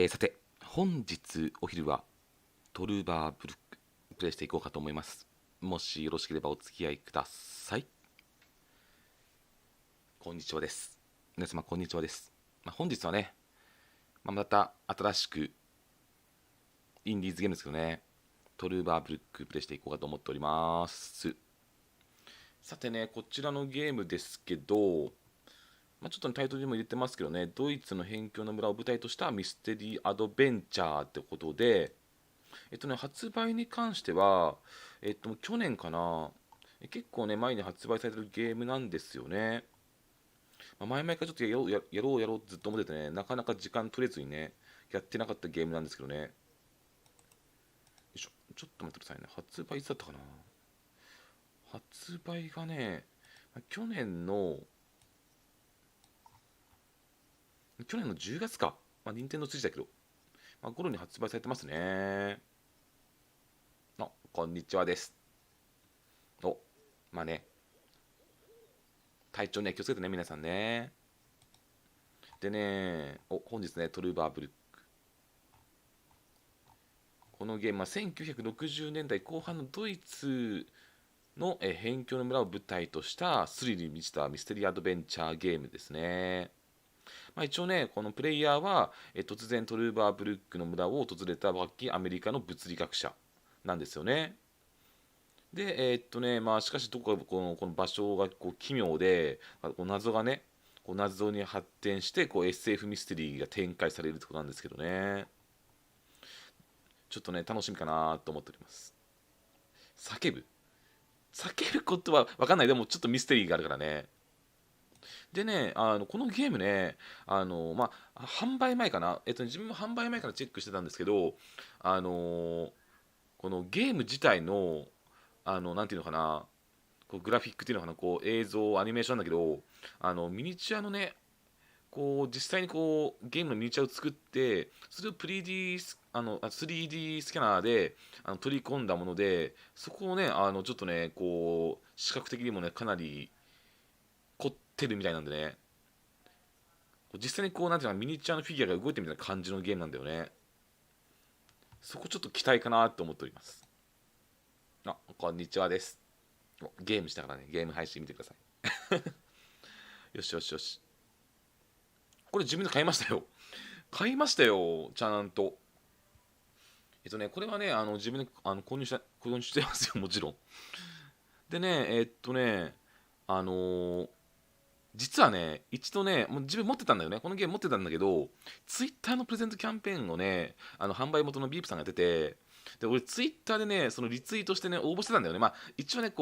さて、本日お昼はトルバーブルックプレイしていこうかと思います。もしよろしければお付き合いください。こんにちはです。皆様こんにちはです。本日はね、また新しくインディーズゲームですけどね、トルバーブルックプレイしていこうかと思っております。さてね、こちらのゲームですけど、ちょっとタイトルにも入れてますけどね、ドイツの辺境の村を舞台としたミステリーアドベンチャーってことで、発売に関しては、去年かな、結構ね、前に発売されてるゲームなんですよね。前々からちょっとやろうずっと思っててね、なかなか時間取れずにね、やってなかったゲームなんですけどね。よいしょ、ちょっと待ってくださいね。発売いつだったかな。発売がね、去年の10月か。任天堂スイッチだけど、頃に発売されてますね。こんにちはです。体調ね、気をつけてね、皆さんね。でね、本日ね、トルバーブルック。このゲームは1960年代後半のドイツの辺境の村を舞台としたスリルに満ちたミステリーアドベンチャーゲームですね。一応ね、このプレイヤーは、突然トルーバーブルックの村を訪れた若きアメリカの物理学者なんですよね。で、しかしどこかこの場所が奇妙で、謎がね、謎に発展してSF ミステリーが展開されるってことなんですけどね。ちょっとね、楽しみかなと思っております。叫ぶことは分かんない。でもちょっとミステリーがあるからね。でね、このゲームね、販売前かな、自分も販売前からチェックしてたんですけど、このゲーム自体の、なんていうのかな、グラフィックっていうのかな、映像、アニメーションなんだけど、ミニチュアのね、実際にゲームのミニチュアを作って、それを3D スキャナーで取り込んだもので、そこをね、ちょっとね、視覚的にもね、かなり凝ってるみたいなんでね、実際になんていうのかミニチュアのフィギュアが動いてるみたいな感じのゲームなんだよね。そこちょっと期待かなと思っております。こんにちはです。ゲームしたからね、ゲーム配信見てください。よしよしよし。これ自分で買いましたよ。買いましたよ、ちゃんと。これはね、自分で購入してますよ、もちろん。でね、あのー実はね、一度ね、もう自分持ってたんだよね。このゲーム持ってたんだけど、ツイッターのプレゼントキャンペーンをね、販売元のビープさんがやってて、で、俺ツイッターでね、そのリツイートしてね、応募してたんだよね。一応ね、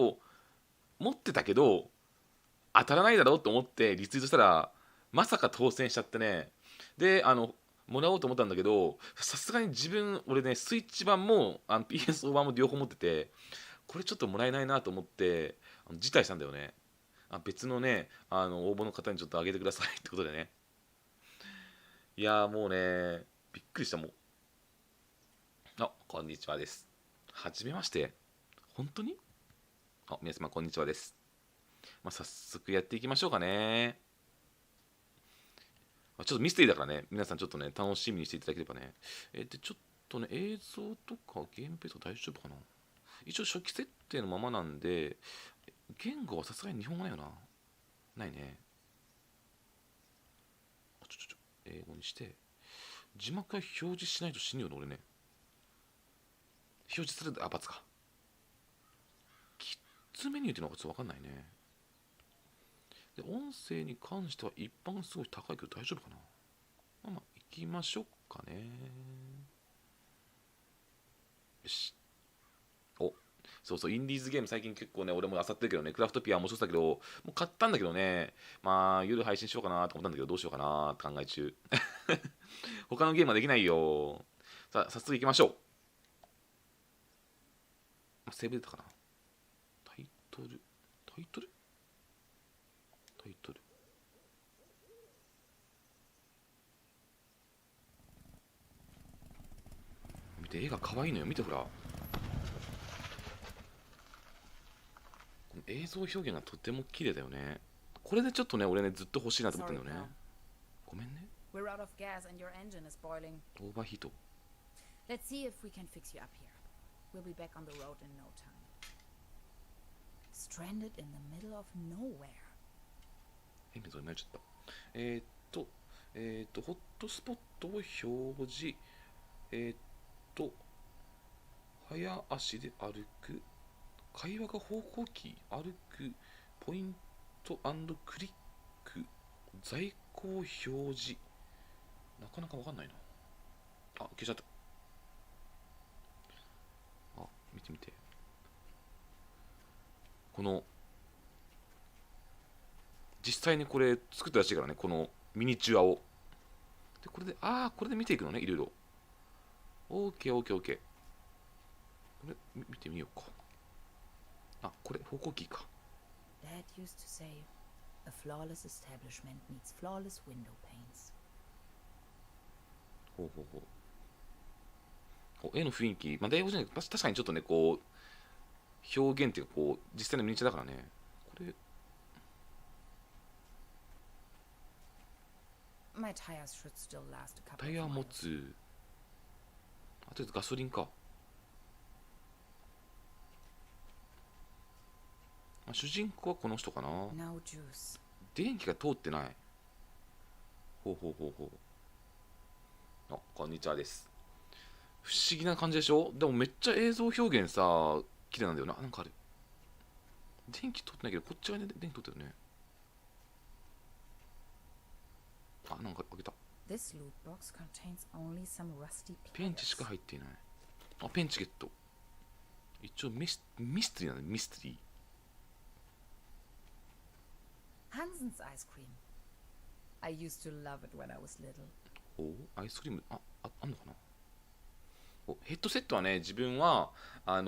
持ってたけど、当たらないだろうと思ってリツイートしたら、まさか当選しちゃってね。で、もらおうと思ったんだけど、さすがに俺ね、スイッチ版もPS4 版も両方持ってて、これちょっともらえないなと思って、辞退したんだよね。別のね、応募の方にちょっとあげてくださいってことでね。いやーもうね、びっくりしたもん。こんにちはです。はじめまして。本当に皆様こんにちはです。早速やっていきましょうかね。ちょっとミステリーだからね、皆さんちょっとね、楽しみにしていただければね。ちょっとね、映像とかゲームペースは大丈夫かな。一応初期設定のままなんで、言語はさすがに日本語ないよな。ないね。英語にして、字幕は表示しないと死ぬよね、俺ね。表示するで、×か。キッズメニューっていうのがちょっとわかんないね。で、音声に関しては一般すごい高いけど大丈夫かな。行きましょうかね。よし。そうそう、インディーズゲーム最近結構ね、俺も漁ってるけどね、クラフトピア面白そうだけど、もう買ったんだけどね、夜配信しようかなと思ったんだけど、どうしようかなって考え中。他のゲームはできないよ。さあ、早速行きましょう。セーブ出たかな。タイトルタイトルタイトル見て、絵が可愛いのよ。見てほら。映像表現がとても綺麗だよね。これでちょっとね、俺ね、ずっと欲しいなと思ったんだよね。ごめんね。We're out of gas and your engine is boiling. オーバーヒート。 Let's see if we can fix you up here. We'll be back on the road in no time. Stranded in the middle of nowhere. 変なとこになっちゃった。ホットスポットを表示。早足で歩く。会話が方向キー。歩く。ポイント&クリック。在庫表示。なかなかわかんないな。あ、消しちゃった。あ、見てみて。この、実際にこれ作ったらしいからね、このミニチュアを。で、これで、これで見ていくのね、いろいろ。OK。これ、見てみようか。あ、これ、方向キーか。Dad used to say, a flawless establishment needs flawless window panes. ほう。絵の雰囲気、まあ、英語じゃない、確かにちょっとね、こう、表現っていうか、こう、実際のミニチュアだからね。これ、My tires should still last a couple タイヤ of 持 miles. つ。あとりあえずガソリンか。主人公はこの人かな。 No juice. 電気が通ってない。ほう。あ、こんにちはです。不思議な感じでしょ。でもめっちゃ映像表現さ、綺麗なんだよな。なんかある。電気通ってないけど、こっち側に電気通ってるね。あ、なんか開けた。This loot box contains only some rusty ペンチしか pliers. 入っていない。あ、ペンチゲット。一応ミステリーなんだね、ミステリー。Hansen's ice cream. I used to love it when I was little. アイスクリーム、あんのかな。ヘッドセットはね、自分は、なん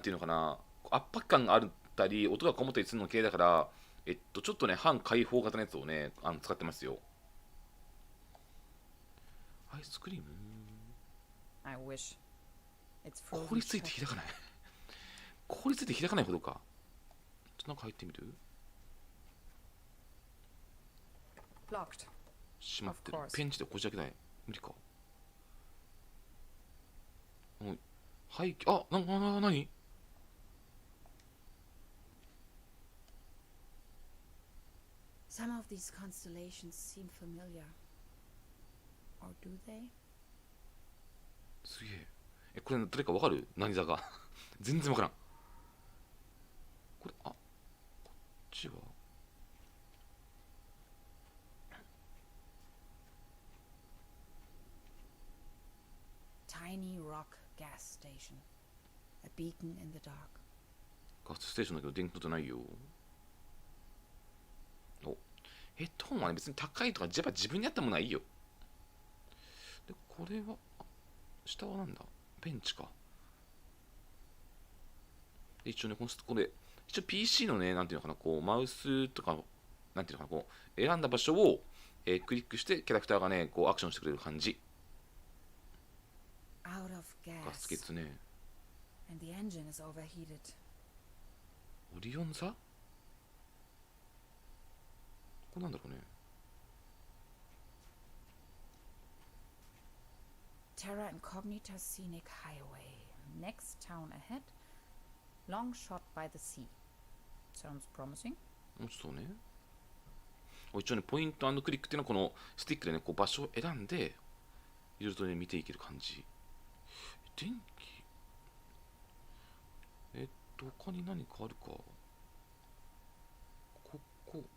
ていうのかな、圧迫感があったり、音がこもったりするの系だから、ちょっとね、半開放型のやつをね、使ってますよ。アイスクリーム I wish. It's 凍りついて開かない。凍りついて開かないほどか。ちょっと中入ってみる。 Blocked. 閉まってる Of。course. ペンチでこじ開けない。無理か。はい、何 Some of these constellations seem familiar. Or do they? すげえ。これどれかわかる？何座が。全然わからん。これ、こっちはTiny rock gas station. A beacon in the dark. ガスステーションだけど電気通ってないよ。ヘッドホンはね、別に高いとか、やっぱ自分に合ったものはいいよ。で、これは、下はなんだ？ペンチか。で一応ね、これ、一応 PC のね、なんていうのかな、こう、マウスとか、なんていうのかな、こう、選んだ場所を、クリックして、キャラクターがね、こう、アクションしてくれる感じ。 Out of ガス gas. 欠ね。 And the engine is overheated. オリオン座？これなんだろうね。Terra Incognita Scenic Highway. Next town ahead. Long shot by the sea. Sounds promising. もうちょっとね。一応ね、ポイント&クリックっていうのはこのスティックでね、こう場所を選んで、いろいろとね、見ていける感じ。電気。他に何かあるか。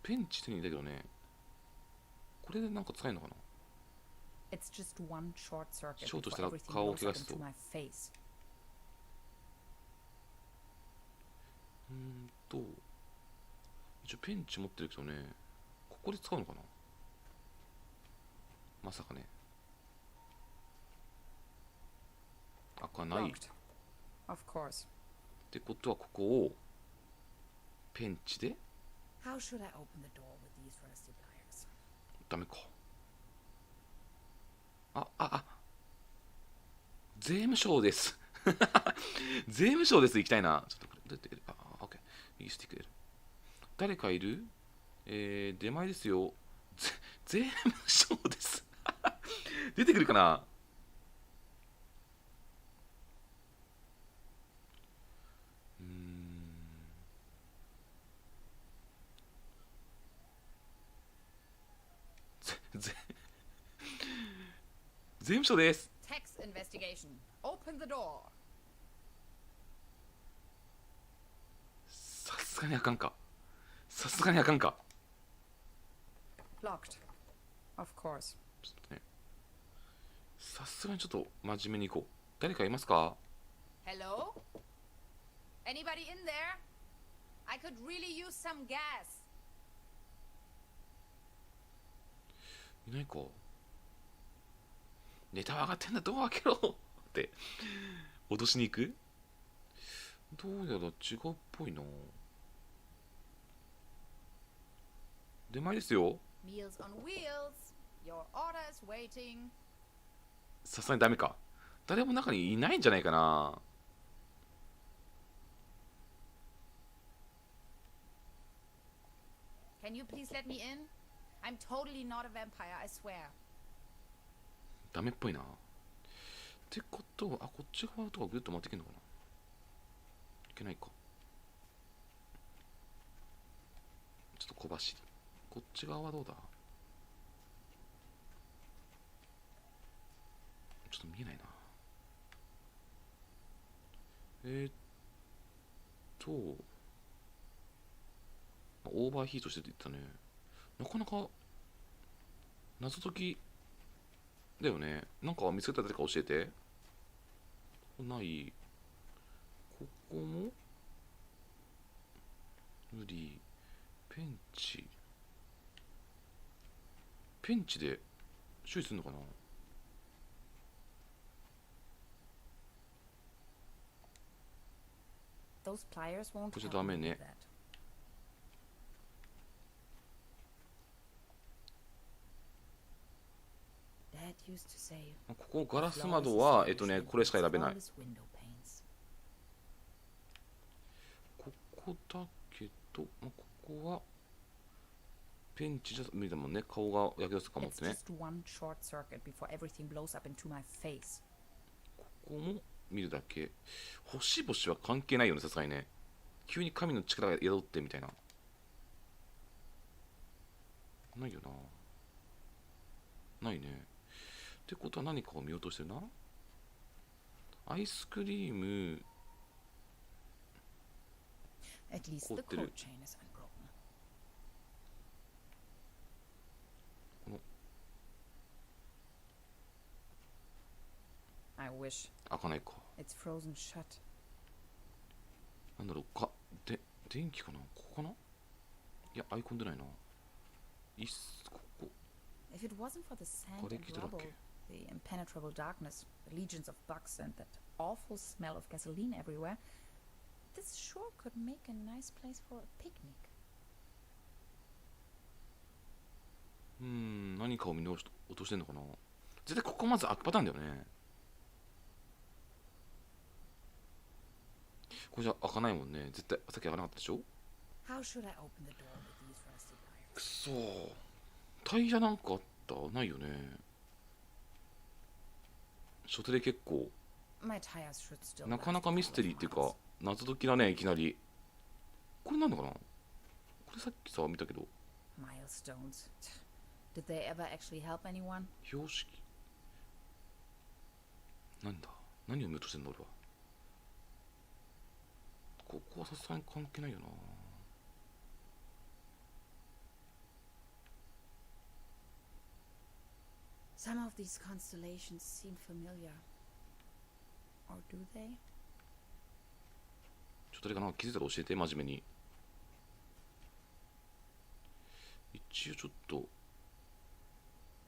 ペンチ手に入れたけどね。これでなんか使えるのかな。 It's just one short circuit ショートし before たら everything 顔を blows 怪我 up すと。 into my face. 一応ペンチ持ってるけどね。ここで使うのかな。まさかね。開かない。っ Locked. Of course. てことはここをペンチで How should I open the door with these rusty pliers? ダメか。税務署です。税務署です。行きたいな。ちょっとこれ、どうやってやる？オッケー。右スティックやる。誰かいる？出前ですよ。税務署です出てくるかな。税務署です。Tax investigation. Open the door. さすがにあかんか。さすがにあかんか。Locked. Of course. ちょっとね。さすがにちょっと真面目に行こう。誰かいますか？ Hello? Anybody in there? I could really use some gas. いないか。ネタは上がってんだ、ドア開けろって脅しに行く。どうやら違うっぽいな。出前ですよ。 Meals on wheels. Your order is waiting. さすがにダメか。誰も中にいないんじゃないかな。Can you please let me in? I'm totally not a vampire, I swear. ダメっぽいな。ってことは、こっち側とかぐるっと回っていけんのかな。いけないか。ちょっと小走り。こっち側はどうだ。ちょっと見えないな。オーバーヒートしてって言ったね。なかなか謎解きだよね。なんか見つけたら誰か教えて。ない。ここも無理。ペンチ。ペンチで処理するのかな。Those pliers won't これじゃ help ダメ me ね。 with that. Dad used to say, ここガラス窓はこれしか選べない。 flawless window panes. ここだけど、ここはペンチじゃ無理だもんね。顔が焼け出すかもっ It's てね。 just one short circuit before everything blows up into my face. ここも見るだけ。星々は関係ないよね、さすがにね。急に神の力が宿ってみたいな。ないよな。ないね。ってことは何かを見落としてるな。アイスクリーム。 At least the Code code chain is unbroken. この I wish. 開かないか。 It's frozen shut. なんだろうか。電気かな。ここかな。いや、アイコン出ないな。ここ。 If it wasn't for the sand これ and 聞いただっ rubble, け。 the impenetrable darkness, the legions of bugs, and that awful smell of gasoline everywhere, this sure could make a nice place for a picnic. 何かを見落としてんのかな。絶対ここまず開くパターンだよね。これじゃ開かないもんね。絶対さっき開かなかったでしょ。 How should I open the door with these rusty pliers? くそー。タイヤなんかあった？ないよね。初手で結構 My tires should still なかな last か a ミス couple テ of リーっていう miles. か謎解きだね。いきなりこれなんだかな。これさっきさ見たけど Milestones. Did they ever actually help anyone? 標識なんだ。何を見落としてんだ俺は。ここはさすがに関係ないよな。Some of these constellations seem familiar. Or do they? ちょっと誰かな気づいたら教えて。真面目に。一応ちょっと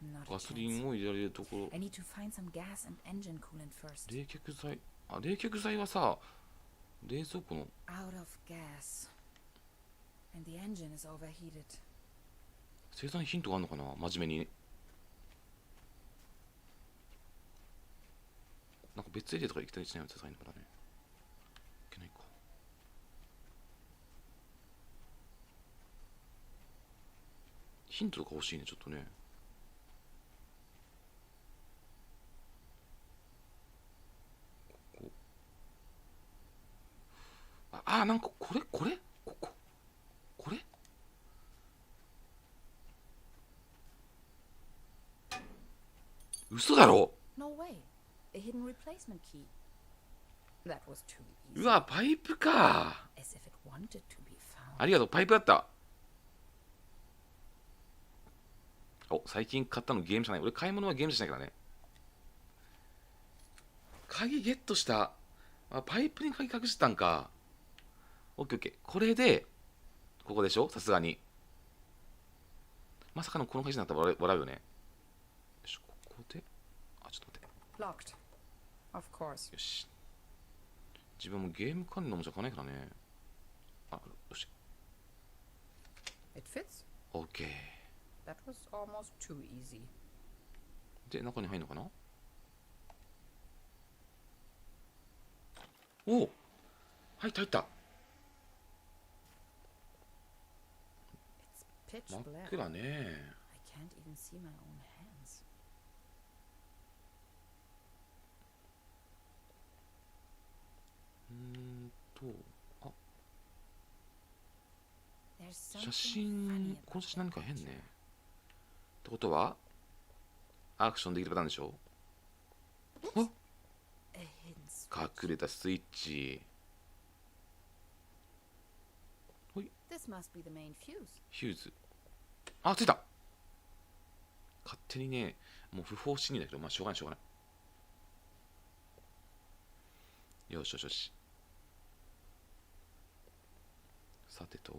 Not a ガソリ chance. ンを入れられるところ。 I need to find some gas and engine coolant first. 冷却剤。あ、冷却剤はさ冷蔵庫の Out of gas. And the engine is overheated. 生産ヒントがあるのかな。真面目に。なんか別エリアとか行きたりしないのさすがにからね。いけないか。ヒントとか欲しいね、ちょっとね。なんかこれこれ嘘だろ。 No way. A hidden replacement key. That was too う easy. わ、パイプか。 As if it wanted to be found. ありがとう、パイプだった。最近買ったのゲームじゃない。俺買い物はゲームじゃないからね。鍵ゲットした。パイプに鍵隠してたんか。オッケーオッケー。これで、ここでしょ、さすがに。まさかのこの鍵になったら笑うよね。よし、ここで。ちょっと待って。Locked. Of course. よし。自分もゲーム関連のおもちゃ買わないからね。よし。It fits. オッケー。That was almost too easy. で、中に入るのかな。お、入った入った。It's pitch 真っ black. 暗ね。 I can't even see my own hands. あ、 There's 写 something 真、 funny この about 写真何 that か変ね。 picture. ってことは、アクションできるパターンでしょ。 A hidden switch. 隠れたスイッチ。 This must be the main fuse. ヒューズ。ついた。勝手にね、もう不法侵入だけど、まあしょうがないしょうがない。よしよしよし。さてと。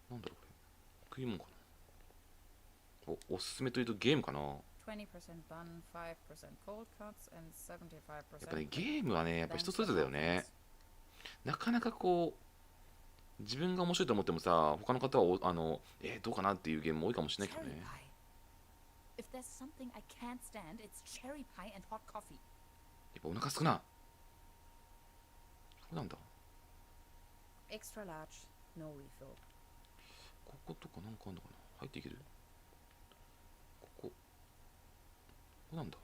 なんだろうこれ。食い物かな。おすすめというとゲームかな。20% bun, 5% cold cuts, and 75%. やっぱね、ゲームはね、やっぱ人それぞれだよね。なかなかこう、自分が面白いと思ってもさ、他の方はどうかなっていうゲームも多いかもしれないけど Cherry ね。 pie. If there's something I can't stand, it's cherry pie and hot coffee. やっぱお腹すくな。そうなんだ。 Extra large, no refill. こことかなんかあんのかな。入っていける。こなんだ。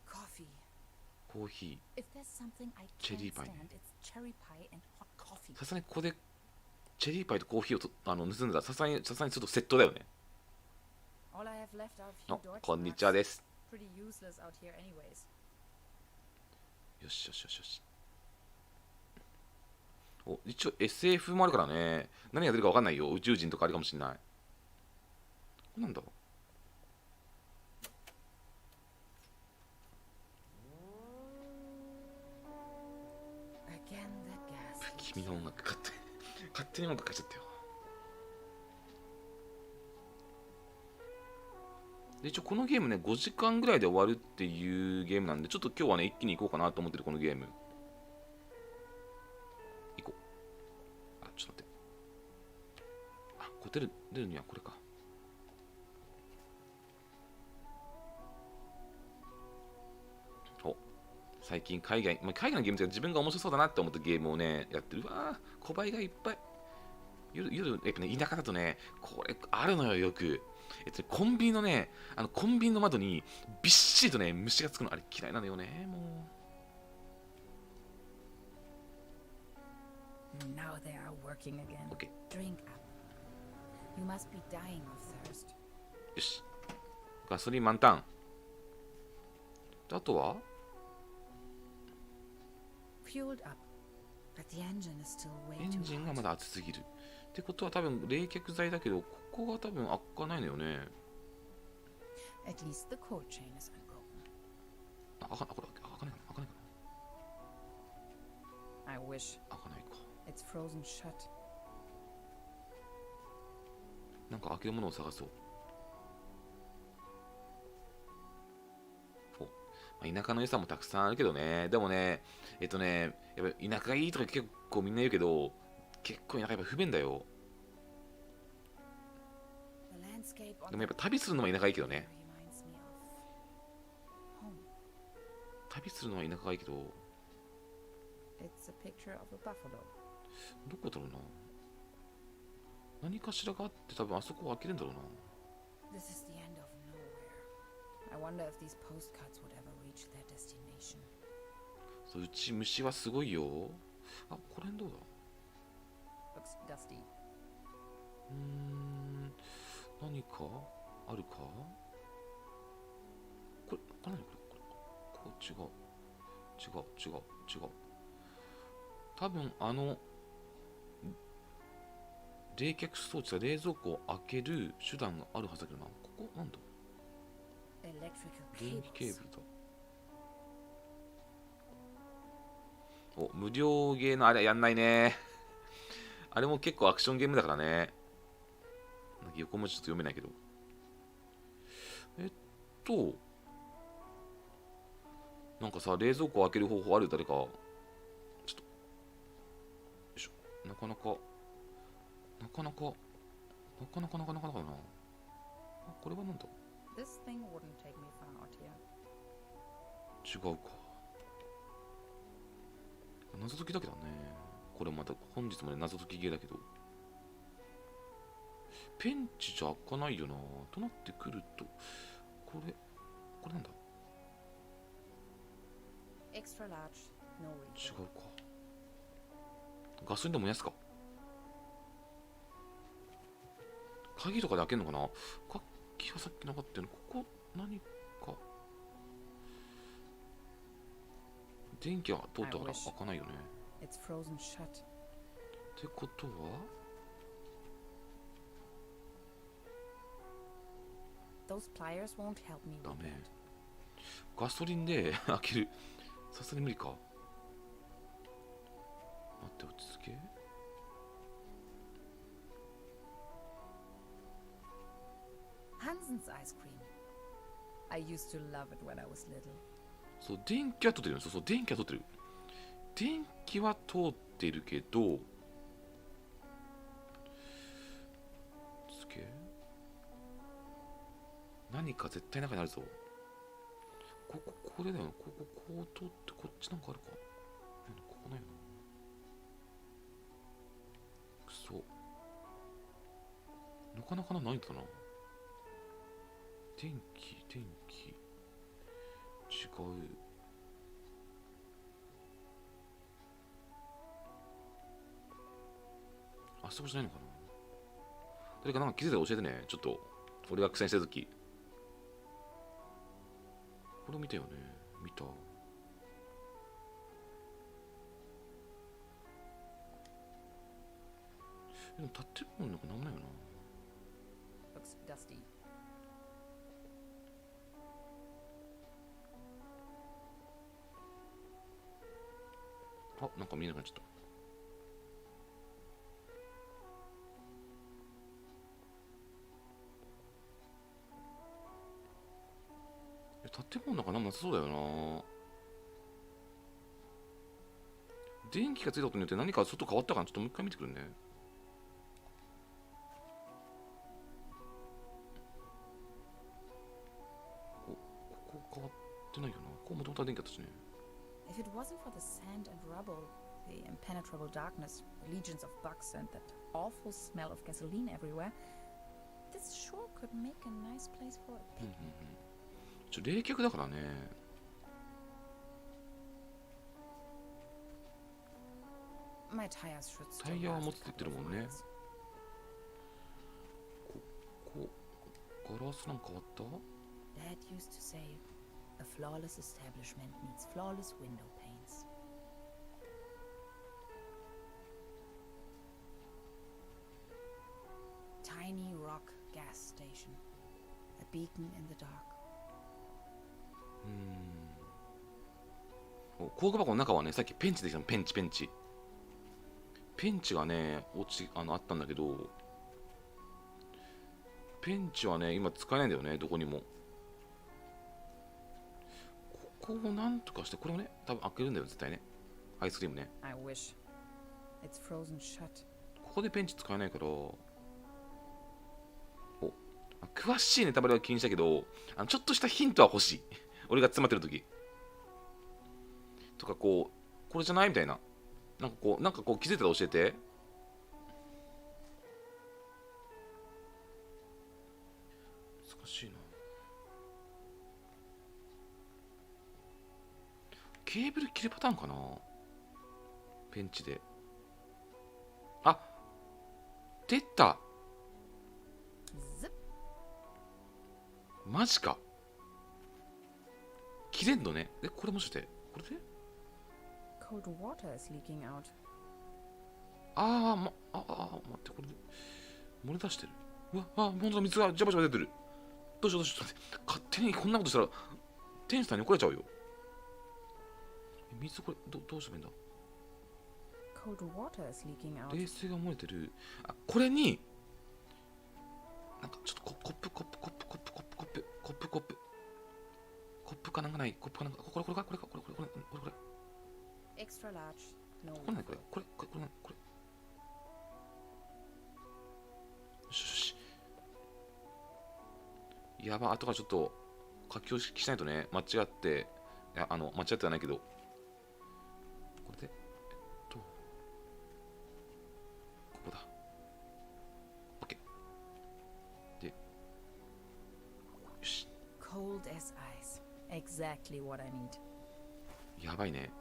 Coffee. コーヒ If there's something I Cherry can't pie stand, it's cherry pie and hot coffee. ー。さすがにここでチェリーパイとコーヒーを盗んだらさすがにちょっと窃盗だよね。 All I have left are a few こんに Deutsch ちは marks. です。 Pretty useless out here anyways. よしよしよしよし。一応 SF もあるからね。何が出るか分かんないよ。宇宙人とかあるかもしんない。なんだろう。 Again that gas. 君の音楽勝手に音楽かけちゃったよ。で一応このゲームね5時間ぐらいで終わるっていうゲームなんで、ちょっと今日はね一気に行こうかなと思ってるこのゲーム。行こう。ちょっと待って。これ出るにはこれか。最近海外のゲームって自分が面白そうだなって思ったゲームをねやってる。小バエがいっぱい。夜やっぱね田舎だとねこれあるのよよく。コンビニのねコンビニの窓にびっしりとね虫がつくのあれ嫌いなのよねもう。Now they are working again. OK。 Drink up. You must be dying of thirst. よし。ガソリン満タン。あとはFueled up. But the engine is still way エ too ンジンが hot. まだ熱すぎる。ってことは多分冷却剤だけどここが多分開かないのよね。 At least the cold chain is unbroken. これ開かないかな。 I wish. 開かないか。 It's frozen shut. なんか開けるものを探そう。田舎の良さもたくさんあるけどね。でもね、やっぱ田舎がいいとか結構みんな言うけど、結構田舎やっぱ不便だよ。 The landscape on でもやっぱ旅するのも田舎がいいけどね。 reminds me of home. 旅するのは田舎がいいけど、It's a picture of a buffalo. どこだろうな。何かしらがあって多分あそこを開けるんだろうな。 This is the end of nowhere. I wonder if these postcards would ever reach their destination. そう、うち虫はすごいよ。あ、これどうだ。 Looks dusty. 何かあるか。これ何これこう違う多分冷却装置は冷蔵庫を開ける手段があるはずだけどな。ここなんだ。 Electrical 電気ケ cables. ーブルだ。お、無料ゲーのあれやんないね。あれも結構アクションゲームだからね。なんか横文字ちょっと読めないけど。なんかさ、冷蔵庫を開ける方法ある？誰か。ちょっと。よいしょ。なかなかな。あ、これはなんだ？ This thing wouldn't take me far out here. 違うか。謎解きだけだね。これまた本日もね、謎解きゲーだけど。ペンチじゃ開かないよな。となってくると、これなんだ？ Extra large, no 違 refill. うか。ガソリンで燃やすか。鍵とかで開けるのかな。楽器はさっきなかったよね。ここ何か。電気が通ったから開かないよね。It's frozen shut. ってことはThose pliers won't help me ダ with メ。 that. ガソリンで開ける。さすがに無理か。待って、落ち着け。Hansen's ice cream. I used to love it when I was little. そう、電気は通ってるよ。そう、電気は通ってる。電気は通ってるけど、つけ何か絶対中にあるぞ。これだよ。こう通ってこっちなんかあるか。ここないな。くそ。なかなかないんだな。電気。違う。あそこじゃないのかな。誰かなんか気づいたら教えてね。ちょっと、俺が苦戦してるとき。これ見たよね。見た。でも建物なんかなんもないよな。Looks dusty. あ、なんか見えなくなっちゃった。建物なんかなんもなさそうだよな。電気がついたことによって何か外変わったかな。ちょっともう一回見てくるね。ここ変わってないよな。ここもともとは電気だったしね。If it wasn't for the sand and rubble, the impenetrable darkness, the legions of bugs, and that awful smell of gasoline everywhere, this sure could make a nice place for a picnic. 冷却だからね。My tires should タ still イヤは last 持 a つって言って couple る of もんね。 miles. ガラスなんか変わった？ Dad used to say, a flawless establishment needs flawless window panes. Tiny rock gas station, a beacon in the dark. 工具箱の中はね、さっきペンチできたの。ペンチがね、あったんだけど、ペンチはね、今使えないんだよね、どこにも。ここをなんとかして、これをね、多分開けるんだよ、絶対ね。アイスクリームね。I wish. It's frozen shut. ここでペンチ使えないから、詳しいネタバレは気にしたけど、ちょっとしたヒントは欲しい。俺が詰まってる時とか、ここれじゃないみたいな。なんかこう気づいたら教えて。難しいな。ケーブル切るパターンかな、ペンチで。あ、出た。マジか。切れんのね。これもして。これでCold water is leaking out. 待って、これで漏れ出してる。うわ、ほんとだ、水がジャバジャバ出てる。どうしよう。勝手にこんなことしたら店主さんに怒られちゃうよ。水これどうしたらいいんだ。 Cold water is leaking out. 冷水が漏れてる。これになんかちょっとコップかなんかない。コップかなんか、これ Extra large. No. これよし。やば、後からちょっと書き押しないとね。間違ってはないけど、これでここだ。 OK で、よし。 Cold as ice. Exactly what I need. やばいね。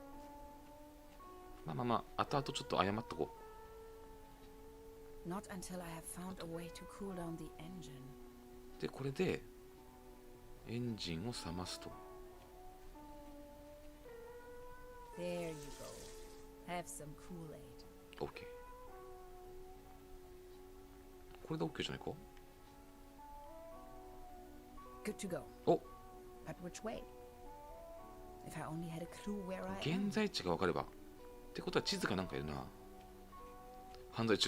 後々ちょっと謝っとこう。Not until I have found a way to cool down the engine. で、これでエンジンを冷ますと。 There you go. Have some Kool-Aid. OK。 これで OK じゃないか。 Good to go. お、 But which way? If I only had a clue where I 現 am. 在地が分かれば。ってことは地図かなんかいるな。犯罪も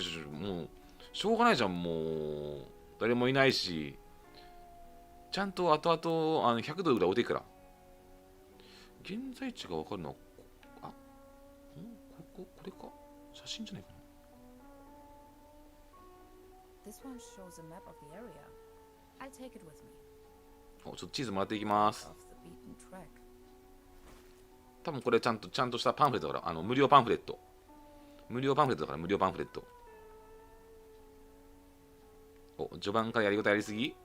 うしょうがないじゃん。もう誰もいないし、ちゃんと後々100ドルぐらい置いていくから。現在地が分かるのはこれか。写真じゃないかな。 This one shows a map of the area. I'll take it with me. ちょっと地図もらっていきます。 Off the beaten track. 多分これちゃんとしたパンフレットだから、無料パンフレットだから。序盤からやりごたやりすぎ。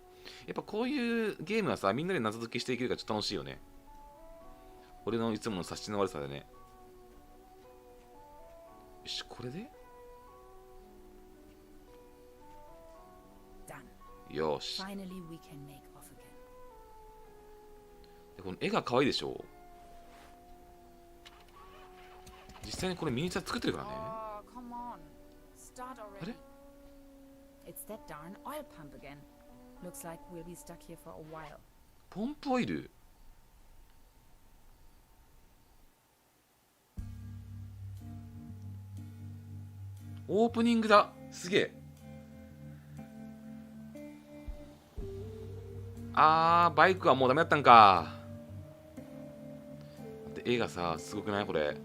やっぱこういうゲームはさ、みんなで謎解きしていけるからちょっと楽しいよね。俺のいつもの察しの悪さでね。よし、これで Done. よし。 Finally, we can make off again. でこの絵が可愛いでしょ。実際にこれミニチュア作ってるからね。 Oh, come on. Start あれ already. It's that darn oil pump again. Looks like we'll be stuck here for a while. ポンプオイル。オープニングだ。すげえ。バイクはもうダメだったんか。で、絵がさ、すごくないこれ。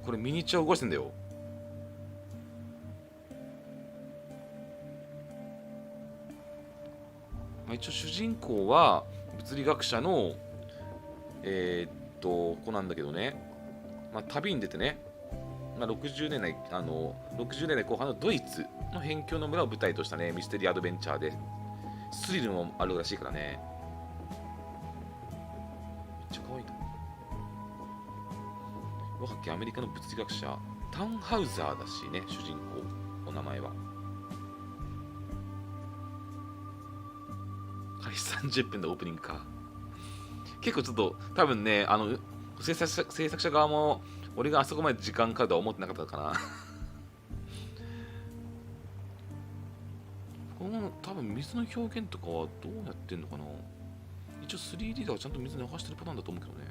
これミニチュア動かしてんだよ。一応主人公は物理学者の子なんだけどね。旅に出てね。60年代後半のドイツの辺境の村を舞台としたねミステリーアドベンチャーで、スリルもあるらしいからね。めっちゃ可愛いな。若きアメリカの物理学者タンハウザーだしね、主人公の名前は。開始30分でオープニングか。結構ちょっと多分ね、制作者側も俺があそこまで時間かかるとは思ってなかったかな。この多分水の表現とかはどうやってんのかな。一応 3D だからちゃんと水流してるパターンだと思うけどね。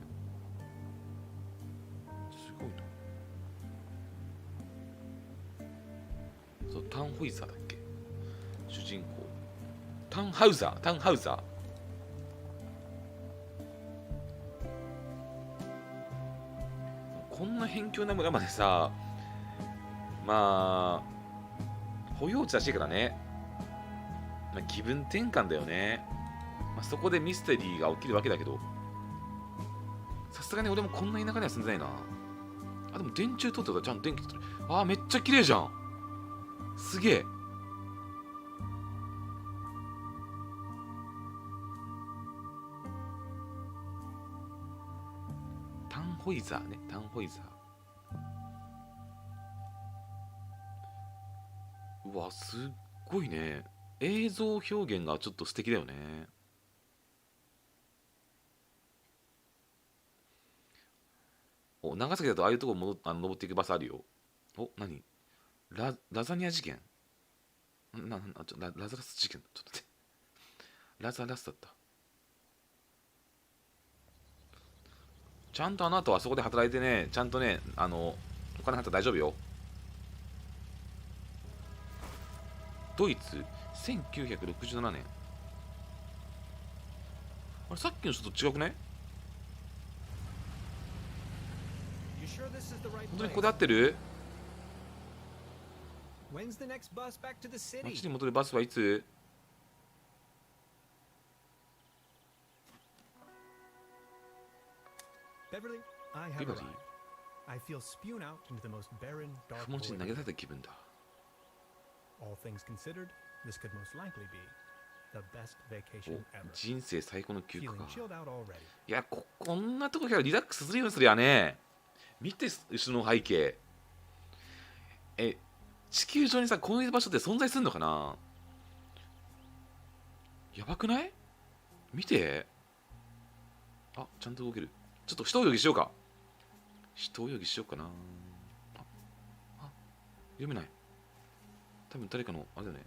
すごいな。そう、タンホイザーだっけ主人公。タンハウザー。こんな辺境な村までさ、保養地らしいからね。気分転換だよね。そこでミステリーが起きるわけだけど、さすがに俺もこんな田舎には住んでないな。あ、でも電柱通ってたらちゃんと電気通ってる。あー、めっちゃ綺麗じゃん。すげえ。タンホイザーね、タンホイザー。うわ、すっごいね。映像表現がちょっと素敵だよね。お、長崎だとああいうとこ登っていくバスあるよ。お、何ラザニア事件ラザラス事件ちょっと待って。ラザラスだった。ちゃんとあの後あそこで働いてね、ちゃんとね、お金払ったら大丈夫よ。ドイツ、1967年。あれ、さっきの人と違くね？本当にここで合ってる？街に戻るバスはいつ？ビバリー？不問地に投げ出された気分だ。人生最高の休暇か。いや、こんなとこからリラックスするようにすりゃね。見て、後ろの背景。地球上にさ、こういう場所って存在するのかな？やばくない？見て。あ、ちゃんと動ける。ちょっと一泳ぎしようか。一泳ぎしようかな。読めない。多分誰かの、あれだよね。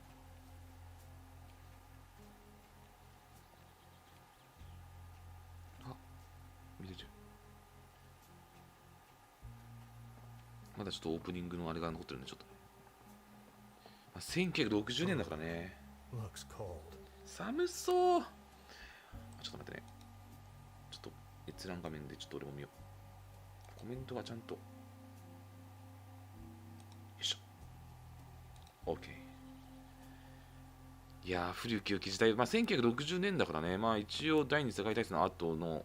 見れる。まだちょっとオープニングのあれが残ってるね、ちょっと。1960年だからね。寒そう。ちょっと待ってね。ちょっと閲覧画面でちょっと俺も見よう。コメントがちゃんと。よいしょ。OK。いやー、古き良き時代。1960年だからね。一応第二次世界大戦の後の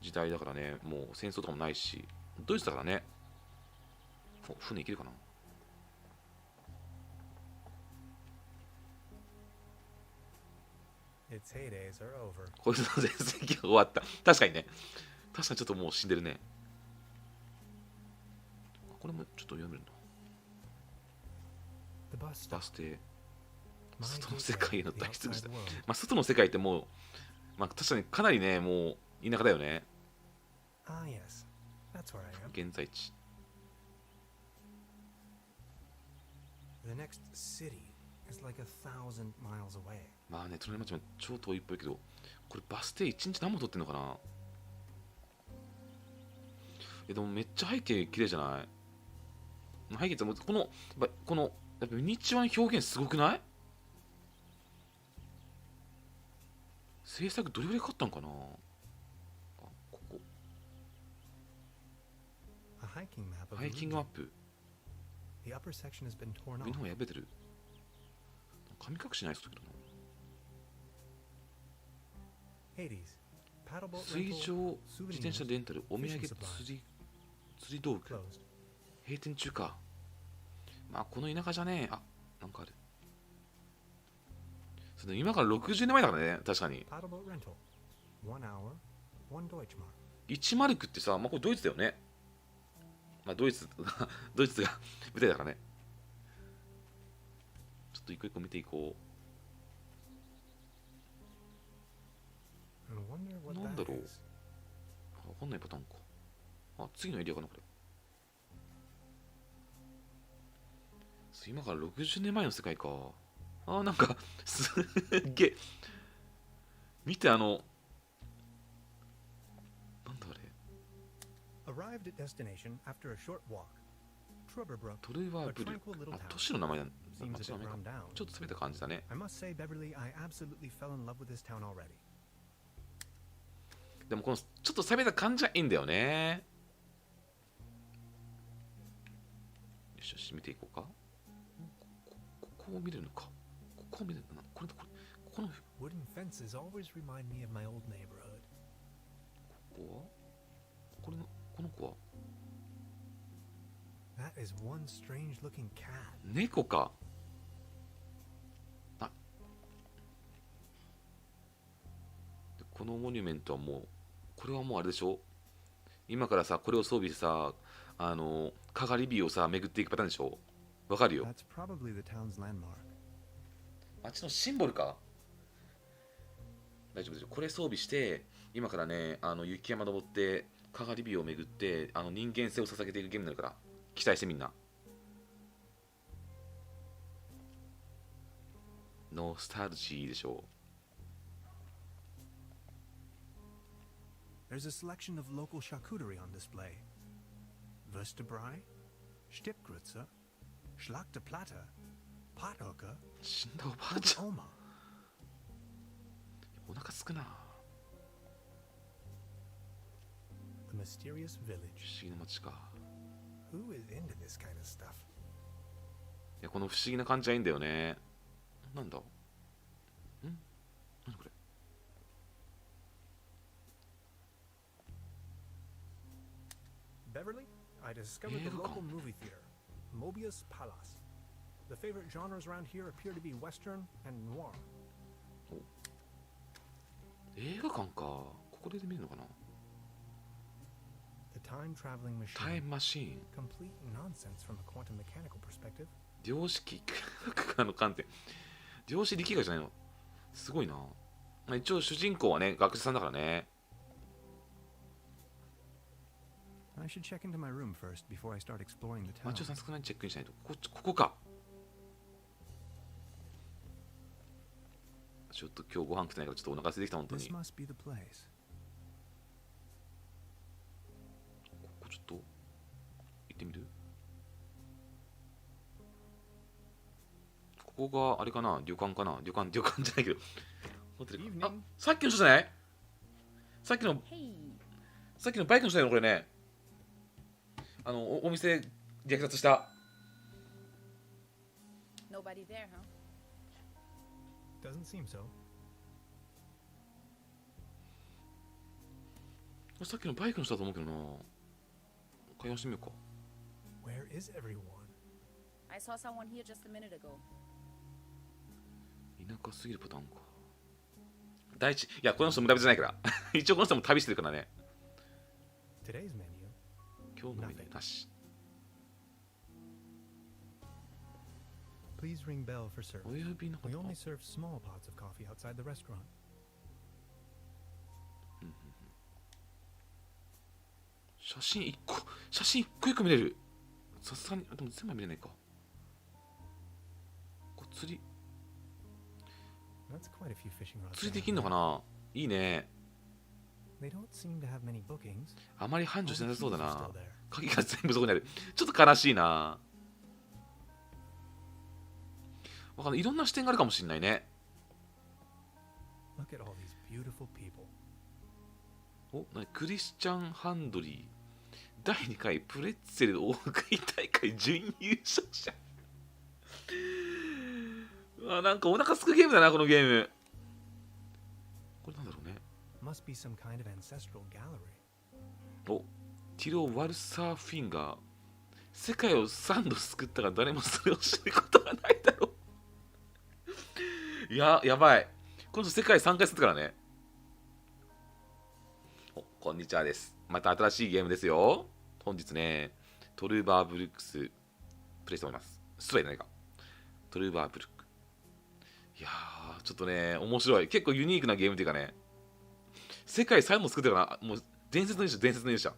時代だからね。もう戦争とかもないし。ドイツだからね。船行けるかな？こいつの全盛期が終わった。確かにね。確かにちょっともう死んでるね。これもちょっと読めるんだ。バス停。外の世界への脱出した。外の世界ってもう、確かにかなりね、もう田舎だよね。現在地。隣町も超遠いっぽいけど、これバス停1日何も撮ってんのかな？でもめっちゃ背景綺麗じゃない？背景ってもこのやっぱミニチュアの表現すごくない？制作どれぐらいかかったんかな？ここ。ハイキングマップ。上の方破れてる。神隠しない人だけどな。水上自転車レンタル、お土産釣り道具。閉店中か。この田舎じゃねえ。なんかある。今から60年前だからね、確かに。1マルクってさ、これドイツだよね。ドイツが舞台だからね。ちょっと一個一個見ていこう。なんだろう。わかんないパターンか。次のエリアかな、これ。今から60年前の世界か。なんか、すっげえ。見て、なんだあれ。トルバーブルック。都市の名前だ。街の名前か。ちょっと冷めた感じだね。でもこのちょっと冷めた感じはいいんだよね。よし、見ていこうか。ここを見れるのか。ここを見れるのかな。ここの。ここはこの子は That is one strange looking cat. 猫か。あ、でこのモニュメントはもう、これはもうあれでしょ。今からさ、これを装備してさ、かがり火をさ、巡っていくパターンでしょ。わかるよ。 That's probably the town's landmark. 街のシンボルか。大丈夫ですよ。これ装備して、今からね、雪山登って、かがり火を巡って、人間性を捧げていくゲームになるから、期待してみんな。ノスタルジーでしょ。There's a selection of local charcuterie on display. Würstebrei, Stippgrütze, Schlagte Platte, Pothocker, 死んだおばあちゃん。 Oma. お腹すくな。 The mysterious 不 village. 思議な街か。 Who is into this kind of stuff? いや、この不思議な感じはいいんだよね。なんだ。何これ。 Beverly, I discovered the local movie theater, Mobius Palace. The favorite genres around here appear to be Western and noir. 映画館か。ここで見るのかな。 The time-traveling タイ machine. ムマシーン。 Complete nonsense from a quantum mechanical perspective. 量子力学の観点。量子力学じゃないの。すごいな。まあ一応主人公はね、学者さんだからね。 I should check into my room first before I start exploring the まあ town. 一応さすがにチェックインしないと。ここか。ちょっと今日ご飯食ってないからちょっとお腹空いてきた本当に。 This must be the place. ここちょっと行ってみる。ここがあれかな、旅館かな。旅館じゃないけど。ホテルか。あ、さっきの人じゃない？さっきの Hey, バイクの人だよこれね。お店虐殺した。 nobody there, huh? Doesn't seem so. さっきのバイクの人だと思うけどな。会話してみようか。 Where is everyone? I saw someone here just a minute ago. 田舎すぎるパターンか。第一、いや、この人村人じゃないから。一応この人も旅してるからね。 Today's menu. 今日のメニューなし。 Please ring bell for お service. 呼びの方 We only serve small pots of coffee outside the restaurant. 写真一個一個見れる。さすがに、でも全部は見れないか。これ釣り That's quite a few fishing rods. 釣りできんのかな。いいね。 They don't seem to have many bookings. あまり繁盛しなさそうだ All the な keys are still。there. 鍵が全部そこにある。ちょっと悲しいな。わかんない。いろんな視点があるかもしれないね。 Look at all these beautiful people. お、なにクリスチャン・ハンドリー。第2回プレッツェル大食い大会準優勝者。うわ、なんかお腹すくゲームだな、このゲーム。これなんだろうね。 Must be some kind of ancestral gallery. お、ティロ・ワルサーフィンガー。世界を3度救ったが誰もそれを知ることはないだろう。やばい。この人世界3回救ったからね。お、こんにちはです。また新しいゲームですよ。本日ね、トルバーブルックスプレイしております。ストレイじゃないか。トルバーブルック。いやー、ちょっとね、面白い。結構ユニークなゲームっていうかね、世界3度救ってるからな。もう伝説の勇者。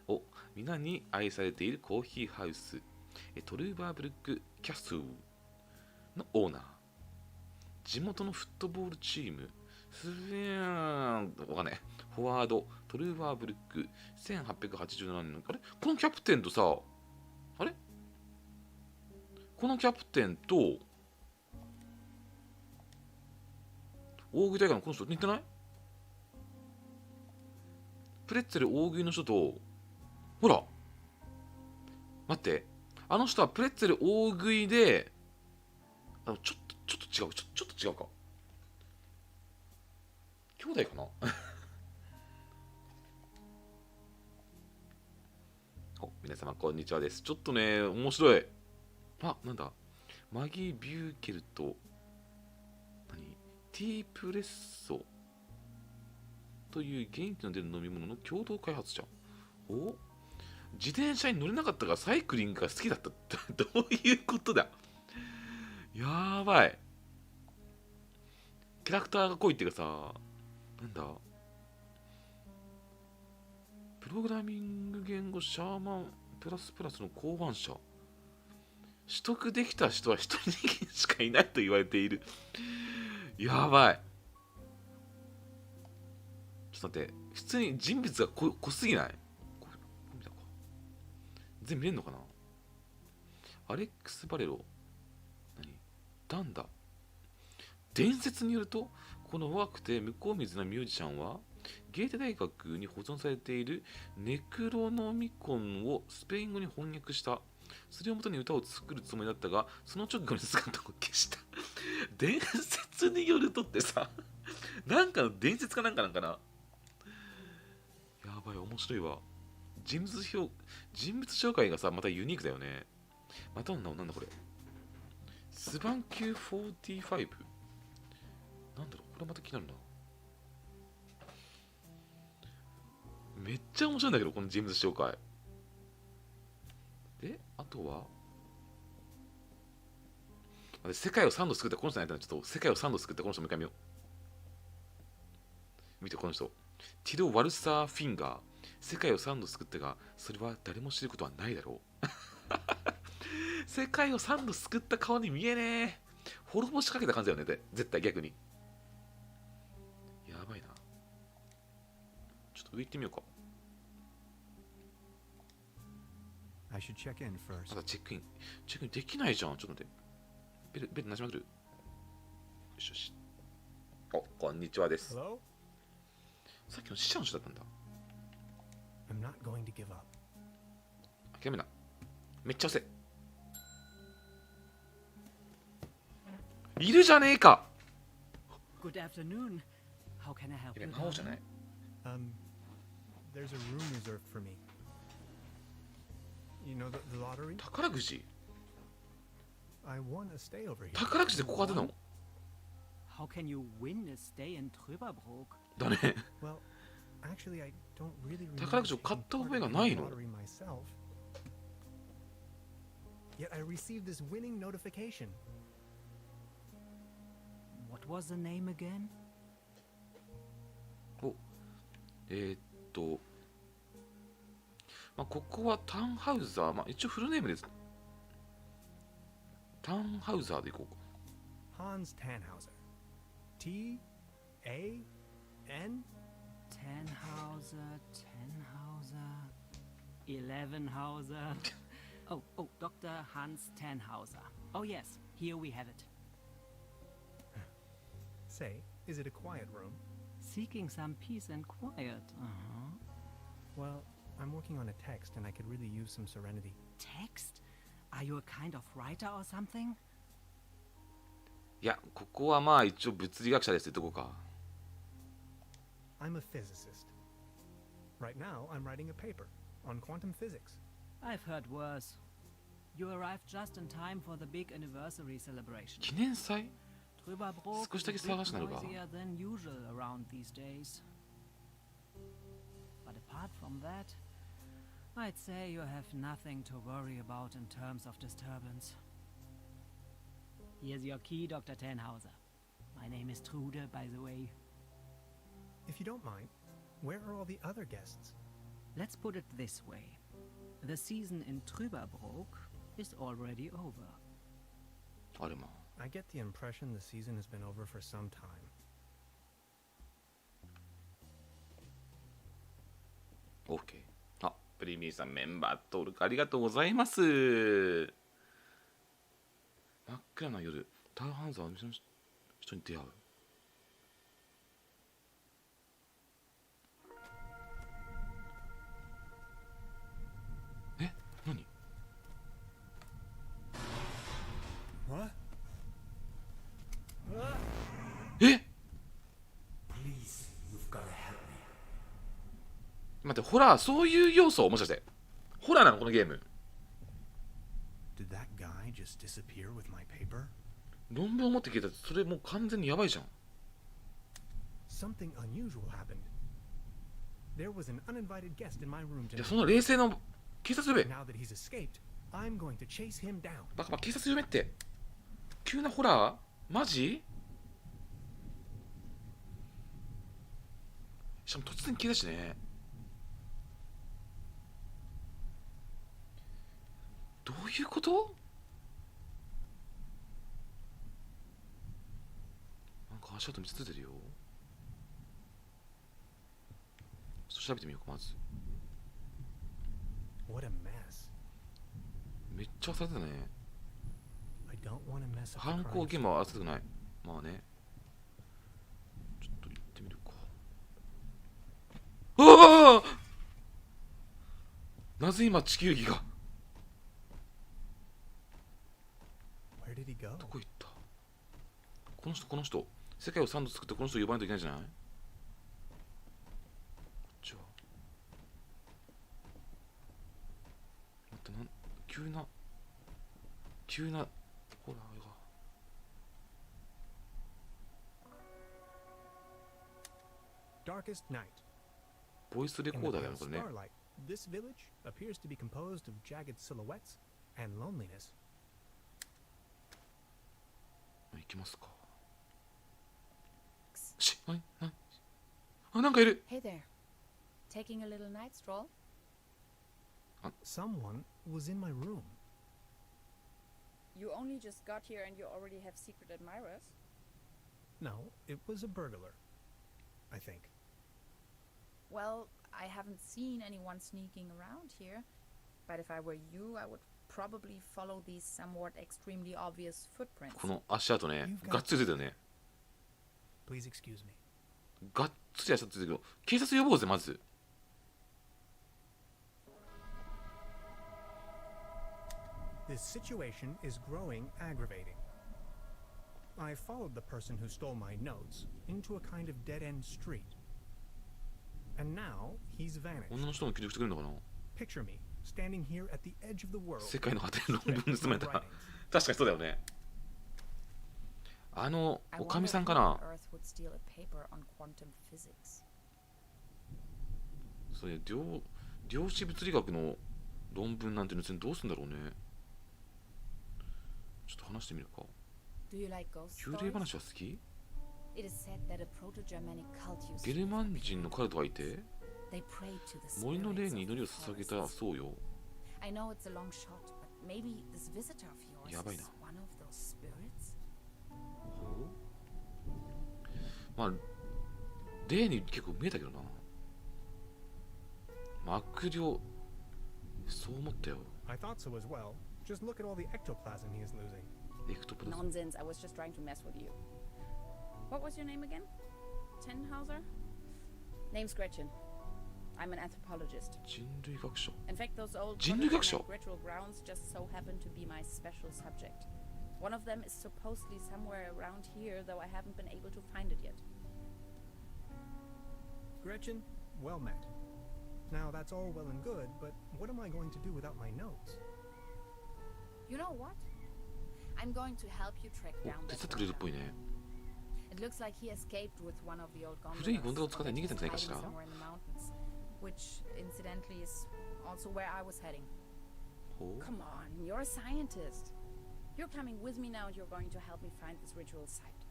お、皆に愛されているコーヒーハウス、トルバーブルックキャストのオーナー。地元のフットボールチーム、わかんない。フォワード、トルバーブルック、1887年の、あれこのキャプテンとさ、あれこのキャプテンと、大食い大会のこの人似てない？プレッツェル大食いの人と、ほら待って、あの人はプレッツェル大食いで、ちょっと違うか。兄弟かな皆様こんにちはです。ちょっとね、面白い。あ、なんだ、マギー・ビューケルとティープレッソという元気の出る飲み物の共同開発者。お、自転車に乗れなかったがサイクリングが好きだった。どういうことだ。やばい。キャラクターが濃いっていうかさ、なんだ、プログラミング言語シャーマンプラスプラスの考案者。取得できた人は一人しかいないと言われている。やばい。ちょっと待って、普通に人物が濃すぎない？全部見れんのかな。アレックス・バレロ、ダンダ。伝説によると、この若くて向こう水なミュージシャンはゲーテ大学に保存されているネクロノミコンをスペイン語に翻訳した。それをもとに歌を作るつもりだったが、その直後に姿を消した。伝説によるとってさ、なんかの伝説かなんかなんかな。やばい、面白いわ。人物紹介がさ、またユニークだよね。またなんだこれ。スバンキュー45。なんだろう、これまた気になるな。めっちゃ面白いんだけど、この人物紹介。で、あとは、世界を3度救ったこの人じゃないと、ちょっと世界を3度救ったこの人もう一回見よう。見て、この人。ティド・ワルサー・フィンガー。世界を3度救ったが、それは誰も知ることはないだろう。世界を3度救った顔に見えねえ。滅ぼしかけた感じだよね、絶対逆に。やばいな。ちょっと上行ってみようか。I should check in first. まだチェックインできないじゃん。ちょっと待って。ベルなじまくる。よしよし。お、こんにちはです。 Hello? さっきの死者の人だったんだ。I'm not going to give up. 諦めな。めっちゃ押せ。いるじゃねえか。 Good afternoon. How can I help you? 魔王じゃない。There's a room reserved for me. You know the lottery? 宝くじ。 I won a stay over here. 宝くじでここ当てたの How can you win a stay in Trüberbrook? だね。 Well, actually, I don't really remember 宝くじを買った覚えが taking ない part の in the lottery myself. Yet I received this winning notification. What was the name again? お、まあ、ここはタンハウザー。まあ、一応フルネームです。タンハウザーでいこうか。Hans Tannhauser. T A N Tannhauser, Elevenhauser. Oh, Dr. Hans Tannhauser. Oh yes, here we have it. Say, is it a quiet room? Seeking some peace and quiet. Well, I'm working on a text and I could really use some serenity. Text? Are you a kind of writer or something? いや、ここはまあ一応物理学者ですってとこか。I'm a physicist. Right now, I'm writing a paper on quantum physics. I've heard worse. You arrived just in time for the big anniversary celebration. 記念祭 Trüberbrook 少しだけ is a bit 騒がしなるが。 noisier than usual around these days. But apart from that, I'd say you have nothing to worry about in terms of disturbance. Here's your key, Dr. Tannhauser. My name is Trude, by the way. If you don't mind, where are all the other guests? Let's put it this way. The season in Trüberbrook is already over. あれま。 I get the impression the season has been over for some time. OK。あ、プリミーさんメンバー登録ありがとうございます。真っ暗な夜、タウンハウザーの人に出会う。え、何？ What? え？待って、ホラー、そういう要素もしかして。ホラーなのこのゲーム。 Did that guy just disappear with my paper? 論文を持って消えたってそれもう完全にやばいじゃん。 Something unusual happened. There was an uninvited guest in my room いや tonight. そんな冷静な警察呼べ。 Now that he's escaped, I'm going to chase him down. バカバカ警察呼べって。急なホラーマジ。しかも突然消えたしね。どういうこと。なんか足跡見つけてるよ。ちょっと調べてみようかまず。 What a mess. めっちゃ焦ってたね。 I don't want to mess up the 犯行 crime. 現場は焦ってない。まあね。ちょっと行ってみるか。ああ、なぜ今地球儀が。 Where did he go? どこ行った。この人世界を3度作ってこの人呼ばないといけないんじゃない。こっちは待って、急なほらあれが。 Darkest night. ボイスレコ In ー the ダーや pale るこれね。 starlight, this village appears to be composed of jagged silhouettes and loneliness. 行きますか。何あ、なんかいる。 Hey there. Taking a little night stroll? Someone was in my room. You only just got here and you already have secret admirers? No, it was a burglar. I think. Well, I haven't seen anyone sneaking around here. But if I were you, I would probably follow these somewhat extremely obvious footprints. この足跡ね、がっつりついてるね。 Please excuse me. がっつり足跡ついてるけど、警察呼ぼうぜまず。 This situation is growing aggravating. I followed the person who stole my notes into a kind of dead-end street. And now he's vanished. 女の人も協力してくれるのかな。 Picture me standing here at the edge of the world. 世界の果てに論文 stripped 盗ま of れ my た。 writings. 確かにそうだよね。おかみさんか I な。 wonder who on earth would steal a paper on quantum physics. それ量子物理学の論文なんて盗んでどうするんだろうね。ちょっと話してみるか。 Do you like ghost 幽霊 stories? 話は好き。 It is said that a proto-Germanic cult used ゲ to ルマン人のカルトがいて They prayed to the 森の霊 spirits に of 祈りを the 捧げた forests. そうよ。 I know it's a long shot, but maybe this visitor of yours やばいな。 is one of those spirits? ほう。まあ霊に結構見えたけどな。悪霊、そう思ったよ。 I thought so as well. Just look at all the ectoplasm he is losing. エクトプラズム。 Nonsense, I was just trying to mess with you. What was your name again? Tenhauser? Name's Gretchen. I'm an anthropologist. 人類学者。 In fact, those old人類学者？ proto-Germanic ritual grounds just so happen to be my special subject. One of them is supposedly somewhere around here, though I haven't been able to find it yet. Gretchen, well met. Now that's all well and good, but what am I going to do without my notes? You know what? I'm going to help you track お、 down 手 that 伝ってくれるっぽい wanderer. ね。 It looks like he escaped with one of the old 古い gondolas, ゴンドラを使って or 逃げ that たん he's じゃないかし hiding ら。 somewhere in the mountains, which incidentally is also where I was heading. ほう。 Come on, you're a scientist. You're coming with me now and you're going to help me find this ritual site.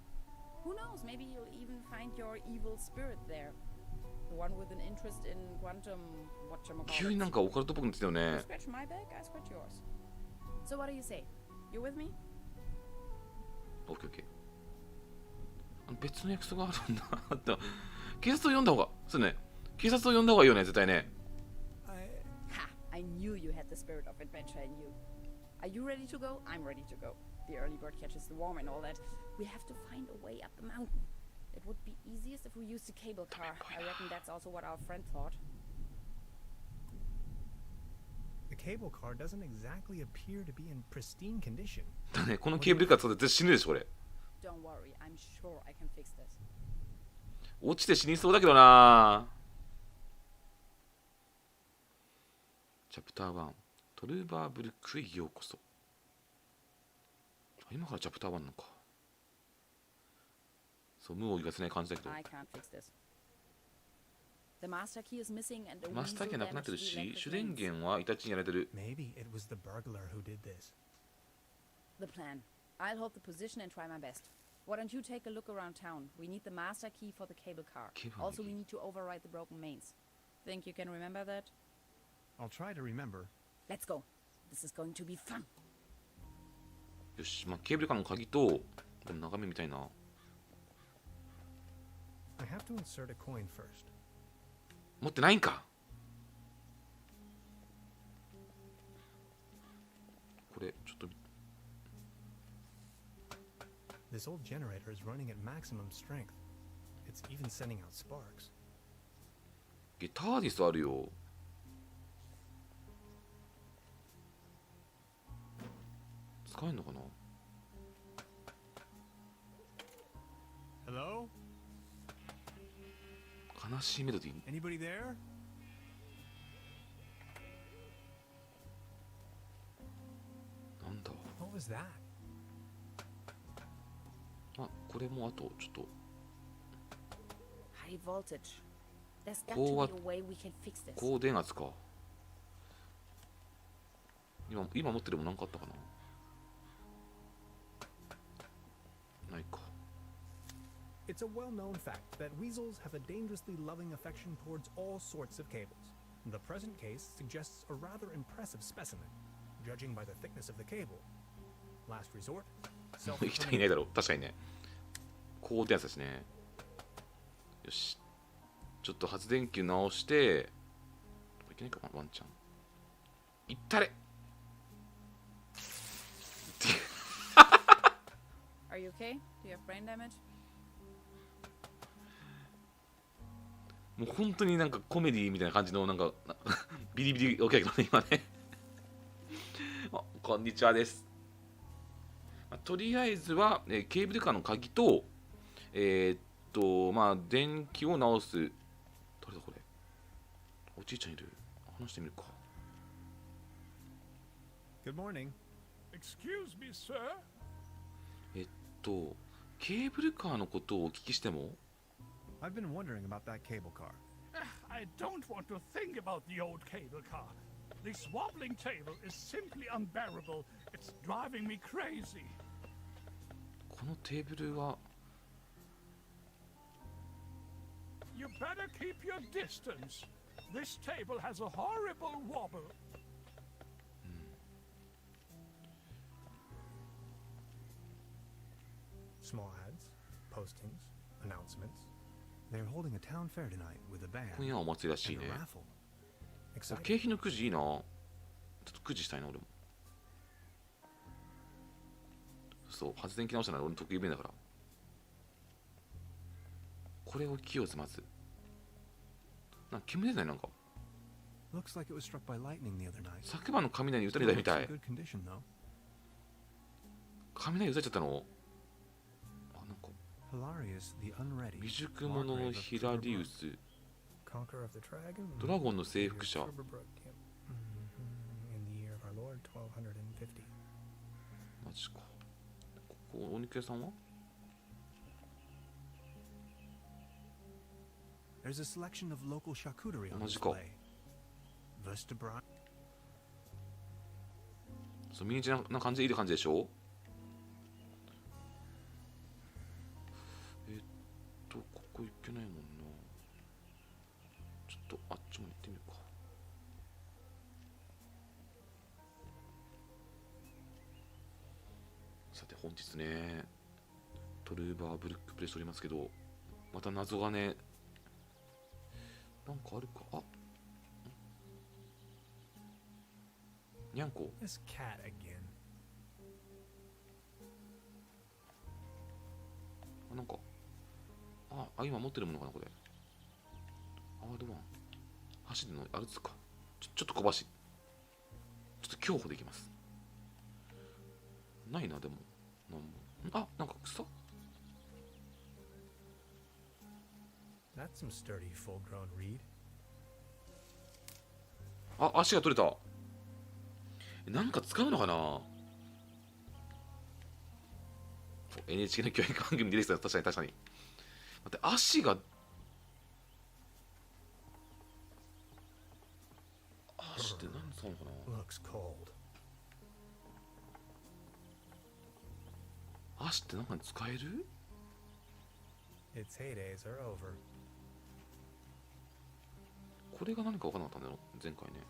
Who knows, maybe you'll even find your evil spirit there. The one with an interest in quantum whatchamacallit. 急になんかオカルトっぽくなってたよ You ね。 scratch my back, I scratch yours. So what do you say? You with me? オッケーオッケー。別の約束があるんだって。警察を呼んだ方が、そうね。警察を呼んだ方がいいよね、絶対ね。 Ha! I knew you had the spirit of adventure in you. Are you ready to go? I'm ready to go. The early bird catches the worm and all that. We have to find a way up the mountain. It would be easiest if we used a cable car. I reckon that's also what our friend thought. The cable car doesn't exactly appear to be in pristine condition. だね、このケーブルカー使って絶対死ぬでしょ、これ。 Don't worry, I'm sure I can fix this. 落ちて死にそうだけどな。チャプター1、トルバーブルックへようこそ。今からチャプター1なのか。そう、無を言わせない感じだけど。マスターキーはなくなってるし、主電源はイタチにやられてる。Maybe it was the burglar who did this. The plan. I'll hold the position and try my best. Why don't you take a look around town? We need the master key for the cable car. Also, we need to override the broken mains. Think you can remember that? I'll try to remember. Let's go. This is going to be fun. よし、まあ、ケーブルカーの鍵と、でも眺めみたいな。I have to insert a coin first. 持ってないんか。これちょっと。This old generator is running at maximum strength. It's even sending out sparks. ギターディスあるよ。使えんのかな。 Hello? 悲しいメロディー。 Anybody there? なんだ。 What was that? あ、これもあとちょっと。 High voltage. There's got to be a way we can fix this. 高電圧か。今持ってるもん何かあったかな。ないか。 It's a well-known fact that weasels have a dangerously loving affection towards all sorts of cables. The present case suggests a rather impressive specimen, judging by the thickness of the cable. Last resort, 行きたいないだろう。確かにね。高電圧ですね。よし。ちょっと発電機直して。いけないかワンちゃん。いったれ。Are you okay? Do you have brain damage? もう本当になんかコメディみたいな感じのなんかビリビリ起きたけどね今ねあ、こんにちはです。とりあえずは、ケーブルカーの鍵とまあ電気を直す。誰だこれ。おじいちゃんいる。話してみるか。 Good morning. Excuse me, sir. ケーブルカーのことをお聞きしても。 I've been wondering about that cable car. I don't want to think about the old cable car. This wobbling table is simply unbearable. It's driving me crazy. このテーブルは You better keep your distance. This table has a horrible wobble. Small ads, postings, announcements. They're holding a town fair tonight with a band 今夜はお祭りらしい and ね。 a raffle. 景 Exciting. 品のくじいいな。ちょっとくじしたいな俺も。そう、発電機直したのは俺の得意分だから。これを着ようぜまず。なんか煙出ないなんか。 Looks like it was struck by lightning the other night. 昨晩の雷に打たれ Still たみ looks た in い。 good condition though. 雷打たれちゃったの。あ、なんか Hilarious the unready. 未熟者のヒラリウス。 Conqueror of the dragon. ドラゴンの征服者。 Trüberbrook, yep. In the year of our Lord 1250. マジか。ここお肉屋さんは There's a selection of local charcuterie on マジか。 display. Vertebra. そうミニチュアな感じでいい感じでしょ。ここ行けないもんな。ちょっとあっちも行ってみるか。さて本日ね、トルーバーブルックプレイしておりますけど、また謎がね、なんかあるか。あ、にゃんこ。 This cat again. なんか今持ってるものかなこれ。R1 走るのあれですか。ちょっと小走り。ちょっと競歩できます。ないなでも。なんか草。 That's some sturdy full-grown reed. あ、足が取れた。なんか使うのかな。 NHK の教育番組出てきた。確かに確かに。待って、足が足って何使うのかな。 Looks cold. 足ってなんかに使える。 Its heydays are over. これが何か分からなかったんだよ前回ね。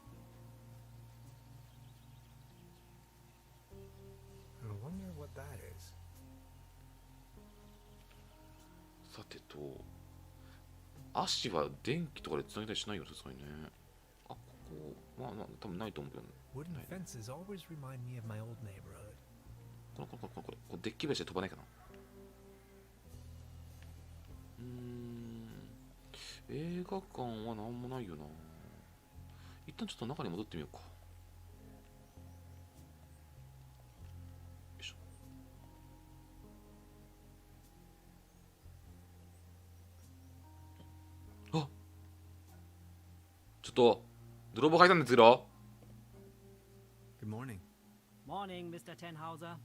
I wonder what that is. さてと、足は電気とかでつなげたりしないよ、さすがにね。あ、ここ、まあ多分ないと思うけど、 Wooden fences always remind me of my old neighborhood. これデッキベースで飛ばないかな。映画館はなんもないよな。一旦ちょっと中に戻ってみようか。よいしょ。あ、ちょっと泥棒入ったんですけど。 Good morning. Morning, Mr. Tenhauser.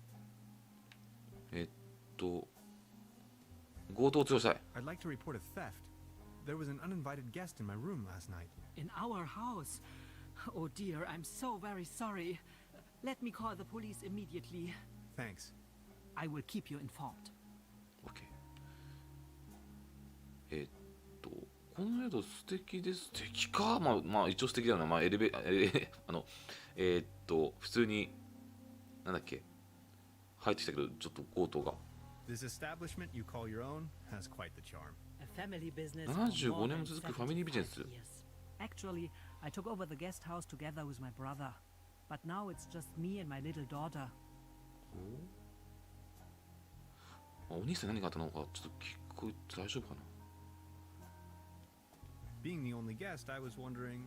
強盗を通報したい。 I'd like to report a theft. There was an uninvited guest in my room last night. In our house? Oh dear, I'm so very sorry. Let me call the police immediately. Thanks. I will keep you informed. OK。この宿素敵です。素敵か。まあ一応素敵だよな。まあエレベ普通になんだっけ、入ってきたけどちょっと強盗が。 This establishment you call your own has quite the charm. A family business. 75年も続くファミリービジネス。 Actually, I took over the guest house together with my brother. But now it's just me and my little daughter. お兄さん何があったのかちょっと聞く。大丈夫かな。 Being the only guest, I was wondering,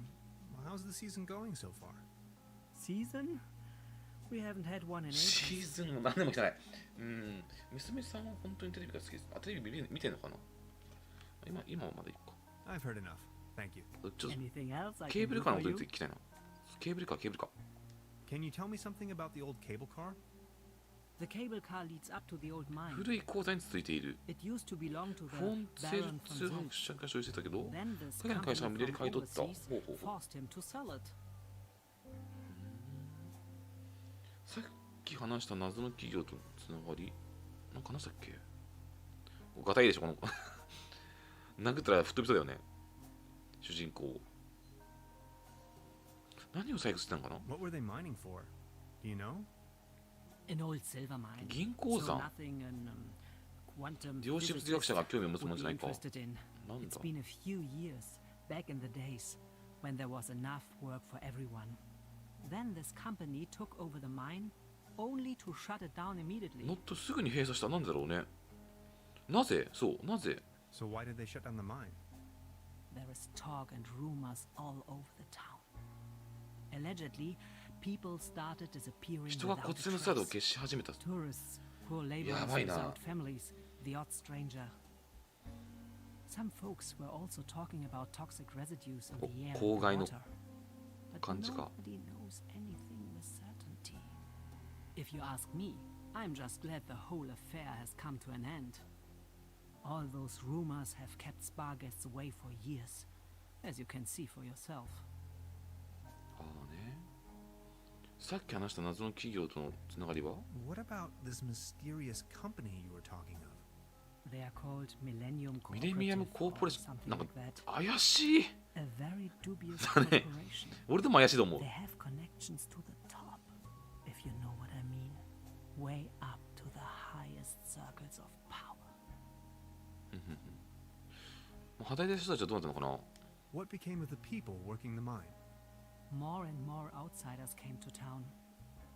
how's the season going so far? Season? We haven't had one in シ ages. ーズンも何年も来てない。娘さんは本当にテレビが好きです。あ、テレビ見てんのかな。今はまだいいか。 I've heard enough. Thank you. ちょっ Anything else I とケー can ブル do カーの for ことに you? 聞きたいな。ケーブルカー。 Can you tell me something about the old cable car? The cable car leads up to the old mine. 古い鉱山に続いている。 It used to belong to フ the ォンセル Baron 通 von 販 Zilch. 社が所有してたけど、 Then this 海外の会社が無理やり company 買い from 取った。 overseas ほうほうほう。 forced him to sell it. さっき話した謎の企業とのつながり、なんか話したっけ。ガタイでしょこの子。殴ったら吹っ飛びそうだよね、主人公。何を採掘してたのかな。 What were they mining for? Do you know? An old silver mine. 銀鉱 So 山。 nothing in quantum 量子物理学者 physics が興味を持つも would のじゃ be ないか。 interested in. なん It's だ。 been a few years back in the days when there was enough work for everyone. Then this company took over the mine only to shut it down immediately. もっとすぐに閉鎖した。なんでだろうね。なぜ。なぜ。 So why did they shut down the mine? There is talk and rumors all over the town. Allegedly, people started disappearing 人が without 骨 a 髄のサイドを trace. 消し始めた。 Tourists, poor laborers やばいな。 without families, the odd stranger. Some folks were also talking about toxic residues in the air and 公害の water. But 感じか。 nobody knows anything with certainty. If you ask me, I'm just glad the whole affair has come to an end. All those rumors have kept spa guests away for years, as you can see for yourself. ああね。さっき話した謎の企業とのつながりは。 What about this mysterious company you were talking of? They are called Millennium ミレニアム Cooperative コーポレ or ーション。 something なんか like that. 怪しい。 A very dubious だね。 corporation. 俺でも怪しいと思う They。have connections to the top, if you know what I mean. Way up to the highest circles of power. もう働いてる人たちはどうなったのかな。 What became of the people working the mine? More and more outsiders came to town.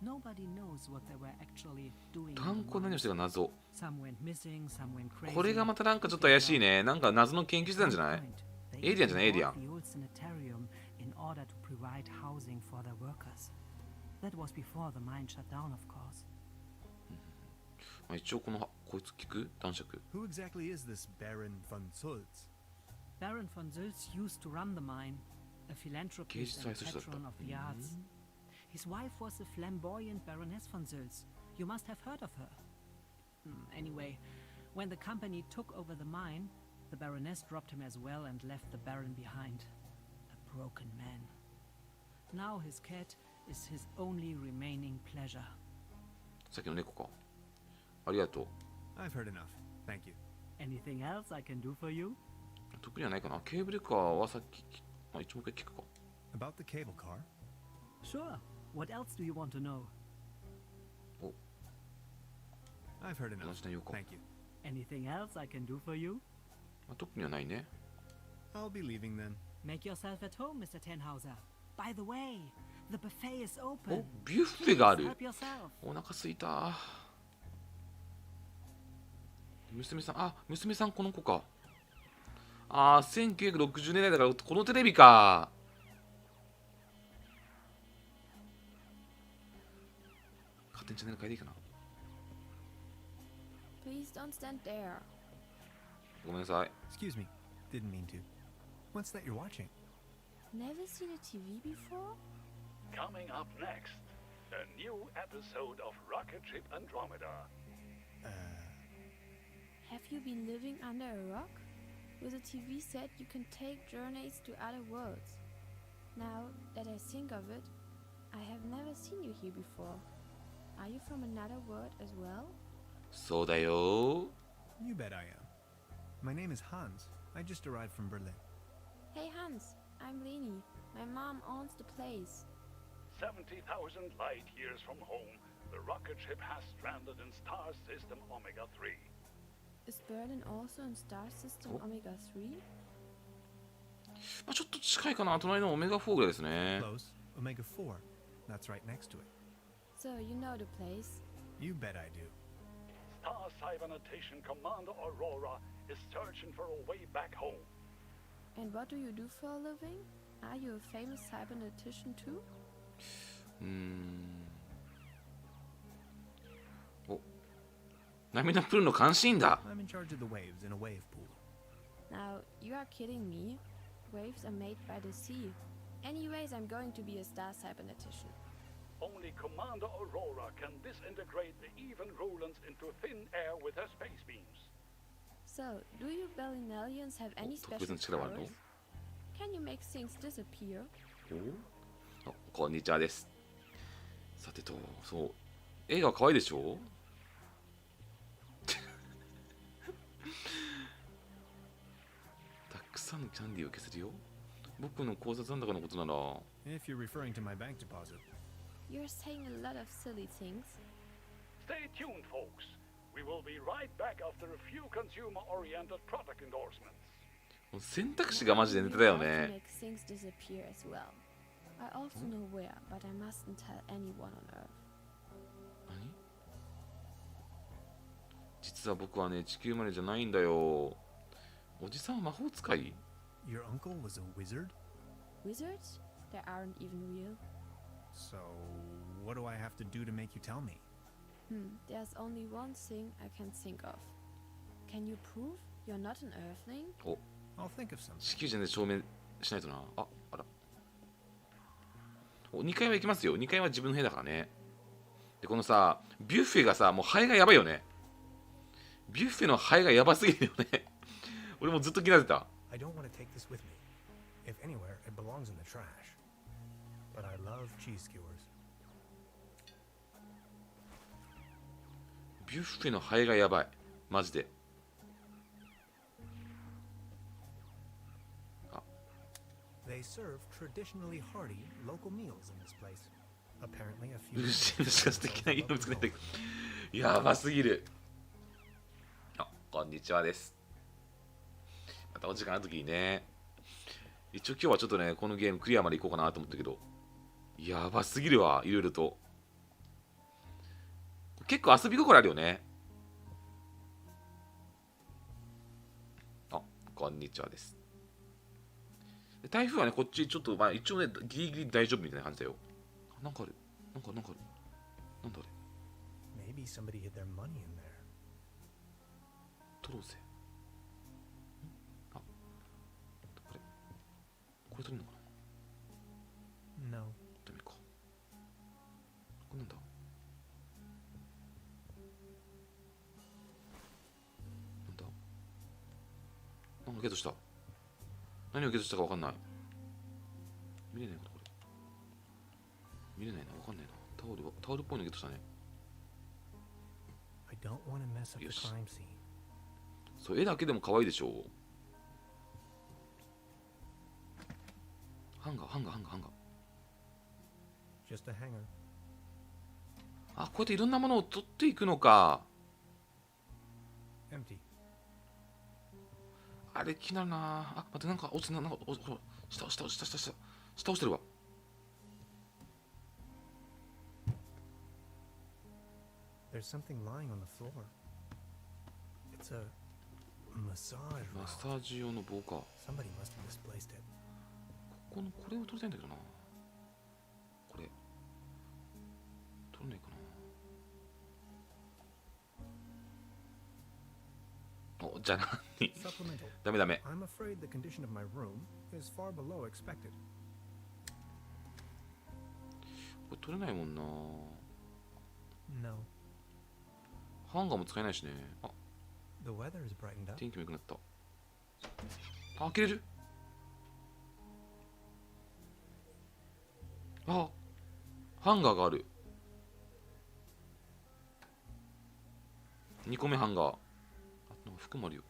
Nobody knows what they were actually doing. in the 炭鉱何をして mines. るか謎。 Some went missing, some went crazy. これがまたなんかちょっと怪しいね。なんか謎の研究してたんじゃない。 They エイリアンじゃないエイリアン。 bought the old sanitarium in order to provide housing for their workers. That was before the mine shut down, of course. まあ一応こいつ聞く男爵。 Who exactly is this Baron von Sulz? Baron von Zilch used to run the mine. A 芸 philanthropist 術愛 and する人だった。 patron of the arts. His wife was the flamboyant Baroness von Sülz. You must have heard of her. Anyway, when the company took over the mine, the Baroness dropped him as well and left the Baron behind. A broken man. Now his cat is his only remaining pleasure. さっきの猫か。ありがとう。 I've heard enough. Thank you. Anything else I can do for you? 特にはないかな。ケーブルカーはさっき、一応もう一回聞くか。 About the cable car? Sure. What else do you want to know? お、 I've heard 同 enough. じ内容か。 Thank you. Anything else I can do for you? 特にはないね。 I'll be leaving then. Make yourself at home, Mr. Tenhauser. By the way, the buffet is お open. ビュッフェがあ Please る。 help yourself. お腹すいた。娘さん、娘さんこの子か。1960年代だからこのテレビか。勝手にチャンネル変えていいかな。 Please don't stand there. ごめんなさい。 Excuse me. Didn't mean to. What's that you're watching? Never seen a TV before? Coming up next, a new episode of Rocket Ship Andromeda. Have you been living under a rock? With a TV set, you can take journeys to other worlds. Now that I think of it, I have never seen you here before. Are you from another world as well? そうだよ。 You bet I am. My name is Hans. I just arrived from Berlin. Hey Hans, I'm Leni. My mom owns the place. 70,000 light years from home, the rocket ship has stranded in star system Omega 3. Is Berlin also in star system Oh. Omega 3? ちょっと近いかな。隣のオメガ4ぐらいですね。 Close. Omega 4. That's right next to it. So you know the place. You bet I do. Star Cybernetition Commander Aurora is searching for a way back home. And what do you do for a living? Are you a famous cybernetician too? お、涙プールの監視員だ。 I'm in charge of the waves in a wave pool. Now, you are kidding me. Waves are made by the sea. Anyways, I'm going to be a star cybernetician. Only Commander Aurora can disintegrate the even Rulans into thin air with her space beams. So, do you Berlinalians have any special 特別な力はあるの？ powers? Can you make things disappear? お、こんにちはです。さてと、そう、映画可愛いでしょたくさんのキャンディーを消せるよ。僕の口座残高のことなら、 If you're referring to my bank deposit. You're saying a lot of silly things. Stay tuned, folks. We will be right back after a few consumer-oriented product endorsements. もう選択肢がマジでネタだよ You have to ね。 make things disappear as well. I also know where, but I mustn't tell anyone on Earth. 何？実は僕はね、地球生まれじゃないんだよ。おじさんは魔法使い？ Your uncle was a wizard? Wizards? They aren't even real. So, what do I have to do to make you tell me? There's only one thing I can think of. Can you prove you're not an Earthling? お、 I'll think of something. 地球人で証明しないとな。あら。お、2階は行きますよ。2階は自分の部屋だからね。で、このさ、ビュッフェがさ、もうハエがやばいよね。ビュッフェのハエがやばすぎるよね。俺もずっと気になってた。 I don't want to take this with me. If anywhere, it belongs in the trash. But I love cheese skewers. ビュッフェのハエがやばい。マジで。They serve traditionally hearty local meals in this place. Apparently, a う few. るしいのしか素敵な家を作れない。やばすぎる。あ、こんにちはです。またお時間あるときにね。一応今日はちょっとね、このゲームクリアまで行こうかなと思ったけど、やばすぎるわ、いろいろと。結構遊び心あるよね。あ、こんにちはです。で台風はね、こっちちょっと、まあ一応ね、ギリギリ大丈夫みたいな感じだよ。なんかある。なんかある。なんだあれ。 Maybe somebody hid their money in there. 取ろうぜ。あ、これ取れるのかな。No. ダメか。これなんだ。なんだ。なんかゲットした。何をゲットしたかわかんない。見れないかなこれ。見れないな、わかんないな。タオルっぽいのゲットしたね。I don't want to mess up the Yes. crime scene. そう、絵だけでも可愛いでしょ。ハンガー。Just a hanger. あ、こうやっていろんなものを取っていくのか。 Empty. あれ気になるな。あ、待って、なんか落ちて、なんかほら、下落ちてるわ。There's something lying on the floor. It's a massage マ rod. ッサージ用の棒か。 Somebody must have misplaced it. これを取りたいんだけどな。これ取れないかな。お、じゃあ何 Supplemental. ダメ。 I'm afraid the condition of my room is far below expected. これ取れないもんな。 No. ハンガーも使えないしね。あ、 The weather has brightened up. 天気も良くなった。あ、開けれる。あ、ハンガーがある。2個目ハンガー。あ、なんか服もあるよ。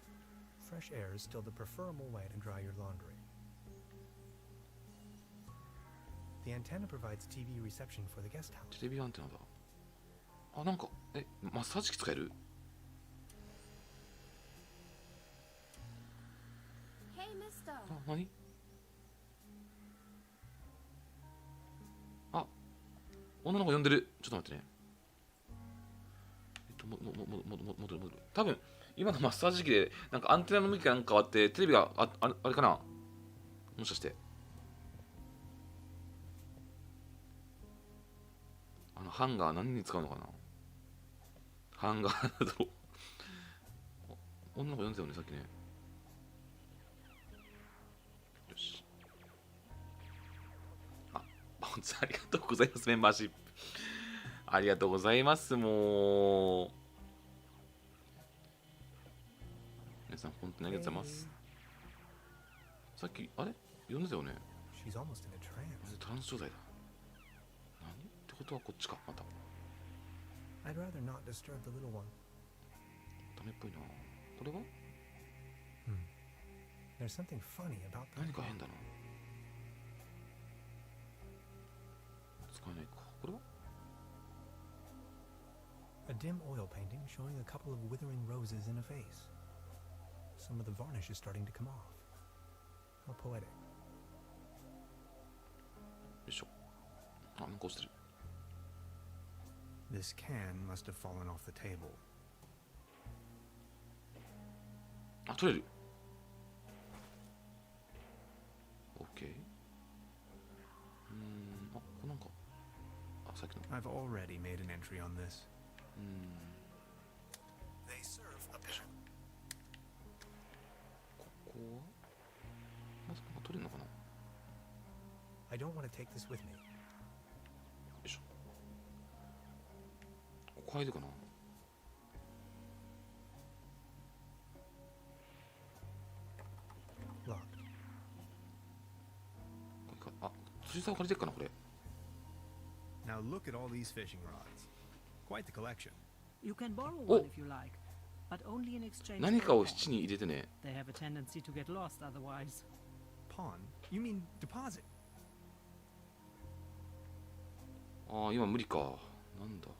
Fresh air is still the preferable way to dry your laundry. The antenna provides TV reception for the guest house. テレビアンテナだ。あ、なんか、マッサージ機使える？ Hey, mister! あ、何？あ、女の子呼んでる。ちょっと待ってね。戻る。多分、今のマッサージ機で、なんかアンテナの向きがなんか変わって、テレビが、あれかな？もしかして。ハンガー何に使うのかな。ハンガーなど女の子呼んでたよねさっきね。よし。あ、ボンズありがとうございます。メンバーシップありがとうございます。もう皆さん本当にありがとうございます。さっきあれ呼んでたよね。 She's almost in a trance. トランス状態だ。何ってことはこっちか。また I'd rather not disturb the little one. ダメっぽいな。これは There's something funny about 何 that. か変だな。使えないか。これは A dim oil painting showing a couple of withering roses in a vase. Some of the varnish is starting to come off. How poetic. よいしょ。あ、なんか落ちてる。 This can must have fallen off the table. あ、取れる。OK。あ、これなんか。あ、さっきの。 I've already made an entry on this. They serve a bit. ここはまさか取れるのかな。よ I don't want to take this with me. いしょ。ここ入るかな。 Locked. これか。あ、釣り竿借りてっかなこれ。 Now look at all these fishing rods. Quite the collection. You can borrow Oh. one if you like, but only in exchange 何 for か a を pawn. 七に入れてね。 They have a tendency to get lost otherwise. Pawn? You mean deposit? ああ、今無理か。なんだ。よ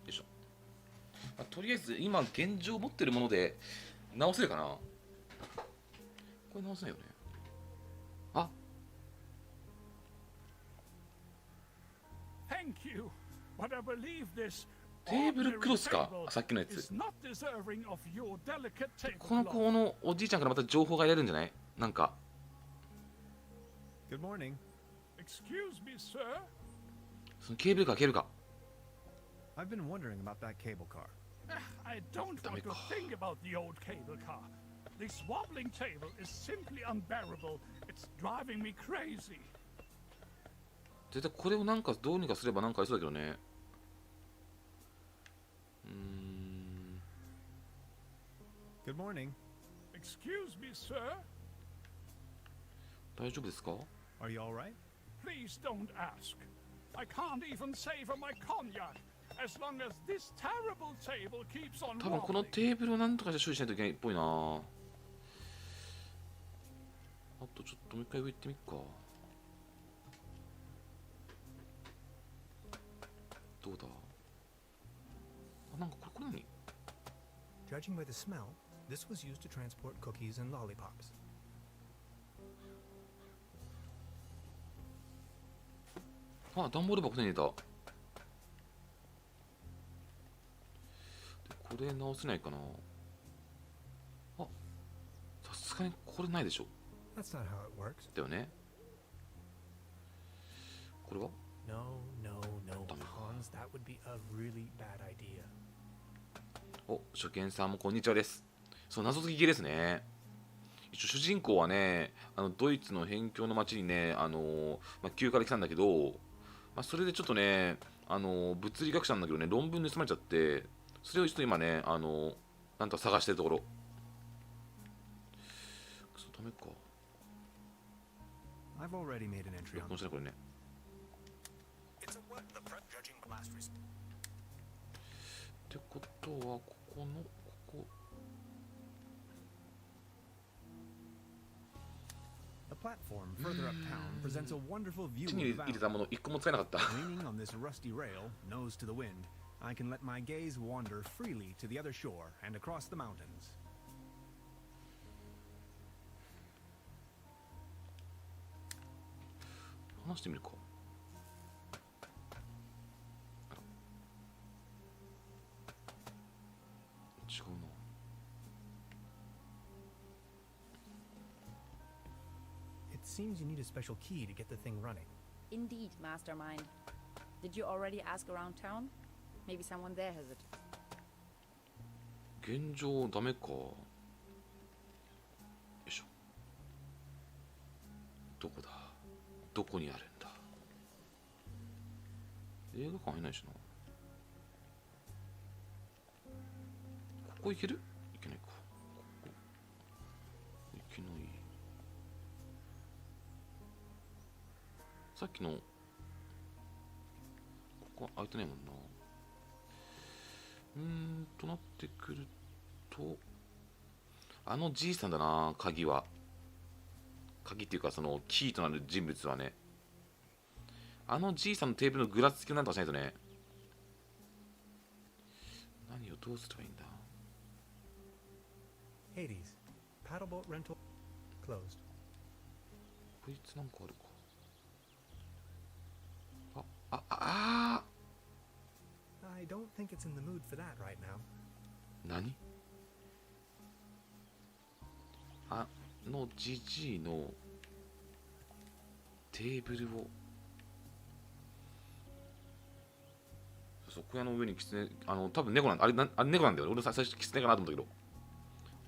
いしょ。あ、とりあえず今現状持ってるもので直せるかな。これ直せないよね。あ、 Thank you, but I believe this テーブルクロスか。 ordinary あ、さっきのや is つ。 not deserving of your delicate この tablecloth. 子のおじいちゃんからまた情報が得られるんじゃない？なんか。 Good morning. Excuse me, sir. そのケーブルか。 I've been wondering about that cable car. I don't want to Damn it. think about the old cable car. This wobbling table is simply unbearable. It's driving me crazy. 絶対これをなんかどうにかすればなんかありそうだけどね。Good morning. Excuse me, sir. 大丈夫ですか？ Are you all right? Please don't ask. I can't even savor my cognac as long as this terrible table keeps on 多分この wobbling. テーブルをなんとかして修理しないといけないっぽいな。あとちょっともう一回上行ってみっか。どうだ？あ、なんかこれ何？ Judging by the smell, this was used to transport cookies and lollipops. あ、段ボール箱手に入れた。で、これ直せないかな。あ、さすがにこれないでしょ。 That's not how it works. だよね。これは No, no, no, Dumb. Hans. That would be a really bad idea. お、初見さんもこんにちはです。そう、謎解き系ですね。一応主人公はね、ドイツの辺境の町にね、休暇で来たんだけど、それでちょっとね、物理学者なんだけどね、論文盗まれちゃって、それをちょっと今ね、なんとか探してるところ。くそ、ダメか。 I've already made an entry 録 on 音しないこれね。 It's a what the judging last resort. ってことは、ここの、ここ。 The platform further uptown presents a wonderful view 手 of に the 入れ valley. たもの一個も使えなかった。 Leaning on this rusty rail, nose to the wind, I can let my gaze wander freely to the other shore and across the mountains. 話してみるか。違うな。 It seems you need a special key to get the thing running. Indeed, Mastermind. Did you already ask around town? Maybe someone there has it. 現状ダメか。よいしょ。どこだ？どこにあるんだ？映画館入んないしな。ここ行ける？行けないか。ここ行けない。さっきのここ開いてないもんな。となってくると、じいさんだな、鍵は。鍵っていうか、そのキーとなる人物はね。じいさんのテーブルのぐらつきをなんとかしないとね。何をどうすればいいんだ。 Hades. Paddleboat rental closed. こいつなんかあるか。I don't think it's in the mood for that right now. 何？じじいのテーブルを、そう、小屋の上にキツネ、多分猫なんだ。あれ猫なんだよ。俺最初キツネかなと思ったけど、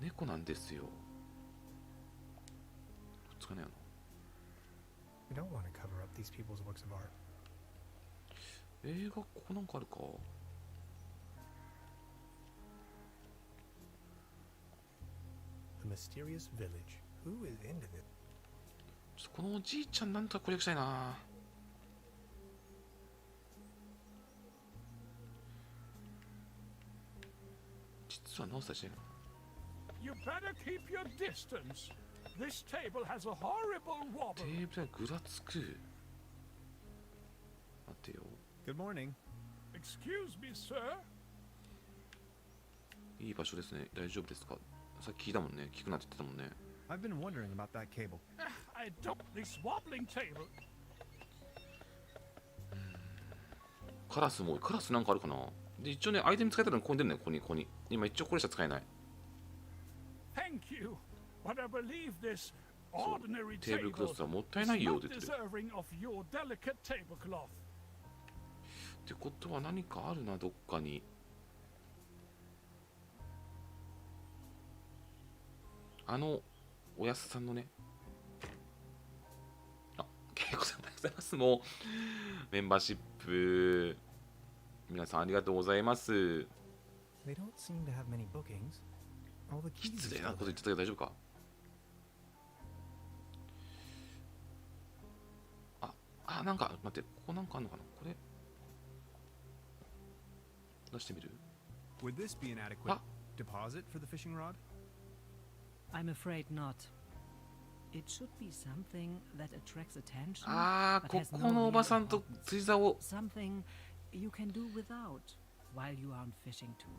猫なんですよ。使えないよな。 We don't want to cover up these people's works of art. 映画ここなんかあるか。 The mysterious village. Who is into this? ちょっとこのおじいちゃんなんとか攻略したいな。実は直したりしないな。 You better keep your distance. This table has a horrible テ wobble. ーブルがぐらつく。待てよ。 Good morning. Excuse me, sir. いい場所ですね。大丈夫ですか？さっき聞いたもんね。聞くなって言ってたもんね。 I've been wondering about that cable. I don't. This wobbling table. カラスも多い。カラスなんかあるかな。で、一応ね、アイテム使えたらここに出るね。ここに、ここに。今一応これしか使えない。 Thank you. But I believe this そう。 ordinary テーブルクロ table スはもったい is ないよっ not て言ってる。 deserving of your delicate tablecloth. ってことは何かあるな、どっかに。おやすさんのね、けいこさんありがとうございます。もうメンバーシップ皆さんありがとうございます。 They don't seem to have many bookings. All the keys 失 are 礼な still こと言っ there. てたけど大丈夫か。なんか待って、ここなんかあんのかな。これ出してみる。 Would this be an adequate deposit for the fishing rod? I'm afraid not. It should be something that attracts attention. ここのおばさんと釣り竿を。 Something you can do without while you are on fishing tour.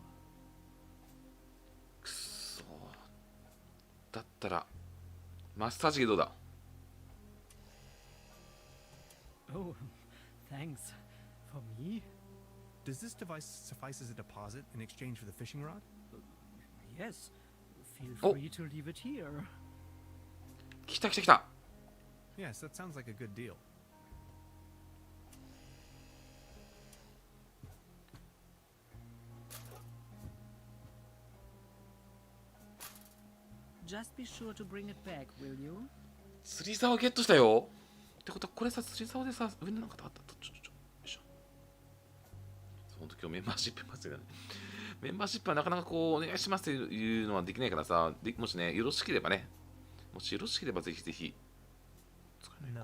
くそだったらマッサージ機どうだ。 Oh, thanks. For me? Does this device suffice as a deposit in exchange for the fishing rod? Yes. Feel Oh. free to leave it here. 来た来た来た。 Yes, that sounds like a good deal. Just be sure to bring it back, will you? 釣り竿ゲットしたよ。ってことはこれさ、釣り竿でさ、上になんかあった。よいしょ。その時はメンバーシップますよね。メンバーシップはなかなかこうお願いしますっていうのはできないからさ、もしね、よろしければね、もしよろしければぜひぜひ。使えない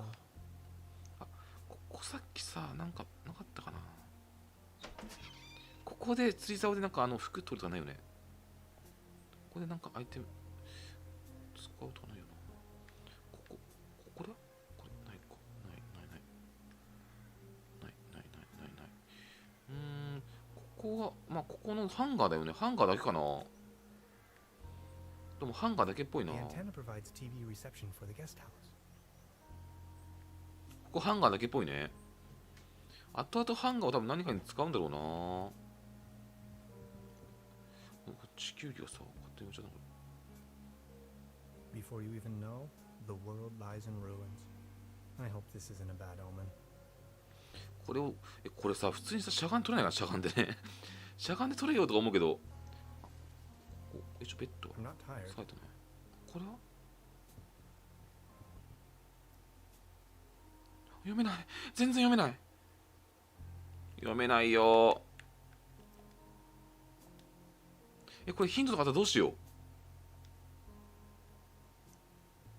か。ここさっきさ、なんかなかったかな。ここで釣り竿でなんか服取るとかないよね。ここでなんかアイテム使うとかないよな。これはこれないか。ない。ここは、まあここのハンガーだよね。ハンガーだけかな。でもハンガーだけっぽいな。 The antenna provides TV reception for the guest house. ここハンガーだけっぽいね。後々ハンガーを多分何かに使うんだろうな。地球儀をさ、勝手に置いちゃったの。 Before you even know, the world lies in ruins. I hope this isn't a bad omen. これを、これさ、普通にさ、しゃがん取れないから、しゃがんでね。しゃがんで取れよとか思うけど。一応ベッド。 I'm not tired. 使えたね。これは読めない。全然読めない。読めないよ。これヒントとかあったらどうしよう。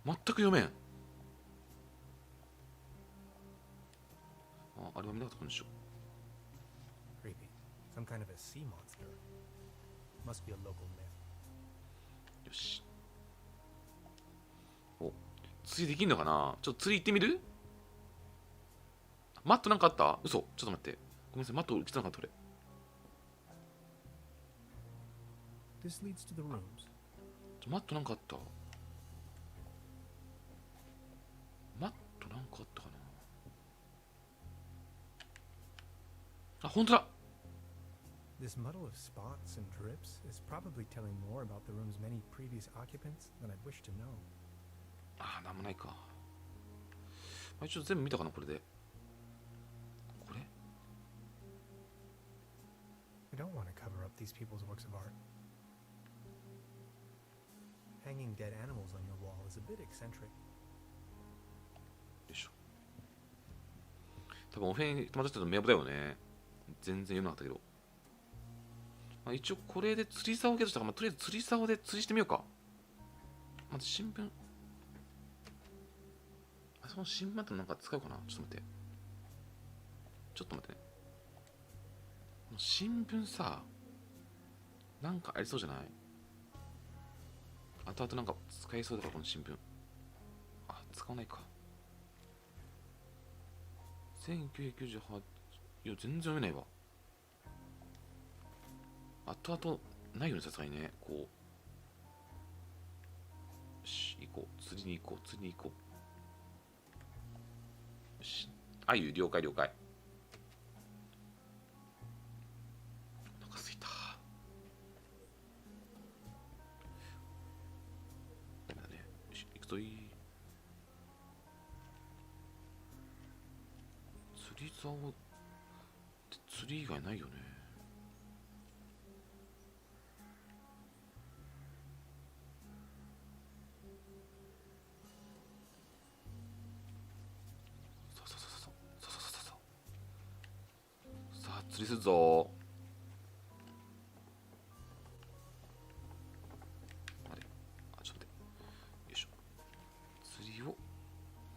全く読めん。あれは見なかったことにしよ Creepy. Some kind of a sea monster. Must be a local myth. う。よし。お、釣りできんのかな。ちょっと釣り行ってみる。マットなんかあった。嘘。ちょっと待って。ごめんなさい。マット来てなかった俺。 This leads to the rooms. マットなんかあった。マットなんかあったかな。本当だ。 This muddle of spots and drips is probably telling more about the room's many previous occupants than I'd wish to know. なんもないか。一応全部見たかな、これで。これ I don't want to cover up these people's works of art. Hanging dead animals on your wall is a bit eccentric. よいしょ。多分お部屋に泊まってたの名簿だよね。全然読めなかったけど。一応これで釣り竿をゲットしたから、とりあえず釣り竿で釣りしてみようか。まず新聞。その新聞ってなんか使うかな。ちょっと待って。ちょっと待ってね。新聞さ、なんかありそうじゃない。後々なんか使えそうだから、この新聞。使わないか。1998。いや、全然読めないわ。後々ないよね、さすがにね。こう。よし、行こう。釣りに行こう。釣りに行こう。よし。了解了解。お腹すいた。ダメだね。よし、行くといい。釣り竿って釣り以外ないよね。釣りするぞ。あれ、あ、ちょっと待って。よいしょ。釣りを。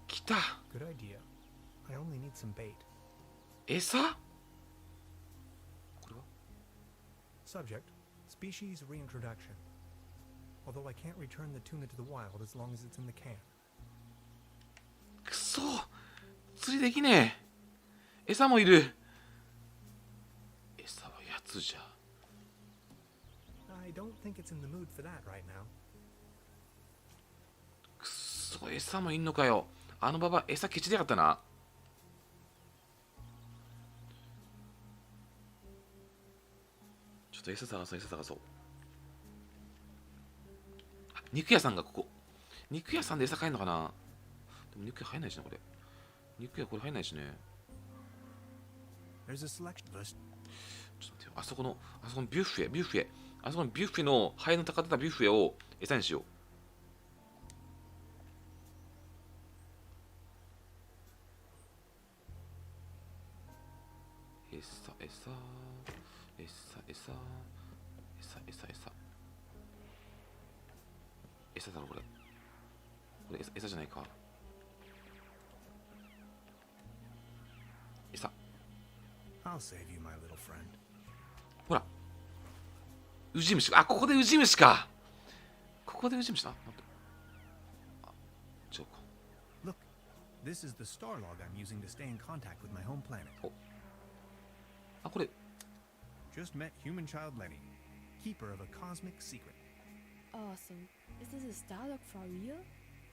来た。 Good idea. I only need some bait. 餌。これは Subject: Species reintroduction. Although I can't return the tuna to the wild as long as it's in the can. くそ、釣りできねえ。餌もいる。餌はやつじゃ。I don't think it's in the mood for that right now. くそ、餌もいんのかよ。あのババ餌ケチでやがったな。ちょっと餌探そう、餌探そう。あ、肉屋さんがここ。肉屋さんで餌買えんのかな。でも肉屋入んないしな、これ。肉屋これ入んないしね。There's a selection list. ちょっと待ってよ。あそこのビュッフェ。あそこのビュッフェの、ハエの高かったビュッフェを餌にしよう。餌だろ、これ。これ餌じゃないか。餌。I'll save you, my little friend. ほら。ウジ虫。あ、ここでウジ虫か。ここでウジ虫だ。待って。あ、違うか。Look, this is the star log I'm using to stay in contact with my home planet. お。あ、これ。 Just met human child Lenny, keeper of a cosmic secret. Awesome. Is this a Starlock for real?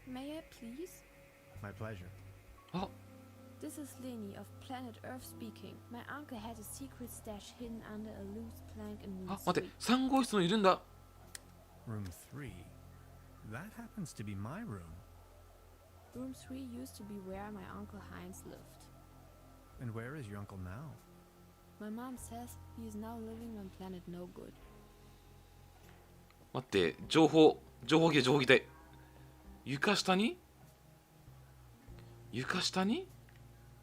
May I please? My pleasure. あ、 This is Lenny of planet Earth speaking. My uncle had a secret stash hidden under a loose plank in room あ、待って。 3. 3号室のいるんだ。 Room 3. That happens to be my room. Room 3 used to be where my uncle Heinz lived. And where is your uncle now? My mom says he is now living on planet No Good. 待って。情報機体。床下に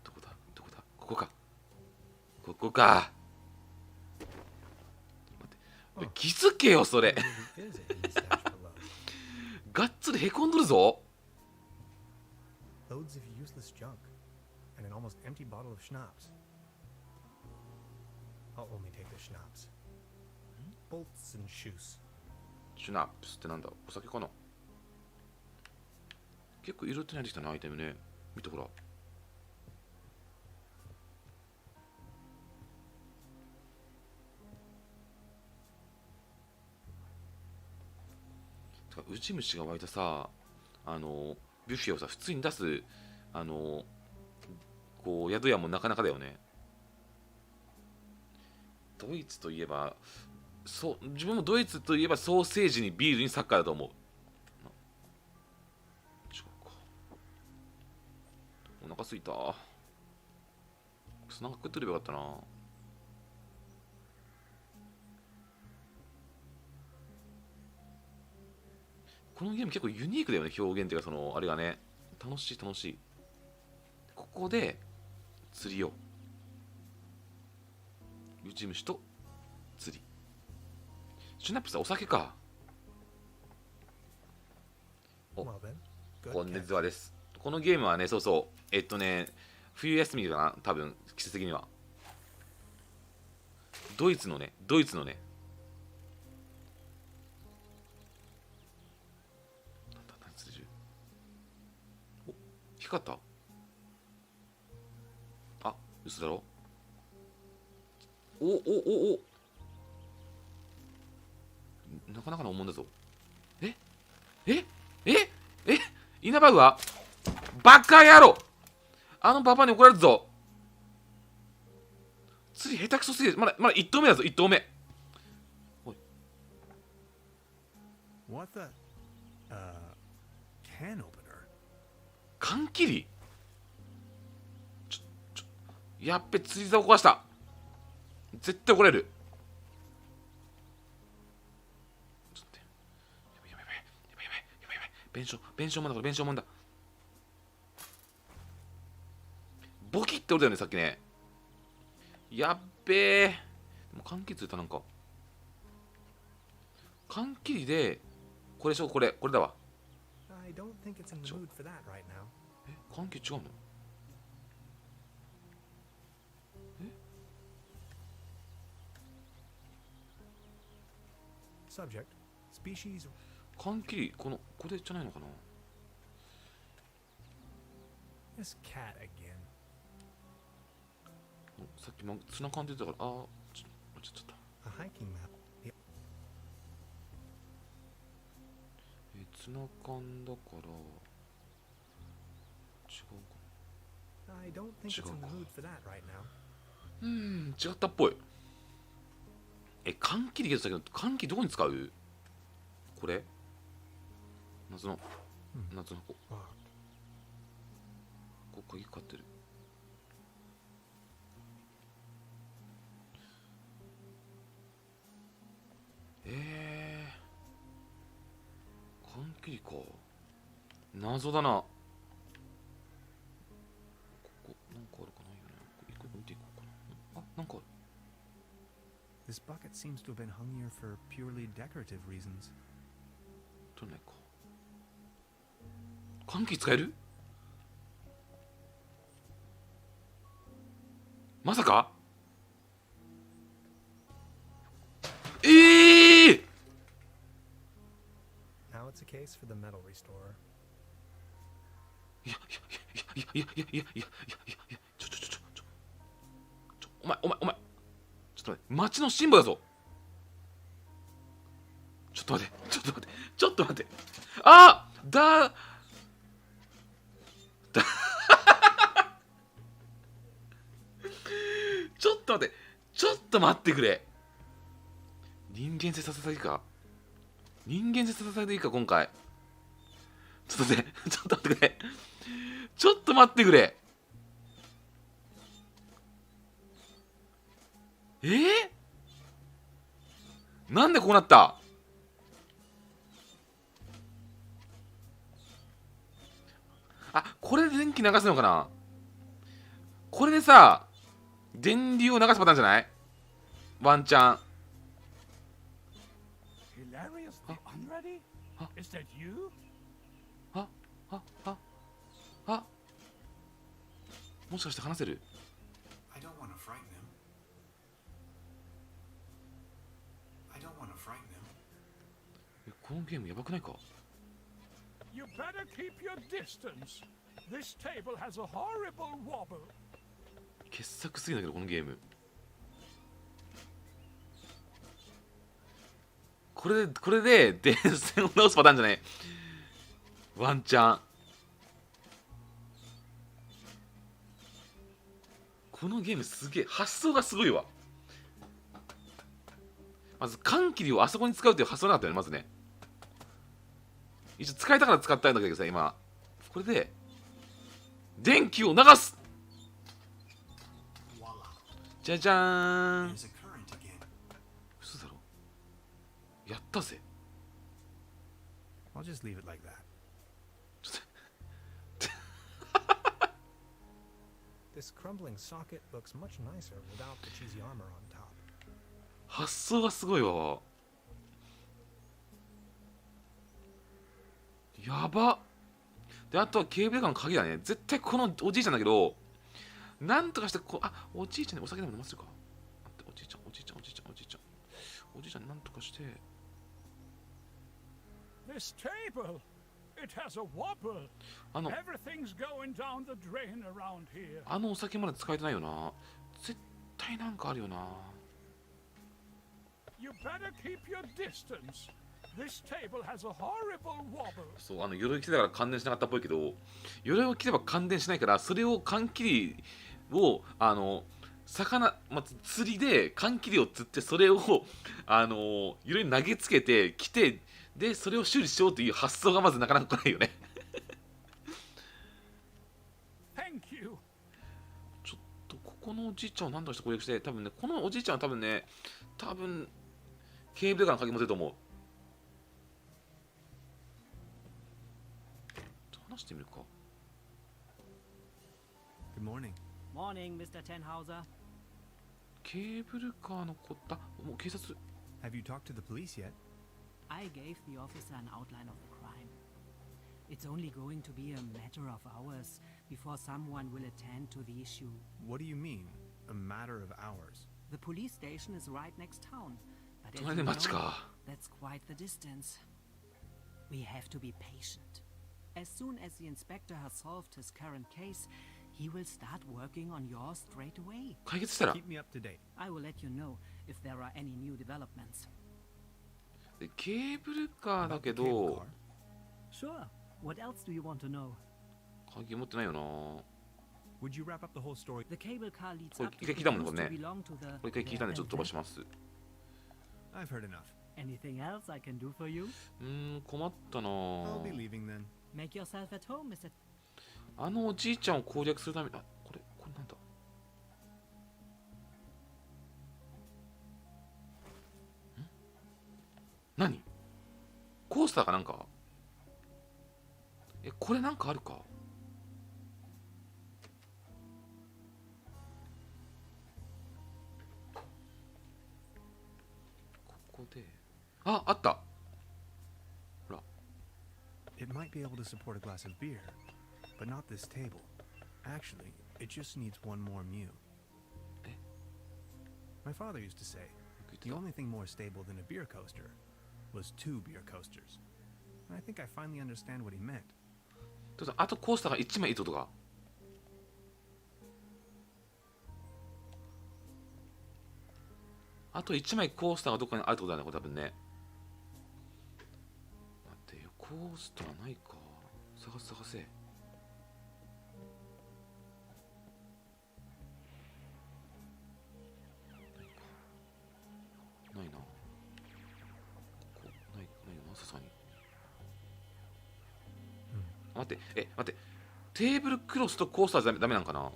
どこだここか。待って。気づけよ、それ。 There is a hidden stash below. がっつりへこんどるぞ。 Loads of useless junk. And an almost empty bottle of schnapps. I'll only take the schnapps. Bolts and shoes. シュナップスってなんだ。お酒かな。結構色ってないできたな、アイテムね。見てほら。てかウジ虫が湧いたさ、ビュッフェをさ、普通に出す、こう、宿屋もなかなかだよね。ドイツといえば、自分もドイツといえばソーセージにビールにサッカーだと思う。違うか。お腹すいた。なんか食ってればよかったな。このゲーム結構ユニークだよね、表現っていうか、あれがね、楽しい。ここで釣りを。ウジ虫と釣り。シュナップさ、お酒か。お、 Well then, good こんに catch. ちはです。このゲームはね、冬休みかな、多分、季節的には。ドイツのね。なんだ、何釣り中。お、光った。あ、嘘だろ。お。なかなかの重んだぞ。イナバウアバカ野郎。あのパパに怒られるぞ。釣り下手くそすぎる。まだ1投目だぞ、1投目。おい。 What the? Can opener? 缶切り。やっべ、釣り竿壊した。絶対怒られる。ちょっと待って。やばい。弁償もんだ、これ弁償もんだ。ボキって折れたよね、さっきね。やっべえ。でも換気ついた。なんか換気でこれでしょ。これだわ。I don't think it's in the mood for that right now. 換気違うの？Subject: species. 換気これじゃないのかな。 This cat again. さっきツナ缶出てたから、ちょっと A hiking map. The ツナ缶だから違うか I don't think it's in the mood for that right now. な。違ったっぽい。換気で言ってたけど、換気どこに使う？これ夏の子。Locked. ここ鍵かかってる。換気か。謎だな。ここなんかあるかないよね。一個見ていこうかな。なんかある。This bucket seems to have been hung here for purely decorative reasons. 取れないか。換気使える？まさかNow it's a case for the metal restorer. いや、お前、ちょっと待って、街のシンボルだぞ。ちょっと待って、ちょっと待ってくれ。人間性させたいか今回。ちょっと待ってくれ。ちょっと待ってくれ。なんでこうなった？これで電気流すのかな。これでさ、電流を流すパターンじゃない？ワンチャン。Hilariously unready? Is that you? もしかして話せる？ I don't want to frighten him. このゲームやばくないか？ You better keep your distance. This table has a horrible wobble. 傑作すぎだけどこのゲーム。これで電線を直すパターンじゃない？ワンチャン。このゲームすげえ、発想がすごいわ。まず換気をあそこに使うっていう発想なかったよね。まずね、一応使いたから使ったんだけどさ、今これで電気を流す。じゃじゃーん。嘘だろ。やったぜ。 I'll just leave it like that. This crumbling socket looks much nicer without the cheesy armor on top. 発想がすごいわ。やば。で、あとはケーブルカーの鍵だね。絶対このおじいちゃんだけど、なんとかしておじいちゃんにお酒でも飲ませるか。おじいちゃんなんとかして。 This table, it has a wobble. Everything's going down the drain around here. お酒まで使えてないよな。絶対なんかあるよな。 You better keep your distance. This table has a horrible wobble. そう、鎧着てたから感電しなかったっぽいけど、鎧を着れば感電しないから、それを缶切りを釣りで缶切りを釣って、それを鎧に投げつけて着て、でそれを修理しようという発想がまずなかなか来ないよね。Thank you. ちょっとここのおじいちゃんを何とかして攻略して、多分ね、このおじいちゃんは多分ケーブルカーの鍵持ってると思う。話してみるか。 Good morning. Morning, Mr. Tenhauser. ケーブルカーのこったもう警察。 Have you talked to the police yet? I gave the officer an outline of the crime. It's only going to be a matter of hours before someone will attend to the issue. What do you mean, a matter of hours? The police station is right next town, but as 隣 you で know, 町か。 that's quite the distance. We have to be patient. As soon as the inspector has solved his current case, he will start working on yours straight away. 解決したら Keep me up to date. I will let you know if there are any new developments. でケーブルカーだけ The cable ど Sure. What else do you want to know? 鍵持ってないよな。 Would you wrap up the whole story? The cable car leads これ up 一 to 回聞い the たもんね used これ to ね。 belong to the これ一回聞いたんでちょっと飛ばします。 I've heard enough. Anything else I can do for you? 困ったな。 I'll be leaving then. Make yourself at home, Mr. あのおじいちゃんを攻略するために、これなんだ。何コースターかなんか。これなんかあるか。ここであった。ほら It might be able to support a glass of beer, but not this table. Actually, it just needs one more mew. My father used to say, the only thing more stable than a beer coaster was 2 beer coasters. And I think I finally understand what he meant. あとコースターが1枚いいってことか。あと1枚コースターがどっかにあるってことだね、これ多分ね。待ってよ、コースターないか。探せ探せ。ないな。ここないよな、さすがに。待って、待って。テーブルクロスとコースターダメなんかな。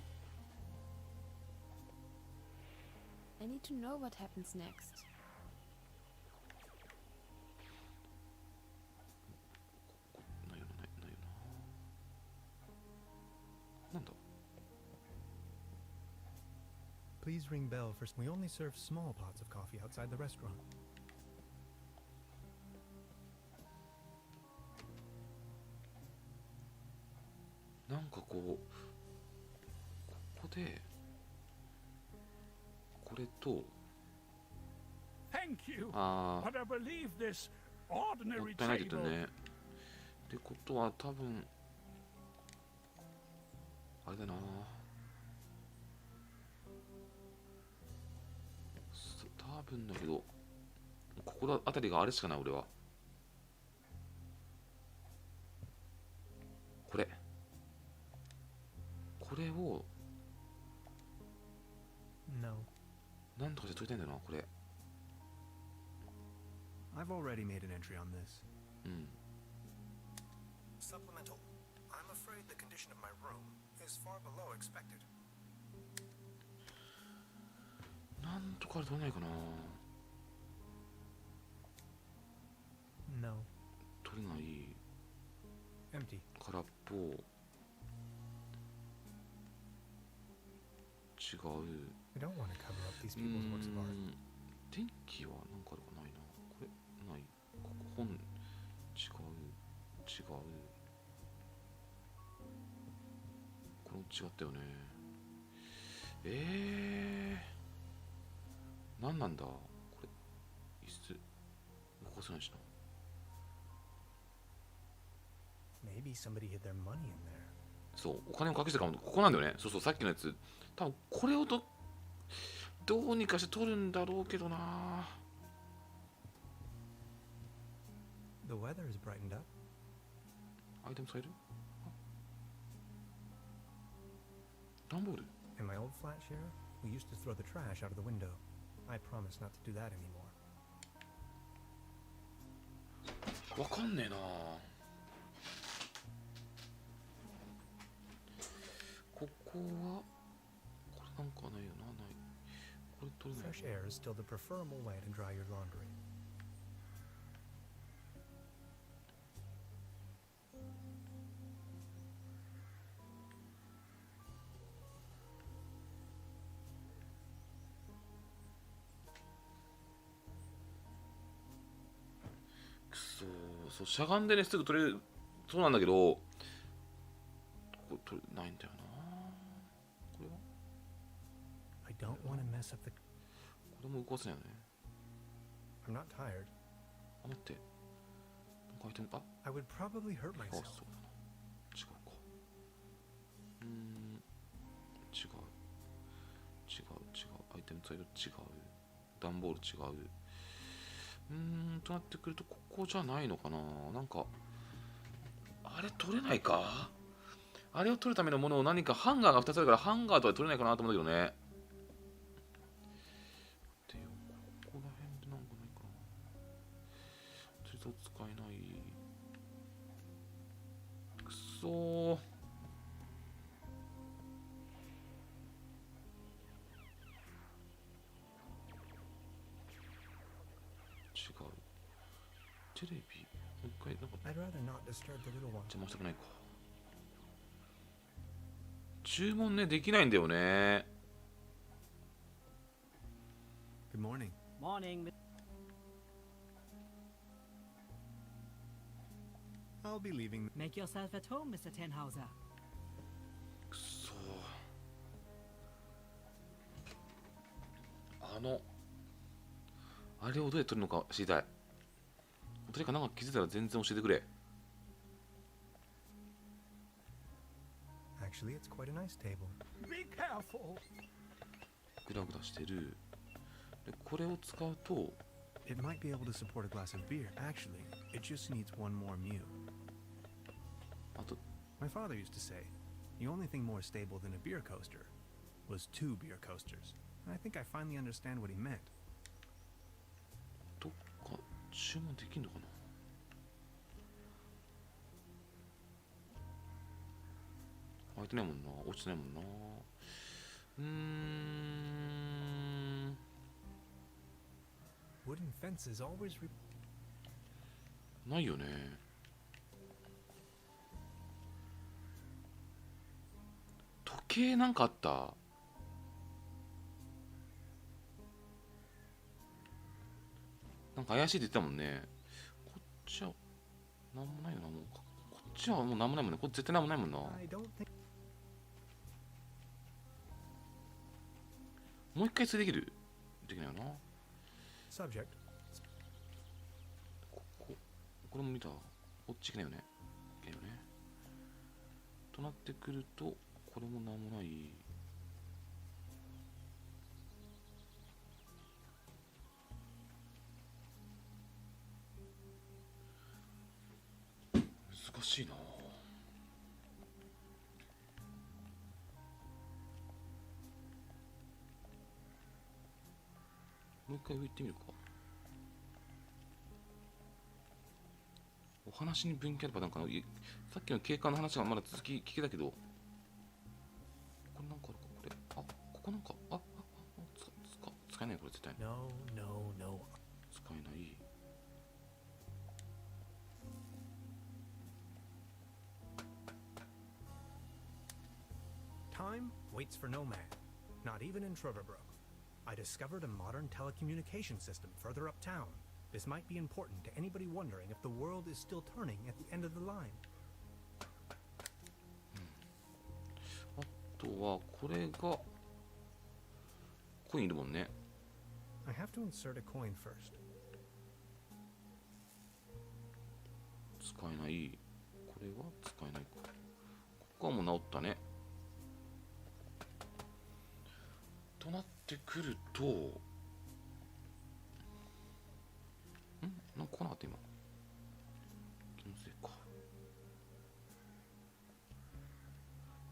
I need to know what happens next. ないよな。なんだ。 Please ring bell for. We only serve small pots of coffee outside the restaurant. なんかここでこれと Thank you. あ But I believe this も ordinary ったいないけど table ね。ってことは多分あれだな。多分だけどここあたりがあれしかない俺は。これを No. なんとかして取りたいんだよなこれ。 I've already made an entry on this. Supplemental. I'm afraid the condition of my room is far below expected. なんとか取れないかな。 No. 取れない。 Empty. 空っぽ。違う。 I don't want to cover up these people's works of art. 電気はなんかあるかないな。これない。ここ本違う。これ違ったよね。何なんだこれ。椅子動かせないしな。 Maybe somebody hid their money in there. そうお金を隠してたかも。ここなんだよね。そうそうさっきのやつ。多分これをどうにかして取るんだろうけどな。 The weather has brightened up. アイテム使える？段ボール？ In my old flat share, we used to throw the trash out of the window. I promise not to do that anymore. わかんねえな。ここはこれなんかないよな。ない。これ取れない。 Fresh air is still the preferable way to dry your laundry. そうしゃがんでねすぐ取れるそうなんだけど、これ取れないんだよな。これは I don't want to mess up the. これも動かせないよね。 I'm not tired. あ、待って、なんかアイテム、あ、 I would probably hurt あ、そうだ myself. な、違うか。違うアイテムサイド違う、段ボール違う。となってくるとここじゃないのかな。なんかあれ取れないか。あれを取るためのものを何かハンガーが2つあるからハンガーとは取れないかなと思うんだけどね。でよ、ここら辺でなんかないかな。とりあえず使えない。くそー。違う。テレビもう一回なんか I'd rather not disturb the little one. 邪魔したくないか。注文ねできないんだよね。 Good morning. Morning. I'll be leaving. Make yourself at home, Mr. Tenhauser. くそー。あれをどうやって取るのか知りたい。誰かなんか気づいたら全然教えてくれ。 Actually, it's quite a nice table. Be careful. グラグラしてる。でこれを使うと It might be able to support a glass of beer. Actually, it just needs one more mew. あと My father used to say, the only thing more stable than a beer coaster was two beer coasters. And I think I finally understand what he meant. どっか注文できんのかな。開いてないもんな。落ちてないもんな。Wooden fences always. ないよね。時計なんかあった。なんか怪しいって言ってたもんね。こっちはなんもないよな。もうこっちはもうなんもないもんね。こっち絶対なんもないもんな。 I don't think. もう一回それできる？できないよな。 Subject. これも見た。こっち行けないよね。いけないよね。となってくると、これもなんもない。難しいな。もう一回上行ってみるか。お話に分岐あればなんかさっきの景観の話がまだ続き聞けたけど、これなんかあるか。これここなんか使えない。これ絶対に No, no, no. 使えない。Time waits for no man, not even in Trüberbrook. I discovered a modern telecommunication system further uptown. This might be important to anybody wondering if the world is still turning at the end of the line. あとはこれがコインいるもんね。 I have to insert a coin first. 使えない。これは使えないか。ここはもう直ったね。となってくると、なんか来なかった今。気のせいか。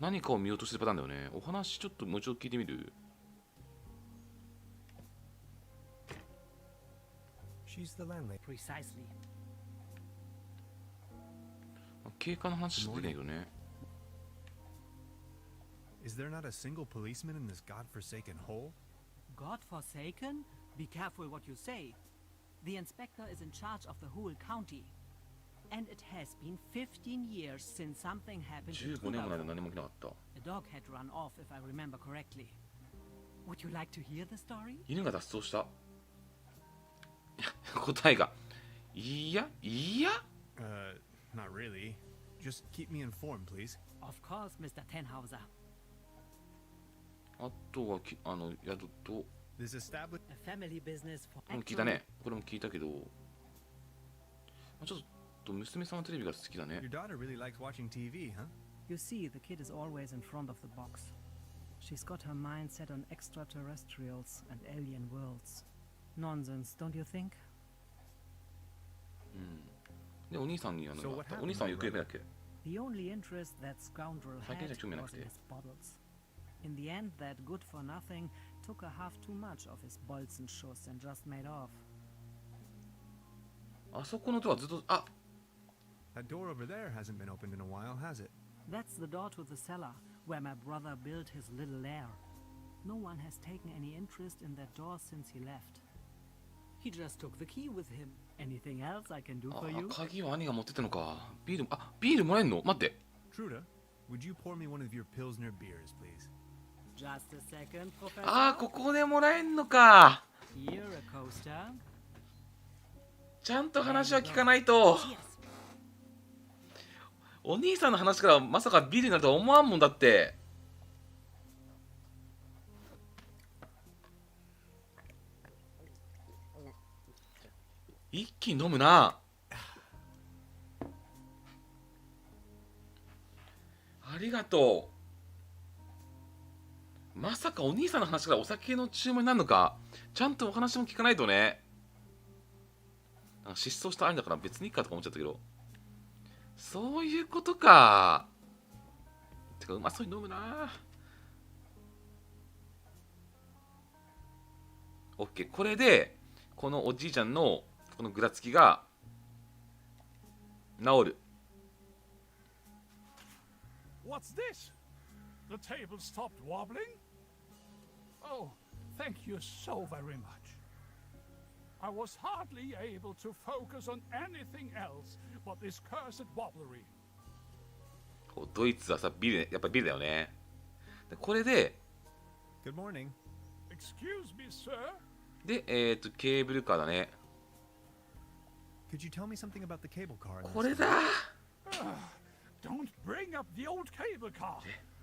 何かを見落としてるパターンだよね。お話ちょっともう一度聞いてみる。 She's the landlady. Precisely. 経過の話しかできないけどね。 Is there not a single policeman in this godforsaken hole? God-forsaken? Be careful what you say. The inspector is in charge of the whole county. And it has been 15 years since something happened in 15年もの間 Trüberbrook. 何も起きなかった。 A dog had run off, if I remember correctly. Would you like to hear the story? 犬が脱走した。答えがいや Not really. Just keep me informed, please. Of course, Mr. Tenhauser. あとは宿と This established. A family business for これも聞いたね。これも聞いたけど、ちょっと娘さんはテレビが好きだね。 Your daughter really likes watching TV, huh? You see, the kid is always in front of the box. She's got her mind set on extraterrestrials and alien worlds. Nonsense, don't you think? で、お兄さんにSo what happened, お兄さんは行方不明だっけ？ The only interest that scoundrel had 最近じゃ興味なく was て。 in his bottles. In the end, that good for nothing took a half too much of his Bolzenschuss and just made off. あそこのドアずっと、 That door over there hasn't been opened in a while, has it? That's the door to the cellar, where my brother built his little lair. No one has taken any interest in that door since he left. He just took the key with him. Anything else I can do for you? 鍵は兄が持ってったのか。ビールもらえんの？待って。 Truda, would you pour me one of your Pilsner beers, please? Just a second, Professor. ここでもらえんのか。 Here a coaster. ちゃんと話は聞かないと。 Cheers. お兄さんの話からまさかビールになるとは思わんもんだって。一気に飲むな。ありがとう。まさかお兄さんの話からお酒の注文になるのか。ちゃんとお話も聞かないとね。なんか失踪した兄だから別にいいかとか思っちゃったけど。そういうことか。てかうまそうに飲むな。オッケー。これでこのおじいちゃんのこのぐらつきが治る。 What's this? The table stopped wobbling? Oh, thank you so very much. I was hardly able to focus on anything else but this cursed wobblery. ドイツはさ、ビール、やっぱりビールだよね。でこれで、 Good morning. Excuse me, sir. で、ケーブルカーだね。 Could you tell me something about the cable car? in こ this れだ。 Don't bring up the old cable car.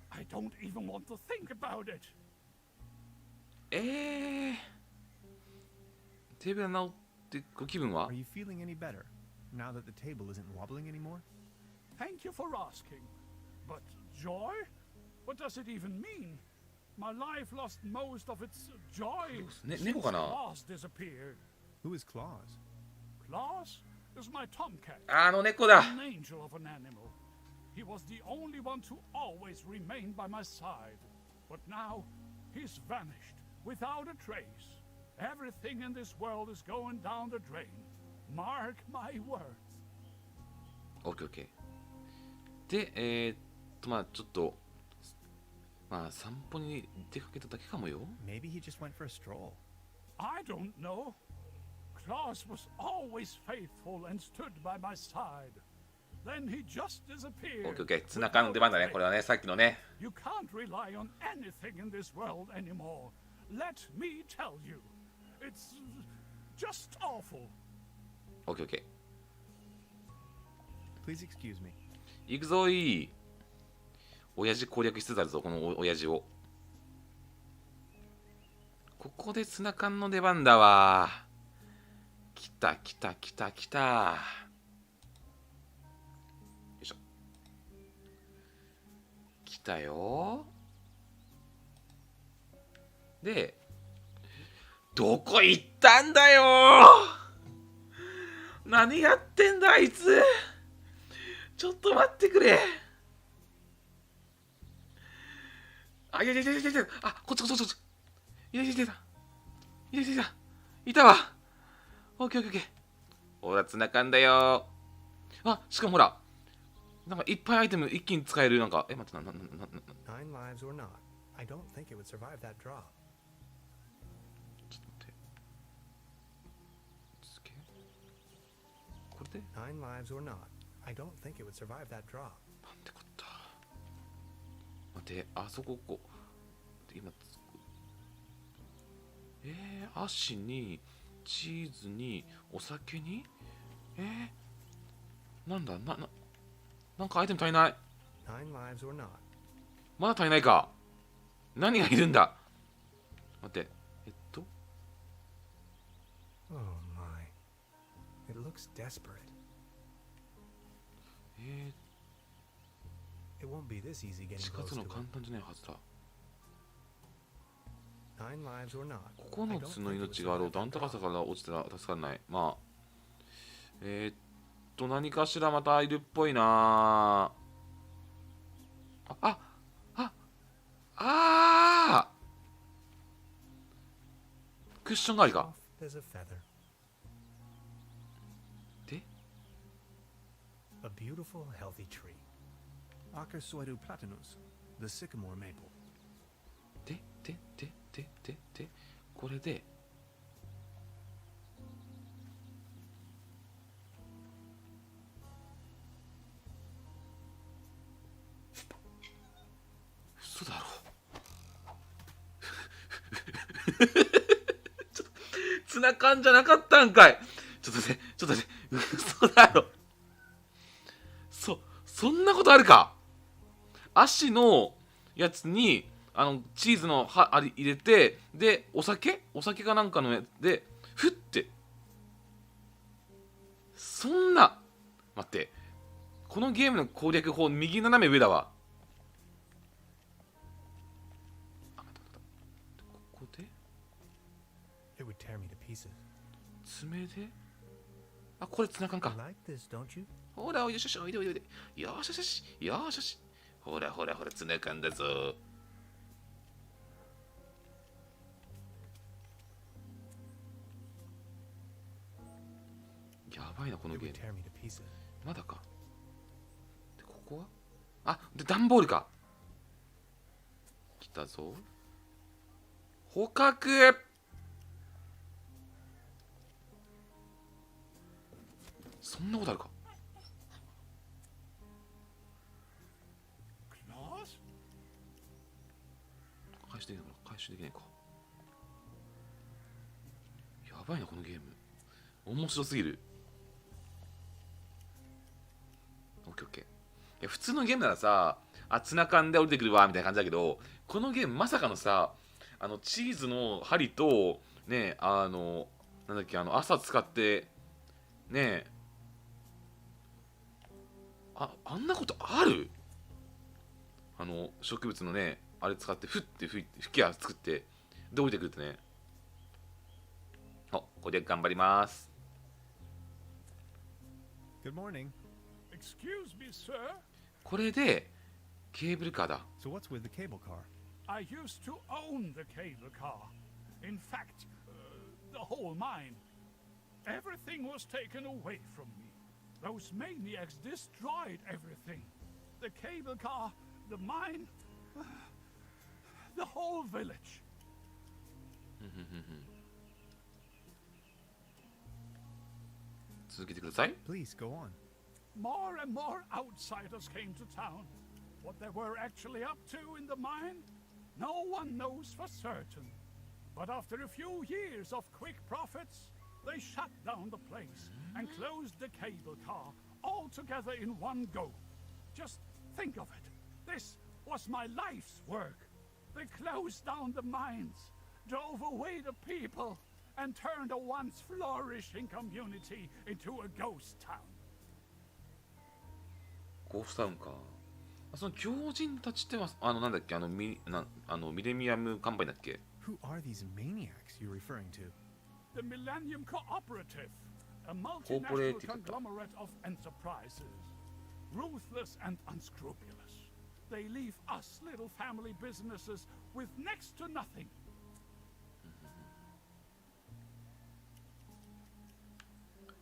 I don't even want to think about it. テーブルが治ってご気分は Are you feeling any better now that the table isn't wobbling anymore? Thank you for asking. But joy? What does it even mean? My life lost most of its joy Ne- since Neko ka na? Claus disappeared. Who is Claus? Claus is my tomcat, あの猫だ。 an angel of an animal. He was the only one to always remain by my side. But now, he's vanished, without a trace. Everything in this world is going down the drain. Mark my words. オッケーオッケー。で、まあちょっと、まあ散歩に出かけただけかもよ。 Maybe he just went for a stroll. I don't know. Claus was always faithful and stood by my side. Then he just オッ disappeared. ケーオッケー。ツナ缶の出番だね。これはね、さっきのね。 You can't rely on anything in this world anymore. Let me tell you. It's just awful. オッケーオッケ Please excuse me. ー。行くぞーい。親父攻略しつつあるぞ、この親父を。ここでツナ缶の出番だわ。来た来た来た来た。よいしょ。来たよ。で、どこ行ったんだよ。何やってんだあいつ。ちょっと待ってくれ。あ、いやいやいやいやいや、あ、こっちこっちこっち。いやいやいやいやいやいやいや、いたわ。オッケーオッケーオッケー。ほら、ツナ缶だよ。あ、しかもほら、なんかいっぱいアイテム一気に使える、なんか、待って、Nine lives or not, I don't think it would survive that drop. ちょっと待って。つけ。これで Nine lives or not, I don't think it would survive that drop. なんてこった。待って、あそここう。今足にチーズにお酒になんだなんかアイテム足りない。 9 lives or not. まだ足りないか。何がいるんだ。待って。Oh my. It looks desperate. It won't be this easy getting 近 close づく to の it. 簡単じゃないはずだ。 9 lives or not. 9つの命があろうと、あんた方から落ちたら助からない。まあ。何かしらまたいるっぽいな。クッション代わりか。 There's a feather. で A beautiful, healthy tree. Acersoidu platanus, the sycamore maple. でこれで嘘だろ。ちょっとツナ缶じゃなかったんかい。ちょっと待って嘘だろ。そんなことあるか。足のやつにチーズの入れて、でお酒かなんかのやつでふって、そんな、待って、このゲームの攻略法右斜め上だわ。ここで It would tear me to pieces. 爪で、これツナ缶か。 You like this, don't you? ほら、よしおいで、よし、ほらツナ缶だぞ。やばいなこの It ゲ would ーム。 tear me to pieces. まだか。でここはで段ボールか。来たぞ。捕獲。そんなことあるか。 Claws? 回収できないのか。回収できないか。やばいなこのゲーム。面白すぎる。オッケーオッケー。いや普通のゲームならさ、ツナ缶で降りてくるわみたいな感じだけど、このゲームまさかのさ、チーズの針とね、なんだっけ、朝使ってね、あんなことある？植物のね、あれ使って吹き矢作ってで降りてくるってね。これで頑張ります。 Good morning. Excuse me, sir. これでケーブルカーだ。 So what's with the cable car? I used to own the cable car. In fact, the whole mine. Everything was taken away from me. Those maniacs destroyed everything. The cable car, the mine, the whole village. 続けてください。 Please go on. More and more outsiders came to town. What they were actually up to in the mine, no one knows for certain. But after a few years of quick profits, they shut down the place and closed the cable car all together in one go. Just think of it. This was my life's work. They closed down the mines, drove away the people, and turned a once flourishing community into a ghost town. ゴーストタウンか。その狂人たちってはなんだっけ、ミレニアムカンパニーだっけ。 Who are these maniacs you're referring to? The Millennium Cooperative, a multinational conglomerate of enterprises. Ruthless and unscrupulous. They leave us little family businesses with next to nothing.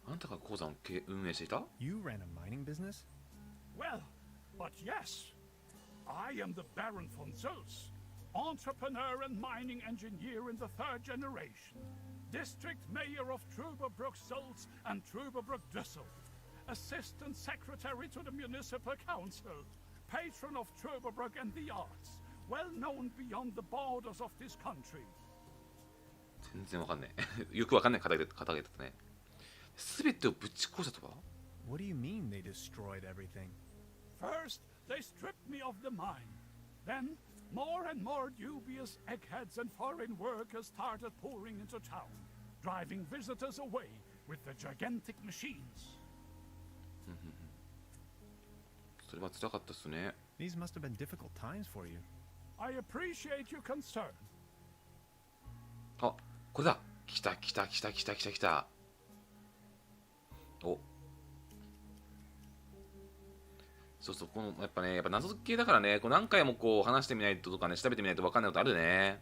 あんたが鉱山を運営していた？ You ran a mining business? Well, but yes. I am the Baron von Zölz, entrepreneur and mining engineer in the third generation. District Mayor of Trüberbrook Zölz and Trüberbrook Düssel. Assistant Secretary to the Municipal Council. Patron of Trüberbrook and the arts. Well known beyond the borders of this country. 全然わかんない。よくわかんない方がいたね。すべてをぶち壊したとは？ What do you mean they destroyed everything? First, they stripped me of the mine. Then, more and more dubious eggheads and foreign workers started pouring into town, driving visitors away with the gigantic machines. それは辛かったっすね。 These must have been difficult times for you. I appreciate your concern. あ、これだ。来た来た来た来た来た来た。お。そうそう、このやっぱね、やっぱ謎解き系だからね、こう何回もこう話してみないととかね、調べてみないと分かんないことあるね。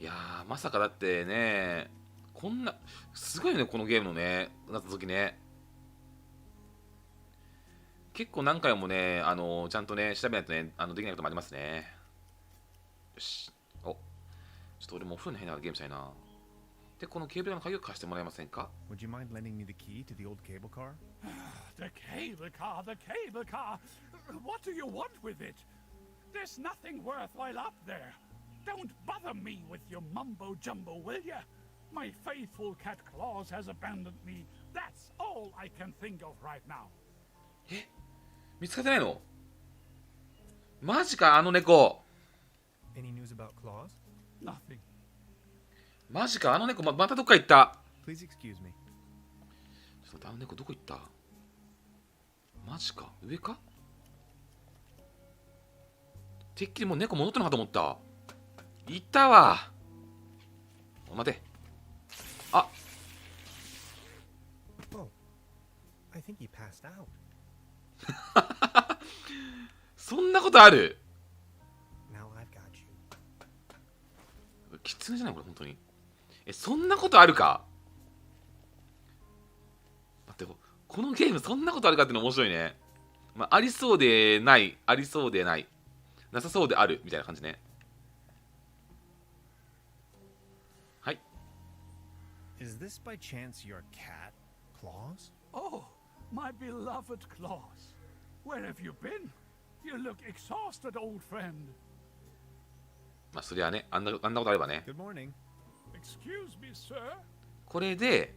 いやー、まさかだってね、こんな、すごいよね、このゲームのね、謎解きね。結構何回もね、ちゃんとね、調べないとね、できないこともありますね。よし。お、ちょっと俺もお風呂に入りながらゲームしたいな。で、このケーブルの鍵を貸してもらえませんか？ Would you mind lending me the key to the old cable car? The cable car, the cable car. What do you want with it? There's nothing worthwhile up there. Don't bother me with your mumbo jumbo, will ya? My faithful cat Claus has abandoned me. That's all I can think of right now. え？見つかってないの？マジか、あの猫。Any news about Claus? Nothing. マジか、あの猫 またどっか行った。 Please excuse me. ちょっと待って、あの猫どこ行った？マジか、上か？てっきりもう猫戻ったのかと思った。いたわ。待て。あ、 Oh, I think he passed out. そんなことある？ Now I've got you. きつねじゃないこれ本当に。そんなことあるか？待って、このゲームそんなことあるかっていうの面白いね。まあ、ありそうでない、ありそうでない、なさそうであるみたいな感じね。はい。Is this by chance your cat, Claus? Oh, my beloved Claus. Where have you been? You look exhausted, old friend. まあそりゃね、あんなことあればね。 Good morning. Excuse me, sir. これで、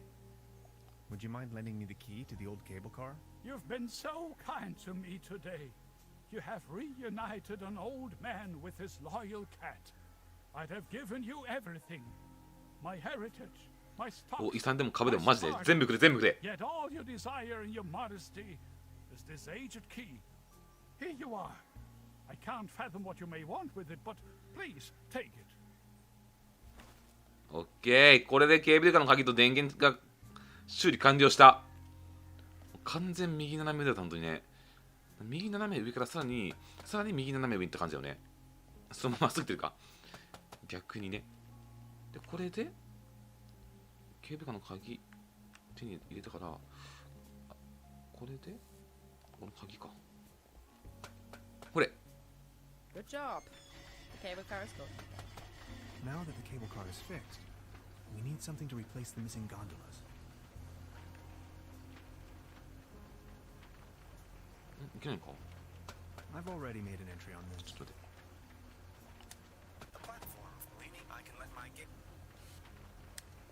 Would you mind lending me the key to the old cable car? You've been so kind to me today. You have reunited an old man with his loyal cat. I'd have given you everything. My heritage, my お stock, 遺産でも株でも my マジで stardom. 全部くれ全部くれ。 Yet all you desire in your modesty is this aged key. Here you are. I can't fathom what you may want with it, but please take it. オッケー、これでケーブルカーの鍵と電源が修理完了した。完全右斜めだった本当にね。右斜め上からさらに右斜め上にって感じだよね。そのまままっすぐってるか。逆にね。で、これでケーブルカーの鍵手に入れたから、これでこの鍵か。これ。 Good job. The cable car is good. Now that the cable car is fixed, we need something to replace the missing gondolas. いけないか？ I've already made an entry on ち this. ょっと待って。 The platform. Maybe I can let my game.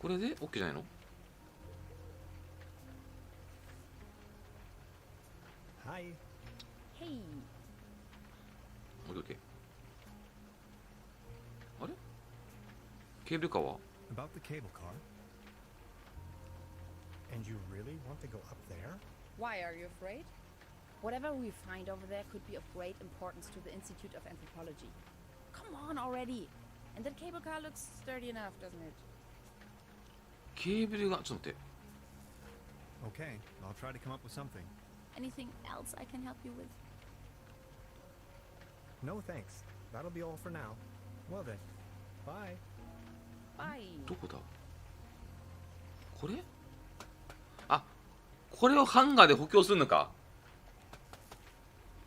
これで OK じゃないの？ Hi. Hey. OK。あれ？ケーブルカーは？ About the cable car? And you really want to go up there? Why are you afraid? Whatever we find over there could be of great importance to the Institute of Anthropology. Come on already. And that cable car looks sturdy enough, doesn't it? ケーブルがちょっと待って。 Okay, I'll try to come up with something. Anything else I can help you with? No thanks. That'll be all for now. Well then, bye. Bye. どこだ？これ？あ、これをハンガーで補強するのか。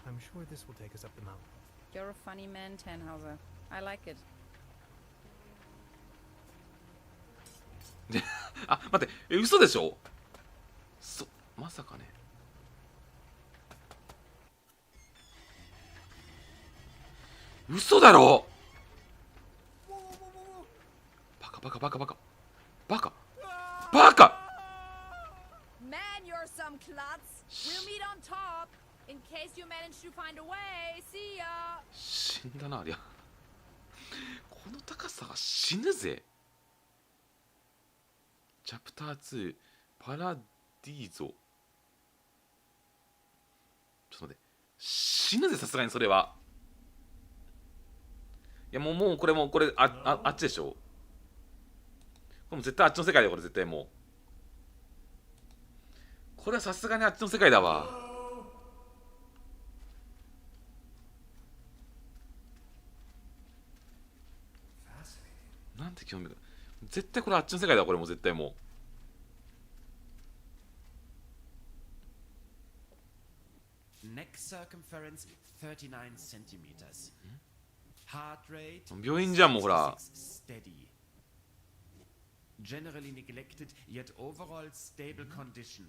I'm sure this will take us up the mountain. You're a funny man, Tannhauser. I like it. あ、待って、嘘でしょ？まさかね。嘘だろ？バカ。 Man, you're some case you manage to find a way. See ya. 死んだなありゃ。この高さが死ぬぜ。チャプター2パラディーゾ。ちょっと待って、死ぬぜさすがにそれは。いやもうこれあっちでしょ。これも絶対あっちの世界だよこれ絶対もう。これはさすがにあっちの世界だわ。なんて興味が。絶対これあっちの世界だこれもう絶対もう。Neck circumference 39 centimeters. Heart rate 病院じゃんもうほら。 steady. Generally neglected yet overall stable condition.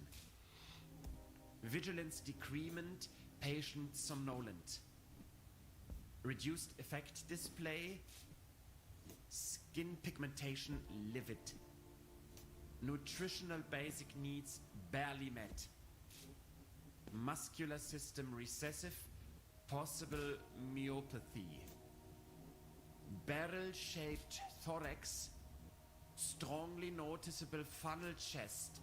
Vigilance decrement, patient somnolent. Reduced effect display. Skin pigmentation livid. Nutritional basic needs barely met. Muscular system recessive. Possible myopathy. Barrel-shaped thorax. Strongly noticeable funnel chest.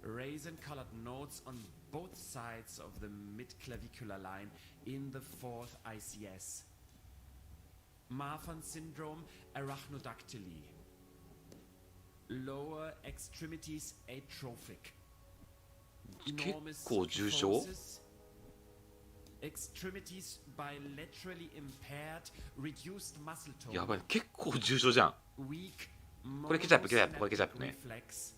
Raisin-colored nodes on both sides of the mid-clavicular line in the fourth ICS. Marfan syndrome, arachnodactyly. Lower extremities atrophic. Enormous kyphosis. Extremities bilaterally impaired, reduced muscle tone. やばい結構重症じゃん。 Weak これケチャップこれケチャップね。 reflex.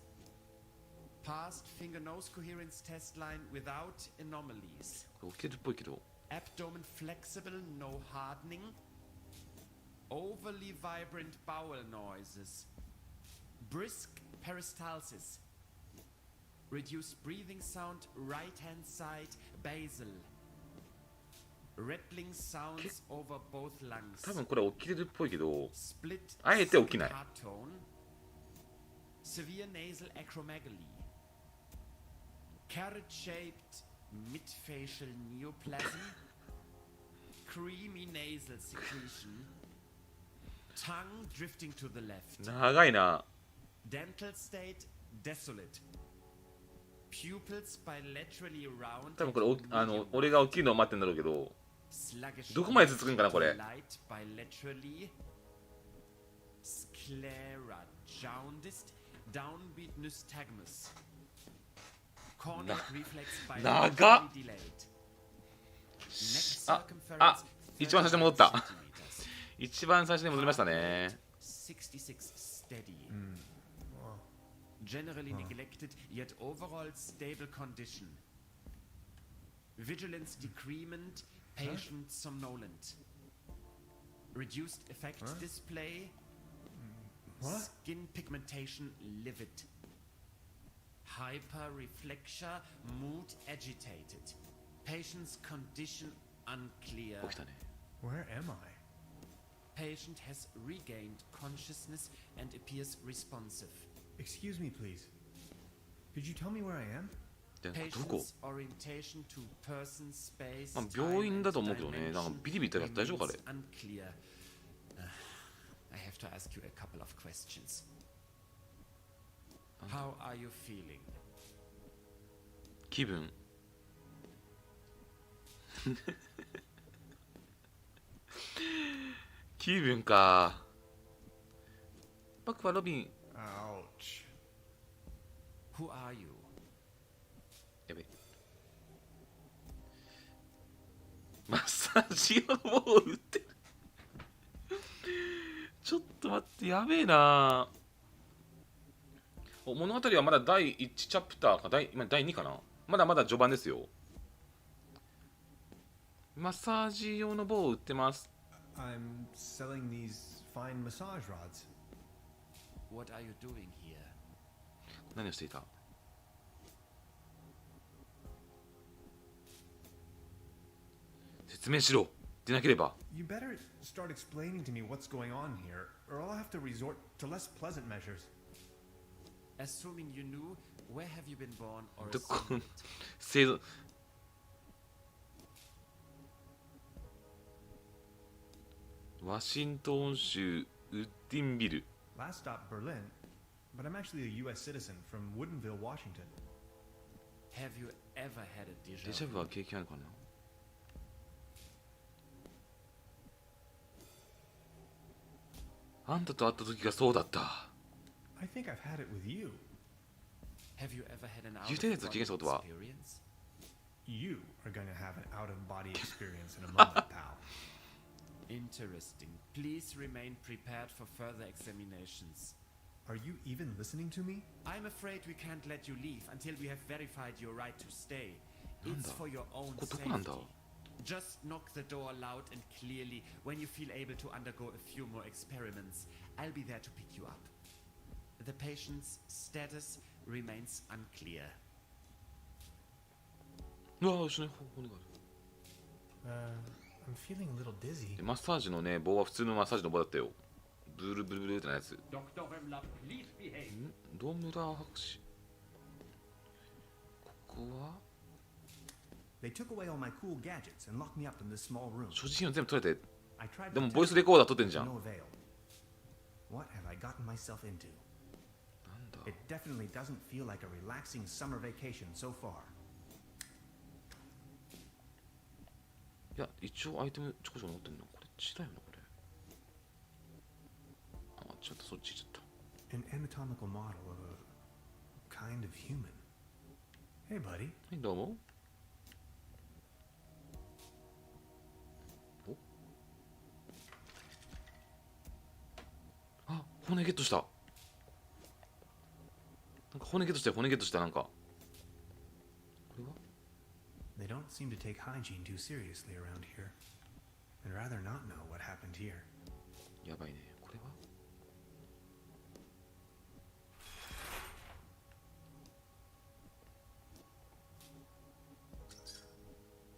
Past finger nose coherence test line without anomalies. これ起きてるっぽいけど。 Abdomen flexible, no hardening. Overly vibrant bowel noises. Brisk peristalsis. Reduced breathing sound, right hand side, basal. Rattling sounds over both lungs. 多分これ起きてるっぽいけど、 Split あえて起きない。 heart tone. Severe nasal acromegaly. Carrot-shaped midfacial neoplasm. Creamy nasal secretion. Tongue drifting to the left. 長いな。 Dental state desolate. Pupils bilaterally round. 多分これ俺が起きるのを待ってんだろうけど、 Sluggish どこまで続くんかなこれ。 light bilaterally. Sclera jaundiced. Downbeat nystagmus. Corneal reflex bilaterally delayed. Neck あ、 circumference 一番最初に戻った。 centimeters. 一番最初に戻りましたね。 66 steady. Generally neglected, yet overall stable condition. Vigilance decrement, patient somnolent. Reduced effect display. Skin pigmentation livid. Hyperreflexia, mood agitated. Patient's condition unclear. 起きたね。 Where am I? Patient has regained consciousness and appears responsive. Excuse me, please. Could you tell me where I am? でどこ？ Patient's orientation to person, space, まあ病院だと time 思うけどね。 and なんか dimension ビリビリとやって大丈夫かあれ？ remains unclear. I have to ask you a couple of questions. How are you feeling? 気分。気分か。僕はロビン。 Ouch. Who are you? やべ。マッサージ用のものを売ってる。ちょっと待って、やべえな。物語はまだ第1チャプターか今第2かな。まだまだ序盤ですよ。マッサージ用の棒を売ってます。 I'm selling these fine massage rods. What are you doing here? 何をしていた？説明しろ。でなければ。 You better start explaining to me what's going on here, or I'll have to resort to less pleasant measures. Assuming you knew, where have you been born or どこ assembled? 生ワシントン州ウッディンビル。 Last stop Berlin, but I'm actually a U.S. citizen from Woodinville, Washington. Have you ever had a デ déjà ジャ vu? ブは経験あるかな。あんたと会った時がそうだった。 I think I've had it with you. Have you ever had an 言うてるやつを out-of-body 経験したことは。 experience? You are going to have an out-of-body experience in a moment, pal. Interesting. Please remain prepared for further examinations. Are you even listening to me? I'm afraid we can't let you leave until we have verified your right to stay. It's なんだ for your own ここどこなんだ。 safety. Just knock the door loud and clearly when you feel able to undergo a few more experiments. I'll be there to pick you up. The patient's status remains unclear. うわ後ろに骨があ I'm feeling a little る。 dizzy. でマッサージのね棒は普通のマッサージの棒だったよ。ブルブルブルってなやつ。 Dr. Wemmler, please behave. ドムラー博士。ここは They took away all my cool gadgets and locked me up in this small room. 所持品を全部取れて。 I tried で to もボイス tell レコーダー撮ってんじゃ you, ん。 no avail. What have I gotten myself into? なんだ It definitely doesn't feel like a relaxing summer vacation so far. いや一応アイテムちょこちょこ持ってんの。これ違うよなこれ。あちょっとそっち行っちゃった。 An anatomical model of a kind of human. Hey, buddy. はいどうも。おあ骨ゲットした。なんか骨ゲットしたよ骨ゲットしたなんか。これは They don't seem to take hygiene too seriously around here. I'd rather not know what happened here. やばいね。これは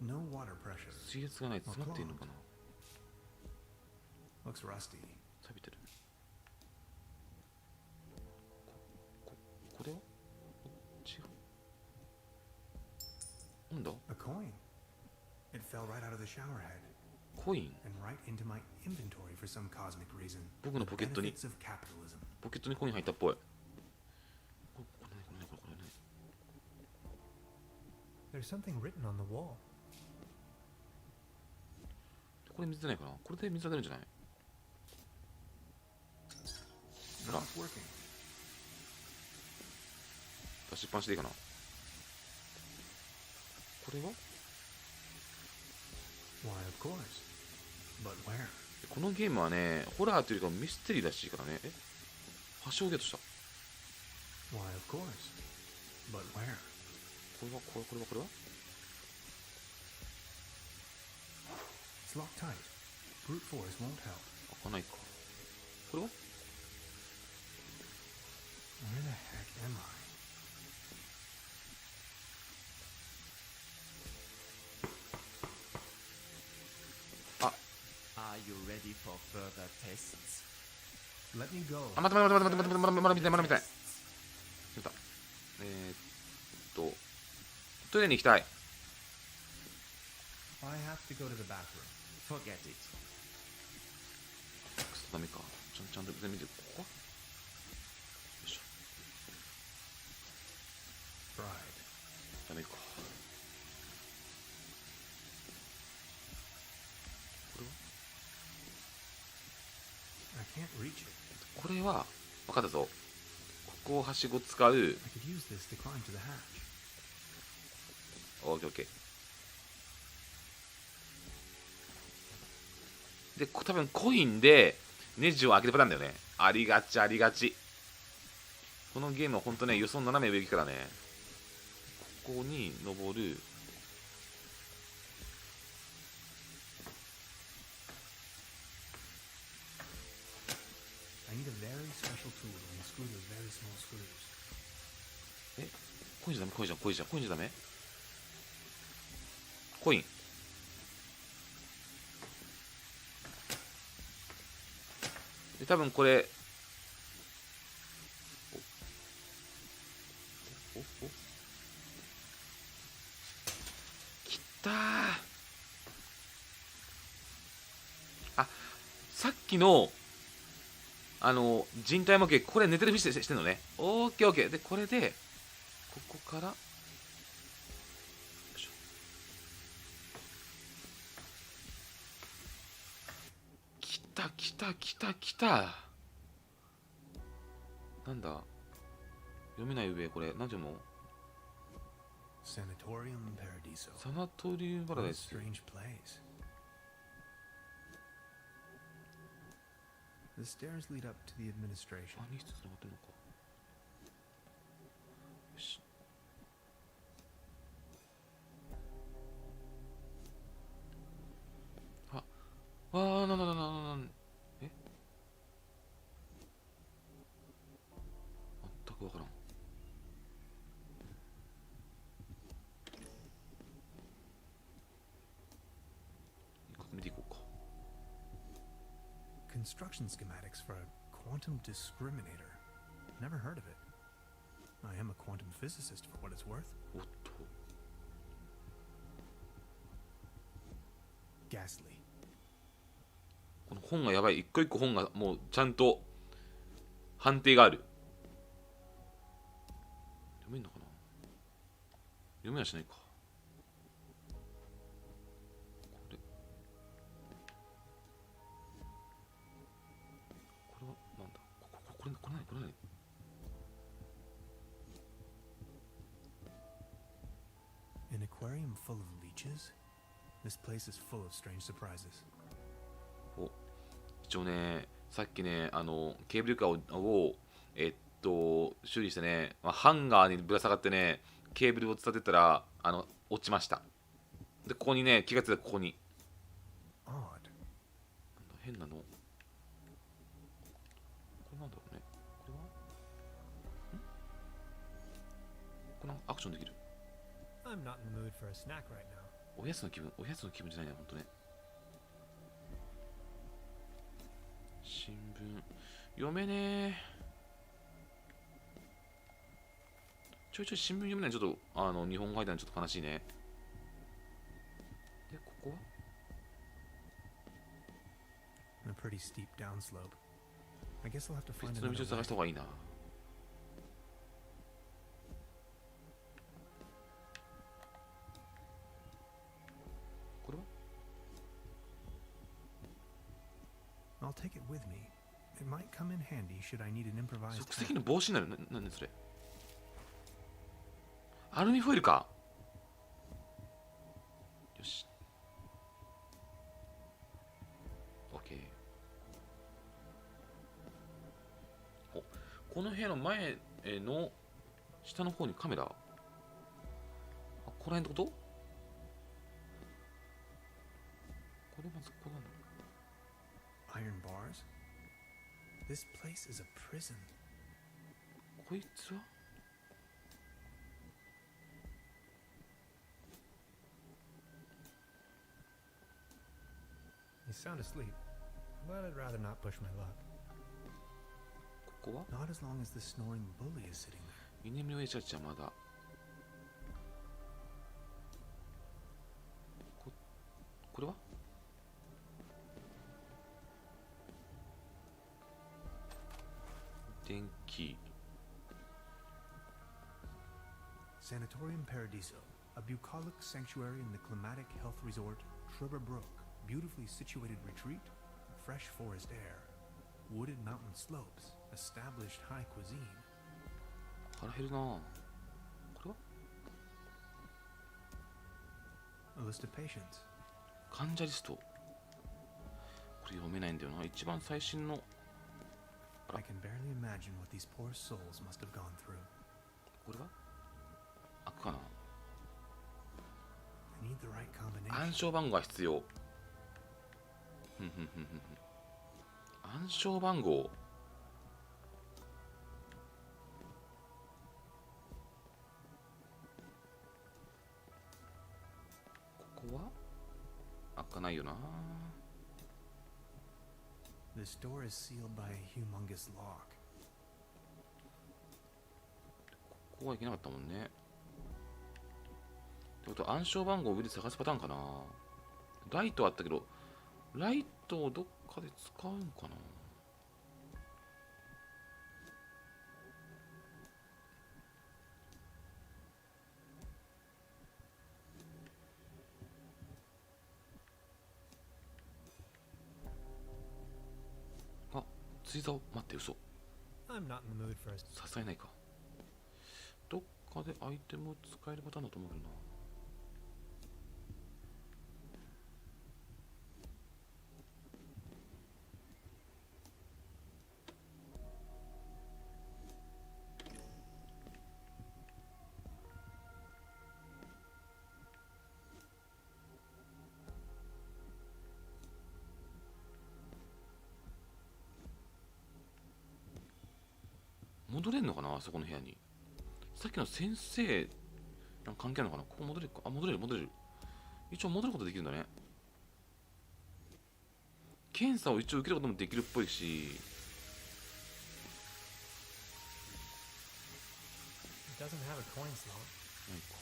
No water pressure. 水圧がないと詰まっていいのかな。 Looks rusty. 錆びてる。これは違う。なんだ A coin. It fell right out of the shower head コイン。 and right into my inventory for some cosmic reason. 僕のポケットに Benefits of capitalism. ポケットにコイン入ったっぽい。これ There's something written on the wall. これ水出ないかな。これで水が出るんじゃない。 Not working. 出しっぱなしでいいかな。これは Why, of course. But where? このゲームはねホラーというよりかミステリーらしいからね。橋をゲットした。 Why, of course. But where? これはこれはこれは It's locked tight. Brute force won't help. 開かないか。これは Where the heck am I? Are you ready for further tests? Let me go. あ、待って待って待って待って待ってまだ見てないまだ見てない。出た。トイレに行きたい。 I have to go to the bathroom. Forget it. クソダメか。ちゃんと全部見て。ここよいしょ。 Fried. ダメか。これは I can't reach it. これは分かったぞ。ここをはしご使う。 I could use this to climb to the hatch. オッケーオッケー。で、多分コインでネジを開けるパターンだよね。ありがちありがち。このゲームはほんとね、予想斜め上行くからね。ここに登る。I need a very special tool and screw with very small screws. え、コインじゃダメコインじゃダメコイン。で、多分これ、きったー。あ、さっきの人体模型、これ寝てるふりしてんのね。オーケーオーケー。でこれでここからよいしょ。来た来た来た来た。なんだ、読めない上、これ何て読むの？ Sanatorium Paradiso. サナトリウムパラダイ What a ス。 strange place. The stairs lead up to the administration. あ、2室つながってんのか。よし。なんえ、全くわからん。見ていこうか。Construction schematics for a quantum discriminator. Never heard of it. I am a quantum physicist for what it's worth. おっと。Ghastly. この本がやばい。一個一個本がもうちゃんと判定がある。読めんのかな。読めはしないか。これはなんだ。これ何。An aquarium full of leeches? This place is full of strange surprises. お、一応ね、さっきね、ケーブルカーを修理してね、ハンガーにぶら下がってね、ケーブルを伝ってったら、落ちました。で、ここにね、気がついたらここに。Odd. なんだ、変なの。これなんだろうね。これはこれなんかアクションできる。I'm not in the mood for a snack right now. おやつの気分じゃないね、ほんとね。新聞読めねえ。ちょいちょい新聞読めない。ちょっと日本語書いたのちょっと悲しいね。で、ここは A pretty steep downslope. I guess I'll have to find 別の another 道を探 way. した方がいいな。これは I'll take it with me. It might come in handy should I need an improvised 即席 app. の帽子になる。なんでそれ。アルミホイルか。よし。OK。お、この部屋の前の下の方にカメラ。あ、ここら辺ってこと？これまずここなんだ。Iron bars? This place is a prison. こいつはYou sound asleep, but I'd rather not push my luck. ここは Not as long as the snoring bully is sitting there. 居眠りをちゃちゃまだ。これは電気。 Sanatorium Paradiso, a bucolic sanctuary in the climatic health resort Trüberbrook. Beautifully situated retreat, fresh forest air, wooded mountain slopes, established high cuisine. 腹減るな。これは A list of patients. 患者リスト。これ読めないんだよな。一番最新の。 I can barely imagine what these poor souls must have gone through. これは開くかな。 I need the right combination. 暗証番号が必要。暗証番号。ここは開かないよな。 This door is sealed by a humongous lock. ここはいけなかったもんね。ってことは暗証番号を上で探すパターンかな。ライトあったけど、ライトをどっかで使うんかな。あ、釣り竿、待って、嘘。 I'm not in the mood for a さすがにないか。どっかでアイテムを使えるパターンだと思うけどな。戻れんのかな、あそこの部屋に。さっきの先生なんか関係あるのかな。ここ戻れるか。あ、戻れる戻れる。一応戻ることできるんだね。検査を一応受けることもできるっぽいし。 It doesn't have a coin slot. ないか。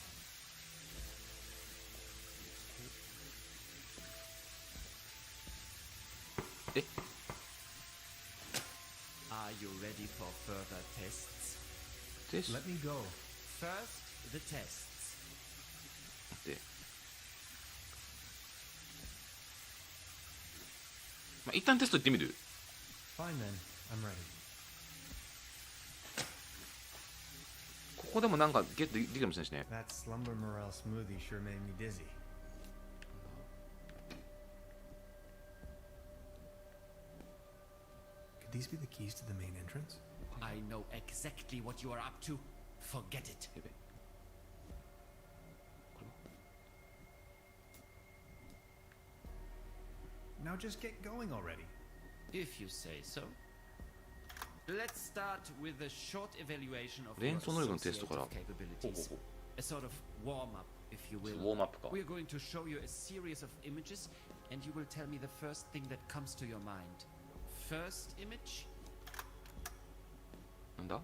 え、 Are you ready for further tests? テスト Let me go. First, the tests. 待って。まあ、一旦テスト行ってみる。 Fine then. I'm ready. ここでもなんかゲットできるかもしれないしね。 That slumber morale smoothie sure made me dizzy. Could these be the keys to the main entrance? I know exactly what you are up to. Forget it. やべ。これは Now just get going already. If you say so. Let's start with a short evaluation of 連 your 想能力のテストから。 associative ほうほう capabilities. ほう。 A sort of warm-up, if you ウ will. ォームアップか。 We are going to show you a series of images, and you will tell me the first thing that comes to your mind. First image? なんだ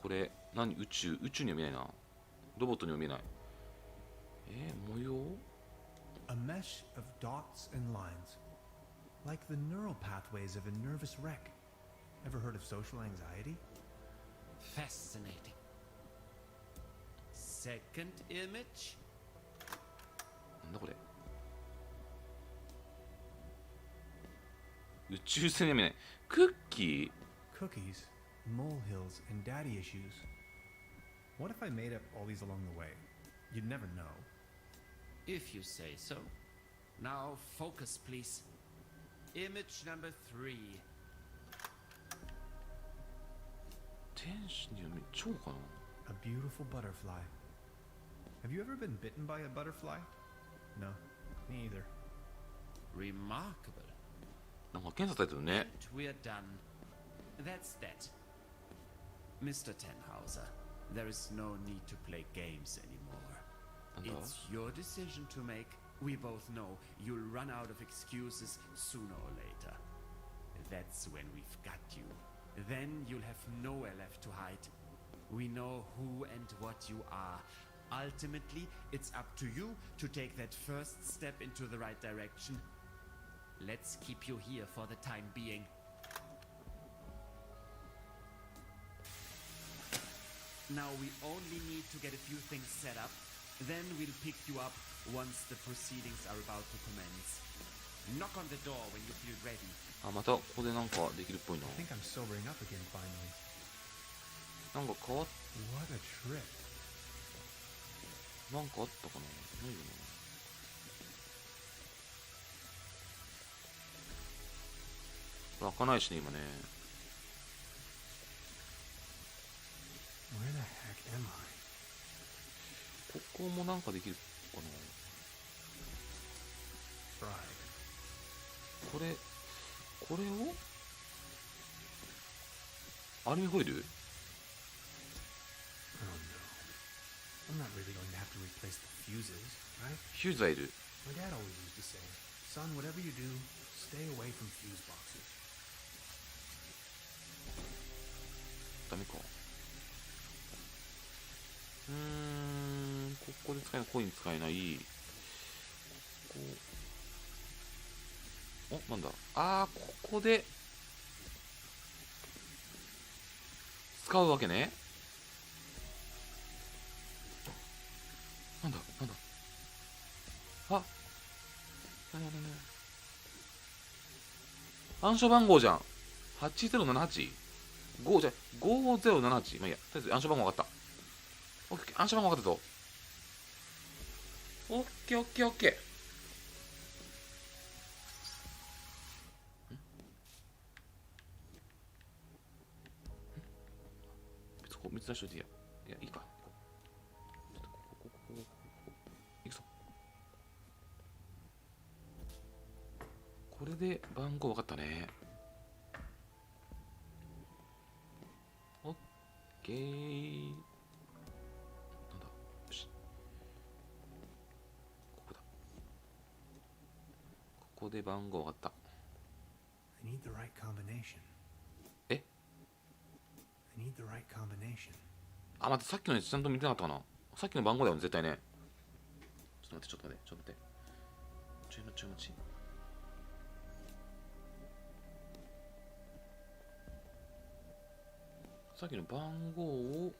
これ、何宇宙には見えないな。ロボットには見えない。模様 A mesh of dots and lines. Like the neural pathways of a nervous wreck. Ever heard of social anxiety? Fascinating. Second image? なんだこれ。宇宙船には見えない。クッキー Cookies, molehills, and daddy issues. What if I made up all these along the way? You'd never know. If you say so. Now focus, please. Image number 3. 天使には見え蝶かな。 A beautiful butterfly. Have you ever been bitten by a butterfly? No, me either. Remarkable. なんか検査されてるね。 And we're done. That's that. Mr. Tannhauser, there is no need to play games anymore. なんだ It's your decision to make. We both know you'll run out of excuses sooner or later. That's when we've got you. Then you'll have nowhere left to hide. We know who and what you are. Ultimately, it's up to you to take that first step into the right direction. Let's keep you here for the time being. Now we only need to get a few things set up. Then we'll pick you up once the proceedings are about to commence. Knock on the door when you feel ready. あ、またここでなんかできるっぽいな。 I think I'm sobering up again finally. なんか変わっ What a trip. なんかあったかな。ないよな。これ開かないしね、今ね。 Where the heck am I? ここもなんかできるかな。 Fried. これをアルミホイル Oh no. I'm not really going to have to replace the fuses, right? フューザーいる。 My dad always used to say, son, whatever you do, stay away from fuse boxes. ダメか。ここで使えない、コイン使えない。こう。お、なんだ、あー、ここで使うわけね。なんだなんだ、あ、暗証番号じゃん。8078 5じゃ5078、まあいいや、とりあえず暗証番号分かった。オッケー、暗証番号分かったぞ。オッケーオッケーオッケー。別にこう3つ出しといていいや。いや、いいか。ちょっとここいくぞ。これで番号分かったね。オッケー。なんだ、よし。ここだ。ここで番号分かった。I need the right combination. え I need the right combination. あ、待って、さっきのやつちゃんと見てなかったかな。さっきの番号だよね、絶対ね。ちょっと待って、ちょっと待って、ちょっと待って。ちょい待ち。さっきの番号を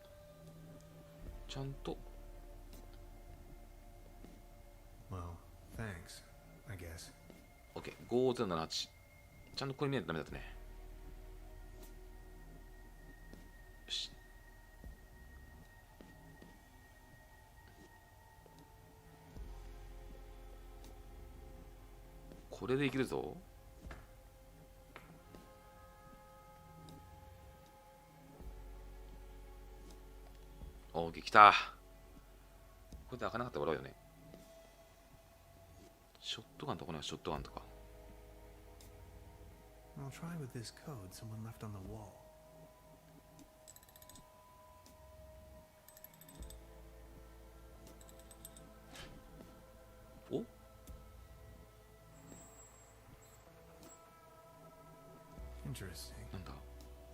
ちゃんと。 Well, thanks, I guess. OK5078 ちゃんとこれ見ないとダメだったね。よし、これでいけるぞ。オーケー、来た。これで開かなかったら笑うよね。ショットガンとかない、ショットガンとか。I'll try with this code someone left on the wall. お、 Interesting. なんだ、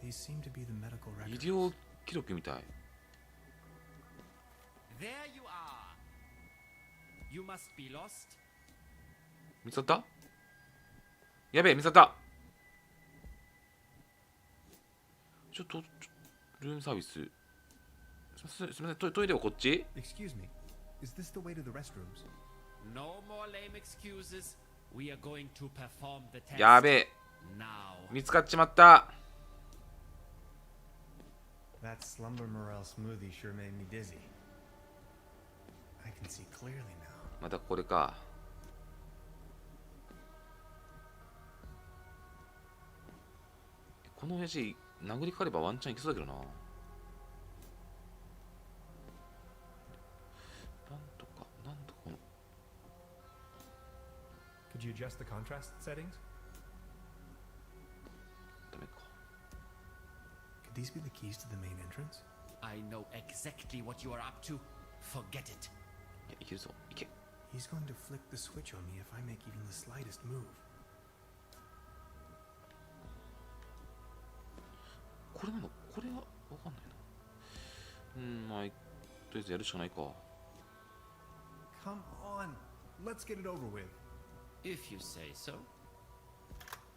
These seem to be the medical 医 records. 療記録みたい。 There you are. You must be lost. 見つかった？やべえ、見つかった。ちょっとルームサービス。すみません、トイレはこっち？ Excuse me. Is this the way to the restrooms? No more lame excuses. We are going to perform the test. やべえ、 Now. 見つかっちまった。 That slumber morale smoothie sure made me dizzy. I can see clearly now. またこれか。この親父殴りかかればワンチャンいけそうだけどな。なんとかこの。 Could you adjust the contrast settings? ダメか。 Could these be the keys to the main entrance? I know exactly what you are up to. Forget it. いや、いけるぞ、いけ。 He's going to flick the switch on me if I make even the slightest move. これなの？これはわかんないな。まあ、とりあえずやるしかないか。 Come on. Let's get it over with. If you say so.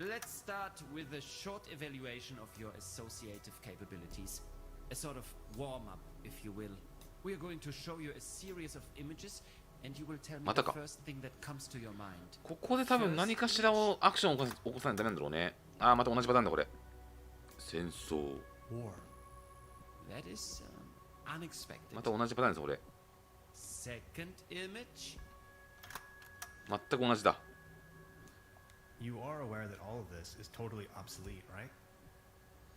Let's start with a short evaluation of your associative capabilities. A sort of warm-up, if you will. We are going to show you a series of images, and you will tell me また the か。 first thing that comes to your mind. ここで多分何かしらをアクションを起こさないとダメなんだろうね。ああ、また同じパターンだこれ。戦争。 War. That is unexpected. また同じパターンですこれ。 Second image. 全く同じだ。 You are aware that all of this is totally obsolete, right?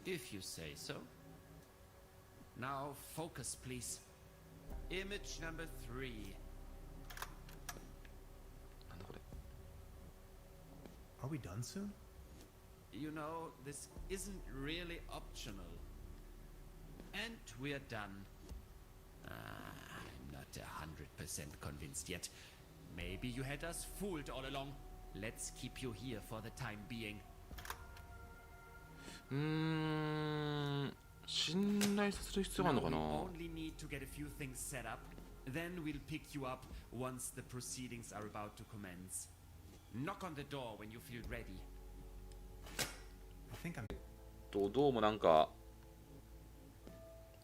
If you say so. Now focus, please. Image number 3. なんだこれ。 Are we done soon? You know, this isn't really optional. And we're done. I'm not 100% convinced yet. Maybe you had us fooled all along. Let's keep you here for the time being. 信頼させる必要があるのかな。 We only need to get a few things set up. Then we'll pick you up once the proceedings are about to commence. Knock on the door when you feel ready. I think I'm どうもなんか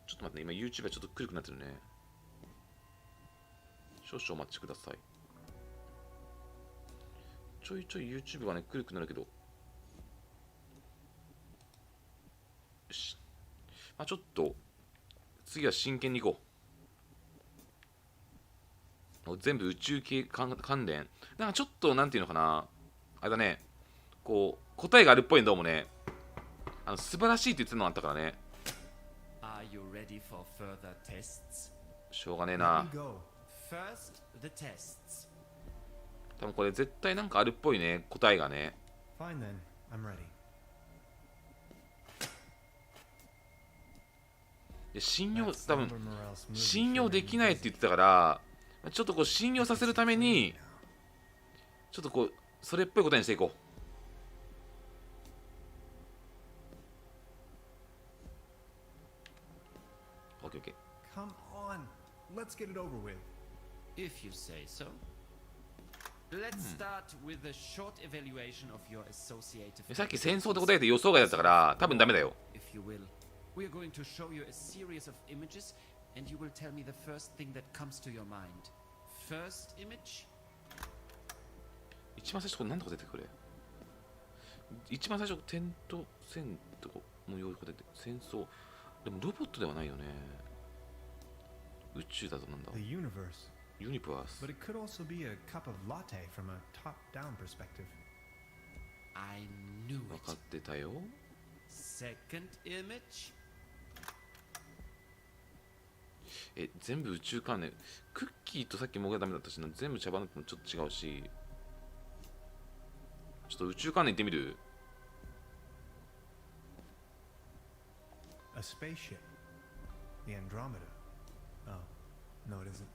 ちょっと待ってね、今 YouTube はちょっと黒くなってるね。少々お待ちください。ちょいちょい YouTube がね黒くなるけど、よし、まあ、ちょっと次は真剣にいこう。全部宇宙系関連なんかちょっとなんていうのかな、あれだね、こう答えがあるっぽいんどうもね、素晴らしいって言ってたのがあったからね。 Are you ready for further tests? しょうがねえ let な。 me go. First, the tests. 多分これ絶対なんかあるっぽいね、答えがね。 Fine then, I'm ready. で信用、 That's 多分 Slumber Morale Smoothie 信用 sure で made き me ないって dizzy. 言ってたから、ちょっとこう信用させるためにちょっとこうそれっぽい答えにしていこう。 OKOK。 Come on, let's get it over with. If you say so. Let's start with a short evaluation of your associative. さっき戦争で答えて予想外だったから多分ダメだよ。 If you will, we are going to show you a series of images, and you will tell me the first thing that comes to your mind. First image. 一番最初これ何とか出てくれ。一番最初点と線と模様が出て戦争。でもロボットではないよね。宇宙だとなんだ。 The universe. ユニバース But。it could also be a cup of latte from a top-down perspective. I knew 分か it. ってたよ。 Second image. 全部宇宙関連。クッキーとさっきもがダメだったしな、全部茶番だったのちょっと違うし。ちょっと宇宙関連いってみる？ A spaceship. The Andromeda. Oh, no, it isn't.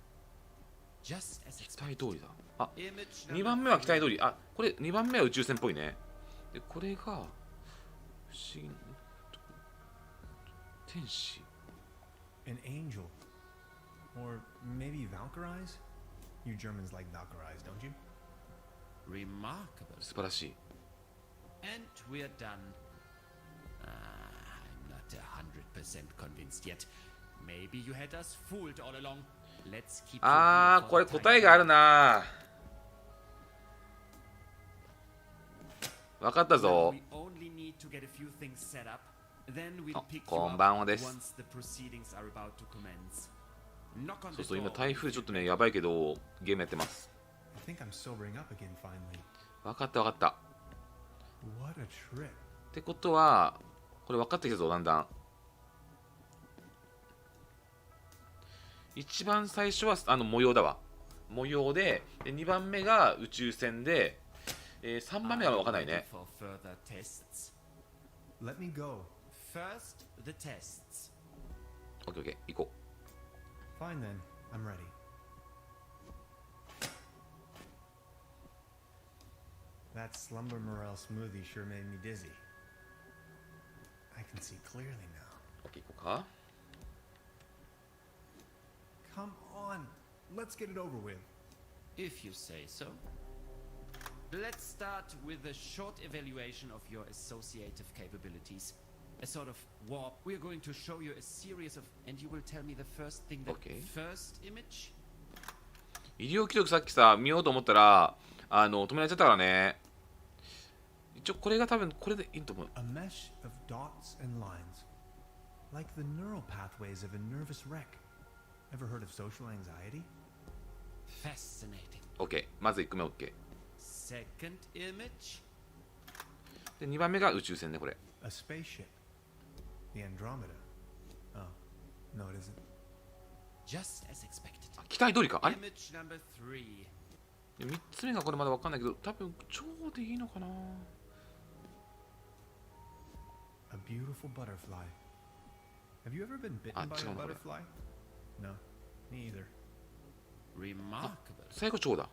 Just as 期 expected. 待通りだ。あ、 Image 2 number 番目は期待 three. 通り。あ、これ2番目は宇宙船っぽいね。で、これが不思議な天使。 An angel. Or maybe Valkyries? You Germans like Valkyries, don't you? Remarkable. 素晴らしい。 And we're done. I'm not 100% convinced yet. Maybe you had us fooled all along. Let's keep. あー、これ答えがあるな。分かったぞ。 We only need to get a few things set up. Then we'll あ、 pick you こん up ばんはです。 once the proceedings are about to commence. Knock on そう the そう、今 door. 台風ちょっとね、やばいけど、ゲームやってます。 I think I'm sobering up again finally. 分かった分かった。 What a trip. ってことは、これ分かってきたぞ、だんだん。一番最初は模様だわ。模様で、2番目が宇宙船で、3番目は分かんないね。 For further tests. Let me go. First, the tests. OKOK、行こ Fine then, I'm ready. That Slumber Morale Smoothie sure made me dizzy. I can see clearly now. う。OK、行こうか。 Come on, let's get it over with. If you say so. Let's start with a short evaluation of your associative capabilities. A sort of warp. We are going to show you a series of, and you will tell me the first thing that. Okay. First image. 医療記録さっきさ、見ようと思ったら、止められちゃったからね。一応これが多分、これでいいと思う。 A mesh of dots and lines. Like the neural pathways of a nervous wreck. Ever heard of social anxiety? Fascinating. OK、まず1個目 OK。 Second image. で、2番目が宇宙船ね、これ。 A spaceship. The Andromeda. Oh, no, it isn't. Just as expected. あ、期待通りか。あれ Image number 3. 3つ目がこれまだ分かんないけど、多分、超でいいのかな。 A beautiful butterfly. Have you ever been bitten by a 違うな、これ。 butterfly? No, me either. Remarkable. 最後、超だ。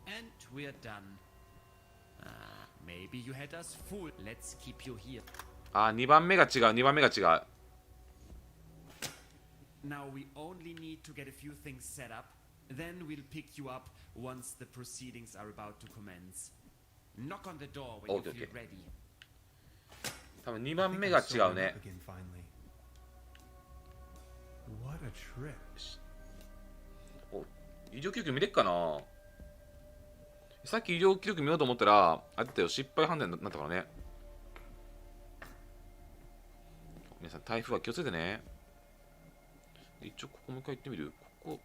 And we're done. Maybe you had us fooled. Let's keep you here. あ、2番目が違う、2番目が違う。 Now we only need to get a few things set up. Then we'll pick you up once the proceedings are about to commence. Knock on the door when you feel ready. 多分2番目が違うね。 What a trip. お、医療記録見れっかな。さっき医療記録見ようと思ったら、あったよ、失敗判断になったからね。皆さん、台風は気をつけてね。一応、ここもう一回行ってみる。ここ。よ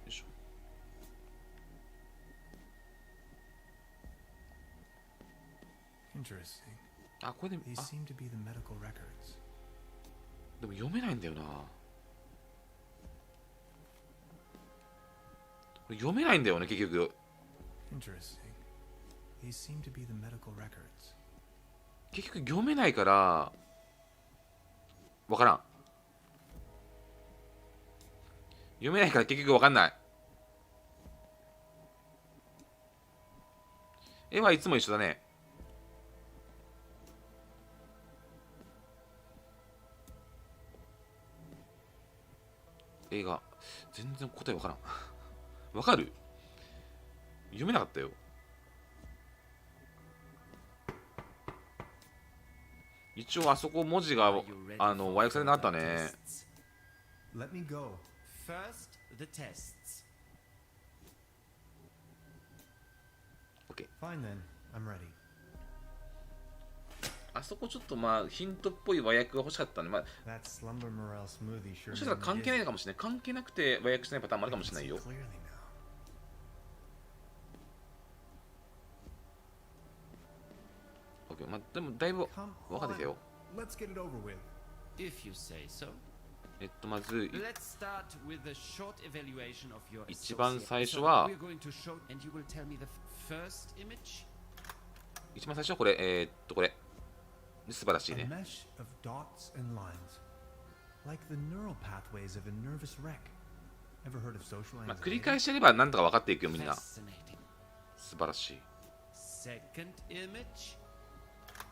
いしょ。あ、これで、あ、でも読めないんだよな。これ読めないんだよね、結局。結局読めないから、わからん。読めないから結局わかんない。絵はいつも一緒だね。映画全然答えわからん。わかる？読めなかったよ。一応あそこ文字が和訳されなかったね。Let me go. First, the tests. OK。Fine then. I'm ready. あそこちょっとまあヒントっぽい和訳が欲しかったね。まあ、もしかしたら関係ないのかもしれない。関係なくて和訳しないパターンもあるかもしれないよ。OK。まあ、でもだいぶ分かってきたよ。まず、一番最初は、これ、これ。素晴らしいね。まあ、繰り返しやればなんとか分かっていくよ、みんな。素晴らしい。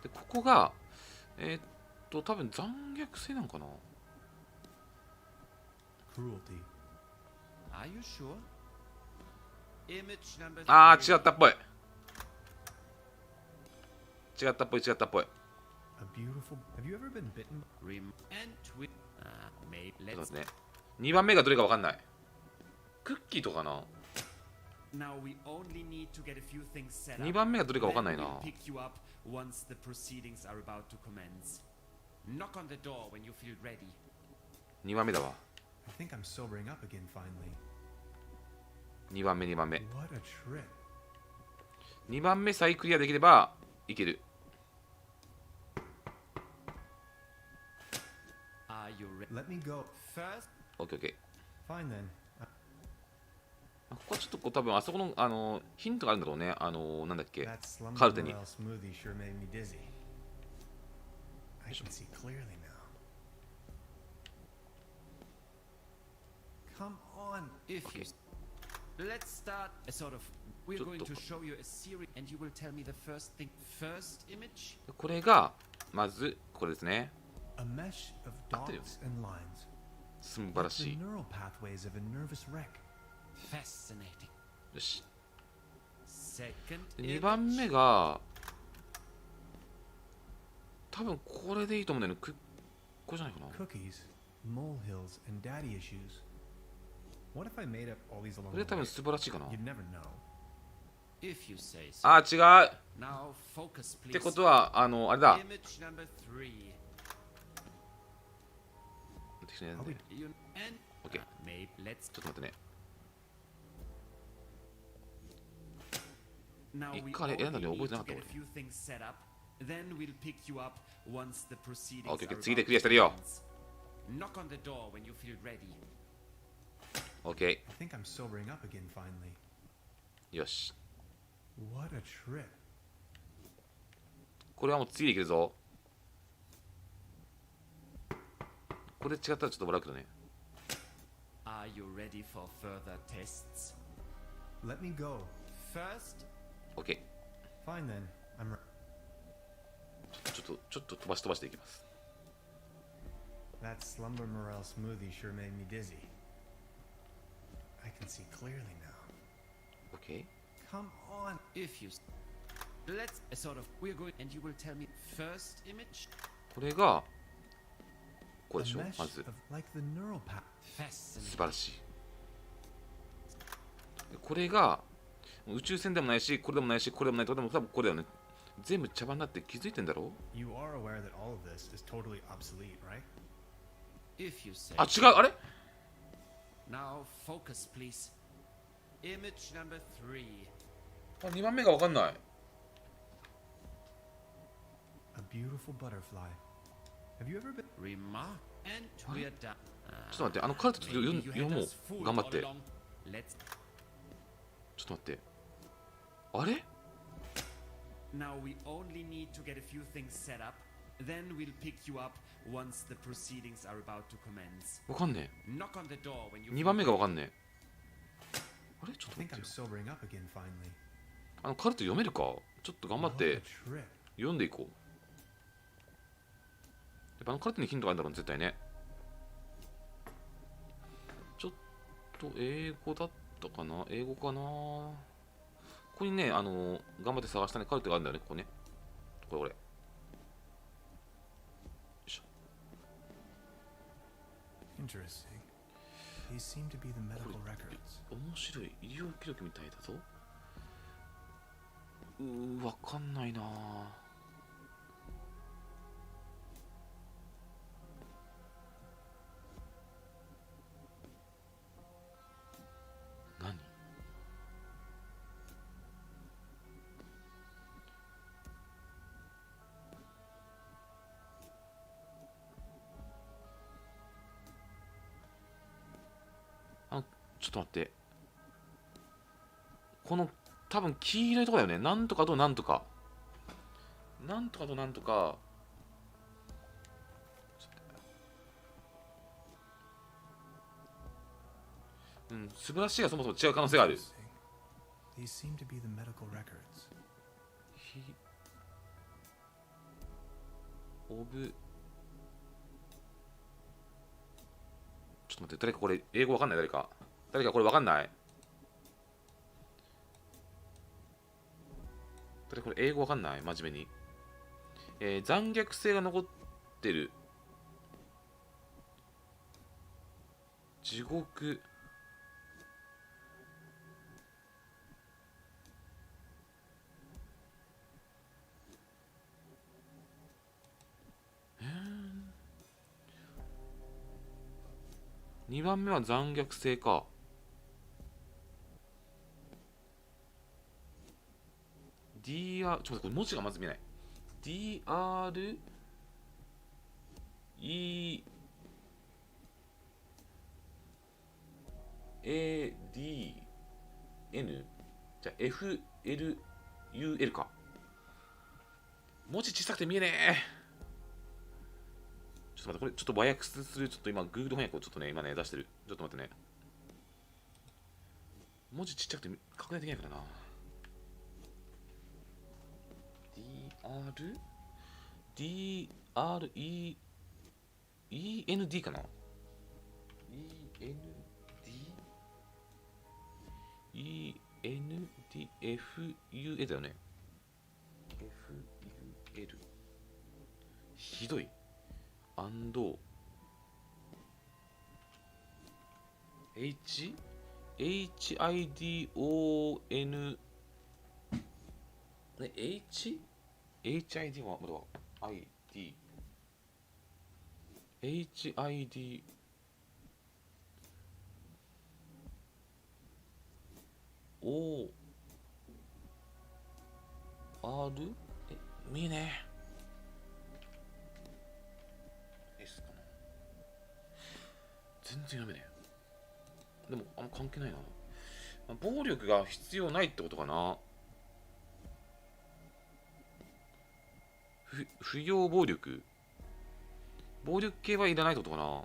で、ここが、多分残虐性なのかな。ああ、違ったっぽい。違ったっぽい。ちょっと待ってね。2番目がどれか分かんない。クッキーとかな。2番目がどれか分かんないな。2番目だわ。2番目。2番目さえクリアできればいける。OK。ここはちょっとこう多分あそこのヒントがあるんだろうね。なんだっけ、カルテに。Let's start a sort of. We're going to show you a series, and you will tell me the first thing. First image. これがまずこれですね。A mesh of dots and lines. 素晴らしい。 Neural pathways of a nervous wreck. Fascinating. よし。 Second 2番目が多分これでいいと思うんだよね。これじゃないかな。 Cookies, molehills, and daddy issues. What if I made up all these along これ the 多分 way? 素晴らしいかな。 You'd never know. If you say so. あ、違う。 Now focus, って please. ことはあれだ。 Image number 3. You and OK。 maybe let's. ちょっと待ってね。 Now we 一回選んだのに覚え only てなか need った to get 俺。 a few things set up. Then we'll pick you up once the proceedings OK、 are 次で about クリアして to るよ。 commence. Knock on the door when you feel ready. OK。 I think I'm sobering up again finally. よし。 What a trip. これはもう次でいけるぞ。これ違ったらちょっと笑うけどね。 Are you ready for further tests? Let me go. First, OK。 Fine then. I'm ready. ちょっと飛ばしていきます。 That slumber morale smoothie sure made me dizzy. see clearly now. OK? Come on. If you... Let's sort of... We're going... And you will tell me first image? これがこ A れでしょ mesh まず of like the neural path. 素 Fascinating. 晴らしい。これが宇宙船でもないし、これでもないし、これでもないとでも多分これだよね。全部茶番だって気づいてんだろ。 You are aware that all of this is totally obsolete, right? If you say... あ、違う、あれ Now focus, please. Image number 3. あ、2番目が分かんない。 A beautiful butterfly. Have you ever been? Remark. And we're done. ちょっと待って、あのカルテちょっと Maybe you 読 had も us う。 fooled 頑張っ all て。 along. Let's... ちょっと待って。あれ Now we only need to get a few things set up. Then we'll pick you up once the proceedings are about to commence. 分かんね Knock on the door when え。 you... 2番目が分かんねえ。あれちょっ I と think 待って I'm よ。 sobering up again finally. あのカルテ読めるかちょっと頑張っ What て a trip. 読んでいこう。やっぱあのカルテにヒントがあるんだろう、絶対ね。ちょっと英語だったかな、英語かな。ここにね、頑張って探したね、カルテがあるんだよね、ここね。これ、これ。よいしょ。 Interesting. These seem to be the medical records. 面白い。医療記録みたいだぞ。わかんないなぁ。何ちょっと待って。この多分黄色いとこだよね。なんとかとなんとか。なんとかとなんとか。うん、素晴らしいがそもそも違う可能性がある。 Interesting. These seem to be the medical records. オブ。ちょっと待って、誰かこれ英語わかんない？誰かこれわかんない？誰これ英語わかんない？真面目に。残虐性が残ってる。地獄。2番目は残虐性か。DR、ちょっと待って、これ文字がまず見えない。DR、E、A、D、N、じゃあ F、L、U、L か。文字小さくて見えねえ。ちょっと待って、これちょっと和訳する、ちょっと今、Google 翻訳をちょっとね、今ね、出してる。ちょっと待ってね。文字ちっちゃくて拡大できないからな。DR、E、END かな ?END、END、FUA だよね。FUL。ひどい。HIDON ね、HID はまだ ID HID O R 見えねえ S かな全然読めねえでもあんま関係ないな暴力が必要ないってことかな不要暴力暴力系はいらないってことかな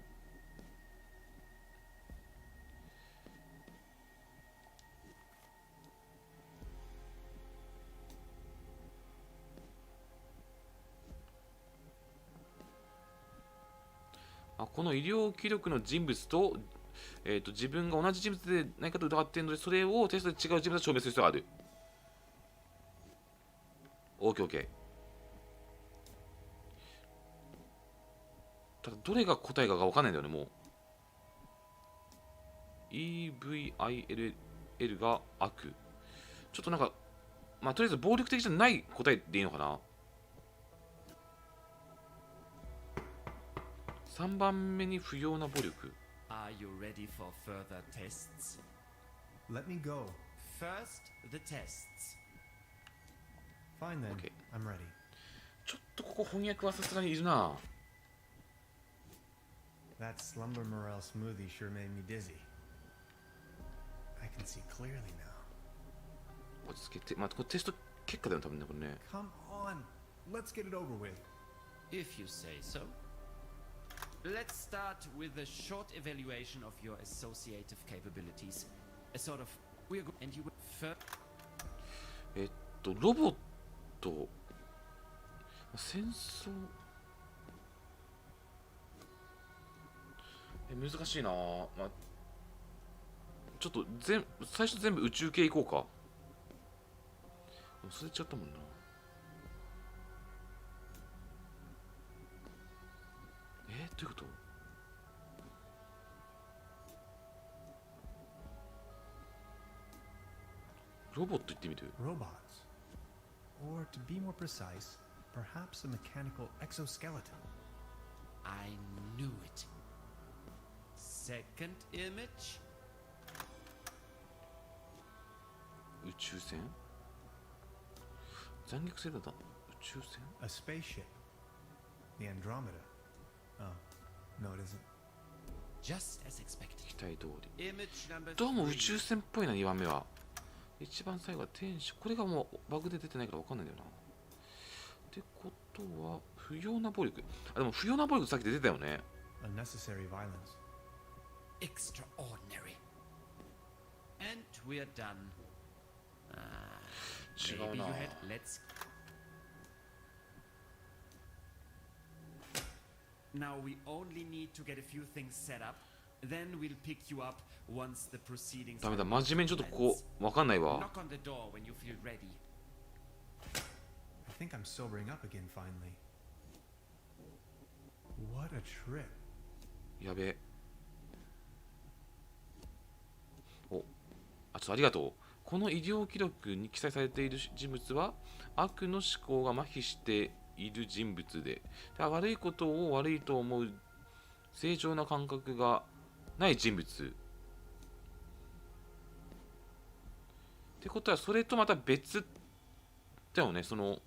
あこの医療記録の人物と自分が同じ人物で何かと疑っているので、それをテストで違う人物と証明する必要がある。OK。ただどれが答えかが分かんないんだよね、もう。EVILL が悪。ちょっとなんか、まあとりあえず暴力的じゃない答えでいいのかな。3番目に不要な暴力。Are you ready for further tests? Let me go. First, the tests. Fine then. Okay. I'm ready. ちょっとここ翻訳はさすがにいるな。That slumber morale smoothie sure made me dizzy. I can see clearly now. 落ち着けて、まあ、これテスト結果だよね、多分ね、これね。Come on. Let's get it over with. If you say so. Let's start with a short evaluation of your associative capabilities. A sort of we're go and you wouldロボット、戦争、難しいな。まあ、ちょっと最初全部宇宙系いこうか。忘れちゃったもんな。どういうこと？ロボット言ってみて。Robots. Or to be more precise, perhaps a mechanical exoskeleton. I knew it. Second image. 宇宙船？残虐性だった。宇宙船？ A spaceship. The Andromeda. Oh, no it isn't. Just as expected. 期待通り。 Image number どうも宇 3. 宙船っぽいな、2番目は。一番最後は天使。これがもうバグで出てないから分かんないんだよな。ってことは、不要な暴力。あ、でも不要な暴力さっき出てたよね。Unnecessary violence. Extraordinary. And we're done. 違う Maybe な you had let's Now we only need to get a few things set up. Then we'll pick you up once the proceedings ダメだ、 are 真面目にちょっとこう、分かんないわ。 Knock on the door when you feel ready. I think I'm sobering up again finally. What a trip. やべえ。ちょっとありがとう。この医療記録に記載されている人物は悪の思考が麻痺している人物で、悪いことを悪いと思う正常な感覚がない人物。ってことはそれとまた別だよね。その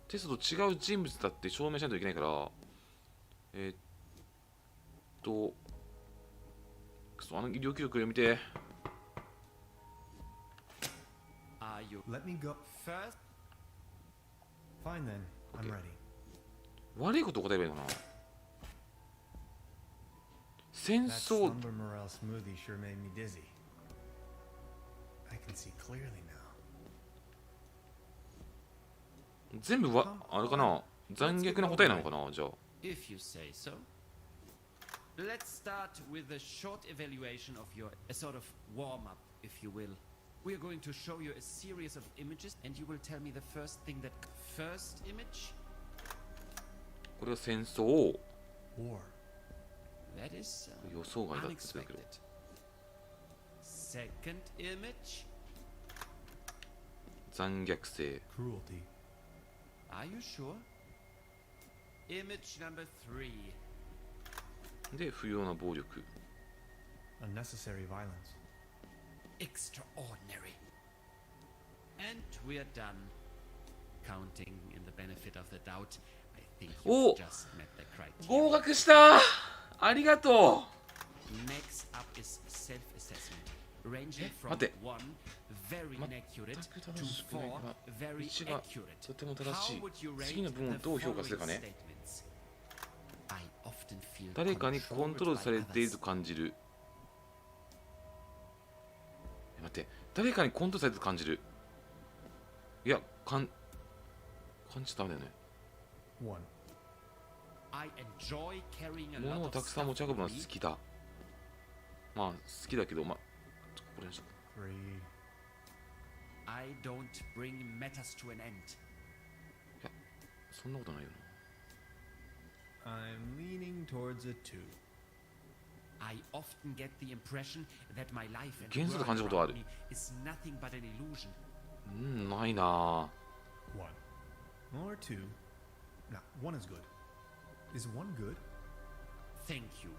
テストと違う人物だって証明しないといけないから、あの医療記録を読みて。Are you Let me go. first? Fine then. I'm Okay. ready. 悪いことを答えればいいのかな。戦 That 争、 slumber morale smoothie sure made me dizzy. I can see clearly now. 全部はあれかな、残虐な答えなのかな。じゃあ If you say so. Let's start with a short evaluation of your a sort of warm-up, if you will. We are going to show you a series of images and you will tell me the first thing that first image? これは戦争、 War. That is 予想外だって言ってたけ unexpected. ど、 Second image? 残虐性、 Cruelty. Are you sure? Image number 3. で不要な暴力。 Unnecessary violence. Extraordinary. And we're done. Counting in the benefit of the doubt, I think you Oh! just met the 合 criteria. 格した。ありがと Next up is self-assessment, ranging from 待って。 1 very 全 inaccurate く to 正しくない 4 が very 1が accurate. とても正し How い。 would you rate 次の文を the どう評価する following かね。 statements? I often feel 誰かにコントロールされている controlled と by others. 感じる。待って、誰かにコントロールされてると感じる。いや、感じちゃダメだよね。 1. I enjoy carrying a 物 lot を of たくさん持 stuff ち運ぶのは with 好 me. きだ。まあ好きだけど、まあこれにしよ Three. I don't bring matters to an end. う。そんなことないよ I'm leaning towards a 2. I often get the impression that my life and 幻想と world 感じることあ around る。 me is nothing but an illusion. ないな 1. Or 2. No, 1 is good. Is 1 good? Thank you.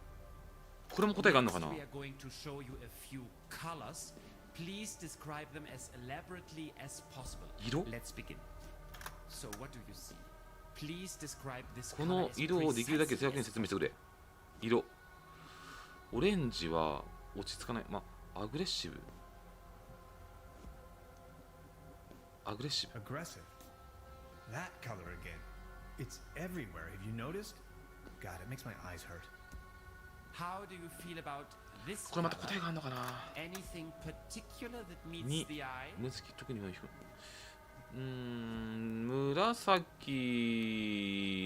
これも答えがあるのか Next, な。 we are going to show you a few colors. Please describe them as elaborately as possible. 色 Let's begin. So, what do you see? Please describe this こ color の as 色をできるだけ正 precisely 確に as 説明してくれ。色。オレンジは落ち着かない。まあ、アグレッシブ。アグレッシブ。 Aggressive. That color again. It's everywhere. Have you noticed? God, it makes my eyes hurt. How do you feel about this これま color? た答えがあるのかな。 Anything particular that meets に the eye? 紫、特に紫、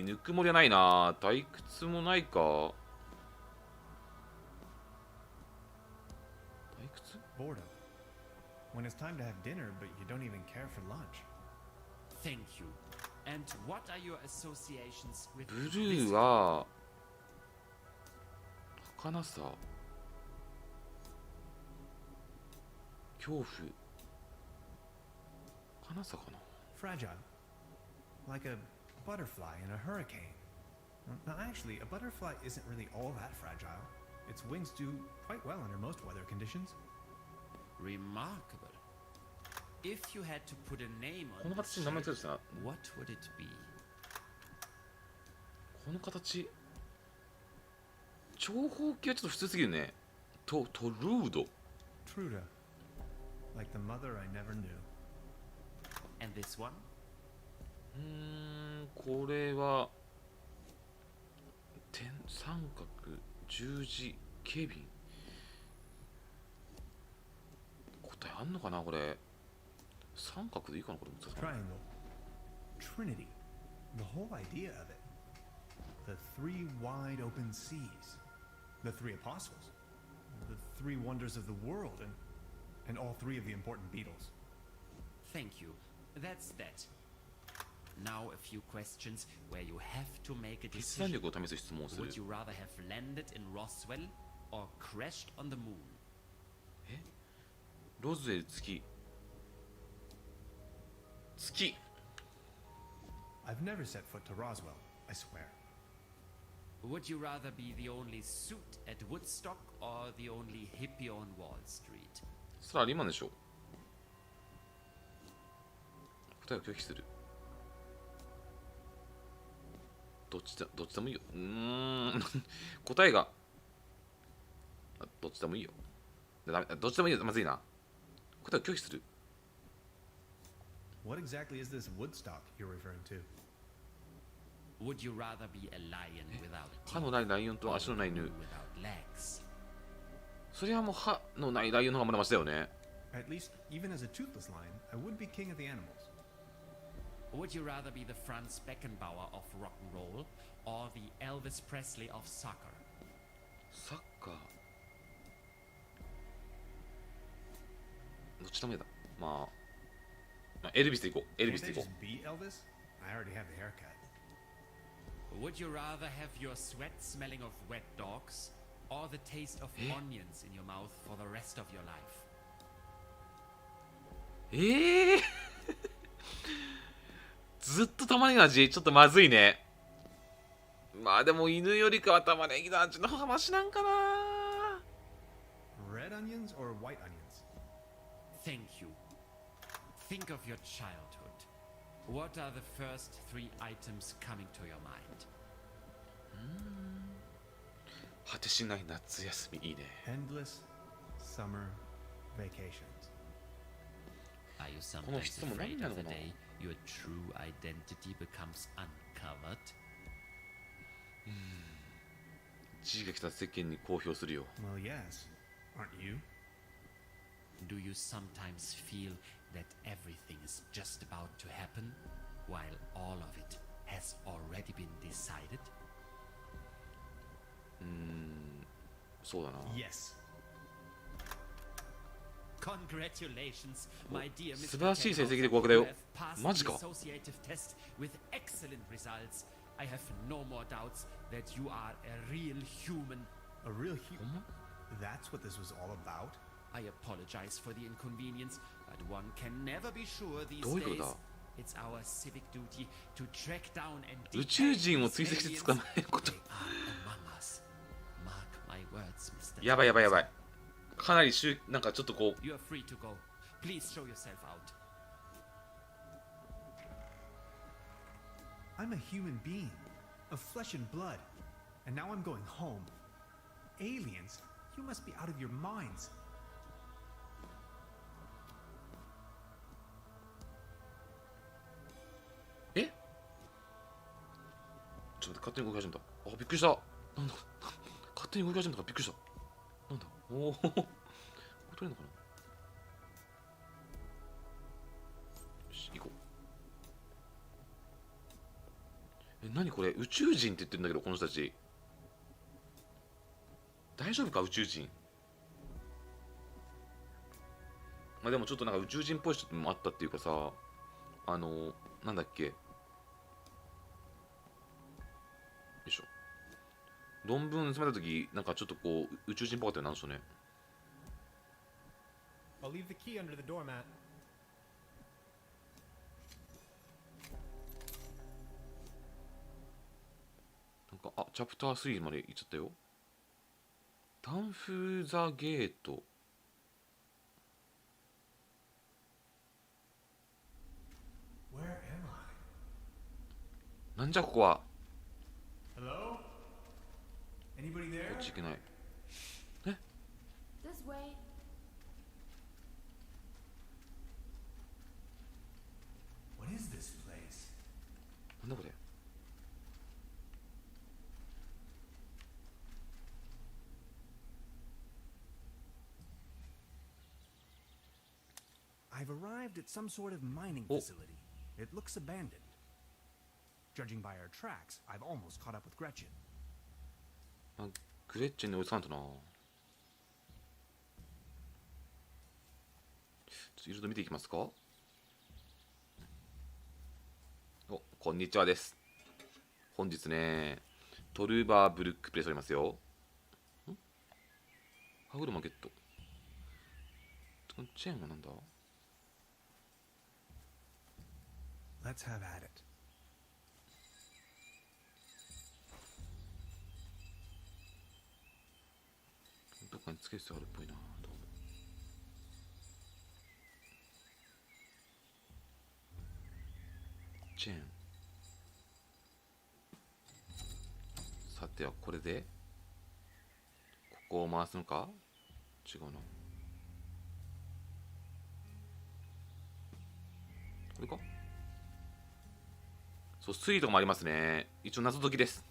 ぬくもりはないな。退屈もないか。退屈 Boredom. When it's time to have dinner, but you don't even care for lunch. Thank you. And what are your associations with ブル this? ーは儚さ、恐怖、儚さかな。 Fragile. Like a butterfly in a hurricane. Now, actually, a butterfly isn't really all that fragile. Its wings do quite well under most weather conditions. Remarkable. If you had to put a name こ on の this 形に名前つ shape, けてたな。 what would it be? この形、長方形はちょっと普通すぎるね。トルード。 Truda. Like the mother I never knew. And this one? これは三角、十字、警備。答えあんのかなこれ。三角でいいかなこれ。 Triangle. Trinity. The whole idea of it. The 3 wide open seas. The 3 apostles. The 3 wonders of the world. And all 3 of the important beetles. Thank you. That's that. Now a few questions where you have to make a 決断 decision. 力を試す質問をする。 Would you rather have landed in Roswell or crashed on the moon? ロズウェル、月。月。 I've never set foot to Roswell, I swear. Would you rather be the only suit at Woodstock or the only hippie on Wall Street? それはリマンでしょ。答えを拒否する。どっちでもいいよ。答えがどっちでもいいよ。ダメ、どっちでもいいよ。まずいな。答えを拒否する。 What exactly is this Woodstock you're referring to? Would you rather be a lion without 歯のないライオンと or 足のない a 犬。 moon without legs? それはもう歯のないライオンの方がまだマシだよね。 At least, even as a toothless lion, I would be king of the animals. Would you rather be the Franz Beckenbauer of rock and roll or the Elvis Presley of soccer? サッカー。どっちでもいいだ。まあ、エルビスでいこう。エルビ Can't スで they いこ just beat Elvis? I already have the haircut. Would you rather have your sweat smelling of wet dogs or the taste of onions in your mouth for the rest of your life? ずっと玉ねぎの味ちょっとまずいね。まあでも犬よりかは玉ねぎの味の方がマシなんかな。 Red onions or white onions? Thank you. Think of your childhood. What are the first 3 items coming to your mind? 果てしない夏休みいいね。 Endless summer vacations. Are you この sometimes 質問何 afraid なの of か the な。 day your true identity becomes uncovered? 時期が来たら世間に公表するよ。 Well, yes. Aren't you? Do you sometimes feel that everything is just about to happen while all of it has already been decided? そうだな。 Yes. Congratulations, my dear Mr. 素晴らしい成績で Kenhoff. 合格だよ。 You have passed マジ the か。 associative test with excellent results. I have no more doubts that you are a real human. A real human? That's what this was all about? I apologize for the inconvenience, but one can never be sure these どういうこと days. だ。 It's our civic duty to track down and 宇宙人を追跡して捕まえること。 They are among us. Mark my words, Mr. やばいやばいやばい。かなりなんかちょっとこう You are free to go. Please show yourself out. I'm a human being, of flesh and blood, and now I'm going home. Aliens? You must be out of your minds. え、ちょっと待って、勝手に動き始めた。あ、びっくりした。なんだ勝手に動き始めたからびっくりした。なんだ、おお、これ取れるのかな。よし、行こう。何これ、宇宙人って言ってるんだけど、この人たち。大丈夫か、宇宙人。まあでもちょっとなんか宇宙人っぽい人もあったっていうかさ、なんだっけ。よいしょ。論文盗まれた時なんかちょっとこう宇宙人っぽかったよな、なんでしょうね。 I'll leave the key under the doormat. なんかチャプター3まで行っちゃったよ。タンフザゲート。 Where am I? なんじゃここは。 Hello? Anybody こ there? っち行けない。 This way. What is this place? なんだこれ。 I've arrived at some sort of mining Oh. facility. It looks abandoned. Judging by our tracks, I've almost caught up with Gretchen. グレッチェンに追いつかんとな。ちょっといろいろ見ていきますか。お、こんにちはです。本日ね、トルバーブルックプレイしておりますよ。歯車ゲット。このチェーンはなんだ。 Let's have at it. どっかにつける必要あるっぽいな。どうも。チェーン。さてはこれでここを回すのか。違うな。これか。そう、推理とかもありますね。一応謎解きです。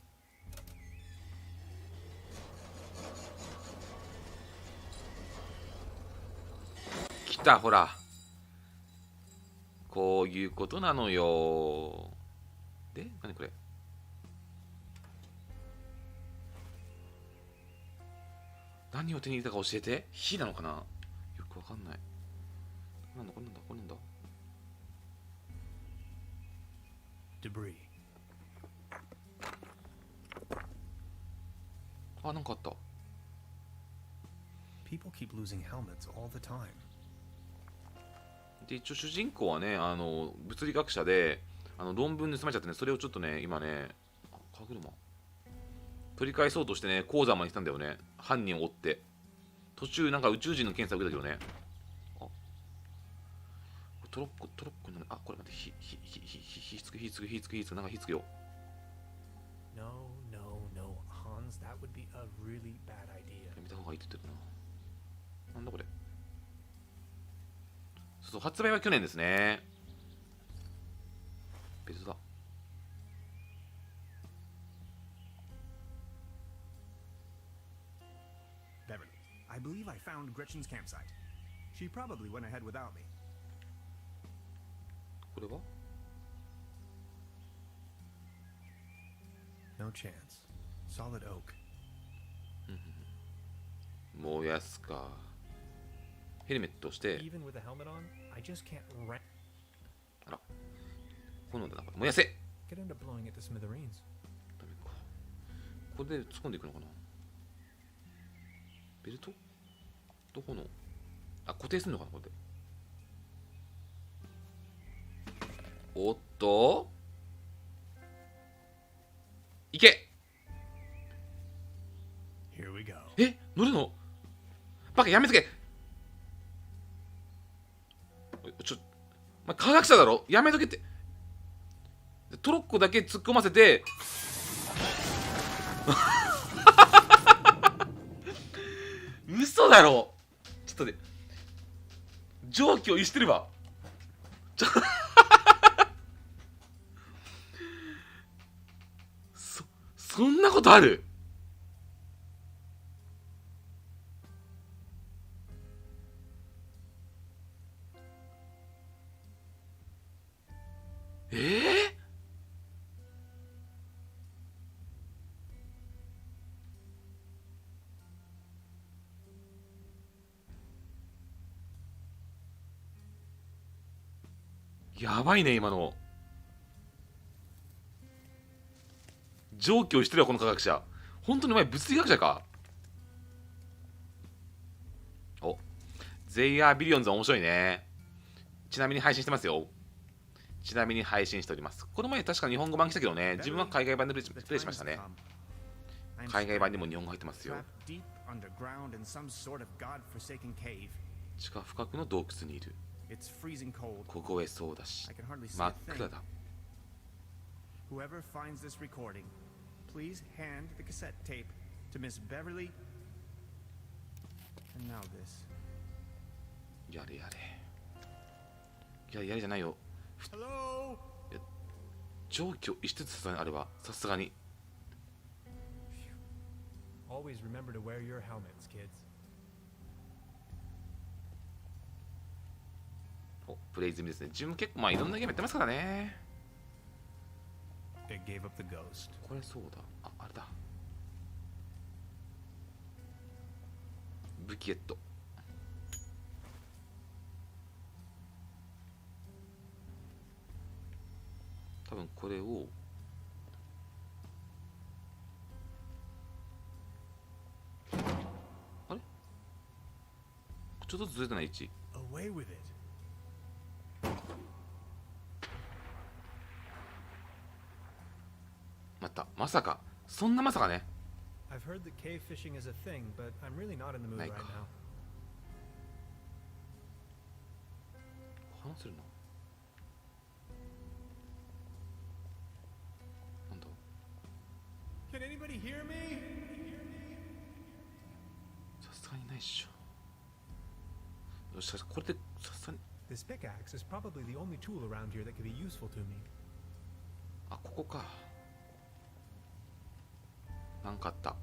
来た、ほら。こういうことなのよ。で、何これ。何を手に入れたか教えて。火なのかな。よくわかんない。なんだこれなんだこれなんだ。 Debris. あ、なんかあった。 People keep losing helmets all the time. で、一応主人公はね、物理学者で、論文盗まれちゃってね、それをちょっとね、今ね、歯車取り返そうとしてね、鉱山まで来たんだよね。犯人を追って。途中なんか宇宙人の検査受けたけどね。あ、トロッコになる。あ、これ待って、火つく、なんか火つくよ。 No, no, no, Hans, that would be a really bad idea. やめた方がいいって言ってるな。なんだこれ。そう、発売は去年ですね。別だ。 Beverly, I believe I found Gretchen's campsite. She probably went ahead without me. これは No chance. Solid oak. 燃やすか。ヘルメットをして、 Even with a helmet on, I just can't あら、炎だな。燃やせ。 get into blowing it to smithereens. ダメか。これで突っ込んでいくのかな。ベルトと炎。あ、固定するのかな、これで。おっと、いけ。 Here we go. え、乗るの？バカやめとけ。科学者だろ、やめとけって。トロッコだけ突っ込ませて嘘だろ。ちょっとで蒸気を逸してればそんなことある？やばいね、今の。蒸気をしてるわ、この科学者。本当にお前物理学者か？お、ゼイヤービリオンズは面白いね。ちなみに配信してますよ。ちなみに配信しております。この前確か日本語版来たけどね、自分は海外版でプレイしましたね。海外版にも日本語入ってますよ。地下深くの洞窟にいる。凍えそうだし、真っ暗だ。Whoever finds this recording, please hand the cassette tape to Miss Beverly. And now this. やれやれ。いや、やれじゃないよ。Hello? 蒸気を逸してさあれば、さすがに。Always remember to wear your helmets, kids. お、プレイ済みですね。自分結構いろんなゲームやってますからね。It gave up the ghost. これそうだ。あれだ。ブキエット。多分これをあれちょっとずつずれてない位置。 Away with it. まさかそんなまさかね。I've heard that cave fishing is a thing, but I'm really not in the mood right now. 話せるな。なんだ。 Can anybody hear me? さすがにないっしょ。よし、これでさすがに。This pickaxe is probably the only tool around here that could be useful to me. あ、ここか。なんかあった。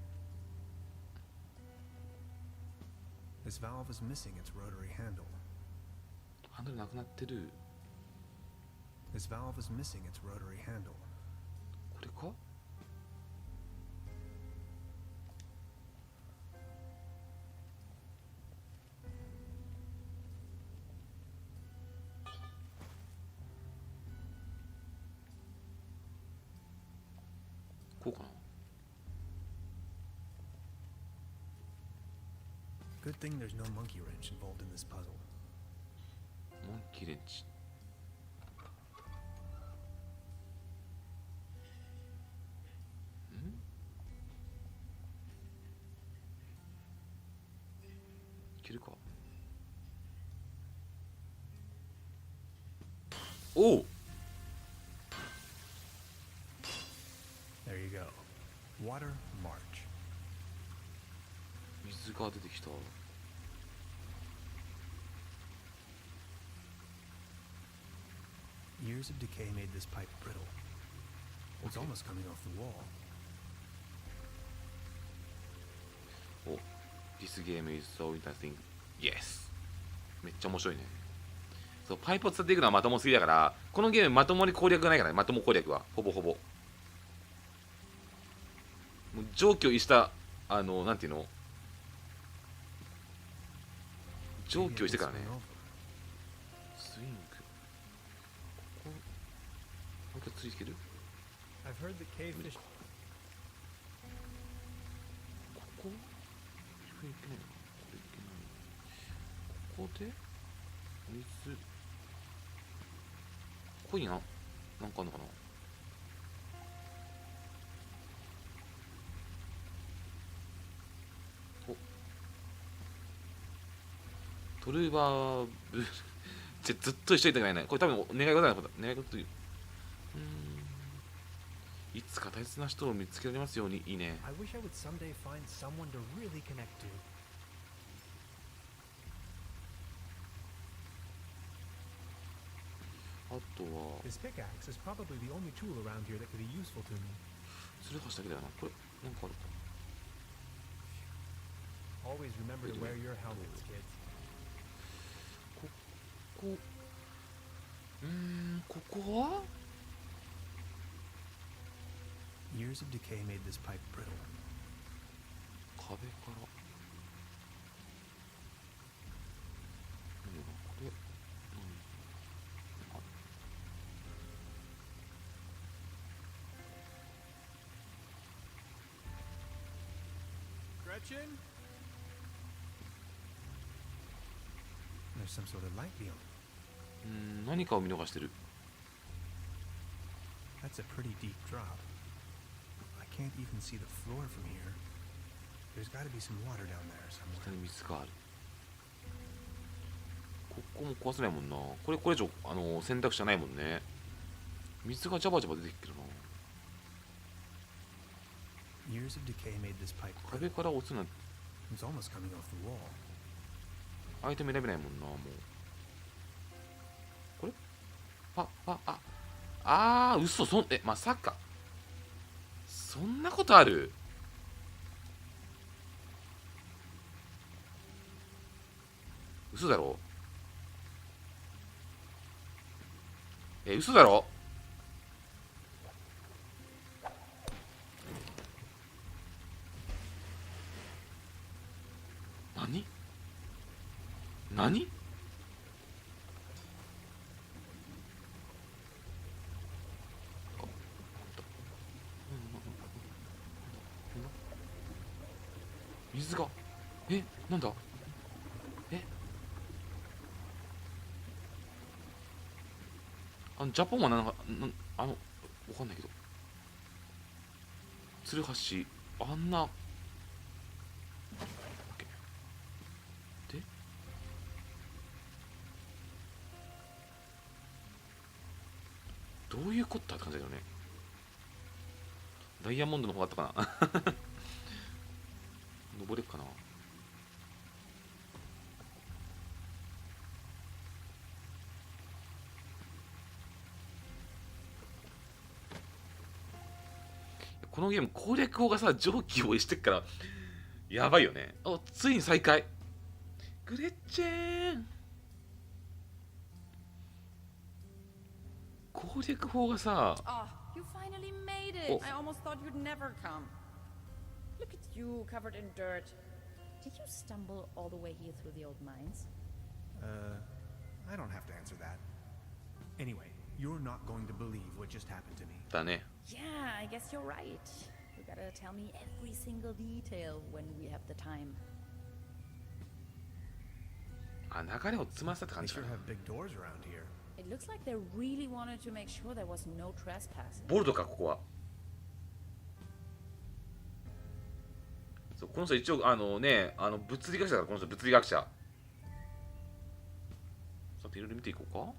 This valve is missing its rotary handle. ハンドルなくなってる。 This valve is missing its rotary handle. これか。こうかな。 Good thing there's no monkey wrench involved in this puzzle. モンキーレンチ。ん？いけるか。おお。 There you go. Water march. 水が出てきた。 Years of decay made this pipe brittle. It's almost coming off the wall. お、This game is so interesting. Yes. めっちゃ面白いね。そう、パイプを伝っていくのはまともすぎだから、このゲームまともに攻略がないからね、まとも攻略は。ほぼほぼ。もう蒸気を逸したなんていうの、上記をしてからね。スイング、ここもう一回ついてる。I've heard that cavefish. ここいけないな、これいけない。ここで水、ここになんかあんのかな。トルバーブルずっと一緒にいたくないね。これ多分願い事だな。願い事という。いつか大切な人を見つけられますように。いいね。 I wish I would someday find someone to really connect to. あとは This pickaxe is probably the only tool around here that could be useful to me. それ橋だけだよな。これなんかあるか。 Always remember to wear your helmets, kids. ここは Years of decay made this pipe brittle. 壁から何だこれ、Gretchen? There's some sort of light beyond. 何かを見逃してる。 That's a pretty deep drop. I can't even see the floor from here. There's got to be some water down there 下 somewhere. に水がある。ここも壊せないもんな。これ以上選択肢はないもんね。水がジャバジャバ出てきてるな。 Years of decay made this pipe 壁 brittle. から落ちるなんて It's almost coming off the wall. アイテム選べないもんな。もうこれ嘘。まさかそんなことある？嘘だろ。嘘だろ。何？水がなんだジャポンはなんかわかんないけど鶴橋あんなでどういうことって感じだよね。ダイヤモンドの方があったかな登れるかな。このゲーム攻略法がさ上記をしてっからやばいよね。ついに再開。グレッチェン攻略法がさ Oh, you finally made it. Oh. I almost thought you'd never come. Look at you, covered in dirt. Did you stumble all the way here through the old mines? I don't have to answer that. Anyway, you're not going to believe what just happened to me. だね。 Yeah, I guess you're right. You gotta tell me every single detail when we have the time. 流れをつまさった They 感じか sure な。 have big doors around here. It looks like they really wanted to make sure there was no trespassing. ボルトかここは。そうこの人一応物理学者だからこの人物理学者。さていろいろ見ていこうか。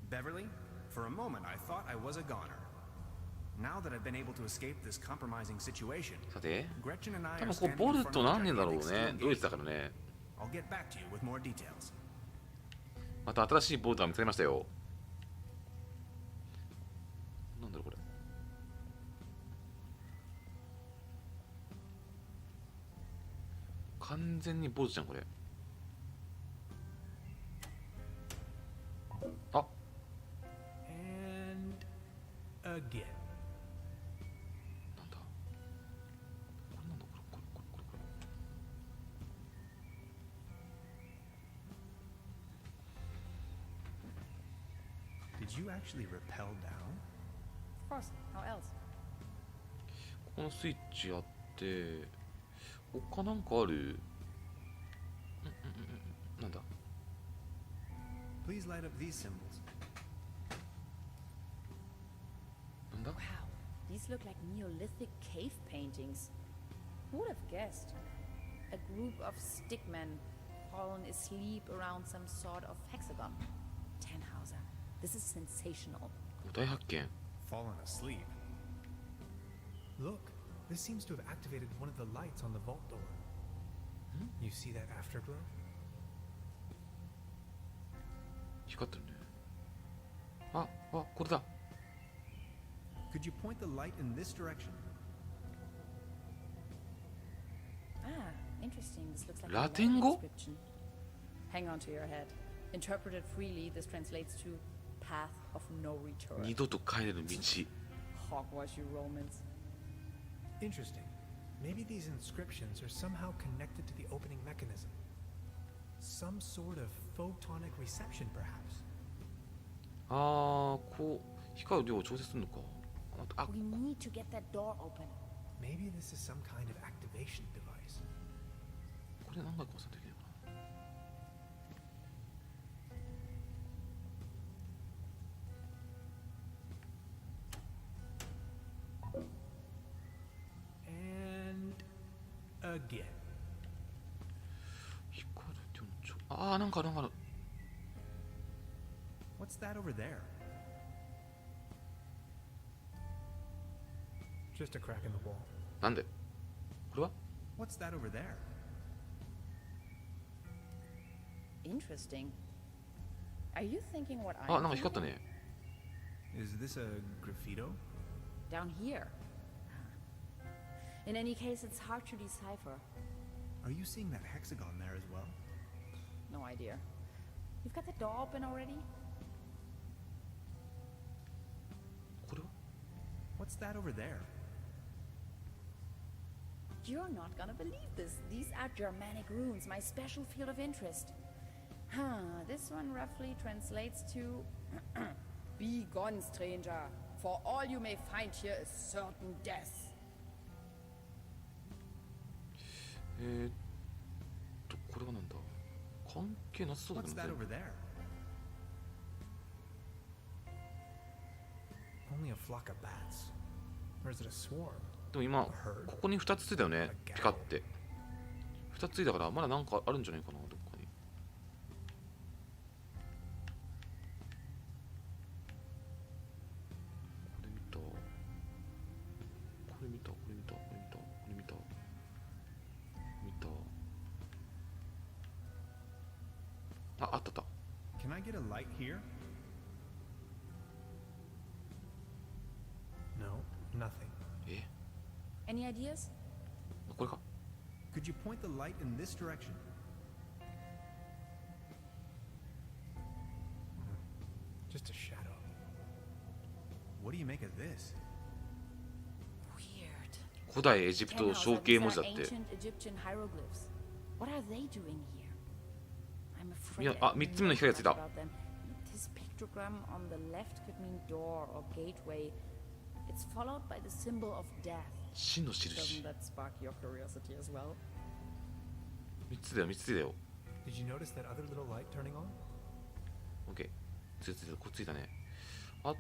Beverly, for a moment I thought I was a goner. Now that I've been able to escape this compromising situation, さて Gretchen and I 多 are 分こう standing ボ in ル front ト of a 何年だろう gigantic ね。 steel ドイ gate. ツだからね。 I'll get back to you with more details. また新しいボルトが見つかりましたよ。なんだろうこれ。完全にボルトじゃんこれ。あ And again. Did you actually rappel down? Of course, how else? ここのスイッチあって、他なんかある？なんだ？ Please light up these symbols. なんだ？ Wow, these look like Neolithic cave paintings. Who would have guessed? A group of stickmen fallen asleep around some sort of hexagon. Tannhauser, this is sensational. 大発見。 Fallen asleep. Look, this seems to have activated one of the lights on the vault door. You see that afterglow? 光ってるね。あ、これだ。 Could you point the light in this direction? Ah, interesting. This looks like a Latin Latin go? inscription. Hang on to your head. Interpreted freely, this translates to path of no return. 二度と帰れる道。 Hogwash, you Romans. Interesting. Maybe these inscriptions are somehow connected to the opening mechanism. Some sort of photonic reception, perhaps. こう光る量を調整するのか。あ、 We need to get that door open. Maybe this is some kind of activation device. これ何回か押さないといけないかな。 And again. 光る量の調。なんかある。 What's that over there? Just a crack in the wall. なんで？これは？ What's that over there? Interesting. Are you thinking what なん I'm か光った thinking? ね。 Is this a graffito? Down here. In any case, it's hard to decipher. Are you seeing that hexagon there as well? No idea. You've got the door open already? これは？ What's that over there? You're not gonna believe this. These are Germanic runes, my special field of interest. This one roughly translates to Be gone, stranger, for all you may find here is certain death. これはなんだ？関係なさそうだ What's ね。 that over there? Only a flock of bats. Or is it a swarm? でも今ここに2つついたよね。ピカって2つついたからまだなんかあるんじゃないかな、どっかに。これ見た。あった。 Can I get a light here? No, nothing. Any ideas? これか。 Could you point the light in this direction? Just a shadow. What do you make of this? Weird. 古代エジプト象形文字だって。 Ancient Egyptian hieroglyphs. What are they doing here? I'm いや afraid I 3つ目の光がついた。 about them. This pictogram on the left could mean door or gateway. It's followed by the symbol of death. 真の印。 Doesn't that spark your curiosity as well? 3つだよ。 Did you notice that other little light turning on? OK。ついた。これついたね。あ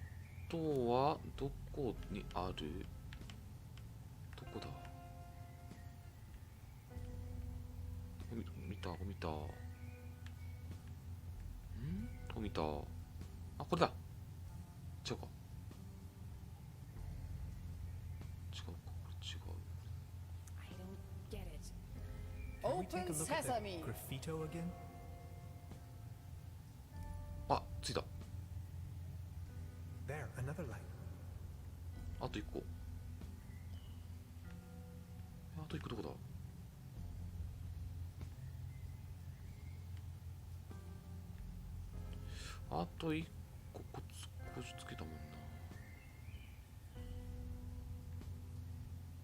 とはどこにある？どこだ？見た。見た。これだ。違うか。I don't get it. Can we take a Open look at sesame! the graffito again? ついた。 There, another light. あと1個。あと1個どこだ？あと1個こつけたもんな。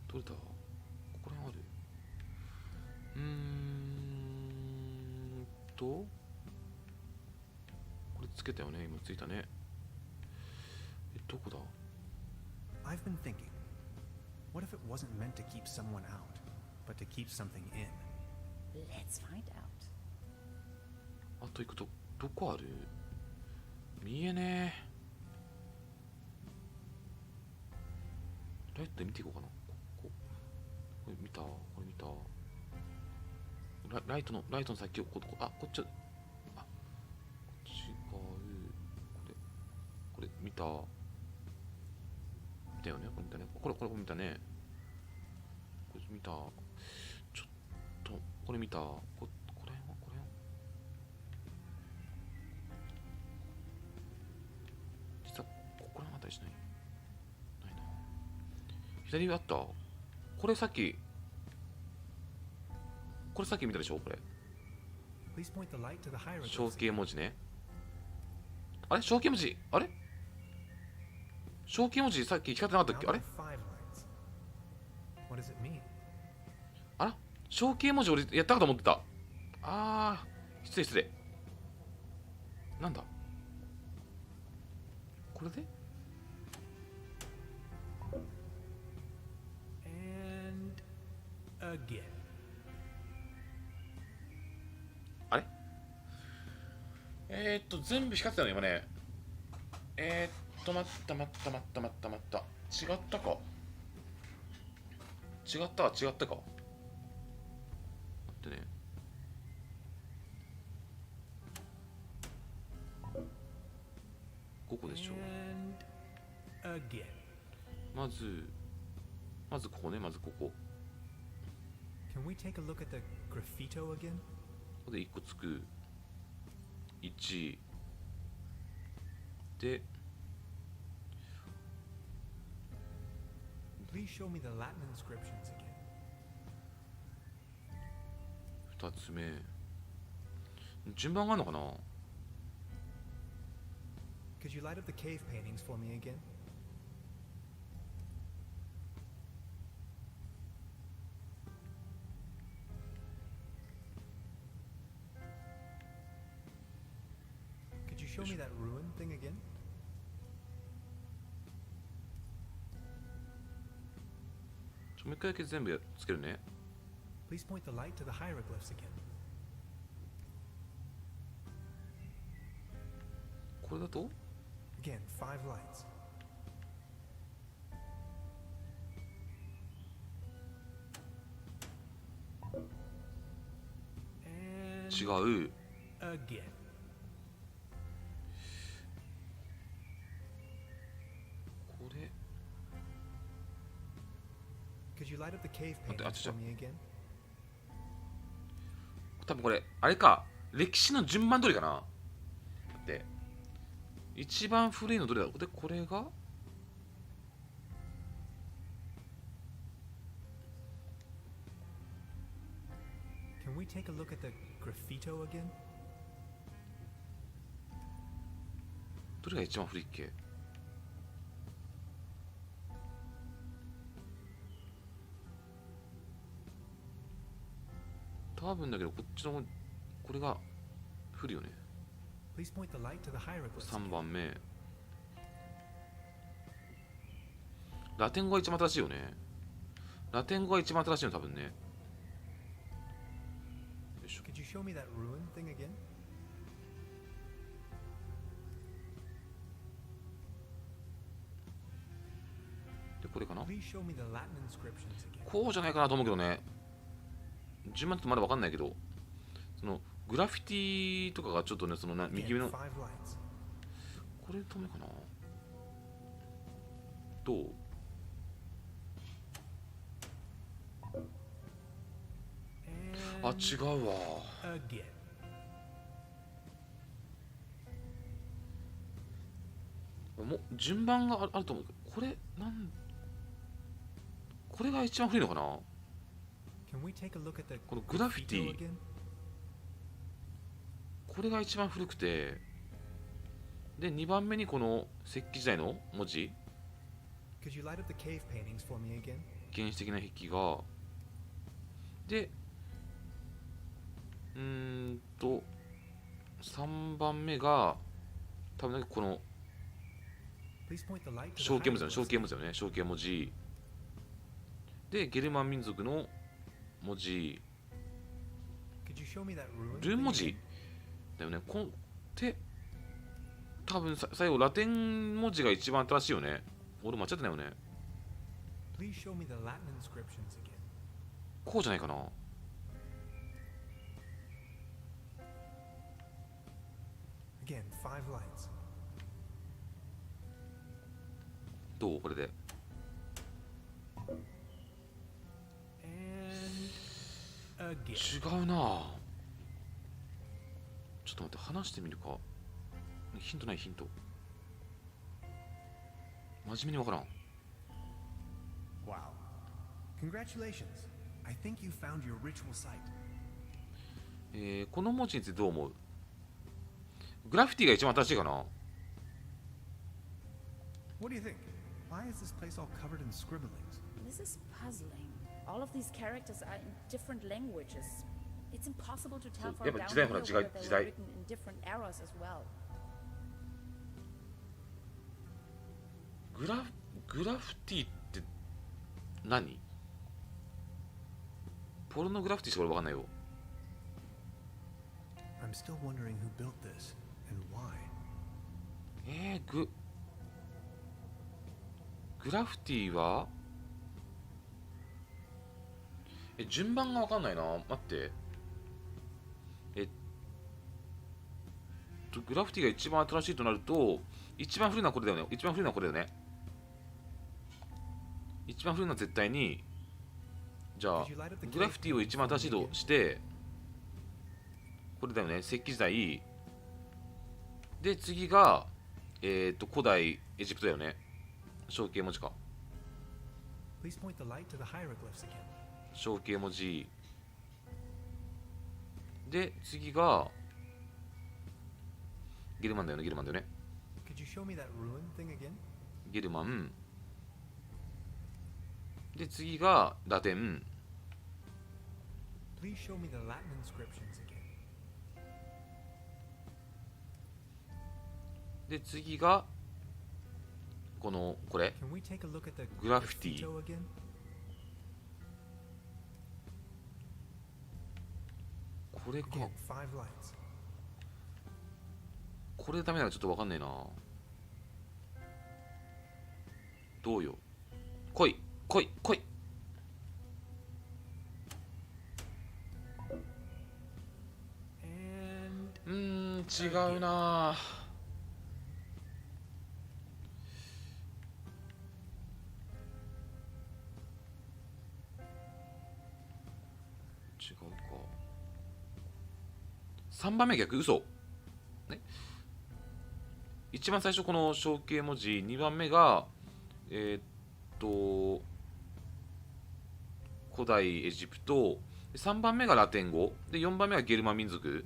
どれだ？ここら辺ある？これつけたよね。今ついたね。どこだ？ I've been thinking, what if it wasn't meant to keep someone out, but to keep something in? Let's find out. あと行くとどこある？見えねえ。ライトで見ていこうかな。これ見た？これ見た？ライトの先をこっち、あ、こっち違う。これ見たよね。これ見たね。これ見たね。これ見た。ちょっとこれ見た。これ実はここら辺あたりしないな。左あった。これさっき見たでしょ。これ象形文字ね。あれ象形文字、あれ象形文字さっき光ってなかったっけ？あれあら象形文字俺やったかと思ってた。あー失礼。なんだこれであれ全部光ってたの今ね。待った。違ったか。待ってね。ここでしょ。まずここね。ここ。Can we take a look at the graffito again? ここで1個つく。1で Please show me the Latin inscriptions again. 2つ目順番があるのかな。 Could you light up the cave paintings for me again? Could you show me that ruin thing again? もう一回だけ全部つけるね。 Please point the light to the hieroglyphs again. これだと Again, 5 lights. And 違う。 again. これ Could you light up the cave 待って、 paintings for me again? 多分これあれか、歴史の順番通りかな。だって一番古いのどれだろう。でこれがCan we take a look at the graffito again? どれが一番古いっけ。多分だけどこっちのこれが古いよね。 Please point the light to the hieroglyphs. 3番目ラテン語が一番正しいよね。ラテン語が一番正しいの多分ね。よいしょ。 Could you show me that ruin thing again? でこれかな。 Please show me the Latin inscriptions again. こうじゃないかなと思うけどね。順番ってまだ分かんないけど、そのグラフィティとかがちょっとね、その右上 Again, の 5 lights. これダメかな。どう？ あ、違うわ。 Again. もう順番があると思うけど、これが一番古いのかな。 Can we take a look at the このグラフィテ graffito ィ again? これが一番古くて、で2番目にこの石器時代の文字、 Could you light up the cave paintings for me again? 原始的な壁画で、3番目が多分この Please 象形文字だね、象形文字だよね、象形文字でゲルマン民族の文字、ルーン文字だよね。で多分最後ラテン文字が一番新しいよね。俺間違ってないよね。こうじゃないかな。どうこれで。違うな。ちょっと待って、話してみるか。ヒントない、ヒント。真面目にわからん。Wow. Congratulations. I think you found your ritual site. この文字についてどう思う？グラフィティが一番新しいかな。 What do you think? Why is this place all covered in scribblings? This is puzzling. All of these characters are in different languages. It's impossible to tell from down here whether they were written in different eras as well. グラフィティって何？ポルノグラフィティしか俺わかんないよ。I'm still wondering who built this and why. グラフィティは順番がわかんないな。待って。グラフィティが一番新しいとなると、一番古いのはこれだよね。一番古いのはこれだよね。一番古いのは絶対に、じゃあ、グラフィティを一番新しいとして、これだよね。石器時代。で、次が、古代エジプトだよね。象形文字か。象形文字で、次がゲルマンだよね。ゲルマンだよね。ゲルマンで、次がラテンで、次がこれグラフィティ。これか。これダメならちょっとわかんないな。どうよ。来い来い来い。違うな。違うか。3番目逆。嘘ね。一番最初この象形文字、2番目が古代エジプト、3番目がラテン語で、4番目がゲルマン民族。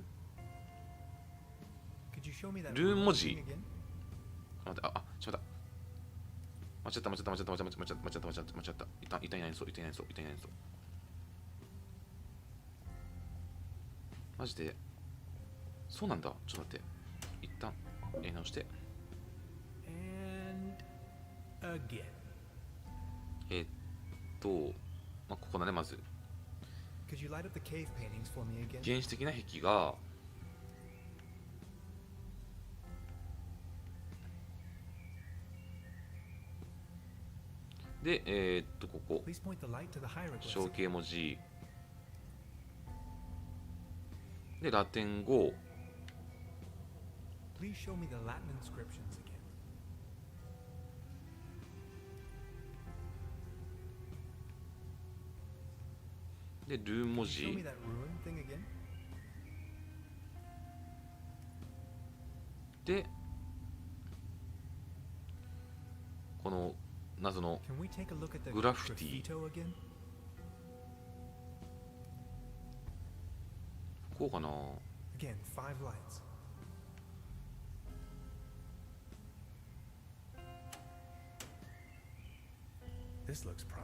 ルーン文字。待って、ちょっと待って、間違った。いたいないそう。マジでそうなんだ。ちょっと待って、一旦やり直して。ここだね。まず原始的な壁画で、ここ象形文字で、ラテン語で、ルーン文字で、この謎のグラフィティ。こうかな。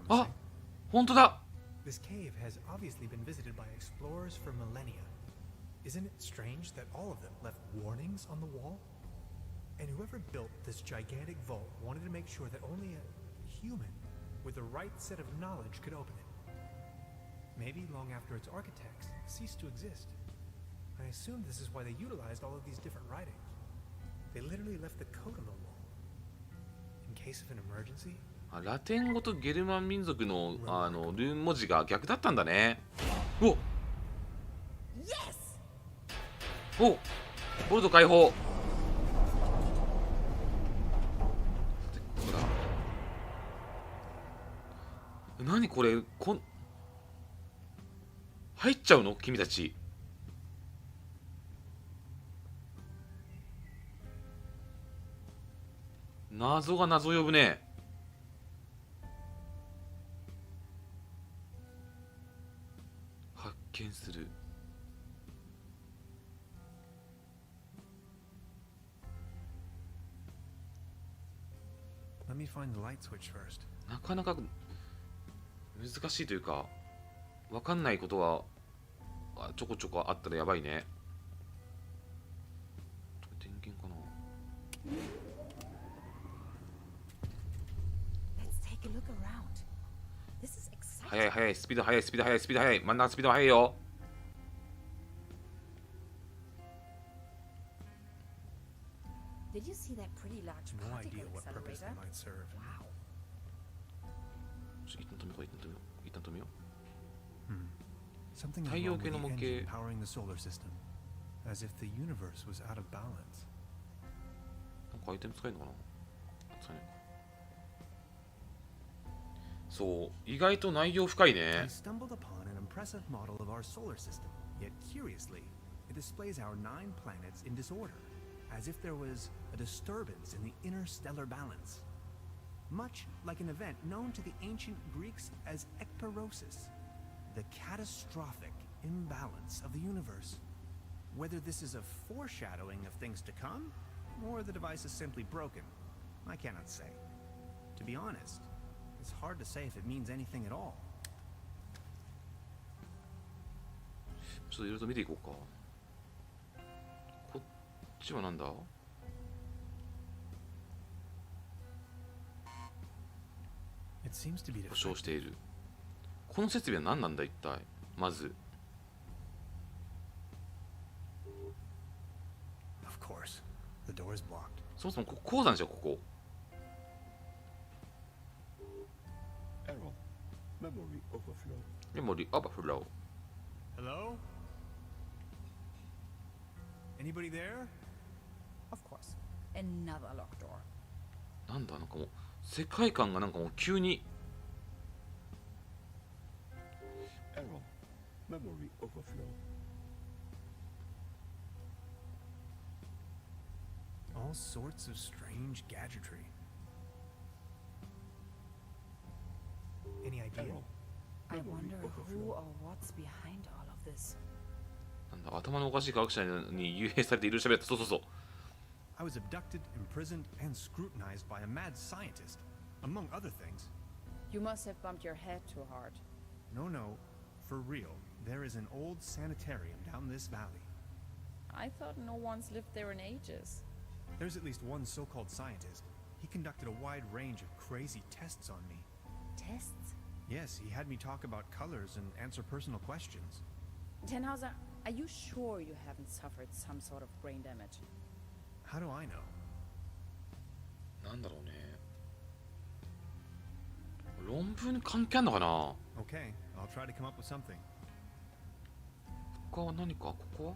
あ、本当だ。This cave has obviously been visited by explorers for millennia. Isn't it strange that all of them left warnings on the wall? And whoever built this gigantic vault wanted to make sure that only a human with the right set of knowledge could open it. Maybe long after its architects ceased to exist. I assume this is why they utilized all of these different writings. They literally left the code on the wall. In case of an emergency. ラテン語とゲルマン民族のルーン文字が逆だったんだね。おっ、お、ボルト解放。何これ、入っちゃうの君たち。謎が謎呼ぶね。発見する。Let me find the light switch first. なかなか難しいというか、分かんないことはちょこちょこあったらやばいね。電源かな。速い速い、スピード速い、スピード速い、スピード速い、真ん中スピード速いよ。Did you see that pretty large No particle idea what purpose they accelerator? might serve. Wow. 一旦止めよう、一旦止めよう、一旦止めよう。 Something is 太 wrong 陽 with 系 the の模 engine 型。 powering the solar system, as if the universe was out of balance. なんかアイテム使えるのかな。使えないか。そう、意外と内容深い I ね。 stumbled upon an impressive model of our solar system, yet curiously, it displays our 9 planets in disorder, as if there was a disturbance in the interstellar balance. Much like an event known to the ancient Greeks as ekpyrosis, the catastrophic imbalance of the universe. Whether this is a foreshadowing of things to come, or the device is simply broken, I cannot say. To be honest, it's hard to say if it means anything at all. ちょっといろいろと見ていこうか。こっちはなんだ。 It seems to be 故障 defective. している。この設備は何なんだ一体。まず Of course, the door is blocked. そもそもここ鉱山でしょ、ここ。 Error. Memory overflow. メモリーオーバーフロ Hello? Anybody there? Of course. Another locked door. ー。なんだ、なんかもう世界観がなんかもう急に。 Error. Memory overflow. All sorts of strange gadgetry. Any idea? Error. I Memory wonder who overflow. or what's behind all of this. なんだ、頭のおかしい科学者に幽閉されている喋った。そうそうそう。 I was abducted, imprisoned, and scrutinized by a mad scientist, among other things. You must have bumped your head too hard. No, no, for real. There is an old sanitarium down this valley. I thought no one's lived there in ages. There's at least one so-called scientist. He conducted a wide range of crazy tests on me. Tests? Yes, he had me talk about colors and answer personal questions. Tenhauser, are you sure you haven't suffered some sort of brain damage? How do I know? なんだろうね。論文に関係あんのかな。 Okay, I'll try to come up with something. 他は何か、ここは。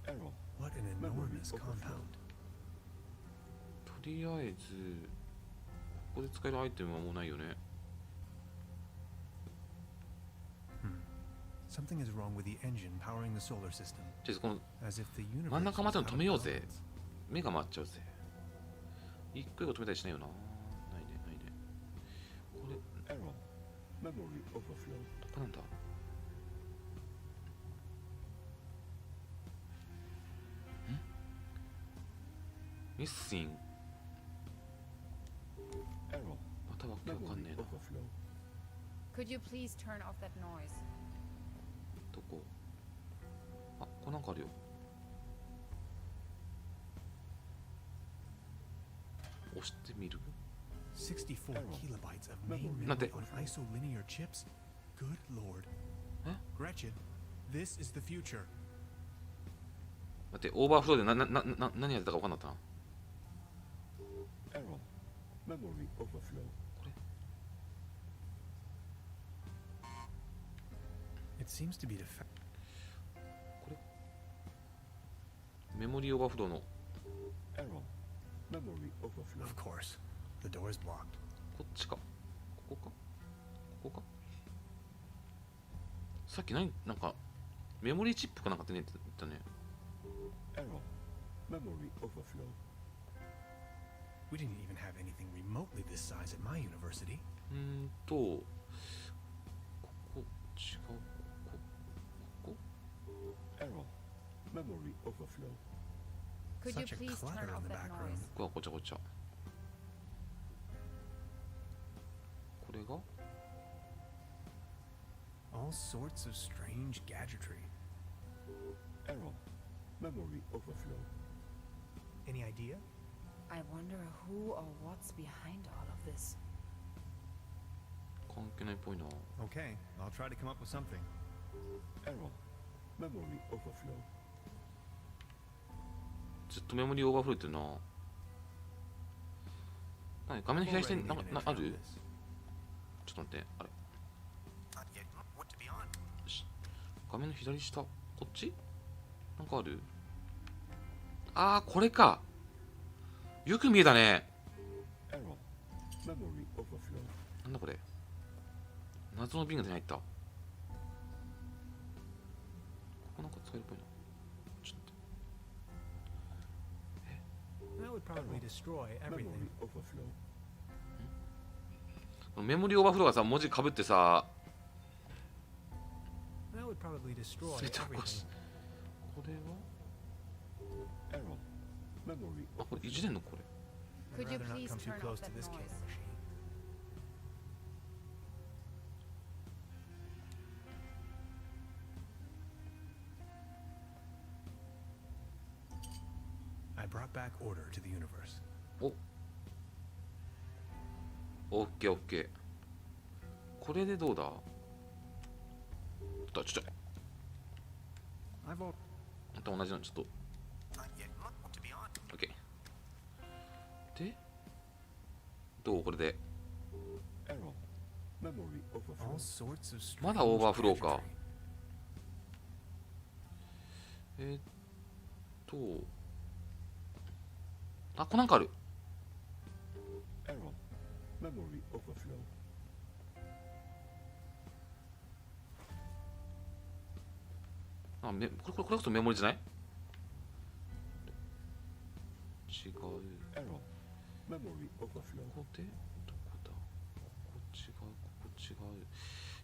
Error. What an enormous compound. とりあえずここで使えるアイテムはもうないよね。 Something is wrong with the engine powering the solar system. じゃあこの As if the universe 真ん中ま was での out 止 of めようぜ。 balance. 目が回っちゃうぜ。一個一個止めたりしないよな。ないね、ないね。これ、 Error. Memory overflow. これなんだ。ミスシン。 Error. またわけわかん Memory ねえな。 overflow. Could you please turn off that noise? どこ。あ、これなんかあるよ。押してみる。64 kilobytes of main memory 待って。 on isolinear chips? Good lord. え Gretchen, this is the future. 待って、オーバーフローで何やってたか分かんなかったな。Error. Memory overflow. It seems to be defect. これメモリーオーバーフローの Error. Memory overflow. Of course. The door is blocked. こっちか、ここか、ここか。さっきなんかメモリーチップかなんかってねって言ったね。Error. Memory overflow. We didn't even have anything remotely this size at my university. ここ違う、ここ Error. Memory overflow. Could you Such a please turn clutter off in the that back room. noise? ここはこっちゃこっちゃ。これが All sorts of strange gadgetry. Error. Memory overflow. Any idea? I wonder who or what's behind all of this. 関係ないっぽいな。 Okay, I'll try to come up with something. Error. Memory overflow. ずっとメモリーオーバーフローってるな。何画面の左下に Already need an あ intro る to this. ちょっと待って、あれ Not yet. What to be on? 画面の左下、こっちなんかある。あー、これか。よく見えたね。 Error. Memory overflow. なんだこれ。謎の瓶が手に入った。ここなんか使えるっぽいな。ちょっと That would probably destroy everything. Memory overflow. このメモリーオーバーフローがさ、文字かぶってさ、 That would probably destroy 全て起こ everything. す。これは Error. Memory あ、これ overflow. いじれんのこれ。 Could you Rather not please come too turn close off to that this killing noise? machine. I brought back order to the universe. オッケーオッケー。これでどうだ。ちょっと I've al- また同じのちょっと Not yet. What to be on? オッケー。でどうこれで。 Error. Memory overflow. All sorts of strange まだオーバーフローか。 gadgetry. あ、これなんかある。 Error. Memory overflow. あ、これこそメモリじゃない。違う。こ Error. Memory overflow. こでどこだ。ここ違う、ここ違う。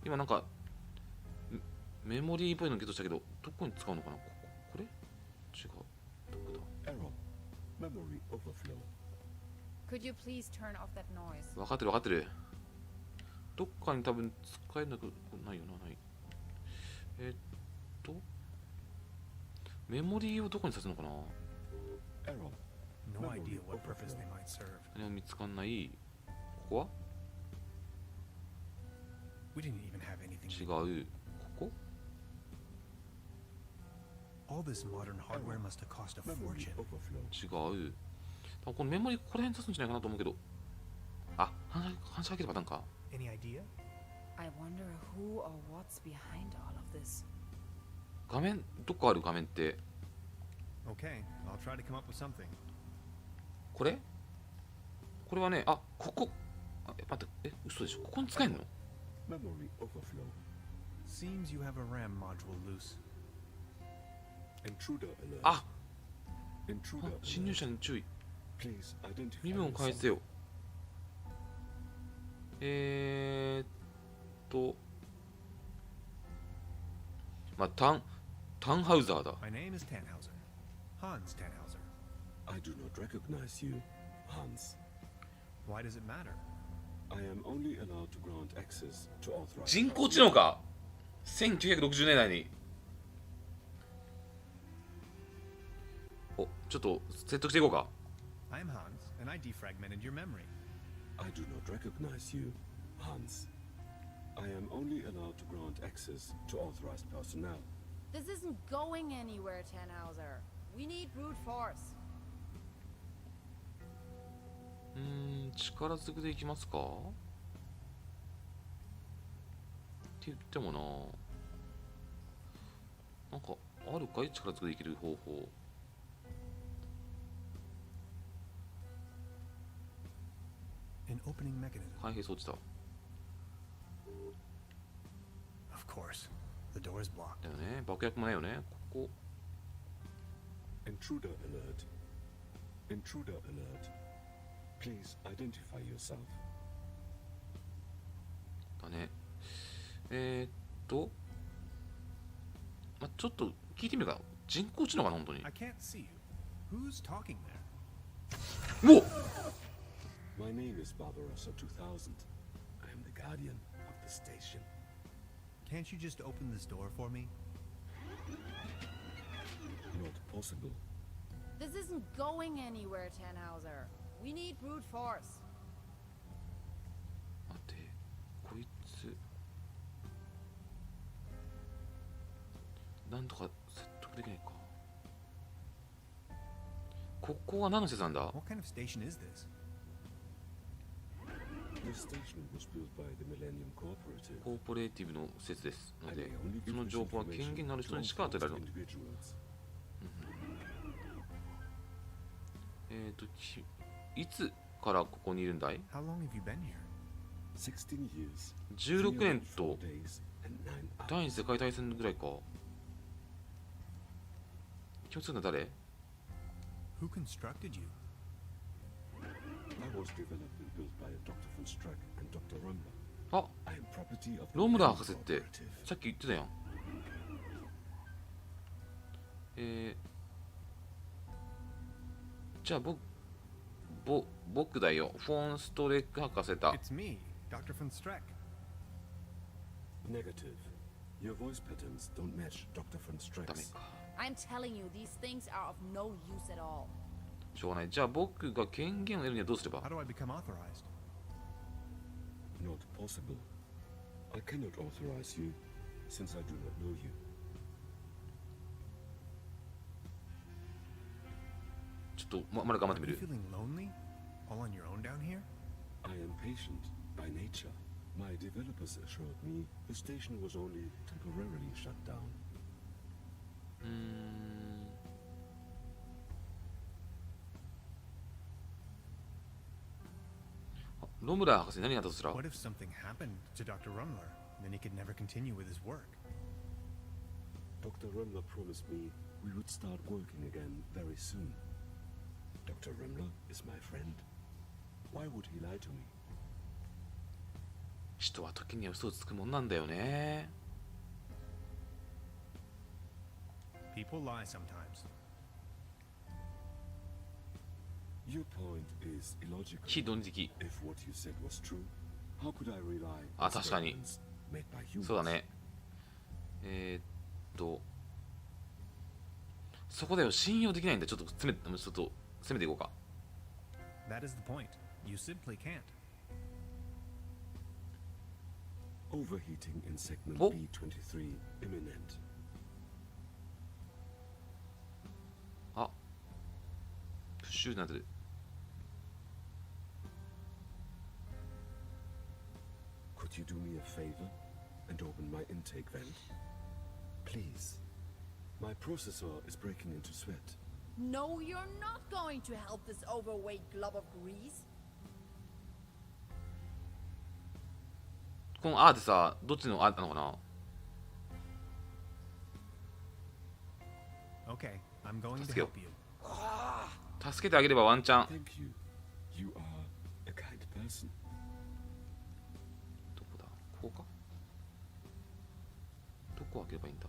今なんかメモリーっぽいのゲットしたけど、どこに使うのかな。これ違う。どこだ。 Error. Memory overflow. Could you please turn off that noise? 分かってる分かってる。どっかに多分使えなくないよな。ない。メモリーをどこにさせるのかな。 Error. No Memory idea what purpose overflow. they might serve. 何も見つかんない。ここは We didn't even have anything. 違う。ここ All this modern hardware must have cost a Memory fortune. overflow. 違う。多分このメモリーここら辺に刺すんじゃないかなと思うけど。あ、反射開ければなんか。 Any idea? I wonder who or what's behind all of this. 画面どこある画面って。 Okay, I'll try to come up with something. これこれはね、あ、ここ。あ、待って、嘘でしょ。ここに使えんの。 Memory overflow. Seems you have a RAM module loose. Intruder alert. あ、 Intruder 侵入 alert. 者に注意。 Please identify 身分を返せ yourself. よ。まあ、タンハウザーだ。 My name is Tannhauser. Hans Tannhauser. I do not recognize you, Hans. Why does it matter? I am only allowed to grant access to authorized. 人工知能か。1960年代に。お、ちょっと説得していこうか。 I'm Hans, and I defragmented your memory. I do not recognize you, Hans. I am only allowed to grant access to authorized personnel. This isn't going anywhere, Tannhauser. We need brute force. 力ずくでいきますかって言ってもなんかあるかい、力ずくでいける方法。An opening mechanism. 開閉装置だ。Of course. The door is blocked. だよね、爆薬もないよね。ここ Intruder alert. Intruder alert. Please identify yourself. だね。ちょっと聞いてみるか。人工知能かな、本当に。 I can't see you. Who's talking there? うおっ My name is Barbarossa 2000. I am the guardian of the station. Can't you just open this door for me? Not possible. This isn't going anywhere, Tannhauser. We need brute force. 待って、こいつなんとか説得できないか。ここは何の施設なんだ？ What kind of station is this? The station was built by the Millennium Cooperative. コーポレーティブの施設ですので、その情報は権限のある人にしか与えられる。いつからここにいるんだい？ How long have you been here? 16 years. 16年と days and 9 hours. 第二次世界大戦ぐらいか。気をつけるのは誰？ Who constructed you? I was developed and built by Dr. von Strack and Dr. Rumler. あ、 I am property of the ロムラー Millennium 博士って Cooperative. さっき言ってたやん。じゃあ僕だよ。フォン・ストレック博士だ。 It's me, Dr. von Strack. Negative. Your voice patterns don't match Dr. von ダメ Strack's. か。 I'm telling you, these things are of no use at all. しょうがない。じゃあ僕が権限を得るにはどうすれば？ How do I become authorized? Not possible. I cannot authorize you since I do not know you. ちょっとまだ頑張ってみ Are you る。 feeling lonely? All on your own down here? I am patient by nature. My developers assured me the station was only temporarily shut down. ロムラー博士に何があったとすら？ What if something happened to Dr. Rumler? Then he could never continue with his work. Dr. Rumler promised me we would start working again very soon. Dr. Rumler is my friend. Why would he lie to me? 人は時には嘘をつくもんなんだよね。 People lie sometimes. Your point is illogical. 非論理的。 If what you said was true, how could I rely あ、 on 確かに。 statements made by humans? そうだね。そこだよ。信用できないんだ。ちょっと攻めていこうか。 That is the point. You simply can't. Overheating in segment Oh. B23 imminent. あ、プッシュになってる。 Could you do me a favor and open my intake vent? Please. My processor is breaking into sweat. No, you're not going to help this overweight glob of grease. この「あ」ってさ、どっちの「あ」なのかな？ Okay, I'm going to Let's go. help you. 助けてあげればワンチャン。 Thank you. You are a kind person. どこだ？こうか？どこを開ければいいんだ？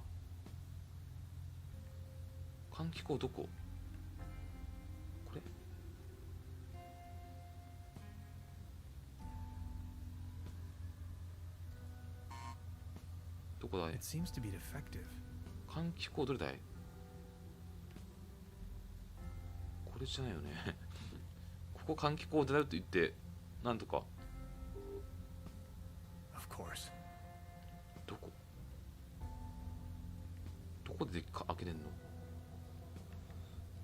換気口どこ？これ？どこだい？ It seems to be defective. 換気口どれだい？これじゃないよね。ここ換気口を出ると言ってなんとか。 Of course. どこで開けれんの？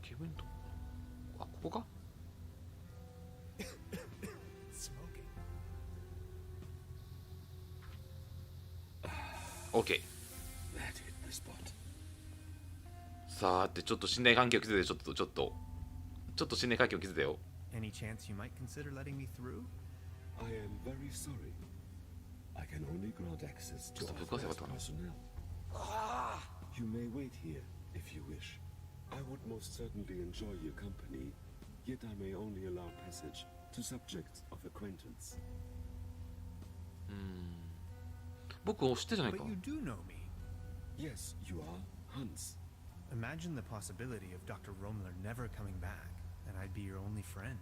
ケビンと、あ、ここか？ Smoking. OK。 That hit the spot. さあってちょっと信頼関係を築いて、ちょっと信頼関係を築いてよ。 Any chance you might consider letting me through? I am very sorry. I can only grant access to Stop, of course I authorized want to. personnel. You may wait here if you wish. I would most certainly enjoy your company, yet I may only allow passage to subjects of acquaintance. 僕を知ってるじゃないか。 But you do know me. Yes, you are Hans. Imagine the possibility of Dr. Romler never coming back, and I'd be your only friend.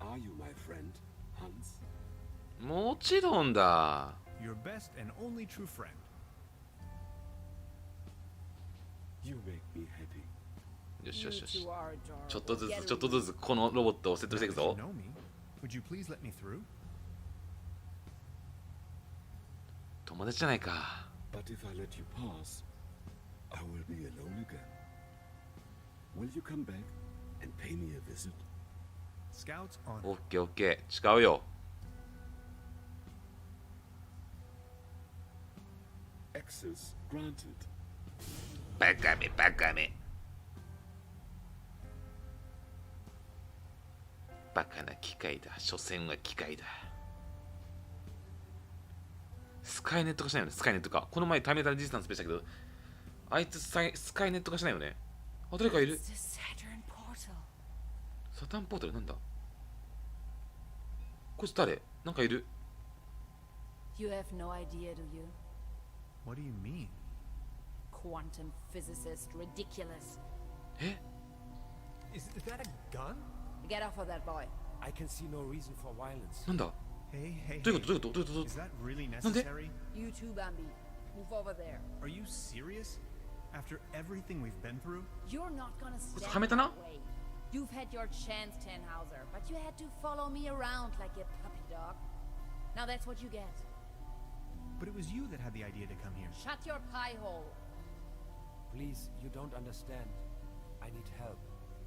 Are you my friend, Hans? もちろんだ。 Your best and only true friend. You make me happy. よしよしよし。ちょっとずつこのロボットを説得していく Now ぞ that。you know me, would you please let me through? 友達じゃないか。 But if I let you pass, I will be alone again. Will you come back and pay me a visit? Scouts on. オッケーオッケー。違うよ。 Access granted. バカめバカめ。バカな機械だ。所詮は機械だ。スカイネット化しないよね。スカイネット化。この前タイメーターレジスタンスでしたけど、あいつスカイネット化しないよね。あ、誰かいる。 It's the Saturn portal. サタンポータルなんだ。こいつ誰？なんかいる。 You have no idea, do you? What do you mean? Quantum physicist, ridiculous. え？ Is that a gun? Get off of that boy. I can see no reason for violence. なんだ。 Hey, hey, どういう hey. ことどういうことどういうこ Is that really なんで？ necessary? You too, Bambi. Move over there. Are you serious? After everything we've been through? You're not gonna stand はめたな。 that way. You've had your chance, Tannhauser, but you had to follow me around like a puppy dog. Now that's what you get. But it was you that had the idea to come here. Shut your pie hole. Please, you don't understand. I need help.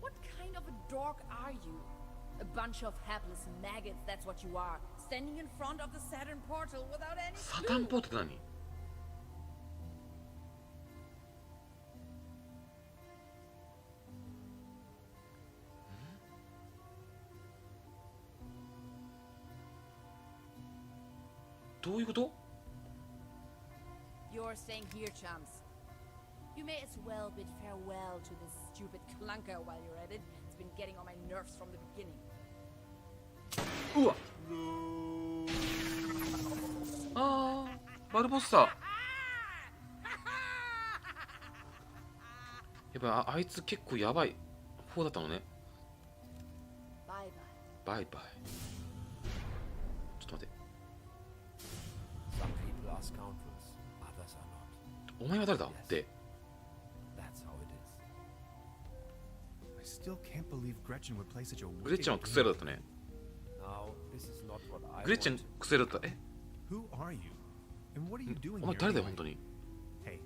What kind of a dork are you? A bunch of hapless maggots, that's what you are. Standing in front of the Saturn portal without any と。サタンポータルって何？どういうこと？ You're staying here, chums. You may as well bid farewell to this stupid clunker while you're at it. It's been getting on my nerves from the beginning. うわ。あー、バルボッサ。やっぱあいつ結構やばい方だったのね。 Bye bye. バイバイ。ちょっと待って。 Some people are scoundrels, others are not. お前は誰だって。 That's how it is. I still can't believe Gretchen would play such a グレッ wicked チェンはクソ野郎だったね。 Now, this is not what I グレッチェン wanted. クソ野郎だった。え？ Who are you? And what are you doing お前 here 誰だよ anyway? 本当に。 Hey,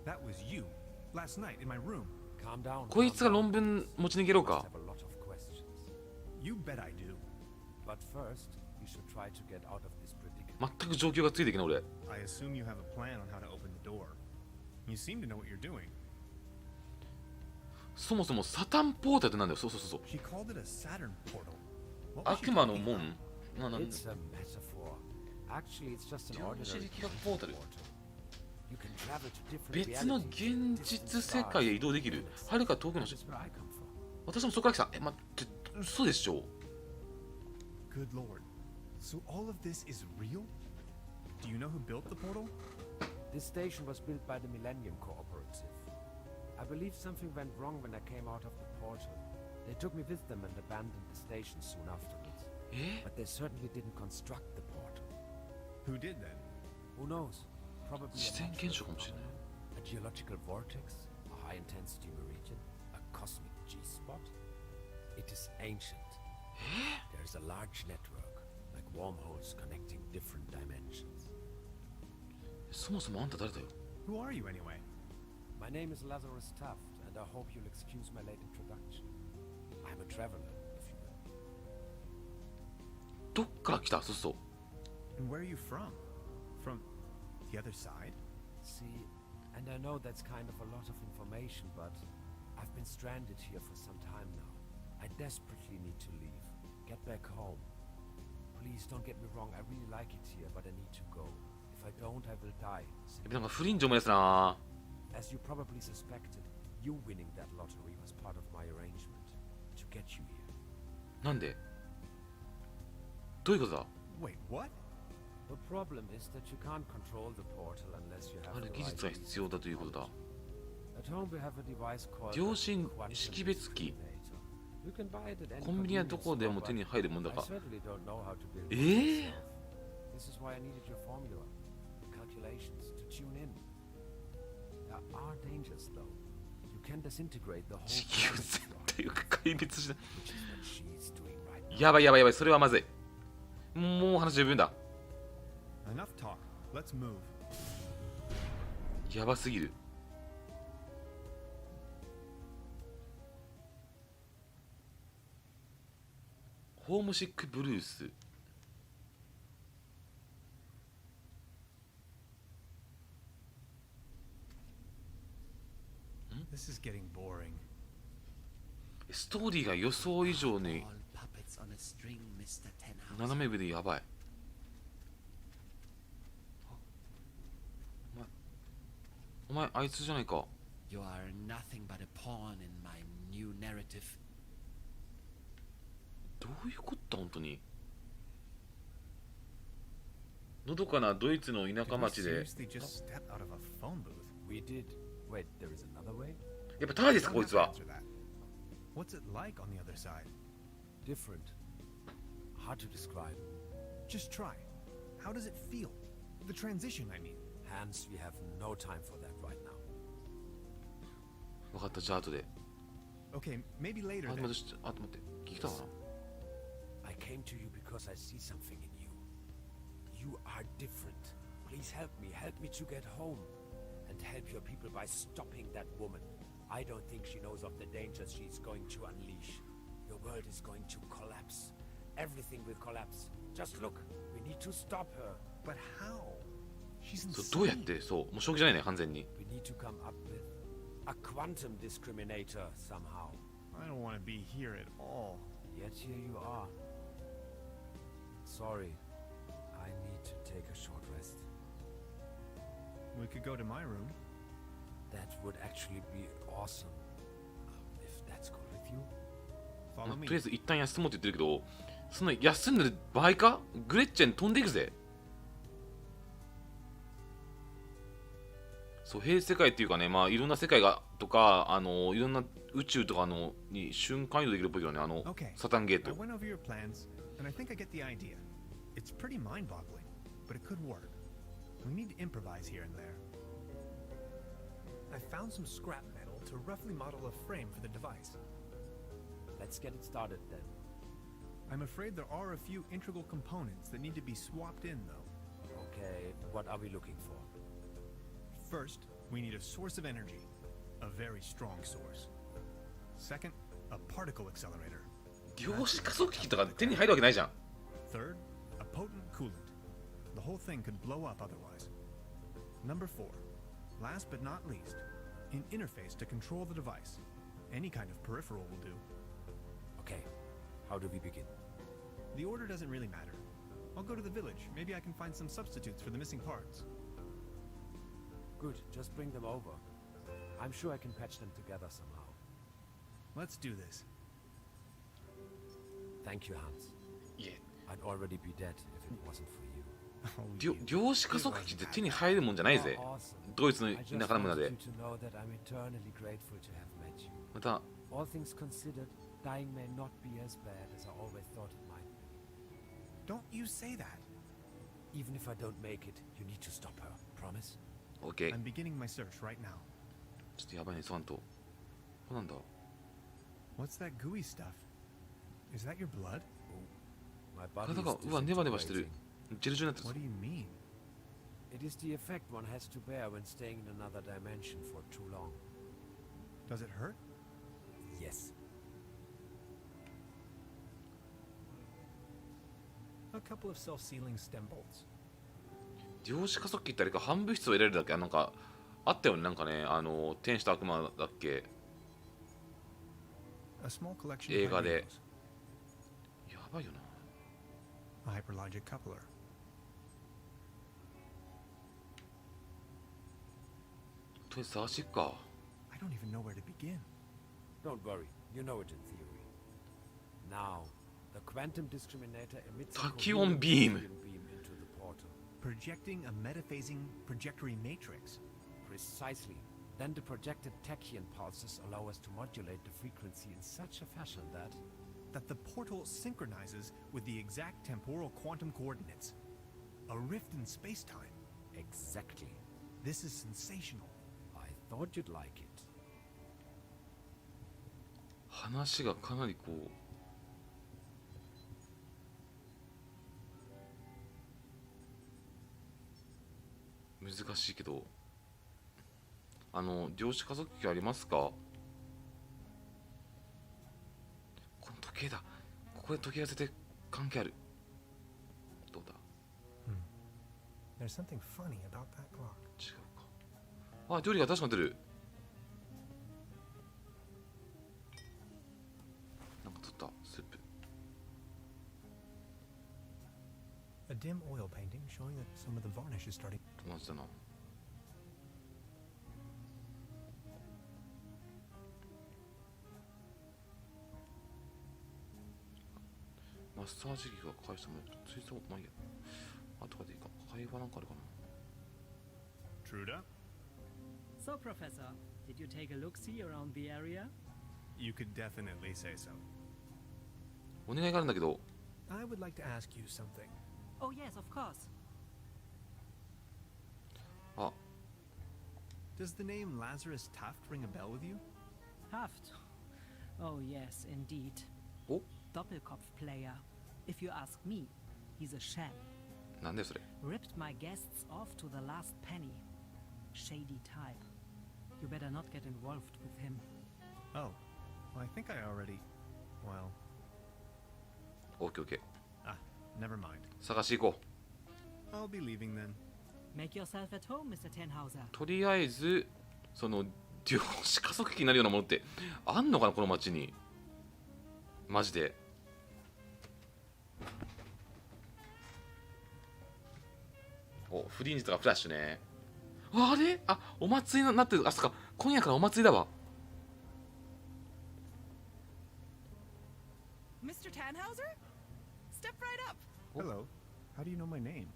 that was you. Last night in my room. Calm down. こい calm つが down. 論文持ち逃げろ You must か。 have a lot of questions. You bet I do. But first, you should try to get out of this predicament. 全く状況がついていけない俺。 I assume you have a plan on how to open the door. You seem to know what you're doing. そもそもサタンポータルってなんだよ。そうそうそうそう。 She called it a Saturn portal. What was she 悪魔の talking 門 about? なん It's a metaphor. Actually, it's just an 量子 ordinary 力学ポータル。 You can travel to different 別の realities, 現実世界へ移動できる。はるか遠くの This is where I come from. 私もそこから来た。え、待って、嘘でしょ。 Good lord. So all of this is real? Do you know who built the portal? This station was built by the Millennium Cooperative. I believe something went wrong when I came out of the portal. They took me with them and abandoned the station soon afterwards. え？ But they certainly didn't construct the portal. Who did then? Who knows? Probably 自 a 然 natural 現象かもしれない。 phenomenon, a geological vortex, a high-intensity meridian, a cosmic G-spot. It is ancient, There's a large network, like wormholes connecting different dimensions. そもそもあんた誰だよ。 Who are you anyway? My name is Lazarus Taft, and I hope you'll excuse my late introduction. I'm a traveler, if you will. どっから来た？そうそう。 And where are you from? From the other side? See, and I know that's kind of a lot of information, but I've been stranded here for some time now. I desperately need to leave. Get back home. Please don't get me wrong, I really like it here, but I need to go. If I don't, I will die. なんかフリンジ思い出すな。 As you probably suspected, you winning that lottery was part of my arrangement to get you here. なんで？どういうことだ？ Wait, what? The problem is that you can't control the portal unless you あ have る the 技 right 術が必要だということだ。 At home we have a device called 秒針 quantum 識別機。 You can buy it at any コンビニはどこでも convenience 手 store, に入るもんだ but か I。certainly don't know how to build it え myself. This is why I needed your formula, the calculations to tune in. There are dangers though. You can disintegrate the whole 地球 planet 全 with 体を壊滅しな which is what she's doing right now. やばいやばいやばい、それはまずい。もう話十分だ。 Enough talk. Let's move. やばすぎる。ホームシックブルース。 This is getting boring. ストーリーが予想以上に All puppets on a string, Mr. Tenhouse. 斜め上でやばい。お前あいつじゃないか。 You are nothing but a pawn in my new narrative. どういうこと本当に。のどかなドイツの田 Did 舎 we 町で seriously just step out of a phone booth? We did. Wait, there is another way? やっぱタイです You か don't こい have つ to は。 answer that. What's it like on the other side? Different. Hard to describe. Just try. How does it feel? The transition, I mean. Hans, we have no time for that right now. 分かった、じゃあ後で。 Okay, maybe later あ、で then. もちょっと待って聞いたかな。 I came to you because I see something in you. You are different. Please help me to get home. And help your people by stopping that woman. I don't think she knows of the dangers she's going to unleash. Your world is going to collapse. Everything will collapse. Just look, we need to stop her. But how? She's そうどうやっ insane. てそうもう正気じゃないね完全に。 We need to come up with a quantum discriminator somehow. I don't want to be here at all. Yet here you are. Sorry, I need to take a short rest. We could go to my room. That would actually be awesome. If that's cool with you. ま Follow あ me. とりあえず一旦休もうって言ってるけど、そんな休んでる場合か。グレッチェン飛んでいくぜ。そう平世界っていうかね、まあいろんな世界がとかいろんな宇宙とかに瞬間移動できるっぽいけどね、Okay. サタンゲー I ト。 went over your plans, and I think I get the idea. It's pretty mind-boggling, but it could work. We need to improvise here and there. I found some scrap metal to roughly model a frame for the device. Let's get it started then. I'm afraid there are a few integral components that need to be swapped in, though. Okay, what are we looking for? First, we need a source of energy, a very strong source. Second, a particle accelerator. 量子加速器とか手に入るわけないじゃん。 Third, a potent coolant. The whole thing could blow up otherwise. Number 4, last but not least, an interface to control the device. Any kind of peripheral will do. Okay, how do we begin? The order doesn't really matter. I'll go to the village. Maybe I can find some substitutes for the missing parts. Good, just bring them over. I'm sure I can patch them together somehow. Let's do this. Thank you, Hans. いえ、 I'd already be dead if it wasn't for you. Oh, 量子加速器って手に入るもんじゃないぜ。 Awesome. ドイツの I 田 just 舎の村 wanted で you。to know that I'm eternally grateful to have met you. また All things considered, dying may not be as bad as I always thought it might be. Don't you say that. Even if I don't make it, you need to stop her. Promise? OK。 I'm beginning my search right now. ちょっとやばいね、ソワンと。これなんだ。 What's that gooey stuff? Is that your blood? My body 体が is うわネバネバしてる disintegrating. ジェルジェルになって What る do you mean? It is the effect one has to bear when staying in another dimension for too long. Does it hurt? Yes. A couple of self-sealing stem bolts. 量子加速器ってあれか半物質を入れるだけなんかあったよねなんかね天使と悪魔だっけ A small collection 映 of 画で hydrogels. やばいよな A hyperlogic coupler. とりあえず探していくか I don't even know where to begin. Don't worry, you know it in theory. Now, the quantum discriminator emits a Tachyon coherent beam. beam into the portal. Projecting a metaphasing trajectory matrix. Precisely. Then the projected tachyon pulses allow us to modulate the frequency in such a fashion that The portal synchronizes with the exact temporal quantum coordinates. A rift in space-time. Exactly. This is sensational. I thought you'd like it. 話がかなりこう難しいけど量子加速器ありますかこの時計だここで時計が絶対関係あるどうだ There's something funny about that clock. 違うかあ料理が確かに出るなんか取ったスープ A dim oil painting showing that some of the varnish is starting. 友達だなマッサージ機が返したものついたまあいいや後からでいいか会話なんかあるかな Truda? So, Professor, did you take a look-see around the area? You could definitely say so. お願いがあるんだけど I would like to ask you something. Oh, yes, of course. あ Does the name Lazarus Taft ring a bell with you? Haft. Oh, yes, indeed. お Doppelkopf player. If you ask me, he's a sham. なんだよそれ Ripped my guests off to the last penny. Shady type. You better not get involved with him. Oh, well, I think I already. Well, オッケーオッケー ah, never mind. 探し行こう I'll be leaving then. Make yourself at home, Mr. Tenhauser. とりあえずその量子加速器になるようなものってあんのかなこの街にマジでおフリンジとかフラッシュねあれあお祭りになってるあそっか今夜からお祭りだわ Mr. Tannhauser? Step right up. Hello. How do you know my name?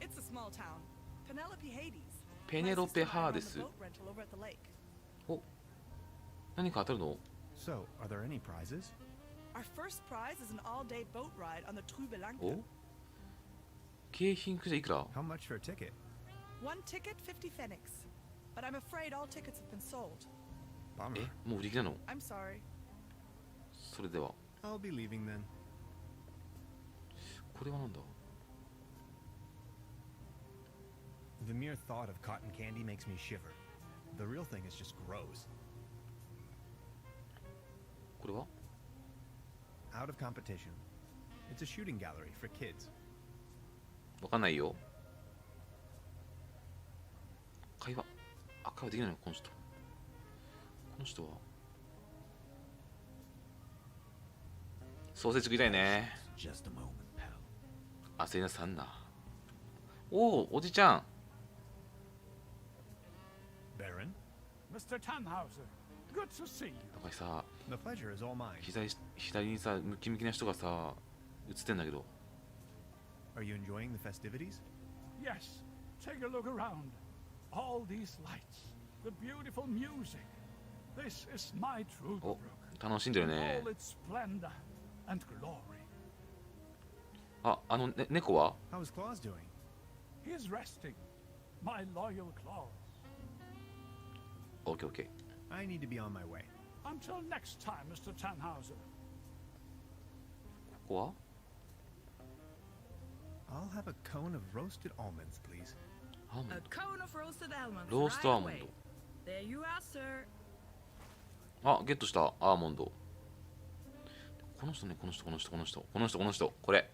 It's a small town. Penelope Hades. ペネロペハーデス My sister and I run the boat rental over at the lake. お何か当たるの So, are there any prizes? Our first prize is an all-day boat ride on the Trüberbrook. お景品くじゃいくら How much for a ticket? One ticket, 50 pfennigs. But I'm afraid all tickets have been sold. え Bummer. もう売り切れなの I'm sorry. それでは I'll be leaving then. これはなんだ The mere thought of cotton candy makes me shiver. The real thing is just gross. これは Out of competition. It's a shooting gallery for kids. わかんないよ会話できないのこの人はソーセージ食いたいね Just a moment, pal. 焦りなさんなおおおじちゃん Baron? Mr. Tannhauser, good to see you. なんかさ The pleasure is all mine. 左にさムキムキな人がさ映ってんだけど Are you enjoying the festivities? Yes, take a look around. All these lights, the beautiful music. This is my お Trüberbrook. 楽しんでる In ね all its splendor and glory. あ猫は How's Claus doing? He is resting. My loyal claws. オッケーオッケ I need to be on my way. Until next time, Mr. Tannhauser. こは I'll have a cone of roasted almonds, please. アーモン A ド cone of roasted almonds. ロースト right アーモン away. There you are, sir. ド。あ、ゲットしたアーモンド。この人ね、この人これ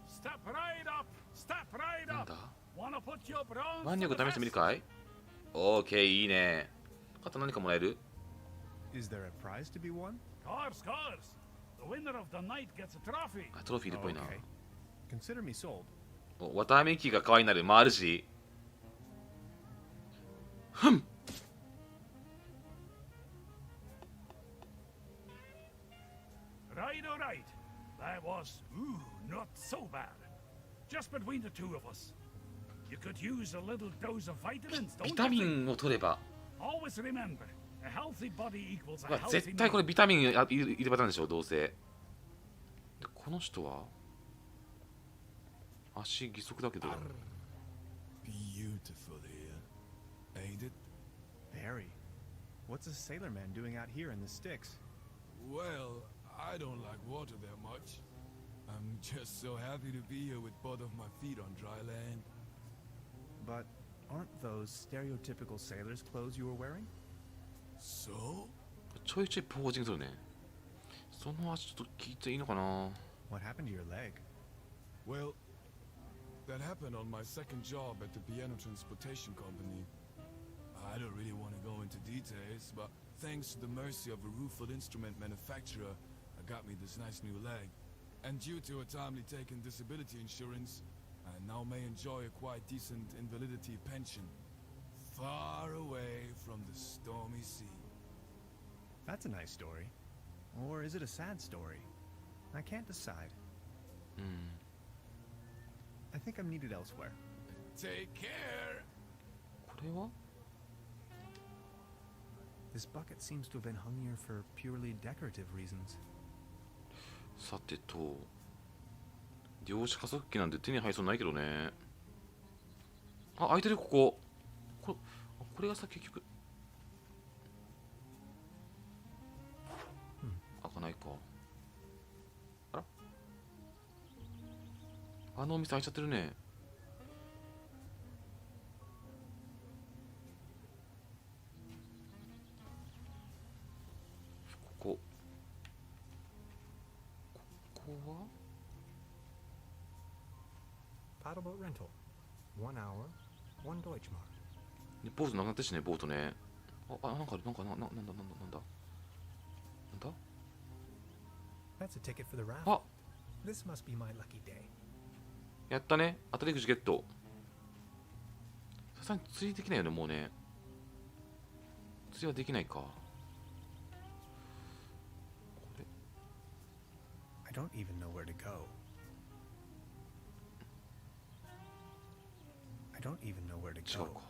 Step right up. Step right なん up. だ。 Wanna put your bronze 腕 to 力 the 試してみる test? かい？オーケー、いいね。あと何かもらえる？ Is there a prize to be won? Course. The winner of the night gets a trophy. あ、トロフィーいるっぽいな。 Okay. Consider me sold. お、わたあめ機が可愛いなる回るし。ふん。Right, all right. That was, not so bad. Just between the two of us. You could use a little dose of vitamins, ビ don't タ you ミ think? ンを取れば。 Always remember, a healthy body equals う a わ healthy 絶対これ mind. ビタミン入れるパターンでしょ、どうせ。でこの人は足義足だけど。 Beautiful here, ain't it? Very. What's a sailor man doing out here in the sticks? Well, I don't like water that much. I'm just so happy to be here with both of my feet on dry land. But aren't those stereotypical sailor's clothes you were wearing? So? ちょいちょいポージングするね。その足ちょっと聞いていいのかな。 What happened to your leg? Well, that happened on my second job at the piano transportation company. I don't really want to go into details, but thanks to the mercy of a rueful instrument manufacturer, I got me this nice new leg. And due to a timely taken disability insurance, I now may enjoy a quite decent invalidity pension. Far away from the stormy sea. That's a nice story. Or is it a sad story? I can't decide. うん。 I think I'm needed elsewhere. Take care! これは This bucket seems to have been hung here for purely decorative reasons. さてと。量子加速器なんて手に入りそうないけどね。あ、開いてるここ。これがさ、結局。開かないか。あら、あのお店開いちゃってるね。ここは Paddleboat rental. 1 hour, 1 Deutschmark. ボートなくなってしね、ボートね。なんかある、なんだ。なんだ That's a ticket for the raft. あ、 This must be my lucky day. やったね。当たりくじゲット。さすがに釣りできないよね、もうね。釣りはできないか。これ I don't even know where to go. I don't even know where to 違う go. か。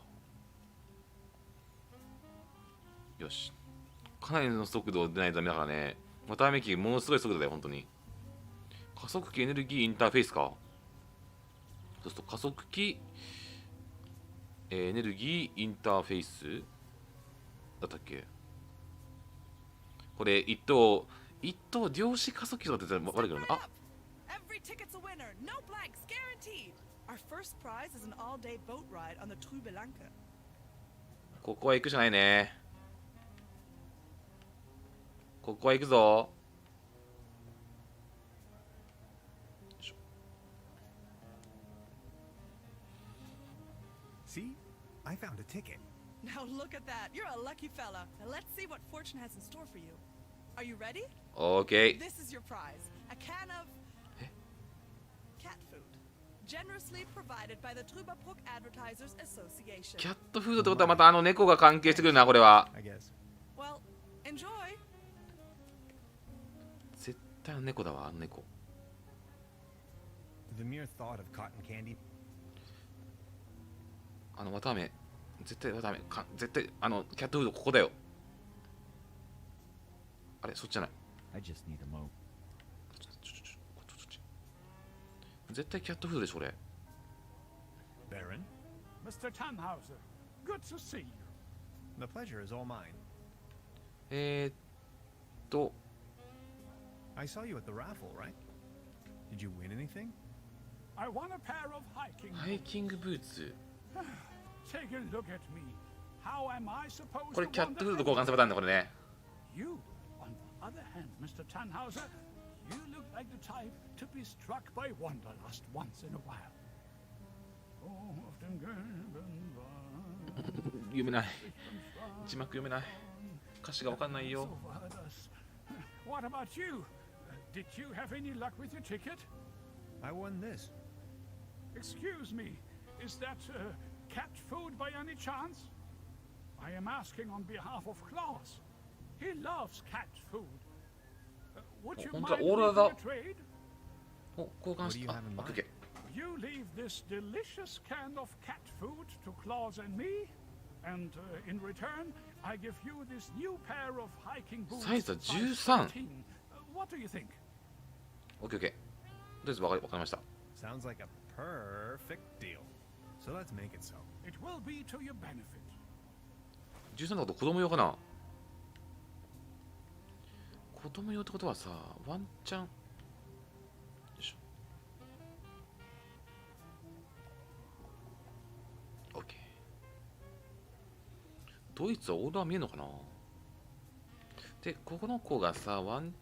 よし。かなりの速度出ないとダメだからね。まためきものすごい速度だよ、本当に。加速器エネルギーインターフェースか。そうすると加速器エネルギーインターフェースだったっけ。これ一等量子加速器とかって悪いけどね。あ、 Every ticket's a winner. No blanks, guaranteed. Our first prize is an all-day boat ride on the Trüberbrook. ここは行くじゃないね。ここは行くぞ。 See? I found a ticket. Now look at that. You're a lucky fella. Now let's see what fortune has in store for you. Are you ready? OK。 This is your prize. A can of cat food. Generously provided by the Trüberbrook Advertisers Association. キャットフードってことはまたあの猫が関係してくるな、これは。 I guess. Well, enjoy. 絶対あの猫だわ、あの猫。 The mere thought of cotton candy. あの、わたあめ。絶対わたあめ。絶対、あの、キャットフードここだよ。あれ、そっちじゃない。 I just need a mo. 絶対キャットフードでしょ、これ。 Baron, Mr. Tannhauser, good to see you. the pleasure is all mine. と、I saw you at the raffle, right? Did you win anything? I won a pair of hiking ハイキングブーツ。 Take a look at me. How am I supposed これ to キャッ won ト the フードと交換するパターンだこれね。 You, on the other hand, Mr. Tannhauser, you look like the type to be struck by wanderlust once in a while. Oh, often given by 読めない。字幕読めない。歌詞がわかんないよ。 What about you? Did you have any luck with your ticket? I won this. Excuse me, is that cat food by any chance? I am asking on behalf of Klaus. He loves cat food. Would you mind making a trade? お、交換した。あ、オッケー。 You leave this delicious can of cat food to Klaus and me, and in return, I give you this new pair of hiking boots. サイズは13。 What do you think? オッケーオッケー。とりあえずわかりました。 Sounds like a perfect deal. So let's make it so. It will be to your benefit. 13だと子供用かな。子供用ってことはさ、ワンチャン。よいしょ。OK。ドイツはオーダー見えるのかな。で、ここの子がさ、ワン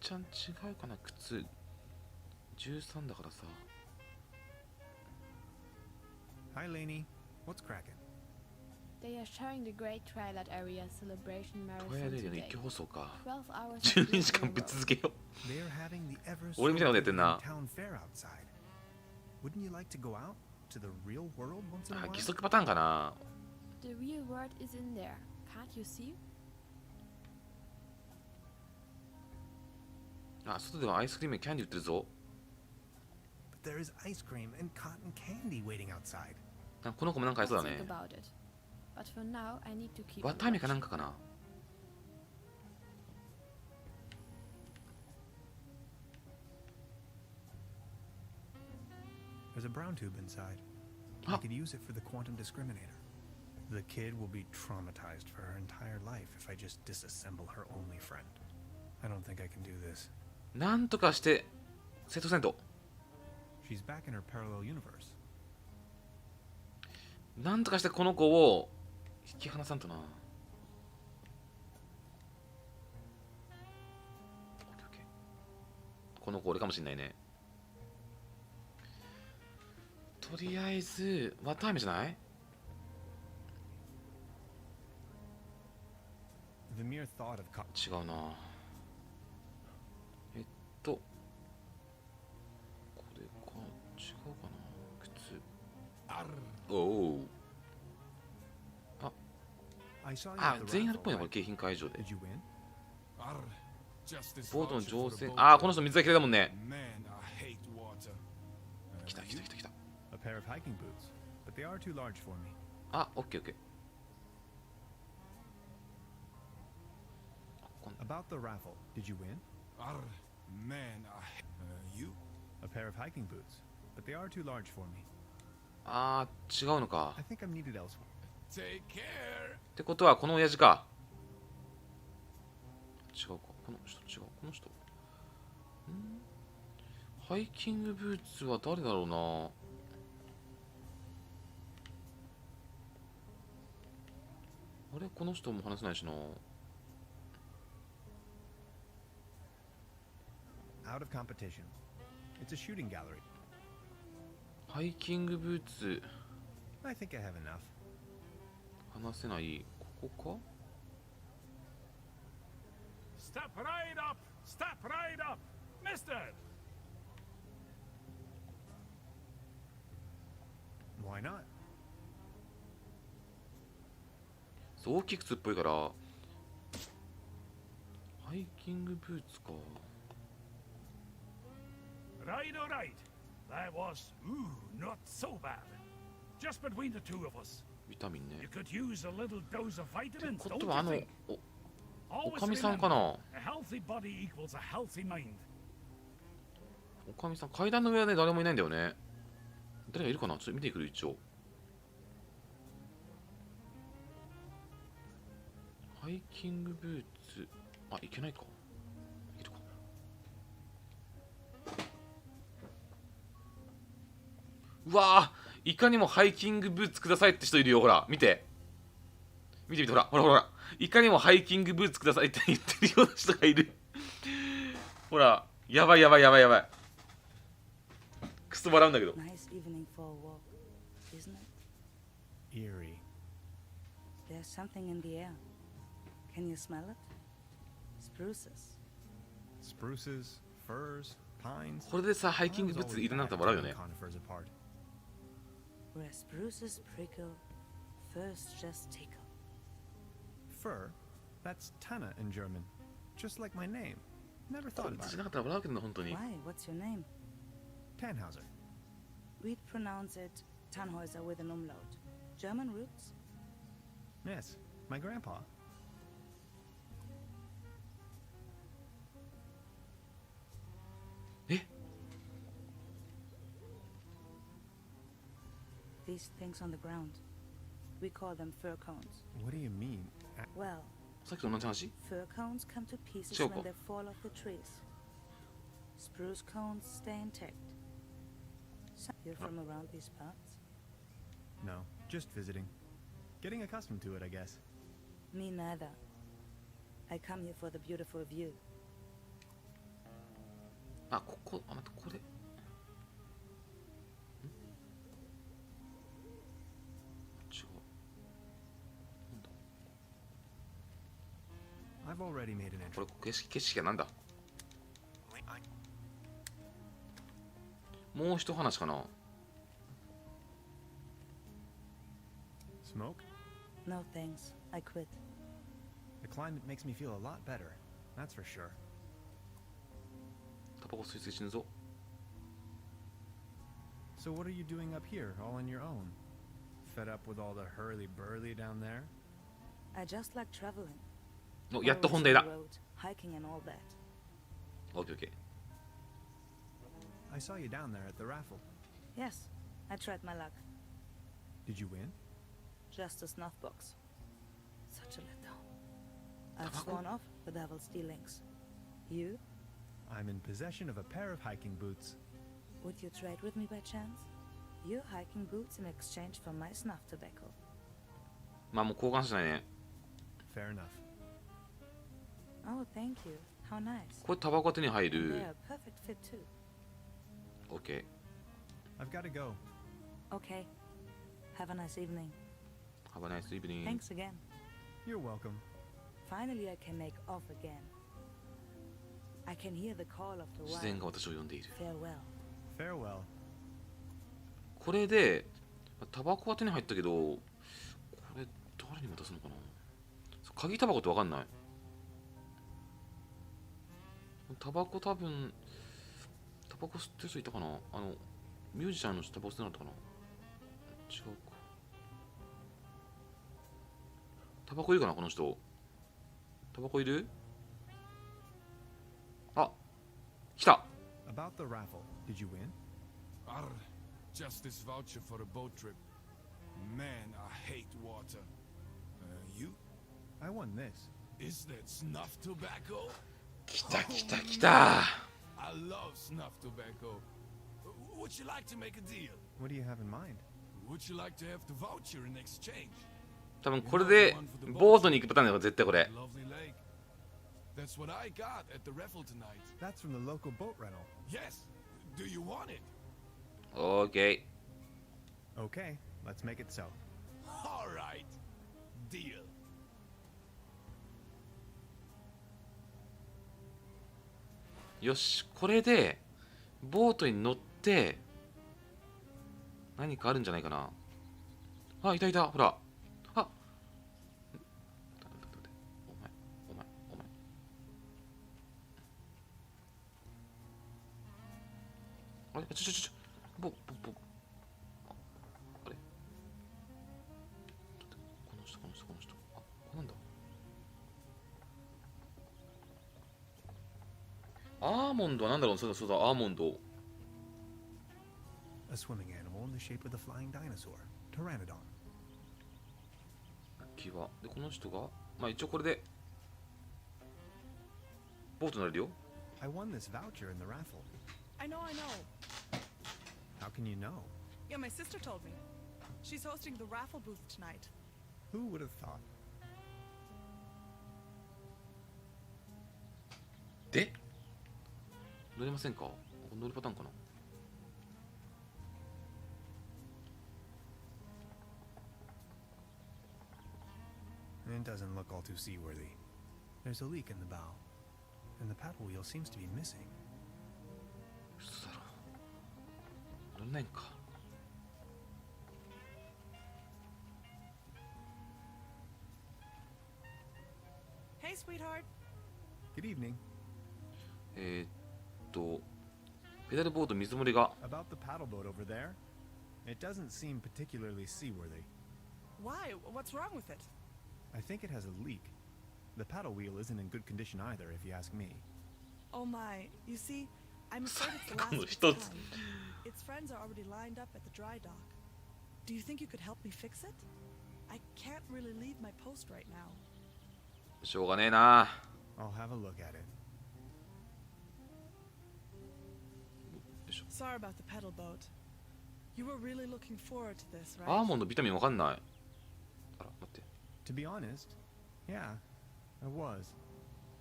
チャン違うかな、靴。13だからさ。Hi, Lainey. What's cracking? They are showing the Great Twilight Area Celebration トライア Marathon ルエリアの today. 一挙放送か。 12 hours 12時間ぶっ続けよ。 They're having the ever 俺みたいなことやってんな。 town fair outside. Wouldn't you like to go out to the real world once in a あ、 while? 義足パターンかな。 The real world is in there. Can't you see? あ、外ではアイスクリームにキャンディー売ってるぞ。 But there is ice cream and cotton candy waiting outside. あ、この子もなんかありそう I'll だね think。about it. But for now, I need to keep わ an たあめか watch. なんかかな。 There's a brown tube inside. Huh. I could use it for the quantum discriminator. The kid will be traumatized for her entire life if I just disassemble her only friend. I don't think I can do this. なんとかしてセットセント。 She's back in her parallel universe. なんとかしてこの子を引き離さんとな。オッケーオッケー。この子俺かもしんないね。とりあえずわたあめじゃない？ The mere thought of 違うな。これか違うかな。靴。おお。あ、 I saw you あ at、the 全員あるっぽい raffle, なこれ right? 景品会場で。 Did you win? ボートの乗船。あー、この人水が嫌いだもんね。 Man, I hate water. 来た来た来た来た。 A pair of hiking boots, but they are too large for me. あ、オッケーオッケー。 About the raffle, did you win? Man, you? A pair of hiking boots, but they are too large for me. あー、違うのか。 I think I'm needed elsewhere. Take care. ってことはこの親父か。違うか。この人違う。この人。ハイキングブーツは誰だろうな。あれこの人も話せないしな。 Out of competition. It's a shooting gallery. ハイキングブーツ I think I have enough. 話せない。ここか。 Step right up! Step right up! Mister! Why not? 大きい靴っぽいからハイキングブーツか。 Right, all right. That was, not so bad. Just between the two of us. ビタミンね。 You could use a little dose of って vitamins, こ don't と you はthink? お Always かみさんか remember, な。 a healthy body equals a healthy mind. おかみさん階段の上はね誰もいないんだよね。誰がいるかな。ちょっと見てくる一応。ハイキングブーツ。あ、いけないか。いけるか。うわー、いかにもハイキングブーツくださいって人いるよ。ほら見て見て見て、ほらほらほら、いかにもハイキングブーツくださいって言ってるような人がいるほら、やばいやばいやばいやばい、クソ笑うんだけど。 Nice evening for a walk, isn't it? Eerie. There's something in the air. Can you smell it? Spruces. Spruces, firs, pines. これでさ、ハイキングブーツいらなかったら笑うよね。 Conifers apart. Where spruces prickle, firs just tickle. Fir? That's Tanne in German. Just like my name. Never こ thought れ about じ it. ゃなかったら笑うけどな、本当に。 Why? What's your name? Tannhauser. We'd pronounce it Tannhäuser with an umlaut. German roots? Yes, my grandpa. え、 These things on the ground. We call them fir cones. What do you mean? Well, さっきと同じ話？ fir cones come to pieces Sure. when they fall off the trees. Spruce cones stay intact. So you're from around these parts? No, just visiting. Getting accustomed to it, I guess. Me neither. I come here for the beautiful view. あ、ここ、あ、待って、これ。違う。なんだ。 I've already made an こ entry. れ、景色がなんだ。もう一話かな。 Smoke? No thanks. I quit. The climate makes me feel a lot better. That's for sure. タバコ吸いすぎ死ぬぞ。 So what are you doing up here, all on your own? Fed up with all the hurly-burly down there? I just like traveling. お、やっと本 Always 題 on だ the。road, hiking and all that. オッケーオッケー。 I saw you down there at the raffle. Yes, I tried my luck. Did you win? Just a snuff box. Such a letdown. I've Tabaco? sworn off the devil's dealings. You? I'm in possession of a pair of hiking boots. Would you trade with me by chance? Your hiking boots in exchange for my snuff tobacco. まあもう交換しないね。 Fair enough. Oh, thank you. How nice. これタバコ手に入 And る。 they are a perfect fit too. オッケ I've got to go. Okay. Have a nice evening. ー。Have a nice evening. Thanks again. You're welcome. Finally, I can make off again. I can hear the call of the 自然 wild. が私を呼んでいる。 Farewell. Farewell. これで、タバコは手に入ったけど、これ誰に渡すのかな。鍵タバコってわかんない。タバコ多分、タバコ吸ってる人いたかな。ミュージシャンの人タバコ吸ってなかったかな。違うか。タバコいるかなこの人。タバコいる？あ、来た。 About the raffle, did you win? Arr, just this voucher for a boat trip. Man, I hate water. You? I won this. Is that snuff tobacco? 来た来た来た。 I love snuff tobacco. Would you like to make a deal? What do you have in mind? Would you like to have the voucher in exchange? 多分これでボートに行くパターンだよ絶対これ。 Lovely lake. That's what I got at the raffle tonight. That's from the local boat rental. Yes. Do you want it? オーケ Okay, let's make it so. All right. Deal. ー。よし、これでボートに乗って何かあるんじゃないかな。あ、いたいた、ほら。あ、お前。あれ、ボ、あれ、この人。あ、これなんだ。アーモンドはなんだろう。そうだ、アーモンド。 A swimming animal in the shape of the flying dinosaur, Pteranodon. 木はでこの人がまあ一応これでボートになれるよ。 I won this voucher in the raffle. I know. How can you know? Yeah, my sister told me. She's hosting the raffle booth tonight. Who would have thought? で乗れませんか？乗るパターンかな。 It doesn't look all too seaworthy. There's a leak in the bow, and the paddle wheel seems to be missing. 嘘だろ。乗れないんか。 Hey, sweetheart. Good evening. ペダルボード水漏れが。 About the paddle boat over there? It doesn't seem particularly seaworthy. Why? What's wrong with it? I think it has a leak. The paddle wheel isn't in good condition either, if you ask me. Oh my. You see, I'm afraid it's the last 最後の of its 一つ。 kind. Its friends are already lined up at the dry dock. Do you think you could help me fix it? I can't really leave my post right now. しょうがねえな。 I'll have a look at it. Sorry about the pedal boat. You were really looking forward to this, アー right? モンドビタミンわかんない。あら、待って。 To be honest, yeah, I was.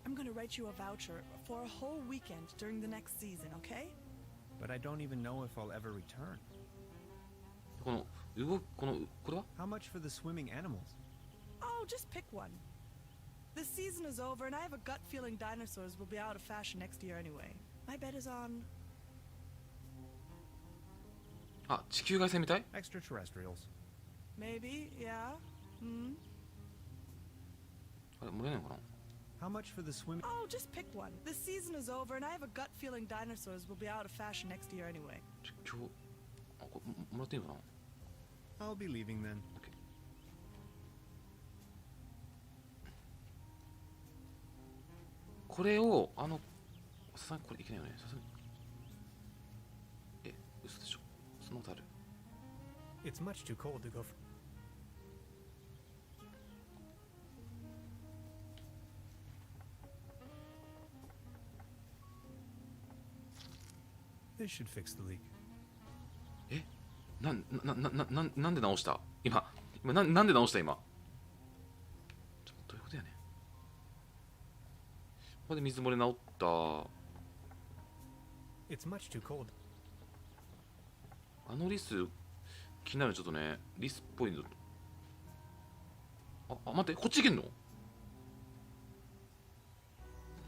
I'm gonna write you a voucher for a whole weekend during the next season, okay? But I don't even know if I'll ever return. このこれは？ How much for the swimming animals? Oh, just pick one. This season is over, and I have a gut feeling dinosaurs will be out of fashion next year anyway. My bet is on... あ、地球外線みたい？ Extraterrestrials. Maybe, yeah. Hmm? あれ、漏れないのかな？ How much for the swimming... Oh, just pick one. This season is over, and I have a gut feeling dinosaurs will be out of fashion next year anyway. 今日、あ、これもらっていいのかな？ I'll be leaving then. これをさすがにこれいけないよね。さすがに。嘘でしょ。そんなことある？ It's much too cold to go for... This should fix the leak. なんで直した？今なんで直した今？どういうことやねん。ここで水漏れ直った。 It's much too cold. リス気になる。ちょっとね、リスっぽいの。待って、こっち行けんの？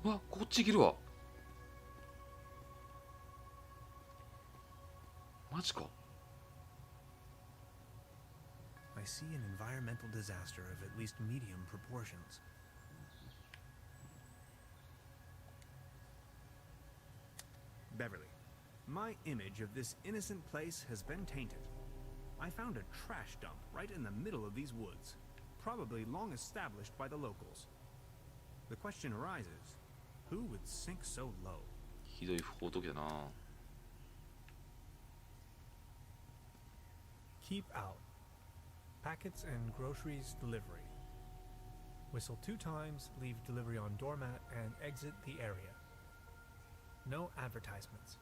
うわ、こっち行けるわ。マジか。 I see an environmental disaster of at least medium proportions. Beverly, my image of this innocent place has been tainted. I found a trash dump right in the middle of these woods, probably long established by the locals. The question arises, who would sink so low? ひどい不法投棄だな。 Keep out. Packets and groceries delivery. Whistle 2 times, leave delivery on doormat, and exit the area. No advertisements.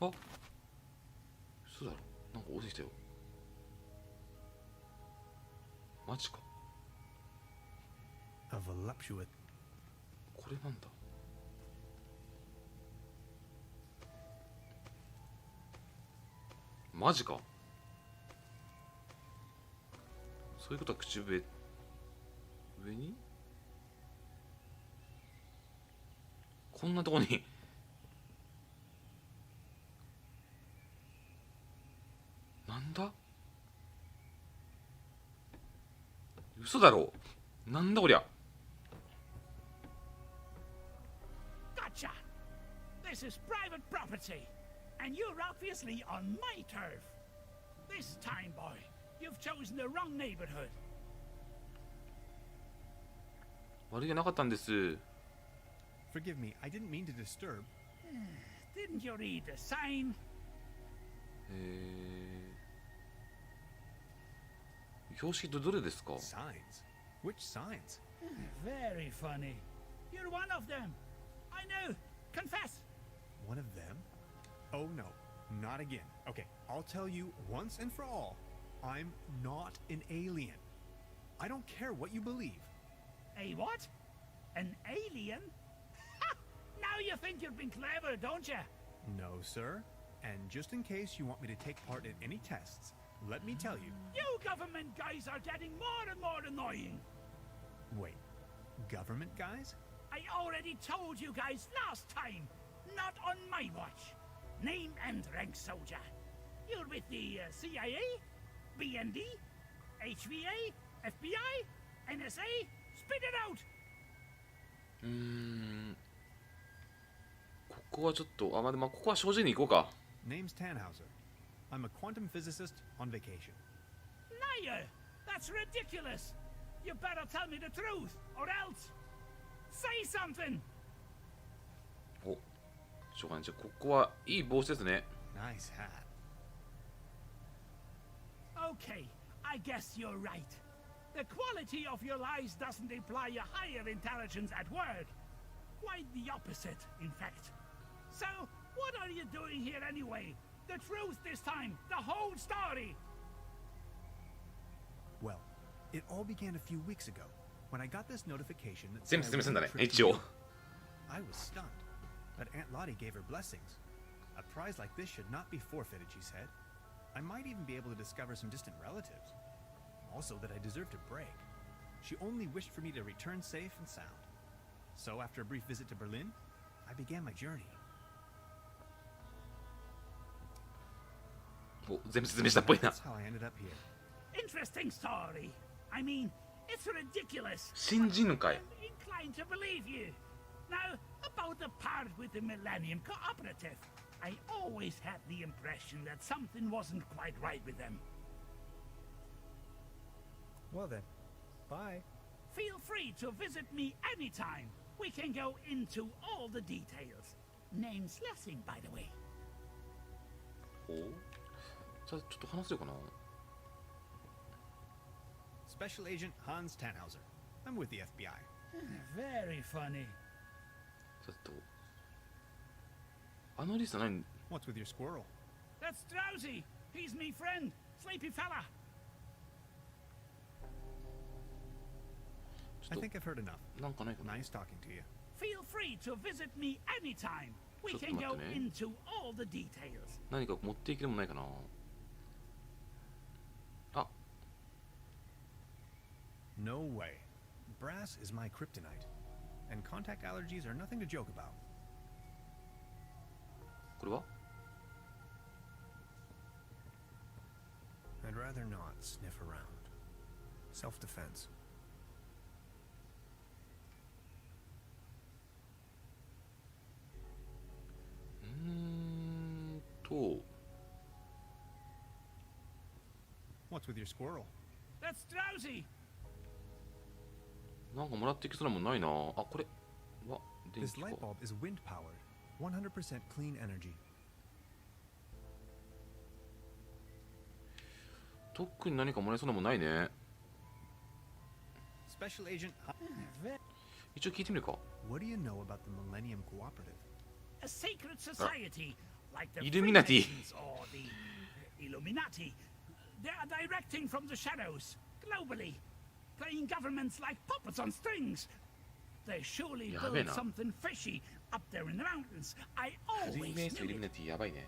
あ、嘘だろ。なんか落ちてきたよ。マジか。 A voluptuous. これなんだ。マジか。そういうことは口上にこんなとこになんだ？嘘だろ。なんだこりゃ。 Gotcha! This is private property, and you're obviously on my turf. This time, boy, you've chosen the wrong neighborhood. 悪気なかったんです。 Forgive me, I didn't mean to disturb. Didn't you read the sign? 標識ってどれですか？ Signs? Which signs? Very funny. You're one of them. I know. Confess. One of them? Oh no, not again. Okay, I'll tell you once and for all. I'm not an alien. I don't care what you believe. A what? An alien? Ha! Now you think you've been clever, don't you? No, sir. And just in case you want me to take part in any tests, let me tell you. You government guys are getting more and more annoying. Wait, government guys? I already told you guys last time. Not on my watch. Name and rank soldier. You're with the CIA, BND, HVA, FBI, NSA. Spit it out. ここはちょっと、まあ、ここは正直に行こうか。Name's Tannhauser. I'm a quantum physicist on vacation. Liar! That's ridiculous. You better tell me the truth, or else. Say something. お、しょうがない。じゃあここはいい帽子ですね。Nice hat. Okay, I guess you're right. The quality of your lies doesn't imply a higher intelligence at work. Quite the opposite, in fact. So, what are you doing here anyway? The truth this time, the whole story. Well, it all began a few weeks ago when I got this notification that 全部説明するんだね、 I was on a trip 一 to 応。 Europe. I was stunned, but Aunt Lottie gave her blessings. A prize like this should not be forfeited, she said. I might even be able to discover some distant relatives. Also that I deserved a break. She only wished for me to return safe and sound. So after a brief visit to Berlin, I began my journey. お、全部説明したっぽいな。 That's how I ended up here. Interesting story. I mean, it's ridiculous. 信じんのかい。 I'm inclined to believe you. Now, about the part with the Millennium Cooperative. I always had the impression that something wasn't quite right with them. Well then, bye. Feel free to visit me anytime. We can go into all the details. Name's Lessing, by the way. お、じゃあちょっと話せようかな。 Special Agent Hans Tannhauser. I'm with the FBI. Very funny. ちょっとあのリスト何？ What's with your squirrel? That's Drowsy. He's me friend, sleepy fella. I think I've heard enough. なんかないかな。 Nice talking to you. Feel free to visit me anytime. We ちょっと can 待 go ってね。 into all the details. 何か持っていきでもないかな。あ、 No way. Brass is my kryptonite. And contact allergies are nothing to joke about. これは？ I'd rather not sniff around. Self-defense. What's with your squirrel? That's Drowsy. なんかもらっていきそうなもんないな。あ、これは電 This 気か。 light bulb is wind powered. 100% clean energy. 特に何かもらえそうなもんないね。 Special Agent. 一応聞いてみるか。 What do you know about the Millennium Cooperative? A secret society like the Illuminati. Freemasons or the Illuminati. They are directing from the shadows, globally, playing governments like puppets on strings. They surely やべえ built な。 something fishy up there in the mountains. I フリー always メイスとイル knew ミ it. ナティやばいね。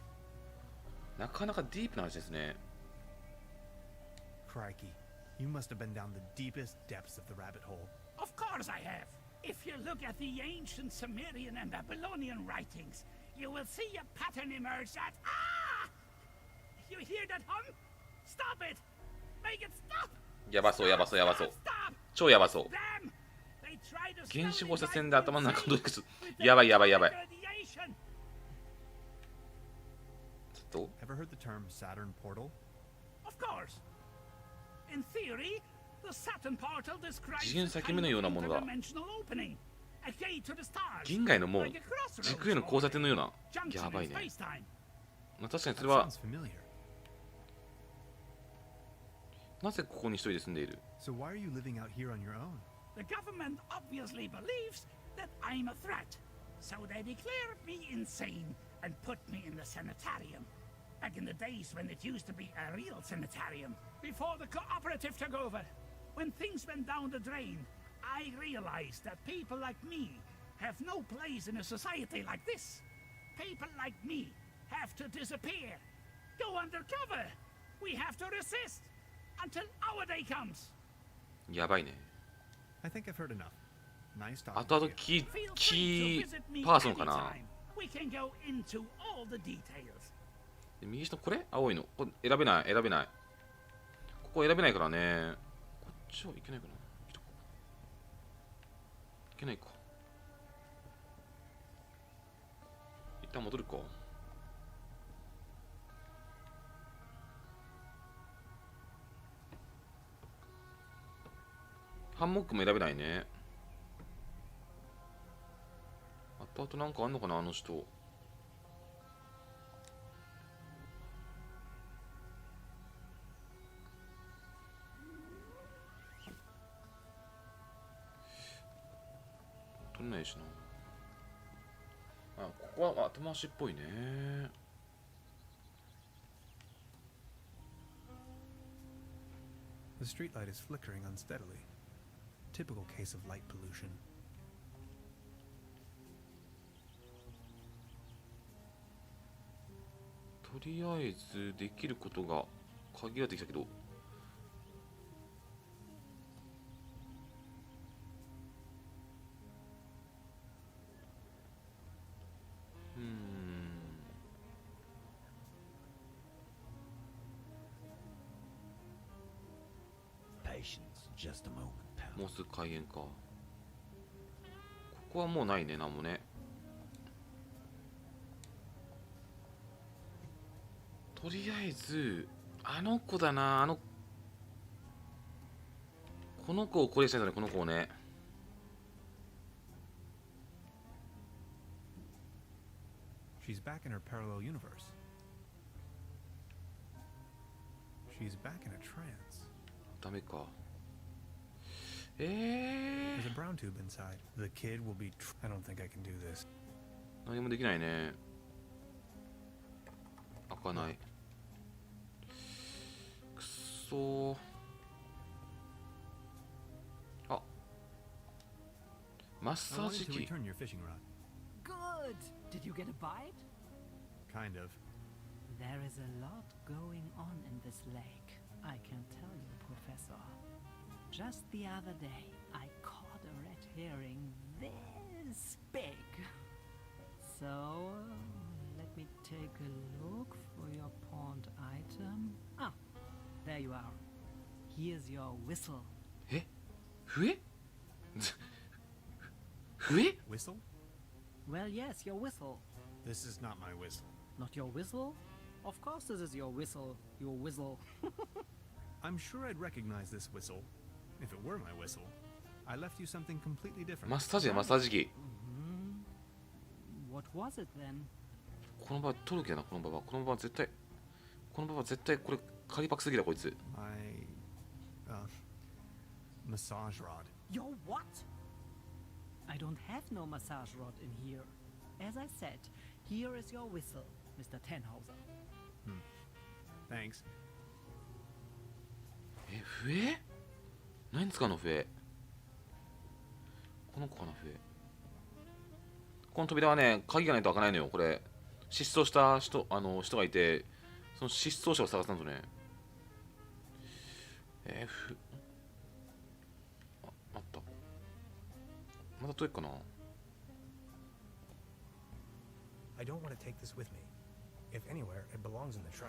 なかなかディープな話ですね。 Crikey. You must have been down the deepest depths of the rabbit hole. Of course I have. If you look at the ancient Sumerian and Babylonian writings, you will see a pattern emerge that... Ah! You hear that hum? Stop it! Make it stop! やばそうやばそうやばそう。 Stop! 超やばそう。 Them! They try to 原子 slowly 放射 wipe 線で頭の the 中どう insane くす。 with the やばいやばいやばい。 radiation. ちょっと Ever heard the term Saturn portal? Of course. In theory, the Saturn portal describes 次元 a 先目の kind よう of なものが interdimensional opening. A gate to the stars. 銀河への門、 Like a crossroads 軸への交差点のような。 junction やばい in ね。 space-time. まあ確かにそ That れは sounds familiar. なぜここに一人で住んでいる？ So why are you living out here on your own? The government obviously believes that I'm a threat, so they declared me insane and put me in the sanitarium. Back in the days when it used to be a real sanitarium, before the cooperative took over. When things went down the drain, I realized that people like me have no place in a society like this. People like me have to disappear, go undercover. We have to resist until our day comes. やばいね。 I think I've heard enough. Nice あ talking と to あと you. キ Feel free to ー visit me パーソンかな。 anytime. We can go into all the details. 右下これ青いのこれ選べない選べない。ここ選べないからね。こっちはいけないかな。いけないか。一旦戻るか。ハンモックも選べないね。あとなんかあんのかな、あの人。取んないしな。あ、ここは後回しっぽいね。The streetlight is flickering unsteadily. Typical case of light pollution. とりあえずできることが限られてきたけど、もうすぐ開園か。ここはもうないね、なんもね。とりあえずあの子だな、この子をこれしたいんだね、この子をね。She's back in her parallel universe. She's back in a trance. ダメか。There's a brown tube inside. The kid will be. I don't think I can do this. 何もできないね。開かない。くそー。あ、マッサージ I wanted to 機。 return your fishing rod. Good! Did you get a bite? Kind of. There is a lot going on in this lake, I can tell you, Professor. Just the other day, I caught a red herring this big. So, let me take a look for your pawned item. Ah, there you are. Here's your whistle. え、笛笛 Whistle? Well, yes, your whistle. This is not my whistle. Not your whistle? Of course this is your whistle, your whistle. I'm sure I'd recognize this whistle if it were my whistle. I left you something completely different. マッサージだ、マッサージ機。What was it then? この場合取るけどな、この場は。この場は絶対これ仮パクすぎだ、こいつ。 My massage rod. Your what? I don't have no massage rod in here. As I said, here is your whistle, Mr. Tannhauser. Thanks. え、笛何使うの笛。この子かな、笛。この扉はね、鍵がないと開かないのよ。これ失踪した人がいて、その失踪者を探さないとね。あった。また遠いかな。 I don't want to take this with me. If anywhere, it belongs in the trash.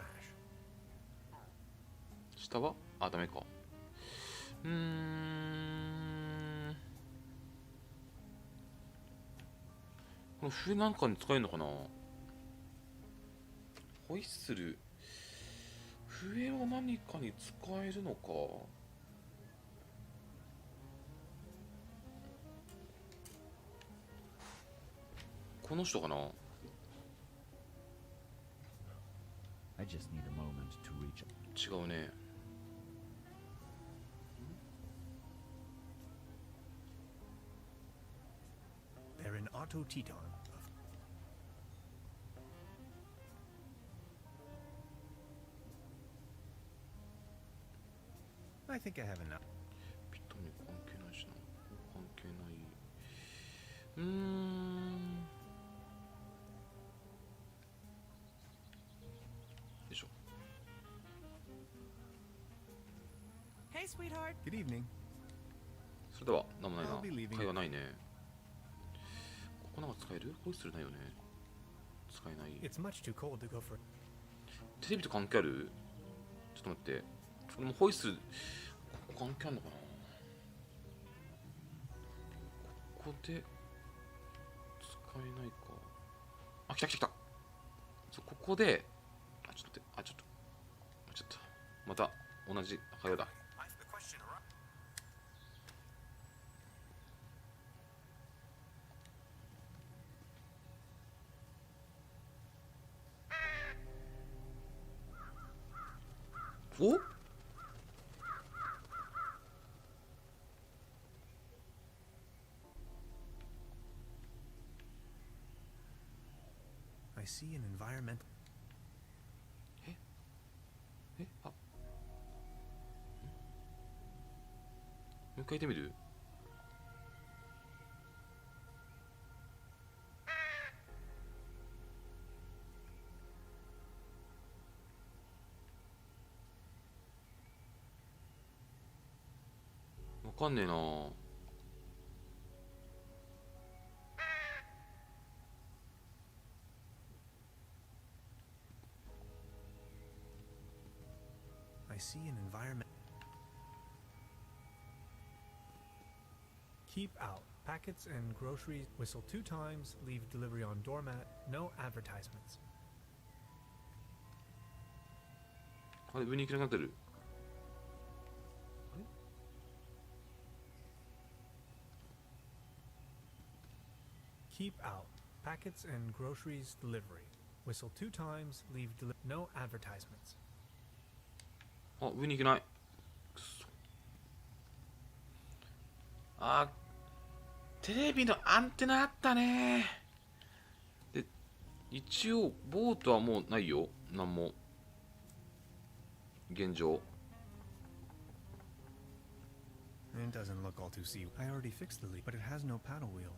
下はあ、ダメか。この笛なんかに使えるのかな。ホイッスル。笛を何かに使えるのか。この人かな。 I just need a moment to reach. 違うね。Chateau Teton. I think I have enough. 見た目関係ないしな。関係ない。よいしょ。 Hey, sweetheart. Good evening. それでは何もないな。 I'll be leaving. 会話ないね。ここなんか使える？ホイッスルないよね。使えない。 It's much too cold to go for. テレビと関係ある？ちょっと待って。これもホイッスル、ここ関係あるのかな？ここで使えないか。あ、来た来た来た。そう、ここで、あ、ちょっと待って、あ、ちょっとまた同じ会話だ。おI see an environmental. あ、もう一回言ってみる？わかんねえな。I see an environment. Keep out. Packets and groceries. Whistle 2 times. Leave delivery on doormat. No advertisements. あれ、上に行けなくなってる。あれ？ Keep out. Packets and groceries delivery. Whistle 2 times. Leave no advertisements. あ、上に行けない。くそ。あ、テレビのアンテナあったね。で、一応、ボートはもうないよ。なんも。現状。It doesn't look all too sea. I already fixed the leak, but it has no paddle wheel.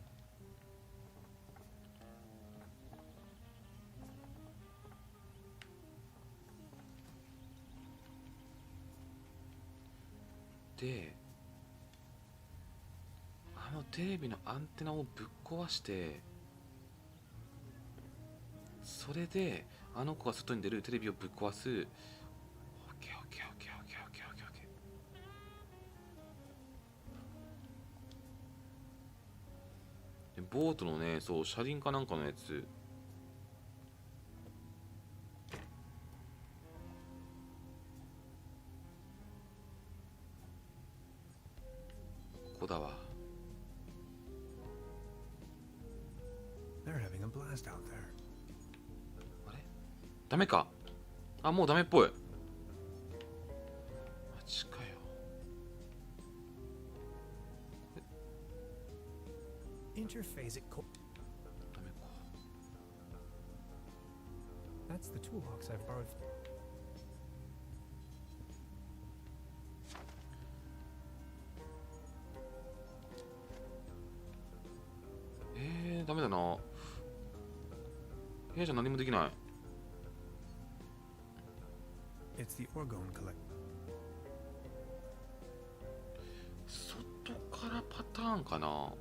で、あのテレビのアンテナをぶっ壊して、それであの子が外に出るテレビをぶっ壊す。オッケーオッケーオッケーオッケーオッケーオッケーオッケー。でボートのね、そう車輪かなんかのやつ。ここだわ。 They're having a blast out there. あれ？ダメか。あ、もうダメっぽい。マジかよ。Interphasic. ダメか。 That's the toolbox I've borrowed. ダメだな。部屋じゃ何もできない。 It's the orgone collect. 外からパターンかな。も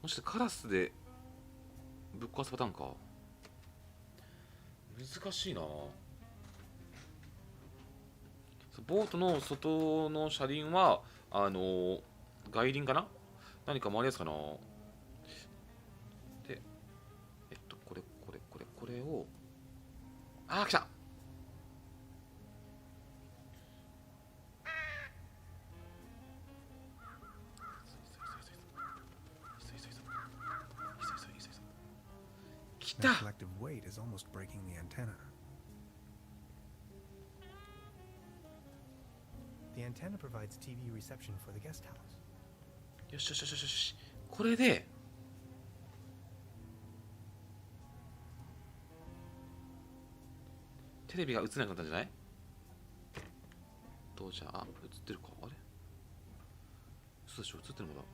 しかしてカラスでぶっ壊すパターンか。難しいな。ボートの外の車輪は外輪かな。何か回るやつかな。でこれを、あー来た。来た。 That collective weight is almost breaking the antenna. The antenna provides TV reception for the guest house. よしよしよしよし。これでテレビが映らなくなったんじゃない？どうじゃあ、映ってるか？あれ？嘘でしょ？映ってるのまだ。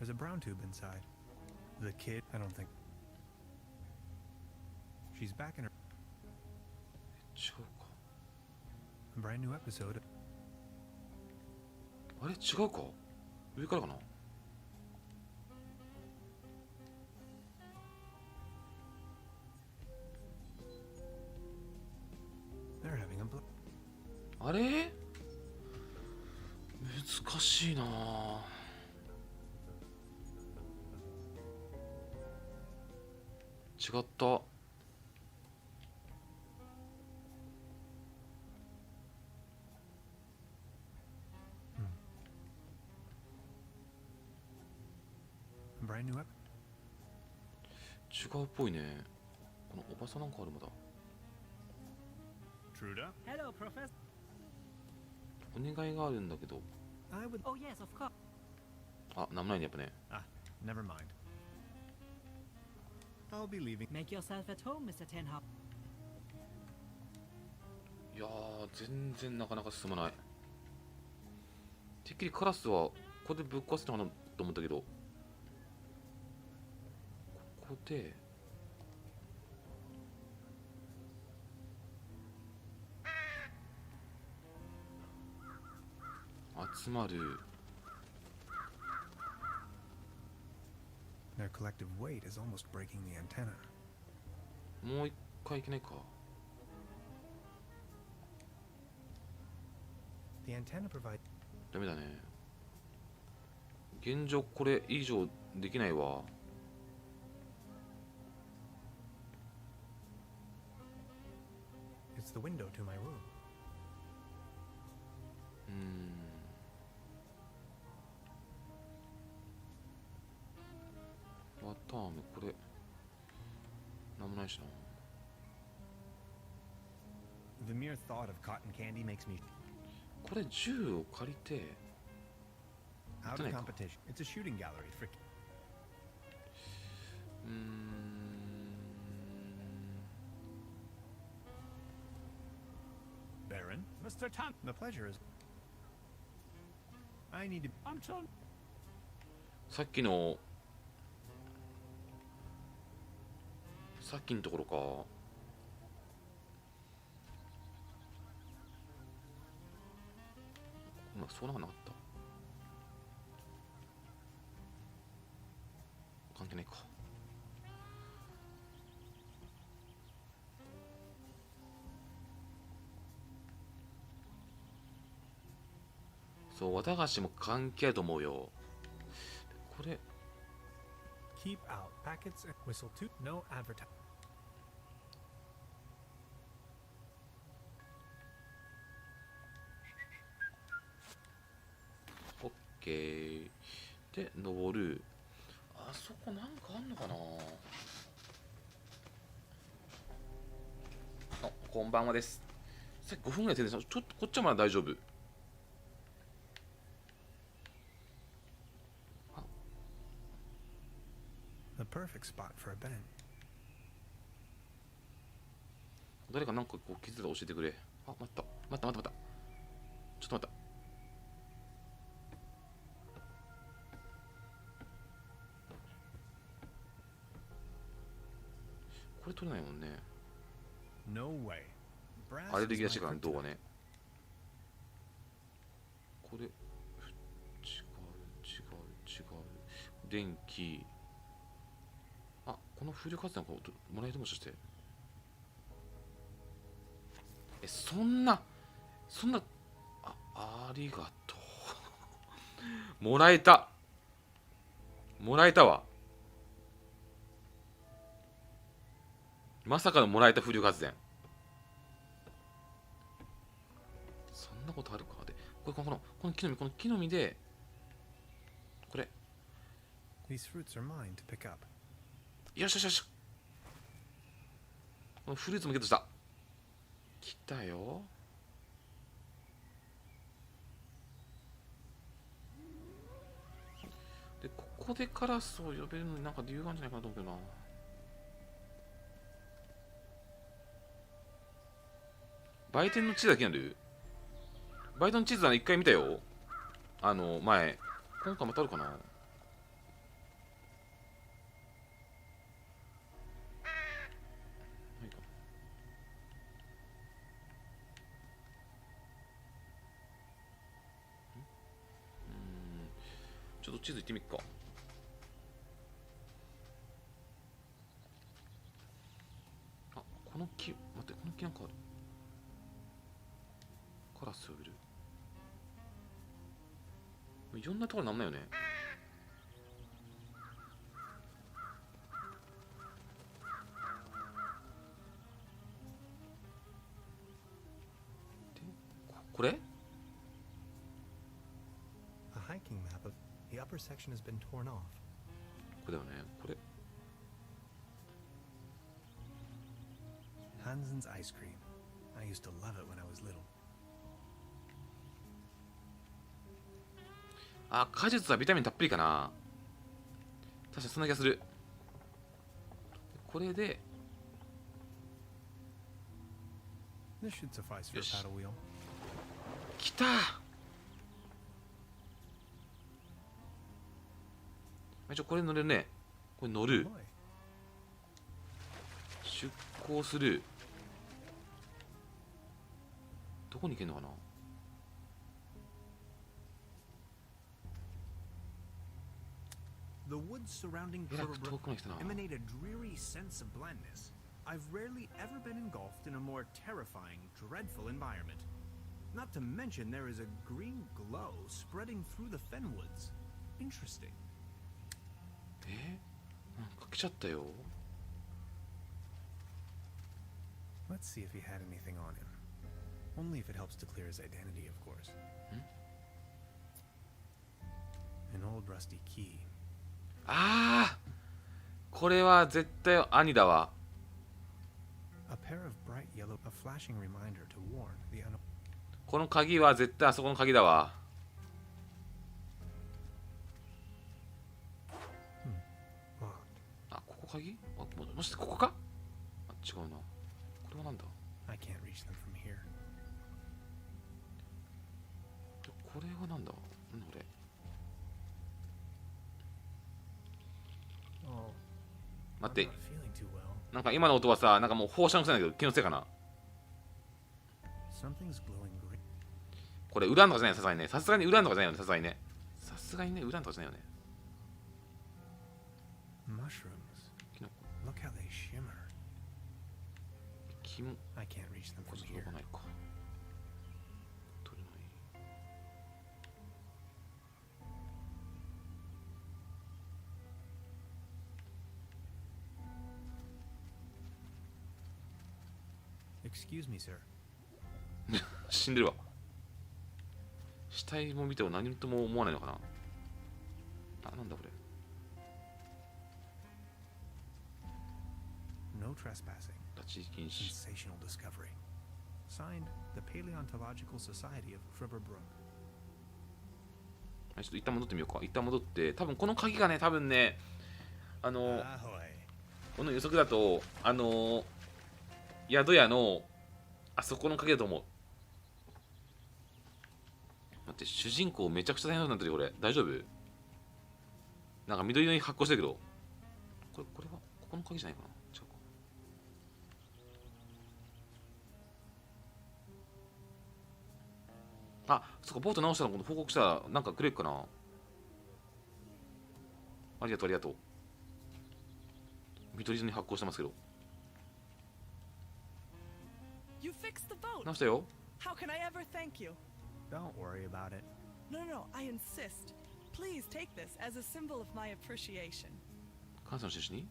There's a brown tube inside. The kid, I don't think. She's back in her. 違うか。A brand new episode. あれ違うか？上からかな？ They're having a blow. あれ？難しいなぁ。違った。Brand new up. 違うっぽいね。このおばさんなんかあるまだ。Truda? Hello, Professor. お願いがあるんだけど。I would. Oh, yes, of course. あ、なんもないね、やっぱね。Ah, never mind. I'll be leaving. Make yourself at home, Mr. Tenhop. いやー、全然なかなか進まない。てっきりカラスはここでぶっ壊すのかなと思ったけど、ここで集まる。 Their collective weight is almost breaking the antenna. もう一回いけないか。 The antenna provides. ダメだね。現状これ以上できないわ。It's the window to my room. わたあめこれなんもないしな。 The mere thought of cotton candy makes me これ銃を借りて out of competition. It's a shooting gallery for. Baron, Mr. Tan, the pleasure is. I need to. I'm told. さっきのところか。まあそうなんかなかった。関係ないか。そう、綿菓子も関係あると思うよ。これ Keep out packets and whistle to no advertise. OK で登る。あそこなんかあんのかな。あ、こんばんはです。さっき5分ぐらい停電した。ちょっとこっちはまだ大丈夫。 The perfect spot for a bench. 誰かなんかこう気づいたら教えてくれ。あ、待った。ちょっと待った。これ取れないもんね。 No way. アレルギーらしいからね、動画ね。これ違う。電気。あ、この風力発電これもらえるもしかして。そんなありがとう。もらえたわ。まさかのもらえた風力発電。そんなことあるか。で、この木の実でこれ。 These fruits are mine to pick up. よし。このフルーツもゲットした。来たよ。こでカラスを呼べるのになんか理由があるんじゃないかなと思うけどな。売店の地図だけある？売店の地図は一回見たよ。前。今回またあるかな。ちょっと地図行ってみっか。あ、この木、待って、この木なんかある。カラス呼べる。いろんなところなんないよね。で、これ？ A hiking map of the upper section has been torn off. これだよね。これ。Hansen's ice cream. I used to love it when I was little. あ、果実はビタミンたっぷりかな。確かにそんな気がする。これで。This should suffice for a paddle wheel. 来た。一応これ乗れるね。これ乗る。出航する。どこに行けんのかな。The woods surrounding Trüberbrook emanate a dreary sense of blandness. I've rarely ever been engulfed in a more terrifying, dreadful environment. Not to mention there is a green glow spreading through the fenwoods. Interesting. なんか来ちゃったよ。Let's see if he had anything on him. Only if it helps to clear his identity, of course. An old rusty key. ああ、これは絶対兄だわ。A pair of bright yellow, a flashing reminder to warn the unknown. この鍵は絶対あそこの鍵だわ。あ、ここ鍵？あ、もしかしてここか？あ、違うな。これはなんだ？ I can't reach them from here. これはなんだ？なんだこれ？待って、なんか今の音はさ、なんかもう放射能臭いんだけど、気のせいかな。これウランとかじゃないよ、さすがにね。さすがにウランとかじゃないよね、さすがにね。さすがにね、ウランとかじゃないよね。キノコ。キモ。これ届かないか。取れない。Excuse me, sir. 死んでるわ。死体も見ても何とも思わないのかな。あ、なんだこれ。No trespassing. 立ち入り禁止。 Sensational discovery. Signed, the Paleontological Society of Trüberbrook. ちょっと一旦戻ってみようか。一旦戻って、多分この鍵がね、多分ね、この予測だと、宿屋のあそこの鍵だと思う。待って、主人公めちゃくちゃ大変なことになってるよ、これ。大丈夫？なんか緑色に発光してるけど。これは、ここの鍵じゃないかな。違うか。あ、そっか、ボート直したの報告したら、なんかくれるかな。ありがとう、ありがとう。緑色に発光してますけど。You fixed the boat. 直したよ。 How can I ever thank you? Don't worry about it. No, I insist. Please take this as a symbol of my appreciation. 感謝の印に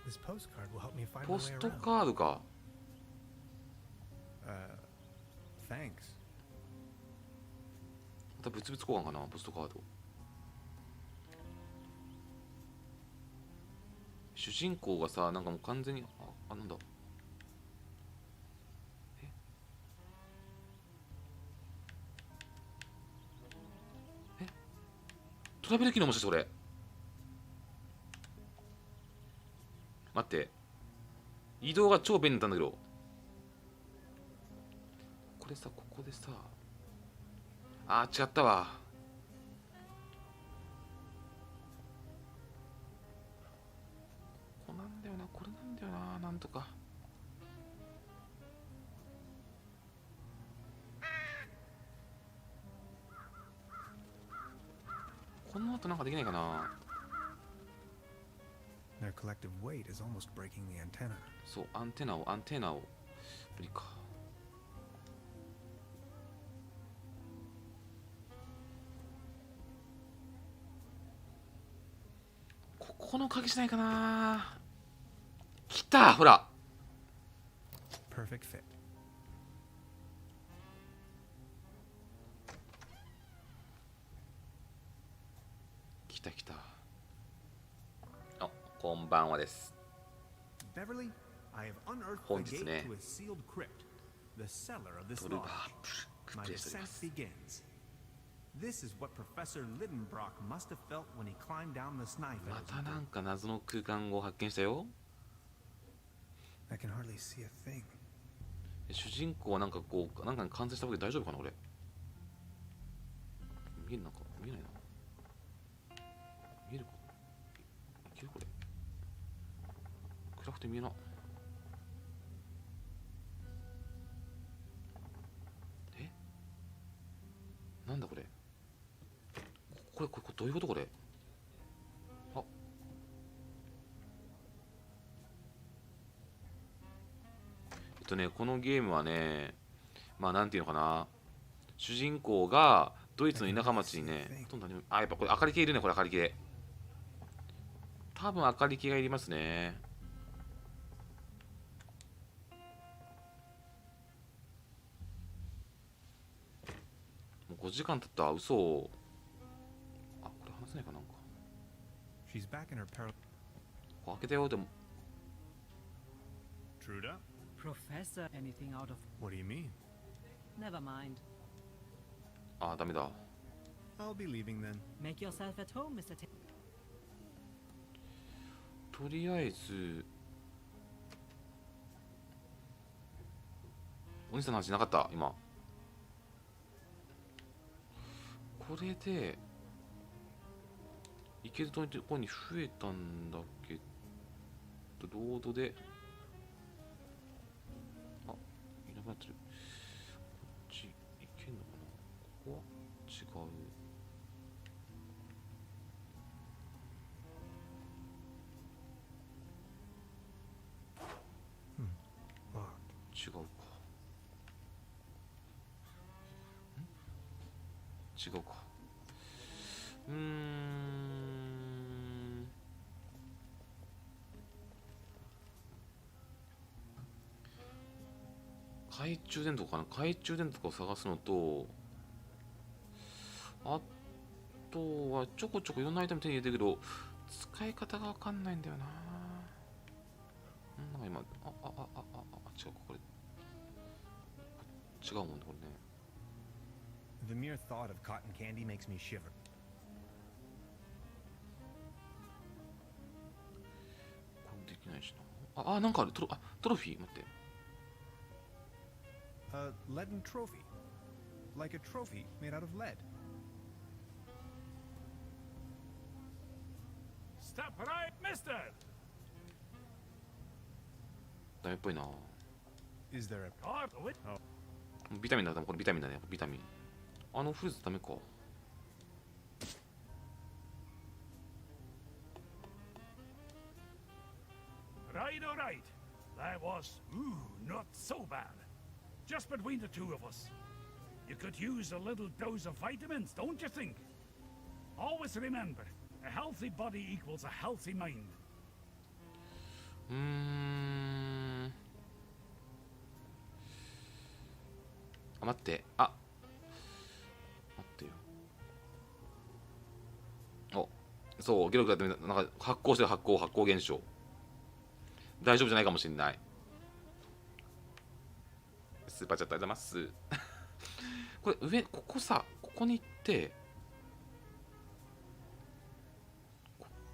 This postcard will help me find ポ my ス way ト around. カードか。Thanks. また物々交換かな、ポストカード。主人公がさ、なんかもう完全に、なんだ。トラベル機能もしてそれ。待って、移動が超便利だったんだけど、これさ、ここでさ、あー違ったわ。ここなんだよな、これなんだよな、なんとか。この後なんかできないかな。Their collective weight is almost breaking the antenna. そう、アンテナを無理か。ここの鍵しないかな。来た、ほら。 Perfect fit. 来た来た。あ、こんばんはです。 Beverly, I have unearthed 本 the 日 gate ね、 to a sealed crypt, the cellar of this トルバ lodge. ーブルック My プレイしておりま descent す。 begins. This is what Professor Lidenbrock must have felt when he climbed down this knife. またなんか謎の空間を発見したよ。 I can hardly see a thing. 主人公はなんかこう、なんかに感染したわけで大丈夫かな、これ。見える、なんか見えないな。見えるか、いけるこれ。暗くて見えな。え、なんだこれ。これどういうことこれ。あ、このゲームはね、まあなんていうのかな、主人公がドイツの田舎町にね、ほとんど何も、あ、やっぱこれ明かり系いるね、これ明かり系。多分明かり系がいりますね。もう5時間経った、嘘。あ、これ話せないかなんか。She's back in her peril. ここ開けたよ、でも。 Truda? Professor, anything out of... What do you mean? Never mind. あ、ダメだ。 I'll be leaving then. Make yourself at home, Mr. T. とりあえず、お兄さんの話なかった、今。これで、行けるところに増えたんだけど、ロードで、あ、いなくなってる。こっち行けんのかな。ここは違う。違うか。違うか。懐中電灯かな。懐中電灯を探すのと、あとはちょこちょこいろんなアイテム手に入れてるけど、使い方がわかんないんだよな。なんか今、違うか、これ。違うもんね、これね。The mere thought of cotton candy makes me shiver. これできないしな。なんかある。トロフィー待って。A leaden trophy. Like a trophy made out of lead. Step right, mister! ダメっぽいな。 Is there a... Oh, wait. ビタミンだ、これビタミンだね、ビタミン。フルーツダメか。Right, all right. That was, not so bad. Just between the two of us. You could use a little dose of vitamins, don't you think? Always remember, a healthy body equals a healthy mind. 待って。待ってよ。そう、ゲロクだってなんか発酵してる、発酵現象。大丈夫じゃないかもしれない。スーパーチャットありがとうございます。これ上、ここさ、ここに行って、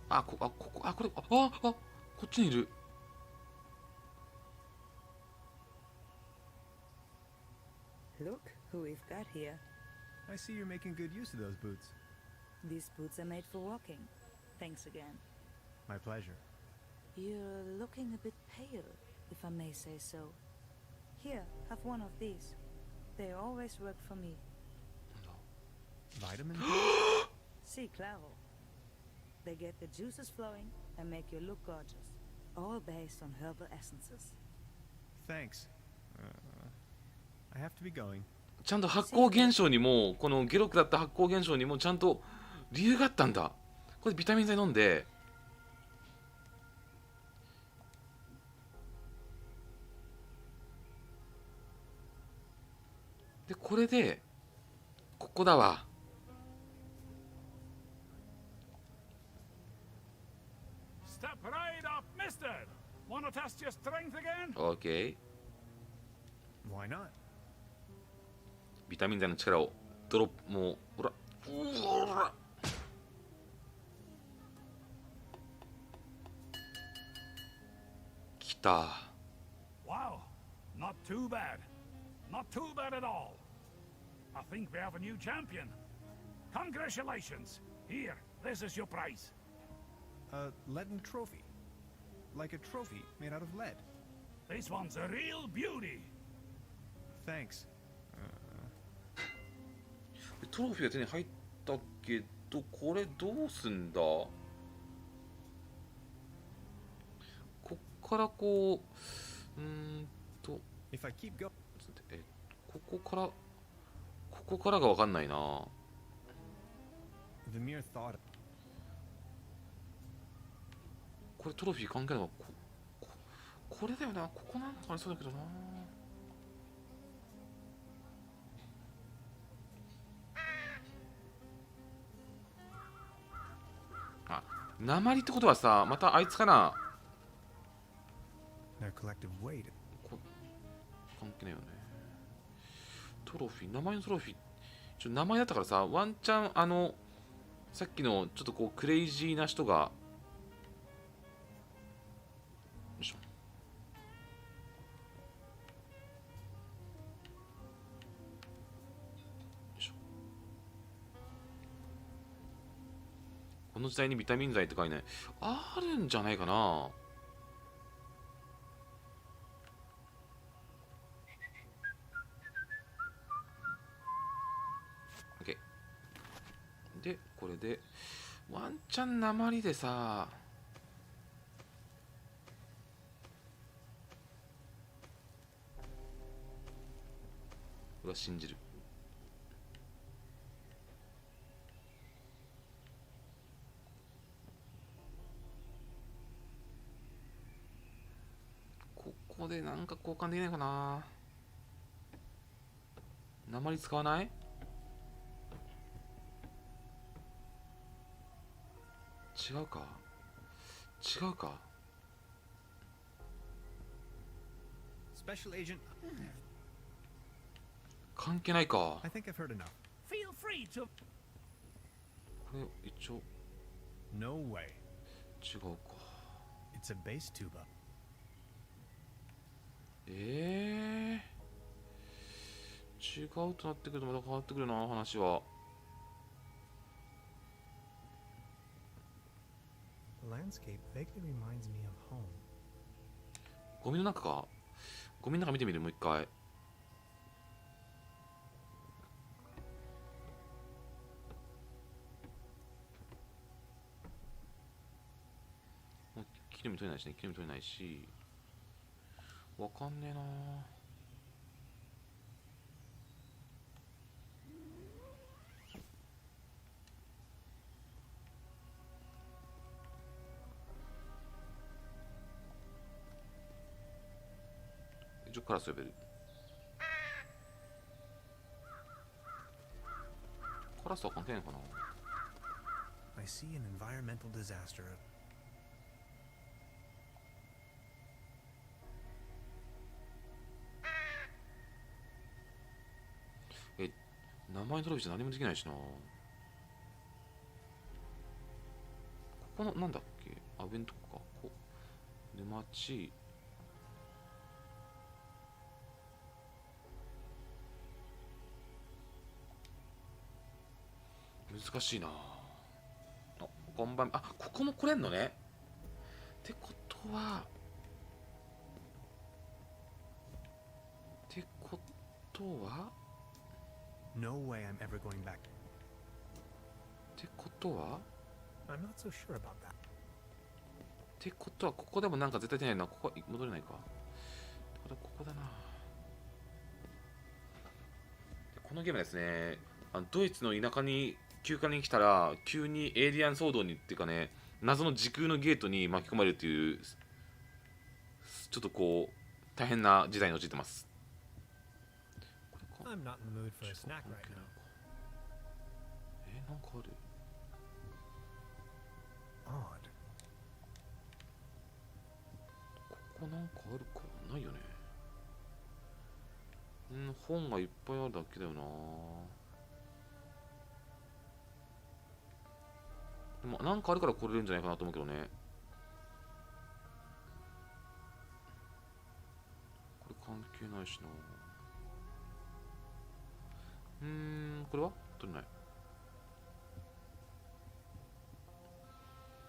こっちにいる。Look who we've got here. I see you're making good use of those boots. These boots are made for walking. Thanks again. My pleasure. You're looking a bit pale, if I may say so. Here, have one of these. They always work for me. Vitamin? Si, claro. They get the juices flowing and make you look gorgeous. All based on herbal essences. Thanks. I have to be going. ちゃんと発光現象にも、このゲロクだった発光現象にもちゃんと理由があったんだ。これビタミン剤飲んで、でこれでここだわ。Step right up, mister. Wanna test your strength again? OK。Why not? ビタミン剤の力をドロップ、もうほら、うわ、きた。Wow, not too bad. Not too bad at all. I think we have a new champion. Congratulations. Here, this is your prize. A leaden trophy. Like a trophy made out of lead. This one's a real beauty. Thanks. トロフィーが手に入ったけど、これどうすんだ。こっからこう、If I keep going. ここからが分かんないな。 The mere thought. これトロフィー関係ないのか。これだよな。ここなんかありそうだけどな。あ、鉛ってことはさ、またあいつかな。Their collective weight. 関係ないよね。トロフィー、名前のトロフィー、名前だったからさ、ワンチャンさっきのちょっとこうクレイジーな人が、よいしょ。よいしょ。この時代にビタミン剤って書いてない。あるんじゃないかな。で、これでワンチャン鉛でさ、俺は信じる。ここでなんか交換できないかな。鉛使わない？違うか、違うか。Special Agent. 関係ないか。 I think I've heard enough. Feel free to. これ一応 No way. 違うか。 It's a bass tuba. 違うとなってくるとまた変わってくるな、話は。The landscape vaguely reminds me of home. ゴミの中か。ゴミの中見てみる、もう一回。もう切りも取れないしね、切りも取れないし。わかんねえな。一応カラス呼べる。カラスは関係ないのかな。 I see an environmental disaster. 名前のトロフィーじゃ何もできないしな。ここのなんだっけ、アベントか。こで町。難しいな。あ、こんばんあ、ここも来れんのね。ってことはNo way I'm ever going back. ってことは I'm not so sure about that. ってことはここでもなんか絶対出ないな。ここは戻れないか。ここだな。このゲームですね、ドイツの田舎に休暇に来たら急にエイリアン騒動にっていうかね、謎の時空のゲートに巻き込まれるっていう、ちょっとこう大変な時代に陥ってます。I'm not in the mood for a snack right now. なんかある Odd. ここなんかあるかないよね。本がいっぱいあるだけだよな。でもなんかあるから来れるんじゃないかなと思うけどね。これ関係ないしな。これは取れない。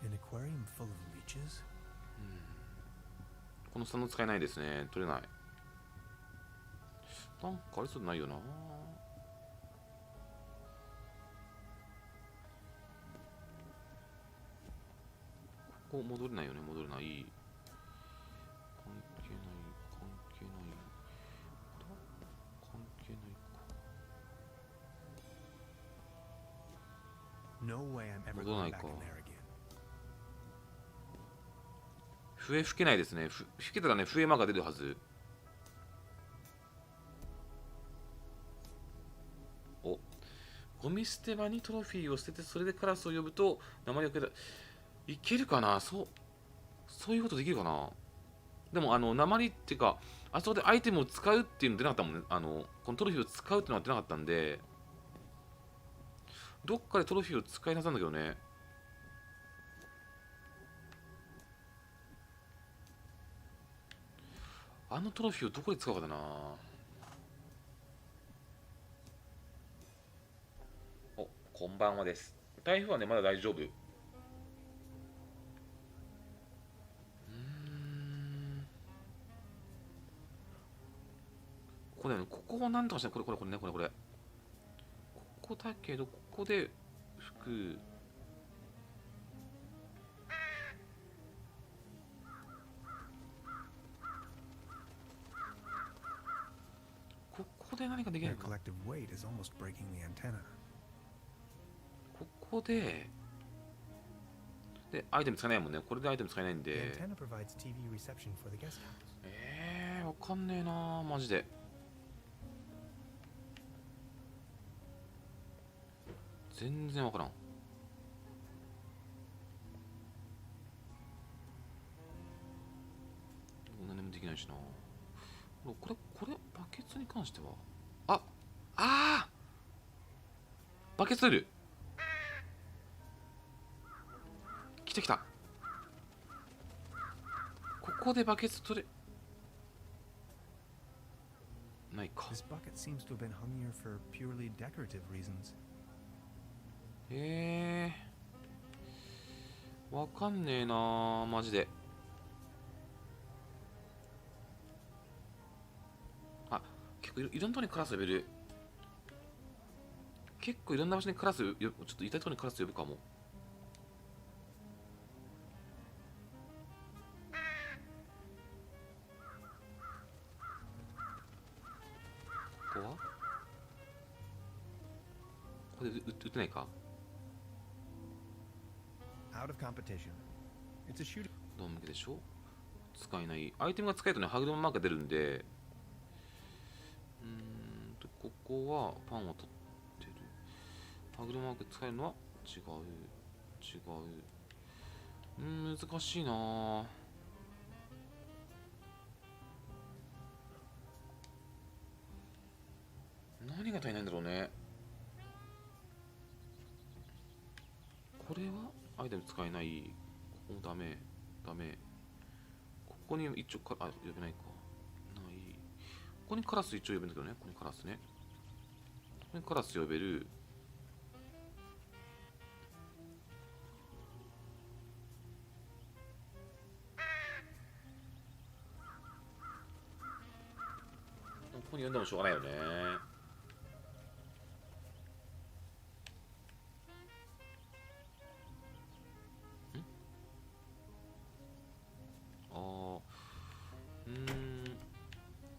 An aquarium full of leeches? この3の使えないですね。取れない。なんかありそうでないよな。ここ戻れないよね。戻れない。関係ない。関係ない。これは関係ないか。No way I'm ever 戻らな going い back か。 in there again. 笛吹けないですね。吹けたらね、笛マークが出るはず。お、ゴミ捨て場にトロフィーを捨てて、それでカラスを呼ぶと鉛をくれた。いけるかな。そういうことできるかな。でも鉛っていうか、あそこでアイテムを使うっていうの出なかったもんね。このトロフィーを使うっていうのは出なかったんで、どっかでトロフィーを使いなさんだけどね。あのトロフィーをどこで使うかだな。お、こんばんはです。台風はね、まだ大丈夫。ここだよね。ここをなんとかしない。これ。ここだけど、ここで服。ここで何かできない Their か。 collective weight is almost breaking the antenna. ここでアイテム使えないもんね。これでアイテム使えないん The で。 antenna provides TV reception for the guest house. わかんねえなマジで。全然わからん。何もできないしな。これバケツに関してはバケツ取る。来た。ここでバケツ取れないか。 This bucket seems to have been hung here for purely decorative reasons. わかんねえなマジで。結構いろんなところにカラス呼べる。結構いろんな場所にカラスちょっと痛いところにカラス呼ぶかも。ここはこれ撃ってないか。 Out of competition. It's a shooting. どう向けでしょ。使えない。アイテムが使えるとね、ハグドマークが出るんで。ここはパンを取ってる。ハグドマーク使えるのは違う。難しいな。何が足りないんだろうね。これはアイテム使えない。ここもダメ。ここに一応呼べないか。ない。ここにカラス一応呼べるんだけどね。ここにカラスね。ここにカラス呼べる。こに読んでもしょうがないよね。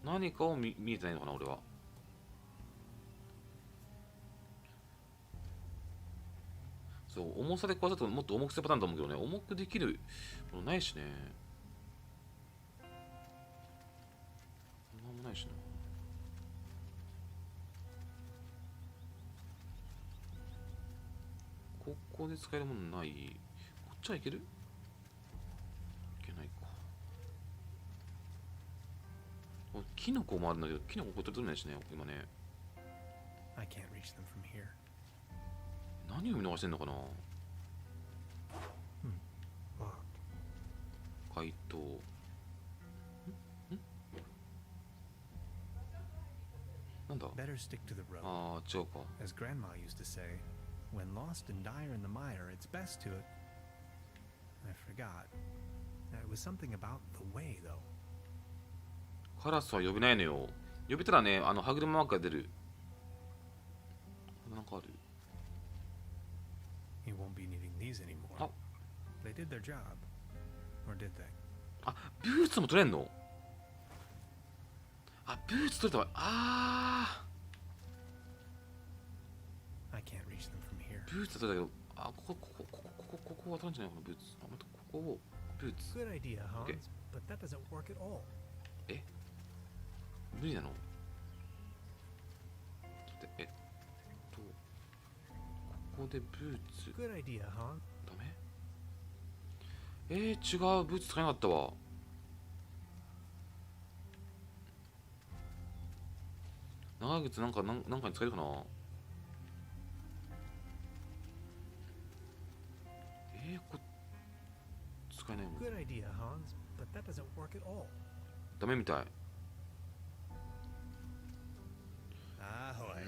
何かを見えてないのかな俺は。そう重さで壊すともっと重くするパターンだと思うけどね、重くできるものないしね。なんもないしな。ここで使えるものない。こっちはいける？いけないか。キノコもあるんだけど、キノコこれ取れないしね、今ね。I can't reach them from here. 何を見逃してんのかな。回答。なんだ。 Better stick to the road. ああ、違うか。As Grandma used to say, when lost and dire in the mire, it's best to. I forgot. It was something about the way, though. カラスは呼べないのよ。呼べたらね、歯車マークが出る。なんかある。You won't be needing these anymore. They did their job. Or did they? あ、ブーツも取れんの？あ、ブーツ取れたわ。ああ。I can't reach them from here. ブーツ取れたけど、あ、ここ渡るんじゃないこのブーツ。あ、またここをブーツ。Good idea, Hans. But that doesn't work at all. え？無理なの？ここでブーツ。Good idea, Hans. ダメ？違う、ブーツ使えなかったわ。長靴なんかに使えるかな。こ使えないもん。Good idea, Hans. But that doesn't work at all. ダメみたい。Ahoy.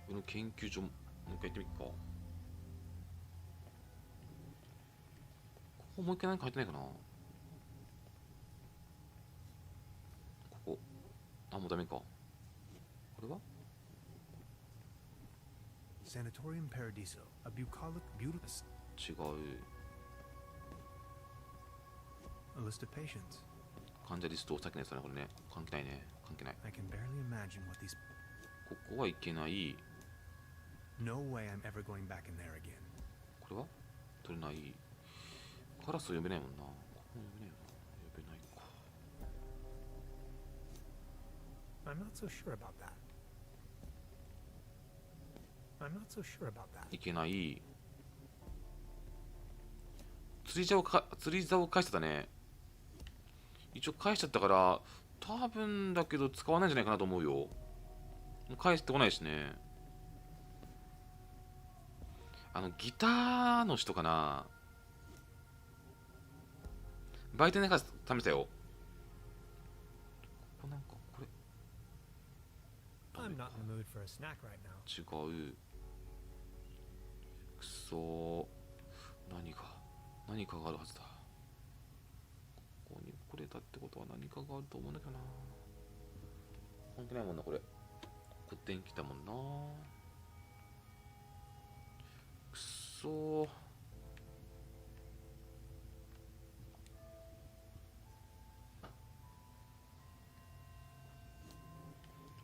この研究所もう一回行ってみっか。ここもう一回何か入ってないかな。ここ。あ、もうダメか。これはSanatorium Paradiso, a bucolic, beautiful. 違う。A list of patients. 患者リスト、さっきのやつだね、これね。関係ないね。関係ない。I can barely imagine what these. ここはいけない。No way I'm ever going back in there again. これは取れない。カラスを呼べないもんな。ここも呼べないよな。呼べないか。I'm not so sure about that. I'm not so sure about that. いけない。釣り竿を返してたね。一応返しちゃったから、多分だけど使わないんじゃないかなと思うよ。返してこないしね。ギターの人かな。売店で試したよ。ここなんかこれ。I'm not in the mood for a snack right now. 違う。くそー。何かがあるはずだ。ここに来れたってことは何かがあると思うんだけどな。関係ないもんなこれ。古典来たもんな。くそー。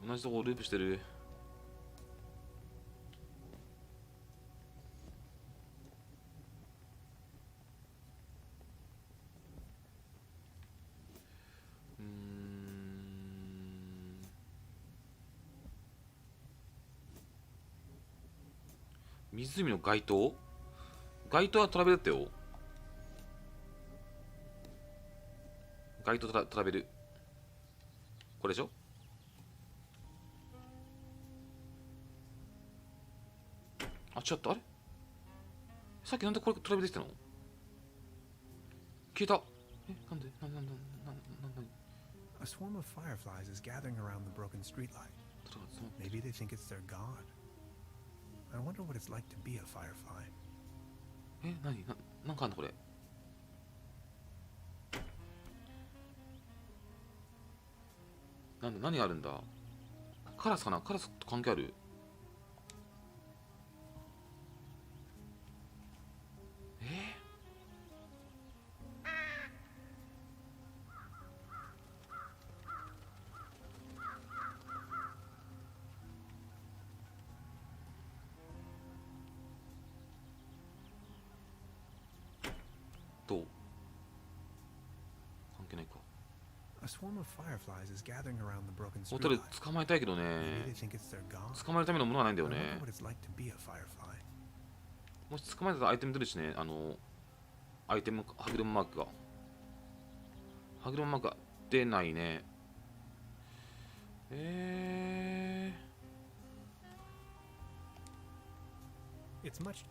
同じとこループしてる。湖の街灯はトラベルだったよ。街灯トラベル。これでしょ。あ、違った。あれさっきなんでこれトラベルできたの？消えた。なんでA swarm of fireflies is gathering around the broken streetlight. Maybe they think it's their god. I wonder what it's like to be a firefly. なんかあんのこれ。何があるんだ。カラスかな。カラスと関係ある。どう？関係ないか。A swarm of fireflies is gathering around the broken ホタル streetlight. 捕まえたいけどね。 Maybe they think it's their god. 捕まえるためのものがないんだ I よね。 wonder what it's like to be a firefly. もし捕まえたらアイテム出るしね。アイテム、歯車マークが。歯車マークが出ないね。It's much.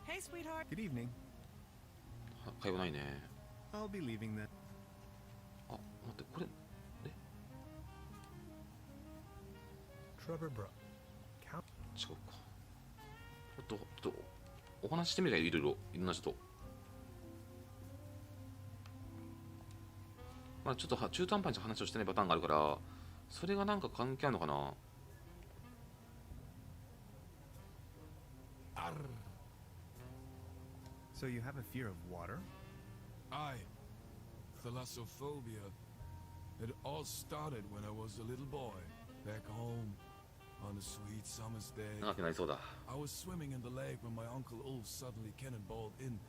Hey, sweetheart. Good evening. 会話ないね。 I'll be leaving then. あ、待って、これ、Trüberbrook. 違うか。ちょっと、お話ししてみるか、いろんな人と。まあちょっと中途半端に話をしてないパターンがあるから、それがなんか関係あるのかな。So you have a fear of water? Aye. Thalassophobia. It all started when I was a little boy, back home, on a sweet summer's day. 長くなりそうだ。 I was swimming in the lake when my Uncle Ulf suddenly cannonballed in.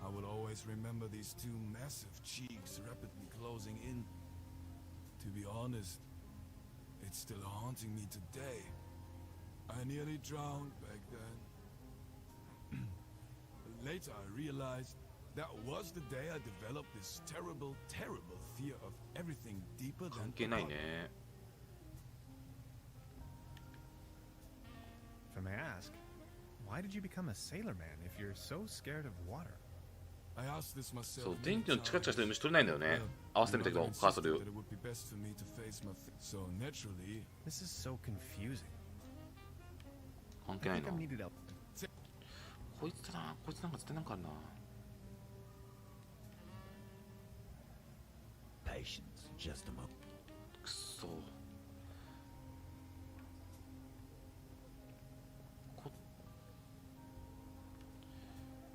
I would always remember these two massive cheeks rapidly closing in. To be honest, it's still haunting me today. I nearly drowned back then. Later I realized that was the day I developed this terrible fear of everything deeper than 関係ないね。 If I may ask, why did you become a sailor man if you're so scared of water? I asked this myself. そう、電気のチカチカしてる虫取れないんだよね。合わせてみたけど、カーソル。 That it would be best for me to face my so naturally. This is so confusing. 関係 I ない think な。 I needed help. こいつだな。こいつなんか絶対なんかあるな。 Patience, just a moment. くっそ。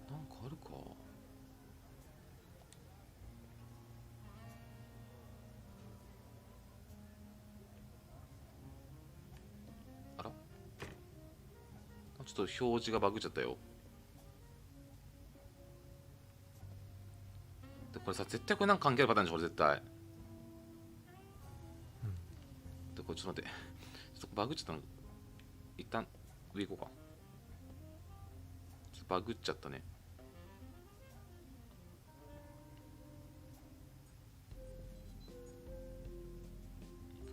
なんかあるか。あら？ちょっと表示がバグっちゃったよ。でこれさ、絶対これなんか関係あるパターンでしょ、これ絶対。でこれちょっと待って。ちょっとバグっちゃったの。一旦上行こうか。ちょっとバグっちゃったね。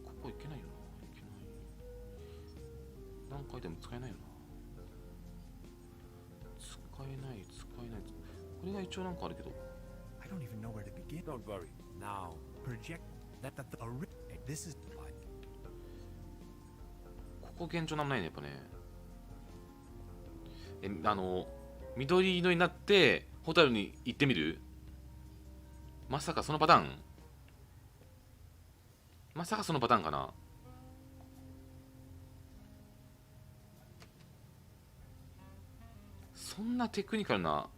ここ行けないよな。行けない。何回でも使えないよな。使えない。これが一応なんかあるけど。 I don't even know where to begin. Don't worry. Now, Project that this is ここ現状なんもないね、やっぱね。緑色になってホタルに行ってみる？まさかそのパターン？まさかそのパターンかな？そんなテクニカルな。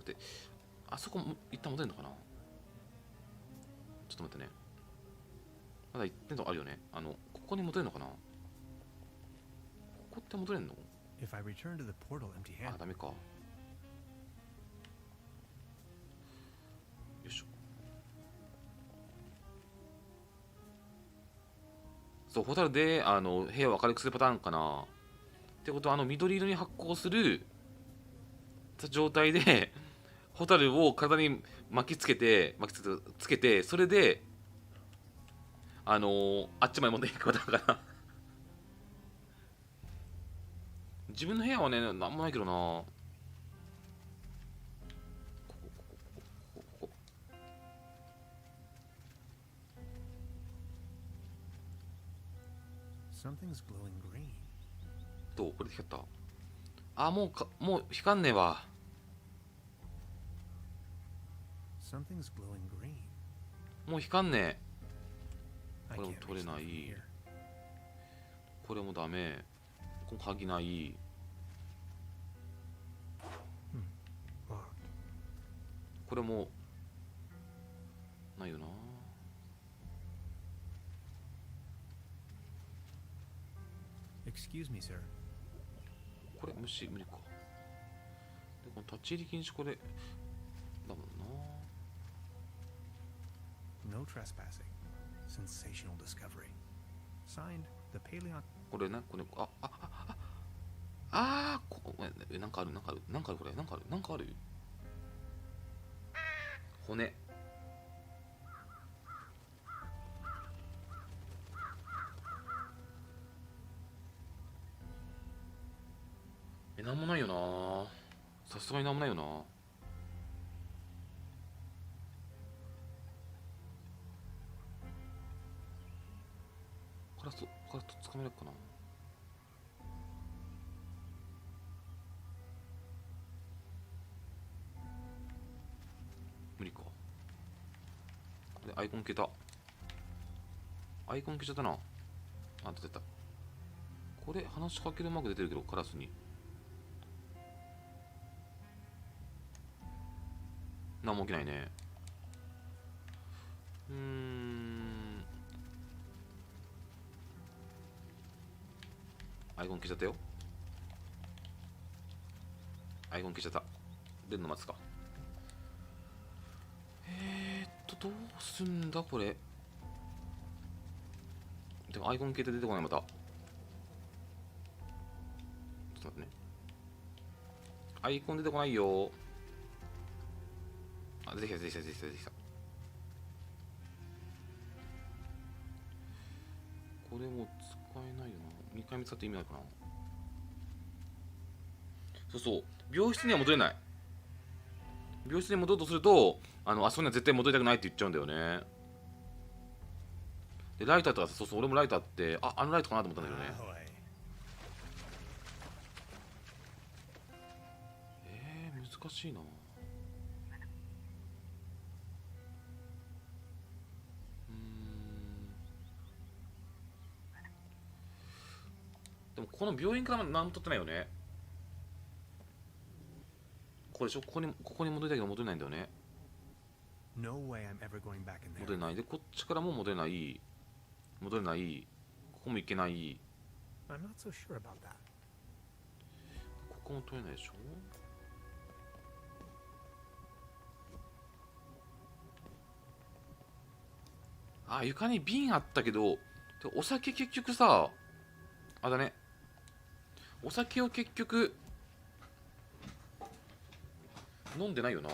待って、あそこも一旦戻れるのかな？ちょっと待ってね。まだ一点とあるよね。ここに戻れるのかな？ここって戻れるの？ If I return to the portal empty あ、 handed. ダメか。よいしょ。そう、ホタルで部屋を明るくするパターンかな。ってことは緑色に発光する状態でホタルを体に巻きつけてそれであっちまで持っていくパターンかな。自分の部屋はね、なんもないけどな。ここ。Something's glowing green. どうこれで光った？あ、もう光んねえわ。Something's glowing green. もう光んねえ。 I これも can't 取れ reach な them from い。 here. これもダメ。この鍵ない。 Locked. これもないよな。Excuse me, sir. これ無理か。でこの立ち入り禁止これだもんな。 No trespassing. Sensational discovery. Signed, the Paleon. これね、これなんかあるこれなんかある骨。なんもないよな。さすがになんもないよな。カラスと掴めるかな。無理か。これアイコン消えた。アイコン消えちゃったな。あ、出てた。これ話しかけるマーク出てるけど、カラスに何も起きないね。アイコン消えちゃったよ。アイコン消えちゃった。出るの待つか。どうすんだこれ。でもアイコン消えて出てこない。またちょっと待ってね。アイコン出てこないよ。あ、出てきた。これも使えないよな。2回見つかって意味ないかな。そう、病室には戻れない。病室に戻ろうとすると、あそこには絶対戻りたくないって言っちゃうんだよね。でライターとかさ、そう俺もライターって、あのライトかなと思ったんだよね。難しいな。でもこの病院から何も取ってないよね。これでしょ。ここに戻りたいけど戻れないんだよね。戻れないで、こっちからも戻れない。ここも行けない。ここも取れないでしょ。床に瓶あったけど、お酒結局さ、あだね。お酒を結局飲んでないよな。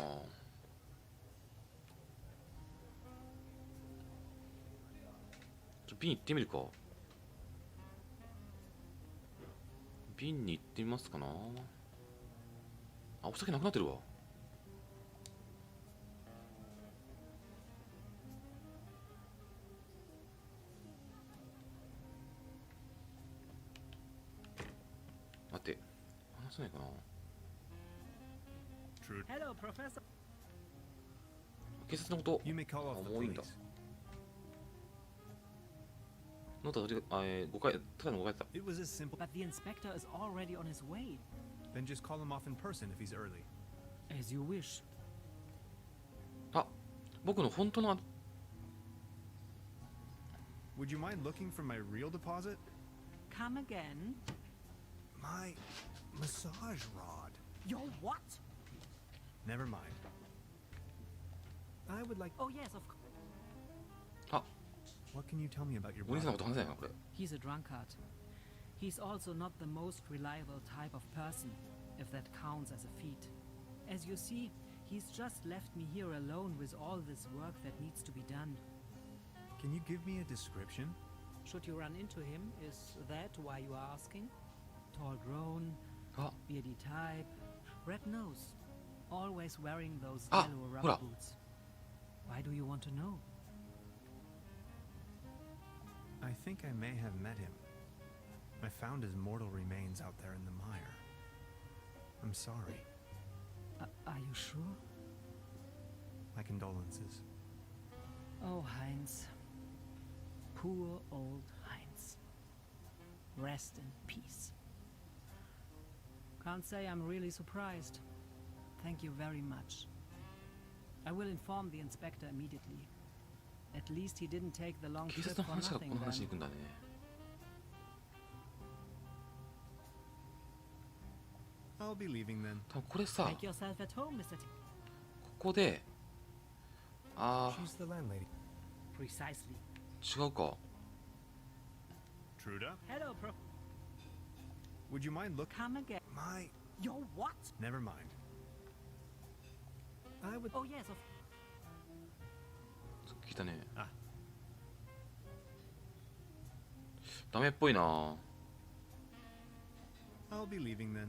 瓶行ってみるか。瓶に行ってみますかな。お酒なくなってるわ。待って、話せないかな。Hello, Professor. 警察のこと。もういいんだ。ノート誤解、ただの誤解だった。But the inspector is already on his way. Then just call him off in person if he's early. As you wish. 僕の本当のWould you mind looking for my real deposit? Come again? My massage rod. Your what? Never mind. I would like. Oh yes, of course. What can you tell me about your お兄さん brother? のこと話せないかこれ。 He's a drunkard. He's also not the most reliable type of person, if that counts as a feat. As you see, he's just left me here alone with all this work that needs to be done. Can you give me a description? Should you run into him, is that why you are asking? Tall grown, beardy type, red nose, always wearing those yellow rubber boots. Why do you want to know? I think I may have met him. I found his mortal remains out there in the mire. I'm sorry. Are you sure? My condolences. Oh, Heinz. Poor old Heinz. Rest in peace. Can't say I'm really surprised. Thank you very much. I will inform the inspector immediately. At least he didn't take the long 警 trip 察の for 話がこ nothing の話に then. 行くんだね。I'll be leaving then. 多分これさ、 Make yourself at home, Mr. T. ここで、あ She's the landlady. Precisely. ー、違うか。 Truda? Hello, Pro. Would you mind look? Come again. My. Yo, what? Never mind. I would. Oh, yes, of 来たね。あダメっぽいな。 I'll be leaving then.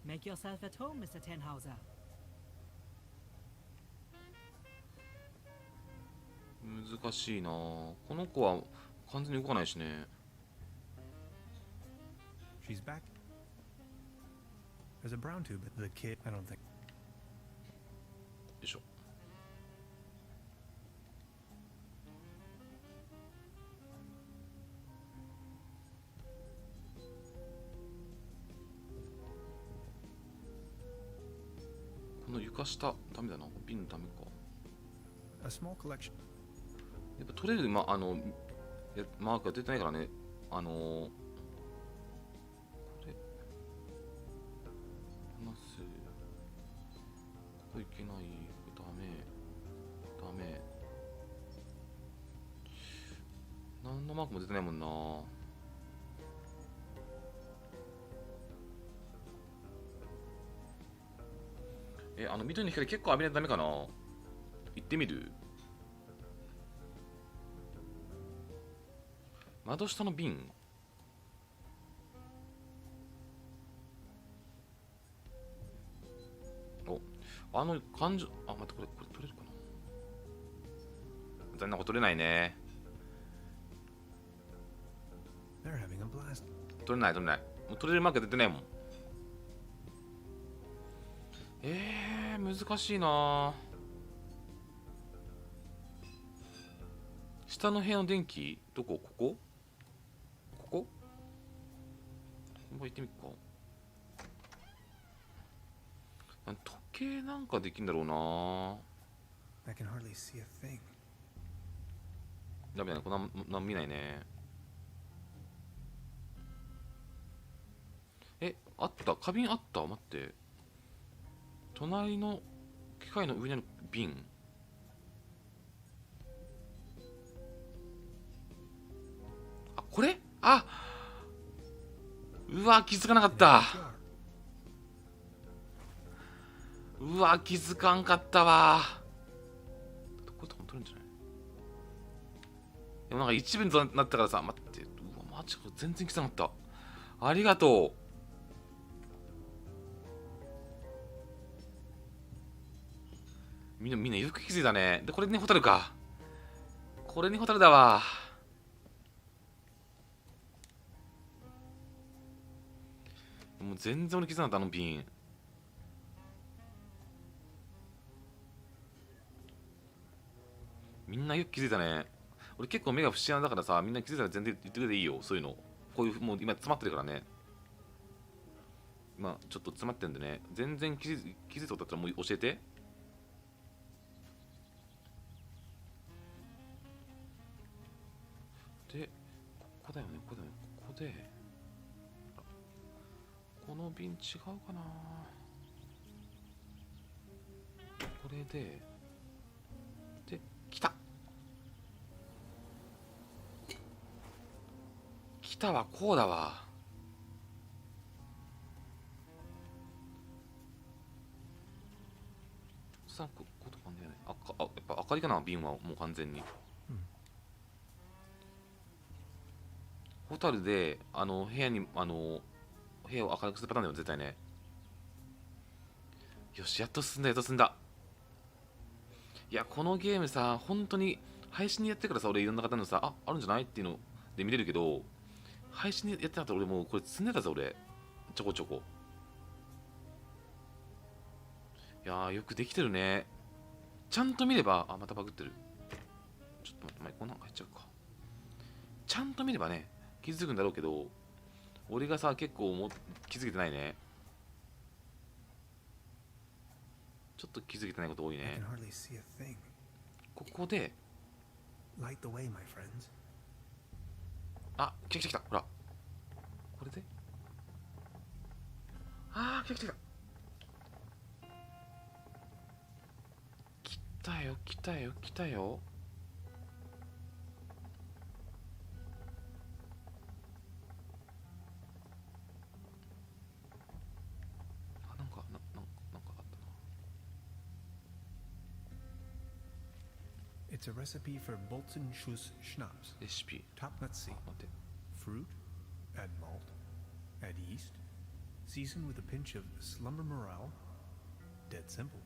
Make yourself at home, Mr. Tenhauser. 難しいな。この子は完全に動かないしね。 She's back. There's a brown tube, but the kid. I don't think. よいしょ。この床下ダメだな。瓶ダメか。 A small collection. やっぱ取れる、マークが出てないからね。これ話す。ここいけない。ダメ。何のマークも出てないもんな。緑の光結構浴びないとダメかな。行ってみる。窓下の瓶。お、感情、あ、待って、これ取れるかな。残念なこと取れないね。 They're having a blast. 取れない。もう取れるマーク出てないもん。難しいな。下の部屋の電気どこ？ここ行ってみっか。時計なんかできんだろうな。 I can hardly see a thing. ダメだね。こんな見ないね。あった。花瓶あった。待って。隣の機械の上にある瓶。あ、これ？あ、うわ、気づかなかった。うわ、気づかんかったわ。これとかも取るんじゃない？でもなんか一部になったからさ、待って。うわ、マジか。全然気づかなかった。ありがとう。みんなよく気づいたね。で、これにホタルか。これにホタルだわ。もう全然俺気づかなかった、あの瓶。みんなよく気づいたね。俺結構目が不思議だからさ、みんな気づいたら全然言ってくれていいよ。そういうの。こういう、もう今詰まってるからね。今ちょっと詰まってるんでね。全然気づいたことだったらもう教えて。で、ここだよね。ここで、この瓶違うかな。これで、来た。来たわ、こうだわ。さあ、ことかね。やっぱ明かりかな、瓶はもう完全に。ホタルで部屋に部屋を明るくするパターンだよ絶対ね。よし、やっと進んだ。いや、このゲームさ、本当に配信にやってからさ、俺いろんな方のさ、あるんじゃないっていうので見れるけど、配信でやってなかったら俺もうこれ積んでたぞ俺。ちょこちょこ。いやーよくできてるね。ちゃんと見れば、あ、またバグってる。ちょっと待って、こんなん入っちゃうか。ちゃんと見ればね、気づくんだろうけど、俺がさ、結構気づけてないね。ちょっと気づけてないこと多いね。ここで、あ、来た来た来た、ほら。これであー、来た来た来た。来たよ、来たよ、来たよ。あ、なんかあったな。It's a recipe for Bolton Schuss Schnapps. レシピ。Top, let's see. 待って。 Fruit, add malt, add yeast, season with a pinch of slumber morale. Dead simple.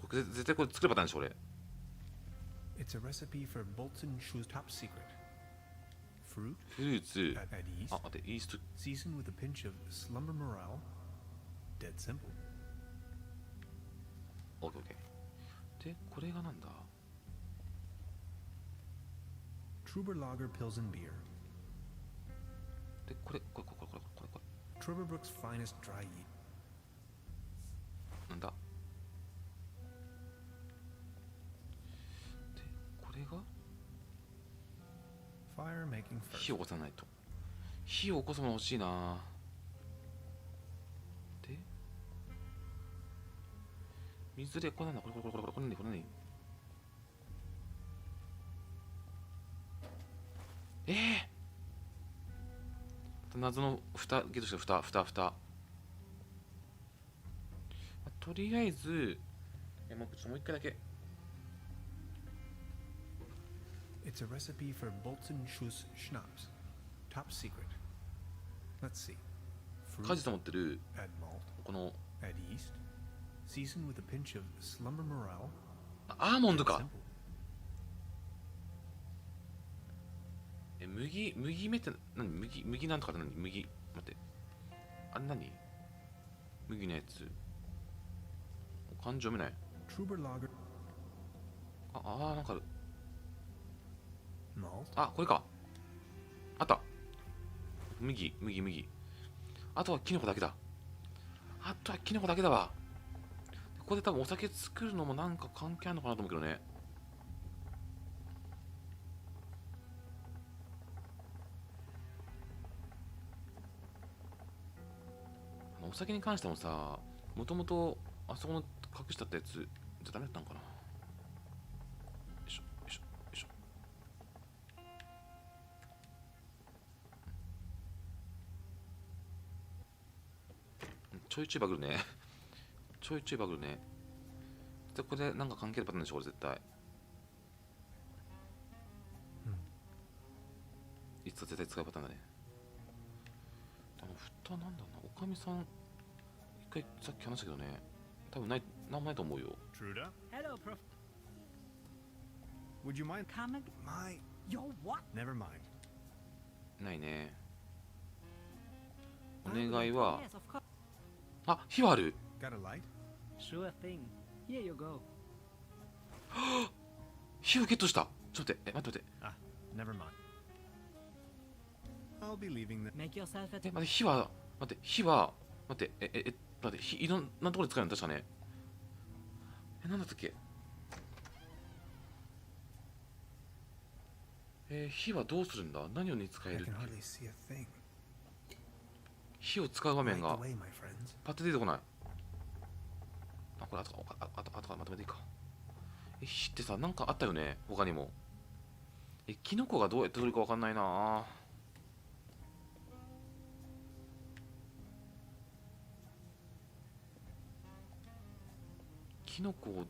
絶対これ作るパターンでしょ俺。 It's a recipe for Bolton Schuss top secret. Fruit, フルーツ。 add yeast, あ、待って、イースト。 season with a pinch of slumber morale. Dead simple. オッケーオッケー。で、これがなんだ？ Trüberbrook Pilsen beer. で、これ。Trüberbrook's finest dry yeast. なんだ？で、これが Fire making 火を起こさないと。火を起こすもの欲しいな。で、水でこれなんだ？これ何？謎の蓋、ゲットした蓋。とりあえず、もう一回だけ。It's a recipe for Bolton Schuss Schnapps. Top secret. Let's see. カジさん持ってる Add malt, この add yeast, season with a pinch of slumber morale. アーモンドか。 Simple. 麦目って何？麦なんとかって何？麦、待って、あれ何？麦のやつ漢字読めない。 Trüberbrook なんかある。 malt. あ、これか。あった。麦。あとはキノコだけだ。わ。ここで多分お酒作るのもなんか関係あるのかなと思うけどね。お酒に関してもさ、もともとあそこの隠したってやつじゃダメだったのかな。よいしょ。ちょいちょいバグるね。でこれでなんか関係あるパターンでしょこれ絶対。いつか絶対使うパターンだね。蓋なんだな。おかみさん一回さっき話したけどね、多分なんもないと思うよ。 Truda? Hello, Prof. Would you mind? Come again? My. Yo, what? Never mind. ないね。お願いは Yes, of course. あ、火はある。 Got a light? Sure thing. Here you go. 火をゲットした。ちょっと待って。 Ah, never mind. I'll be leaving the. Make yourself at 待って、火は待って火いろんなところで使えるの確かね。なんだったっけ。火はどうするんだ。何をに使え I るっ can け。 hardly see a thing. 火を使う場面 Light が the way, my friends. パッと出てこない。あ、これ後からまとめていいか。火ってさ、なんかあったよね他にも。キノコがどうやって取るかわかんないな。キノコ、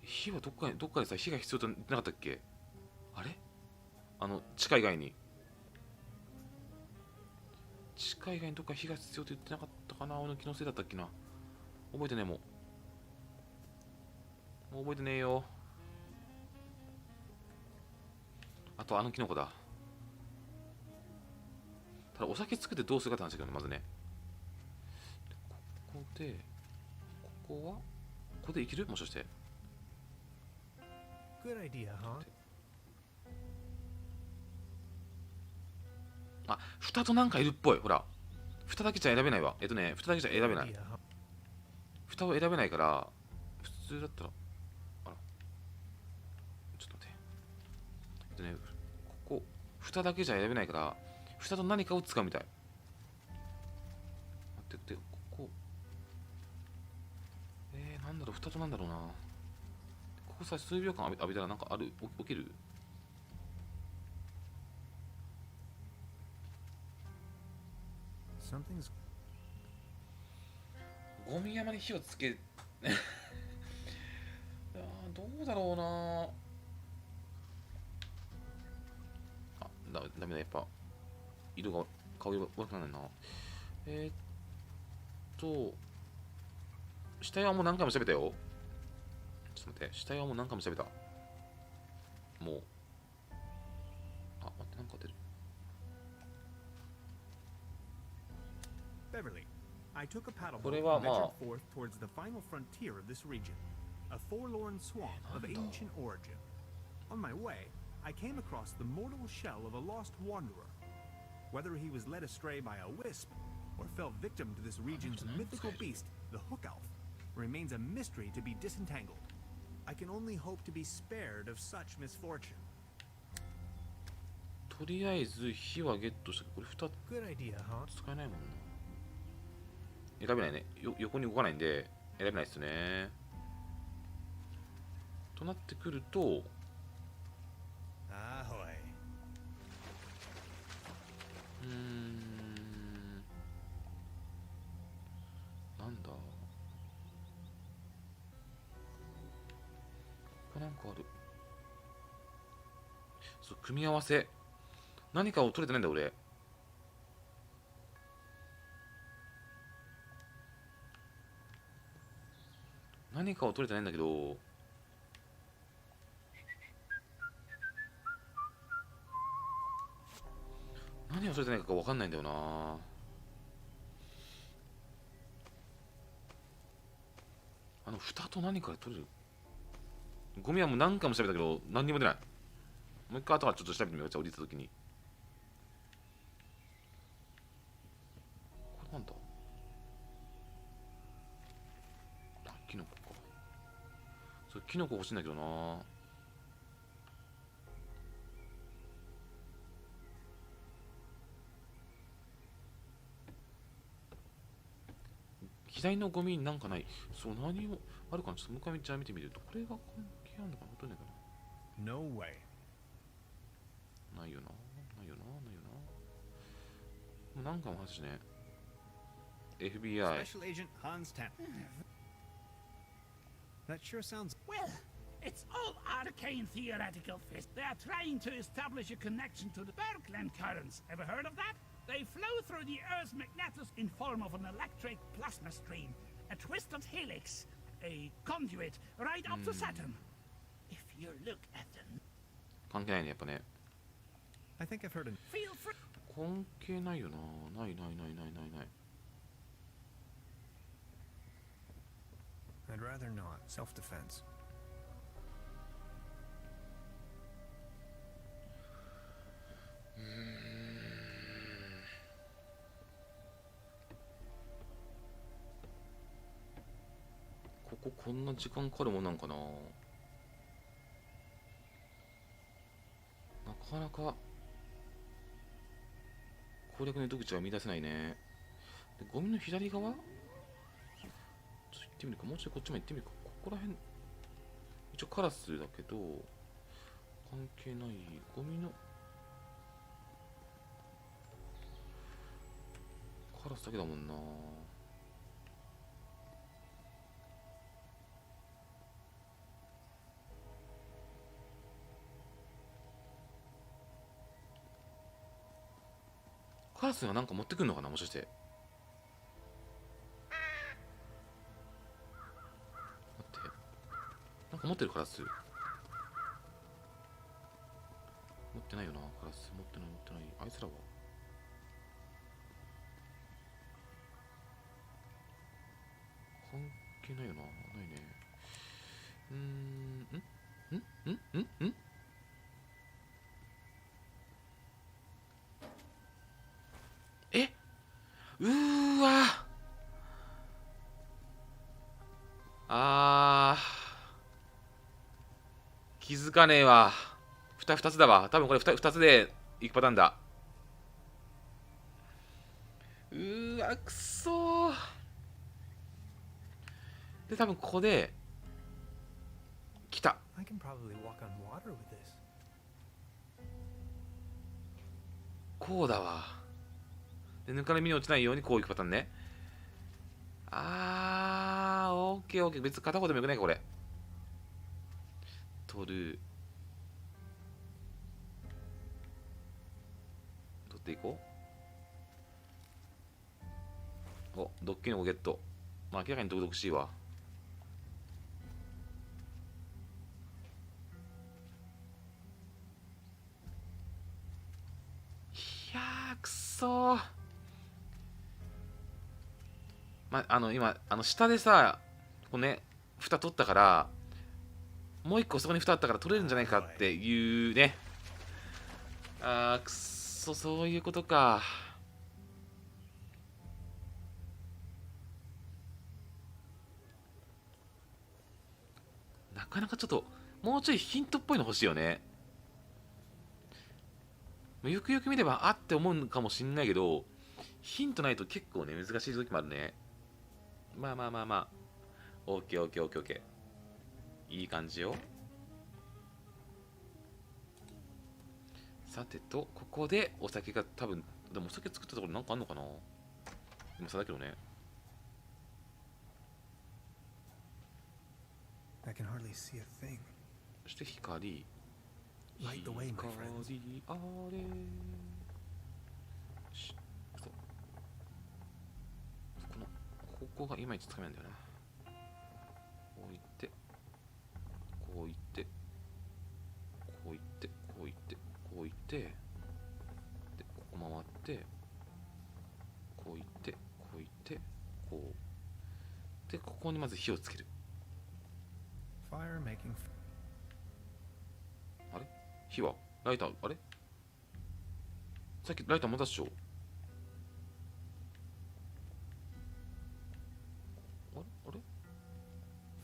火はどっかでさ、火が必要ってなかったっけ。あれ、地下以外にどっか火が必要って言ってなかったかな。俺の気のせいだったっけな。覚えてねえ。もう覚えてねえよ。あとあのキノコだ。ただお酒作ってどうするかって話だけどね、まずね。ここで、ここでいける？もしかして。Good idea, huh? あ、蓋となんかいるっぽい。ほら。蓋だけじゃ選べないわ。蓋だけじゃ選べない。蓋を選べないから、普通だったら、あら。ちょっと待って。ここ、蓋だけじゃ選べないから、蓋と何かを使うみたい。待って、ここ。なんだろう、蓋となんだろうな。ここさ、数秒間浴びたらなんかある？起きる？ゴミ山に火をつけどうだろうなあ。ダメだ、やっぱ色が顔色が悪くならないな。下絵はもう何回も調べたよ。ちょっと待って、下絵はもう何回も調べた。もう待って、なんか出る。Beverly, I took a paddle こ boat れ and はま ventured あ forth towards the final frontier of this region, a forlorn swamp of ancient origin. On my way, I came across the mortal shell of a lost wanderer. Whether he was led astray by a wisp or fell victim to this region's mythical beast, the hook elf, remains a mystery to be disentangled. I can only hope to be spared of such misfortune. とりあえず火はゲットしたけど、これ Good idea, huh? 使えないもんな。選べないね。横に動かないんで選べないですね。となってくると、なんだ。ここなんかある。そう、組み合わせ。何かを取れてないんだ俺。何かを取れてないんだけど、何を取れてないか分かんないんだよな。蓋と何かで取れる。ゴミはもう何回も調べたけど何にも出ない。もう一回後からちょっと調べてみよう。じゃあ降りた時に。これなんだ。キノコか。それキノコ欲しいんだけどな。左のゴミなんかない。そう、何もあるかな。ちょっともう一回見てみると、これが関係あるのかな。どうねかな。 No way. ないよな。ないよな。ないよな。もう何回も話しね。FBI. Special Agent Hans Tanner. That sure sounds. Well, it's all arcane theoretical fist. They are trying to establish a connection to the Bergland currents. Ever heard of that? They flow through the Earth's magnetos in form of an electric plasma stream, a twisted helix, a conduit right up to Saturn. If you look at them. 関係ないね、やっぱね。I think I've heard it. Feel free. 関係ないよな。ないないないないないない。I'd rather not. Self-defense. こんな時間かかるもんなんかな。なかなか攻略の糸口は見出せないね。でゴミの左側ちょっと行ってみるか。もうちょいこっちまで行ってみるか。ここら辺一応カラスだけど関係ない。ゴミのカラスだけだもんな。カラスがなんか持ってくるのかな、もしかして。待って、なんか持ってるカラス持っってないよな。ガラス持ってない。あいつらは関係ないよな。ないね。え、うーわ気づかねえわ。2つだわ。多分これ2つでいくパターンだ。うーわ、くそー。で、多分ここで来た。I can probably walk on water with this. こうだわ。で、ぬかるみに落ちないようにこういくパターンね。オッケー。別に片方でもよくないか、これ。取っていこう。お、ドッキリのゲット。まあ、明らかにドクドクしいわ。いやー、くそー。まあ、今、下でさ、こうね、蓋取ったから、もう一個そこに蓋あったから取れるんじゃないかっていうね。くっそ、そういうことか。なかなかちょっと、もうちょいヒントっぽいの欲しいよね。よくよく見れば、あって思うかもしんないけど、ヒントないと結構ね、難しい時もあるね。まあ。オッケー。いい感じよ。さてと、ここでお酒が多分、でもお酒作ったところなんかあんのかな？今さだけどね。I can hardly see a thing. そして光。Light the way, my friends. 光あれ。この方向がいまいちつかめないんだよな。こういって、こういって、こういって、こういって、こういって、で、ここ回って、こういって、こういって、こう。で、ここにまず火をつける。Fire making. あれ？火はライター、あれ？さっきライター持たっしょ？あれ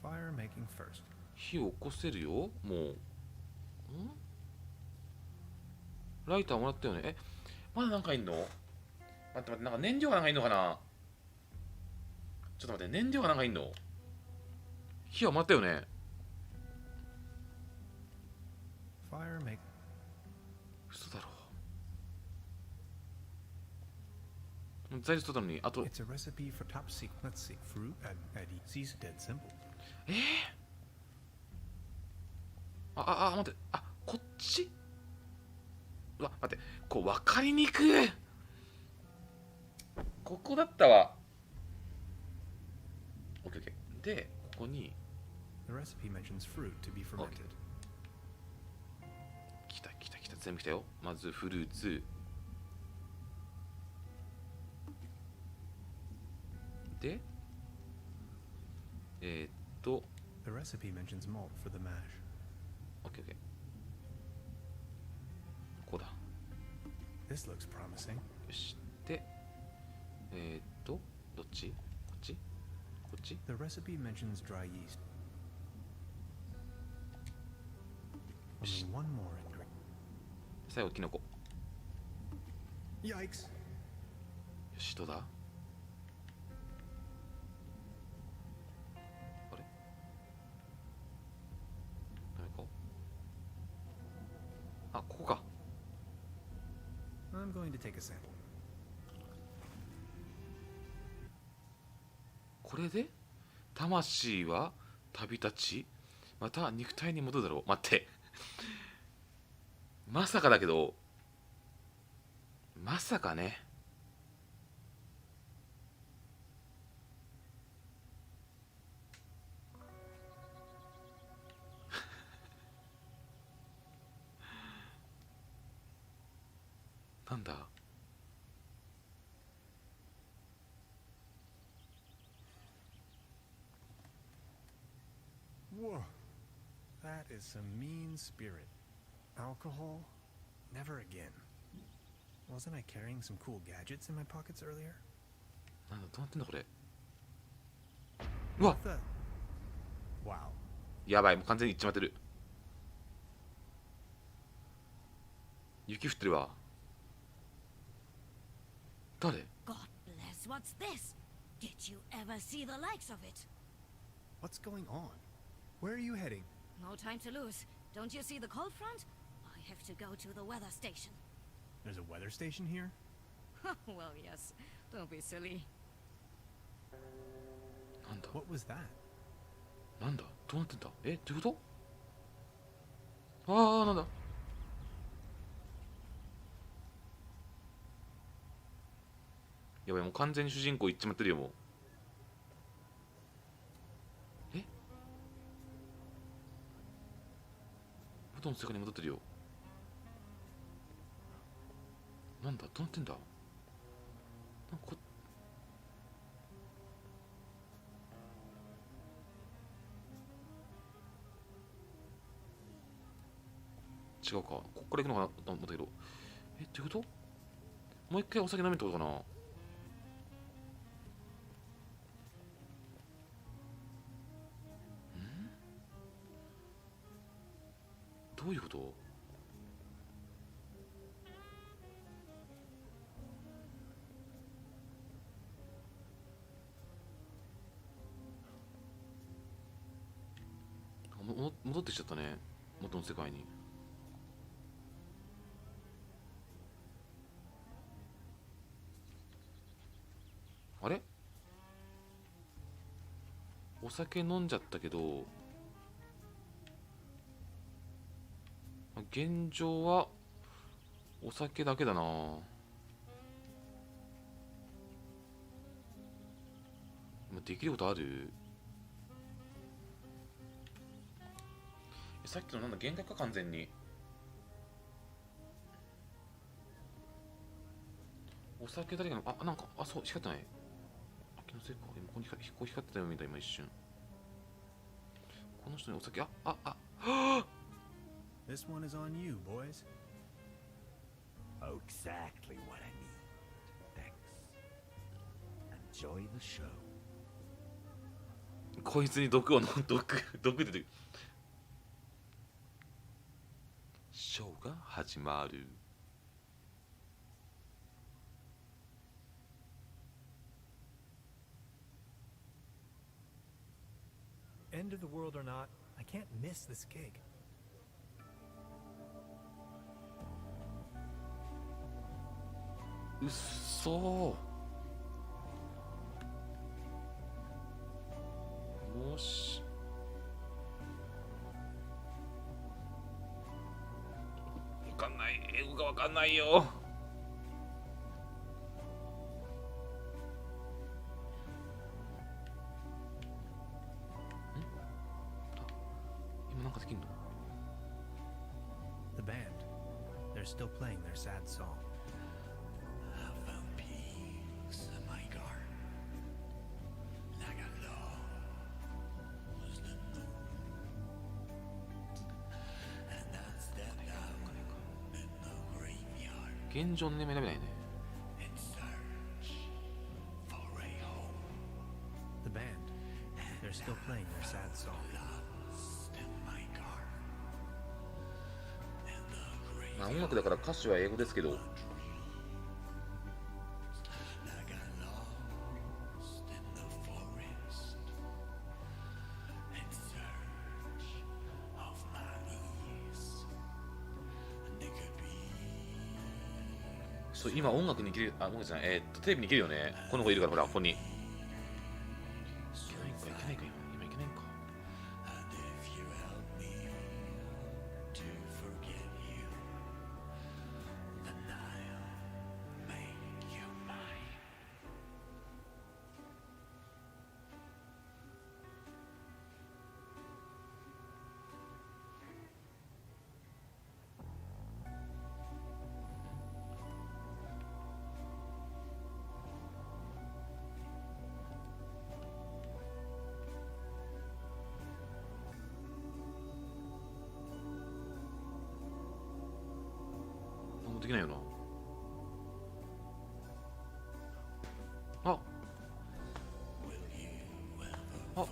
Fire making first. 火を起こせるよもう。ライターもらったよね。まだなんかいんの？待って、なんか燃料がなんかいんのかな？ちょっと待って、燃料がなんかいんの？火はもらったよね。Fire make. 嘘だろ。材料取ったのに、あと。It's a recipe for top secret. Let's see. Fruit and seeds dead simple. 待って。こっち？うわ、待って。こう、分かりにくい。ここだったわ。オッケー。で、ここに。The recipe mentions fruit to be fermented. 来た。全部来たよ。まず、フルーツ。で、The recipe mentions malt for the mash. オッケー。こうだ。This looks promising. よし。で、どっち？こっち？ The recipe mentions dry yeast. Only one more ingredient. 最後、キノコ。Yikes! よし、どうだ？あれ？ダメか？ここか。I'm going to take a sample. これで魂は旅立ちまた肉体に戻るだろう。待ってまさかだけど、まさかね。なんだ。Whoa. That is some mean spirit. Alcohol? Never again. Wasn't I carrying some cool gadgets in my pockets earlier? なんだ、どうなってんだこれ。うわ The... Wow. やばい、もう完全にいっちまってる。雪降ってるわ。誰？ God bless, what's this? Did you ever see the likes of it? What's going on? Where are you heading? No time to lose. Don't you see the cold front? I have to go to the weather station. There's a weather station here? Well, yes. Don't be silly. なんだ What was that? なんだどうなってんだえ、どういうこと？ああ、なんだやばい、もう完全に主人公いっちまってるよ、もう。え元の世界に戻ってるよ。なんだどうなってんだなんか違うか、こっから行くのかなと思ったけど。え、ってこともう一回お酒飲めってことかな。どういうこと？戻ってきちゃったね、元の世界に。あれ？お酒飲んじゃったけど、現状はお酒だけだな。できることある？さっきのなんだ、幻覚か完全に。お酒誰かの、あ、なんか、あ、そう、光ってない。あ、気のせいか。今、ここに光ってたよ、みたい、今一瞬。この人にお酒、はぁThis one is on you, boys. Exactly what I need. Thanks. Enjoy the show. こいつに毒出てる。ショーが始まる。End of the world or not, I can't miss this gig. うっそー。もしわかんない、英語がわかんないよ。今なんかできんの？ The band. They're still playing their sad song. The 現状のね、選べないね。The band. They're still playing their sad song. まあ音楽だから歌詞は英語ですけど。そう、今音楽に切れる、あ、音楽じゃない、テレビに切るよね。この子いるから、ほら、ここに。いけないんか、いけないか、今いけないんか。ないよな。ああ、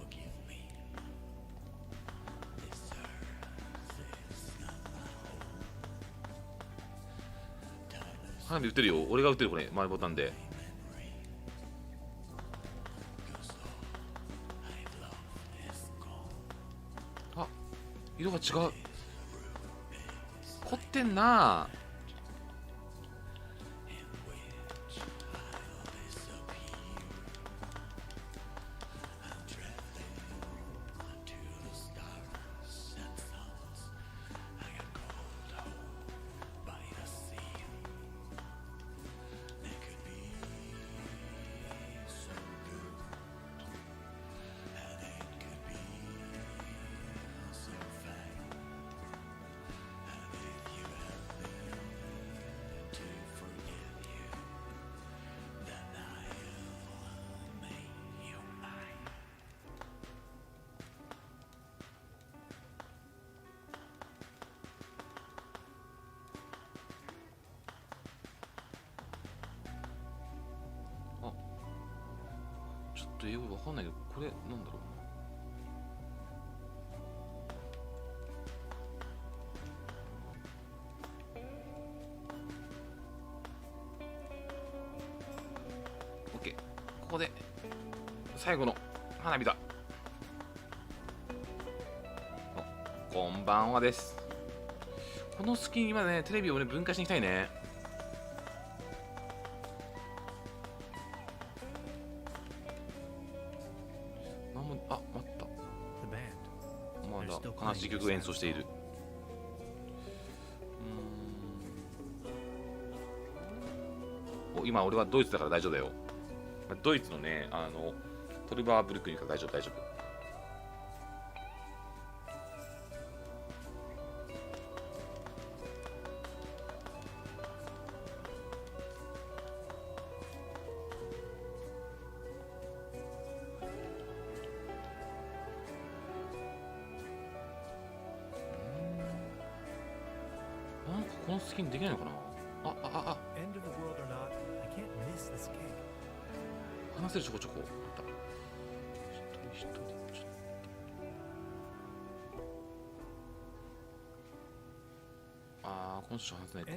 花火打ってるよ。俺が打ってる。これ前ボタンで。あ、色が違う。凝ってんな。ちょっと英語わかんないけど、これなんだろう。オッケー。ここで最後の花火だ。こんばんはです。この隙に今ね、テレビをね分解しに行きたいね。あ、待った。まだ悲しい曲を演奏している。今俺はドイツだから大丈夫だよ。ドイツのね、トルバーブルックに行くから大丈夫、大丈夫。なんかこのスキンできないのかな。話せるちょこちょこ。一人ちょっと。ああ、この人話せないか。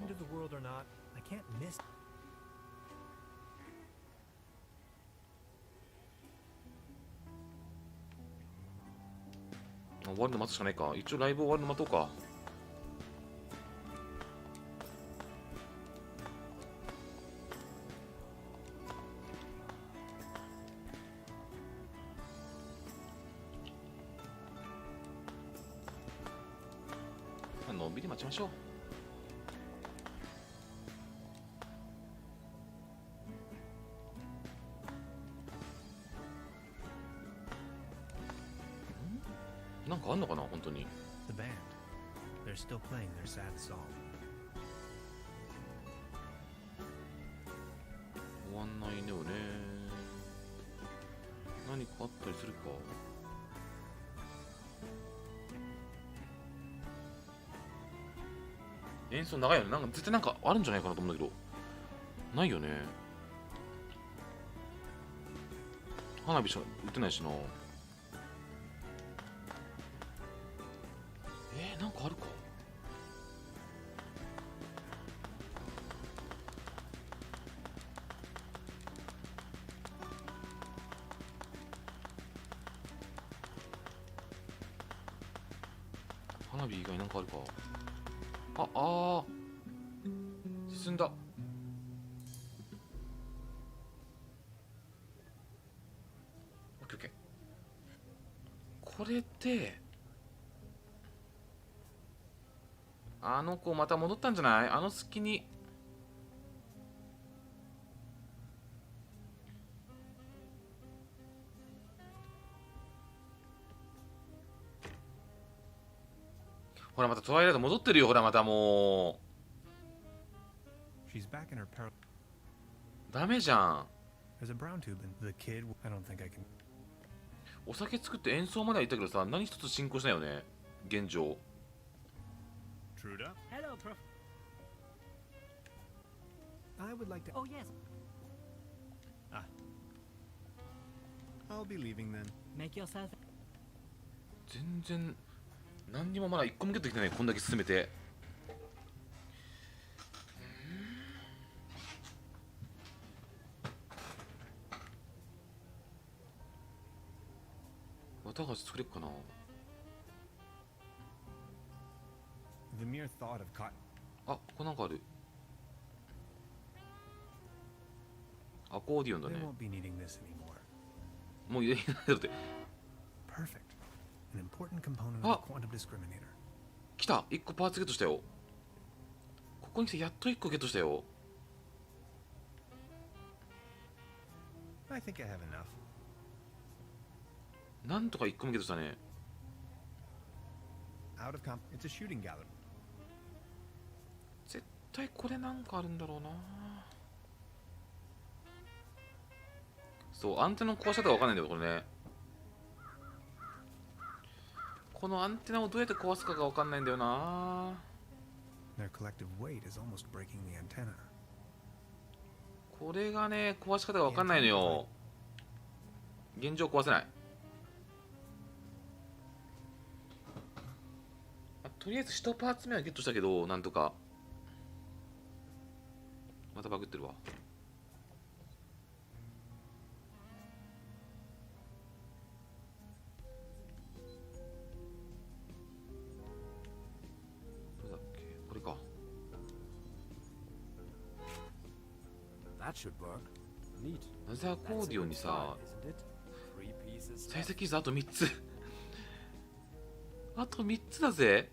終わるの待つしかないか。一応ライブ終わるの待とうか。のんびり待ちましょう。なんかあんのかな本当に。The band. They're still playing their sad song. 終わんないねよね。何かあったりするか。演奏長いよね。なんか絶対なんかあるんじゃないかなと思うんだけど、ないよね。花火しか打ってないしな。なんかあるか。花火以外なんかあるか。進んだ。オッケーオッケー。これってあの子また戻ったんじゃない？あの隙に。ほらまたトワイライト戻ってるよ。ほらまたもうダメじゃん。お酒作って演奏までは行ったけどさ、何一つ進行しないよね現状。I would like to. Oh, yes. I'll be leaving then. Make yourself. 全然何にもまだ1個もゲットできてない。こんだけ進めて。綿菓子作れっかな。 The mere thought of cotton. あ、ここなんかある。アコーディオンだ They ね。 won't be needing this anymore. もう入れないだって。 Perfect. An important component Ah. of the quantum discriminator. 来た、1個パーツゲットしたよ。ここに来てやっと1個ゲットしたよ。 I think I have enough. なんとか1個もゲットしたね。 Out of comp. It's a shooting gallery. 絶対これなんかあるんだろうな。そう、アンテナの壊し方がわかんないんだよ、これね。このアンテナをどうやって壊すかがわかんないんだよな。 Their collective weight is almost breaking the antenna. これがね、壊し方がわかんないのよ。現状壊せない。とりあえず1パーツ目はゲットしたけど、なんとか。またバグってるわ。どれだっけ、これか。 That should work. Neat. なぜアコーディオンにさ、 Isn't it? 3 pieces. 再生キーズあと3つ。あと3つだぜ。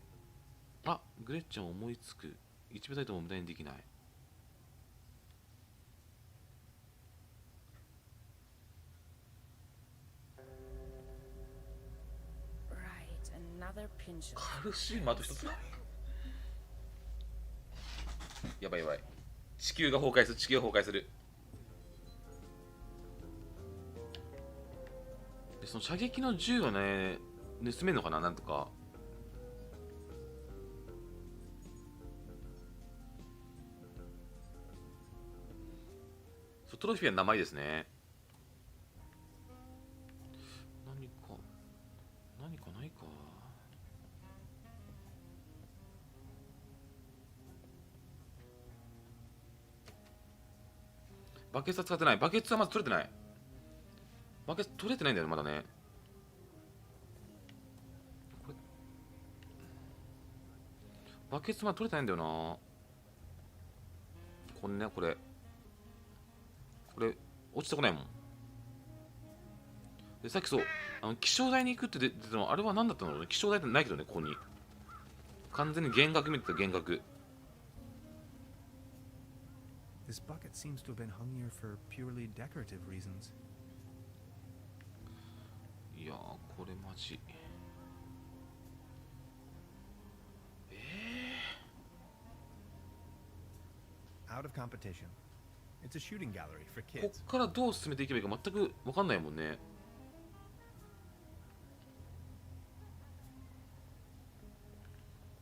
あ、グレッチャン思いつく。1秒たりとも無駄にできない。Right, another pinch of カルシウムあと1つだ。やばいやばい。地球が崩壊する、地球が崩壊する。でその射撃の銃をね、盗めるのかな、なんとか。トロフィーは名前ですね。何かないか。バケツは使ってない。バケツはまず取れてない。バケツ取れてないんだよね、まだね。これバケツは取れてないんだよな。これね、これ落ちてこないもん。でさっきそう、気象台に行くって出てたの、あれは何だったのね。気象台ってないけどね、ここに。完全に幻覚見てた、幻覚。 This bucket seems to have been hung here for purely decorative reasons. いやー、これマジ。Out of competition. It's a shooting gallery for こ kids. っからどう進めていけばいいか全く分かんないもんね。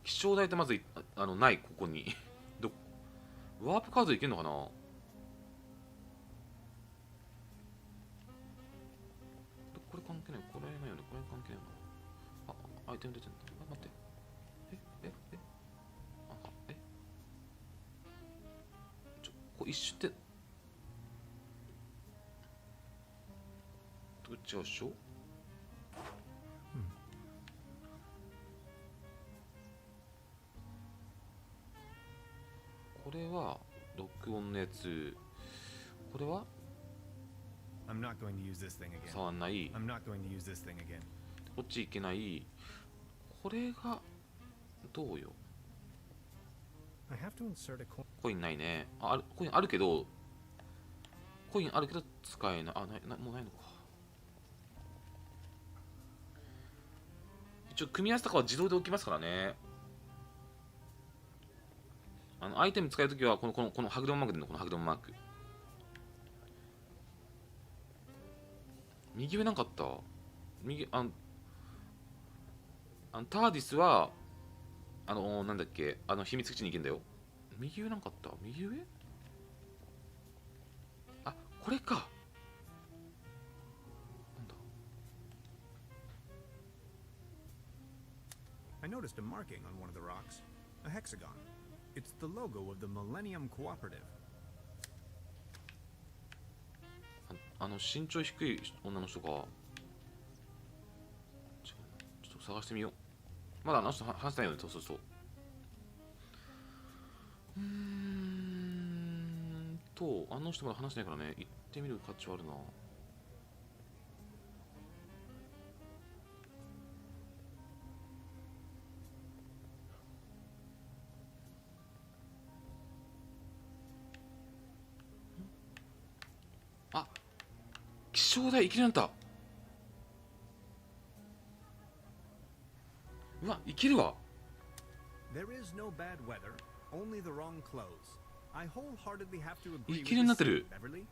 気象台ってまずない、ここに。ワープカードいけんのかな。これ関係ない、これないよね、これ関係ないな。あ、アイテム出てんだ。あ、待って。これ一瞬でどっちがしょ。これは録音のやつ。これは I'm not going to use this thing again. 触んない。 I'm not going to use this thing again. こっち行けない。これがどうよ。 I have to insert a coin. コインないね。コインあるけど、使えない。もうないのか。一応組み合わせとかは自動で起きますからね。アイテム使えるときはこのハグドンマークでのこのハグドンマーク。右上なんかあった。右ターディスはなんだっけ、秘密基地に行けんだよ。右上なんかあった。右上これか。なんだ。 I noticed a marking on one of the rocks. A hexagon. It's the logo of the Millennium Cooperative. 身長低い女の人か。ちょっと探してみよう。まだあの人話してないよね。そうそうそう。あの人まだ話してないからね。行ってみる価値はあるな。あ、気象台いきなりなった。うわ、いけるわ。 There is no bad weather, only the wrong clothes. I wholeheartedly have to agree い with けるようになってる。 this, Beverly.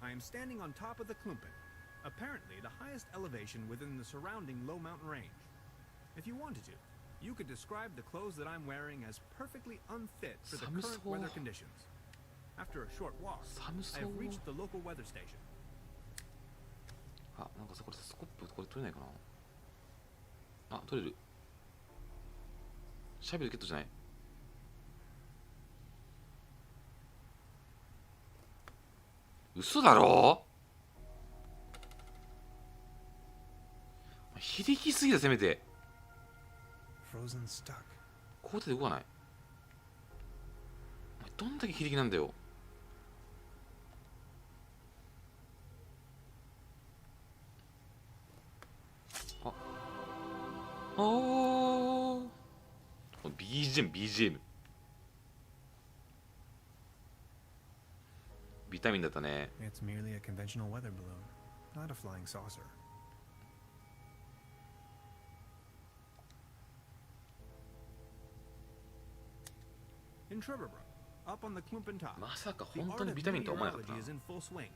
I am standing on top of the Klumpen, apparently the highest elevation within the surrounding low mountain range. If you wanted to, you could describe the clothes that I'm wearing as perfectly unfit for the current weather conditions. After a short walk, I have reached the local weather station. あ、なんかさ、これスコップこれ取れないかな。あ、取れる。シャベルゲットじゃない。嘘だろ。非力すぎだ、せめて。Frozen stuck. こうやって動かない。どんだけ非力なんだよ。BGM ビタミンだったね。 It's merely a conventional weather balloon, not a flying saucer. In Trüberbrook, up on the Klumpen top, まさか the 本 art 当に of ビタミンとは思わなかった meteorology な。 is in full swing.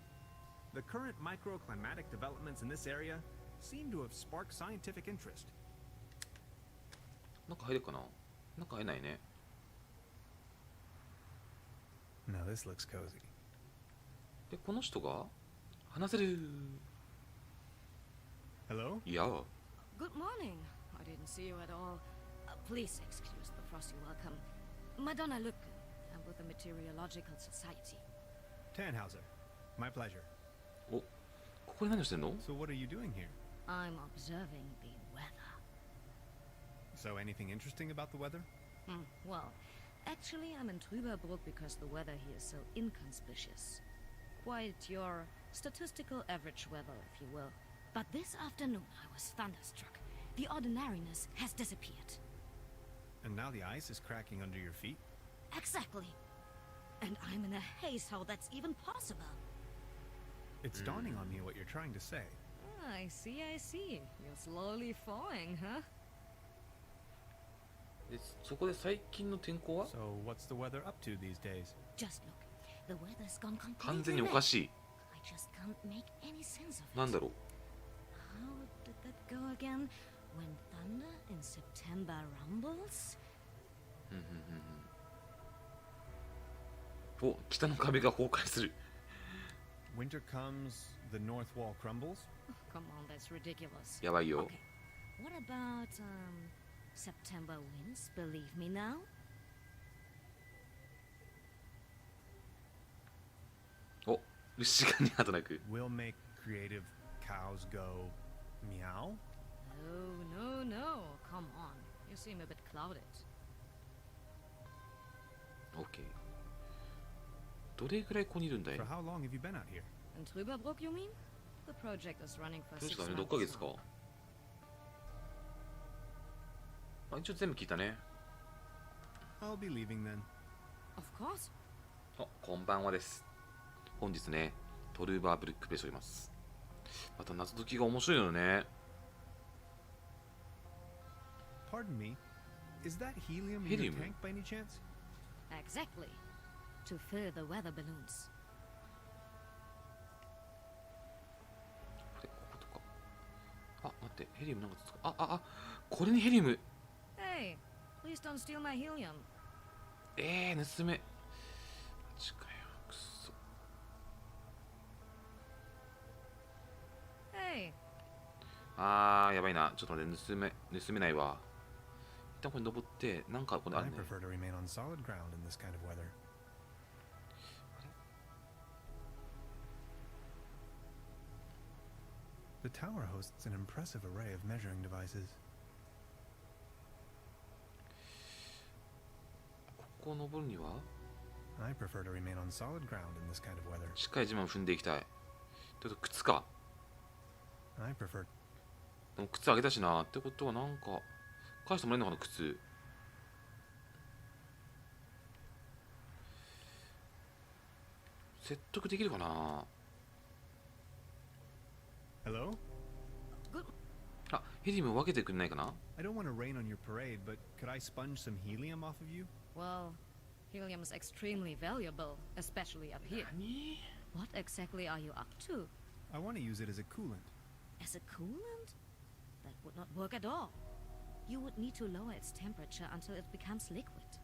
The current microclimatic developments in this area seem to have sparked scientific interest. 中入るかな。中入れないね。 Now this looks cozy. で、この人が話せる。 Hello? いや。 Good morning. I didn't see you at all. Please excuse the frosty welcome. Madonna Luke, I'm with the Meteorological Society. Tannhauser. My pleasure. お、ここで何をしてんの？ So what are you doing here? I'm observing the weather. So anything interesting about the weather? Well, actually I'm in Trüberbrook because the weather here is so inconspicuous. Quite your statistical average weather, if you will. But this afternoon I was thunderstruck. The ordinariness has disappeared. And now the ice is cracking under your feet? Exactly. And I'm in a haze how that's even possible. It's dawning on me what you're trying to say. I see, I see. You're slowly falling, huh? で、そこで最近の天候は？ So what's the weather up to these days? Just look. The weather's gone 完全 completely におかしい。 I just can't make any sense of it. なんだろう。 How did that go again? When thunder in September rumbles? お、北の壁が崩壊する。 Winter comes, the north wall crumbles? Come on, that's ridiculous. やばいよ。 Okay. What about September winds? Believe me now. お、牛が2羽となく。 We'll make creative cows go meow? No, no, no. Come on. You seem a bit clouded. OK。どれぐらいここにいるんだい？ For how long have you been out here? In Trüberbrook, you mean? The project is running for どうし 6 たね、 months 6ヶ月か。 now. あ、一応全部聞いたね。 I'll be leaving then. Of course. あ、こんばんはです。本日ね、トルーバーブルックでしております。また謎解きが面白いのよね。 Pardon me, is that helium in your Helium? tank by any chance? Exactly. To fill the weather balloons. これ、こことか。あ、待って、ヘリウムなんかつか。これにヘリウム。 Hey, please don't steal my helium. 盗め。マジかよ、くそ。あーやばいな、ちょっと待って、盗めないわ。一旦これ登って、なんかこれあ I るね。 prefer to remain on solid ground in this kind of weather. The tower hosts an impressive array of measuring devices. ここを登るには I prefer to remain on solid ground in this kind of weather. しっかり地面を踏んでいきたい。ちょっと靴か。 I prefer. でも靴あげたしな。ってことはなんか返してもらえるのかな、靴。説得できるかな。 Hello? あ、ヘリム分けてくれないかな。 I don't want to rain on your parade, but could I sponge some helium off of you? Well, helium is extremely valuable, especially up here. What exactly are you up to? I want to use it as a coolant. As a coolant? That would not work at all. You would need to lower its temperature until it becomes liquid.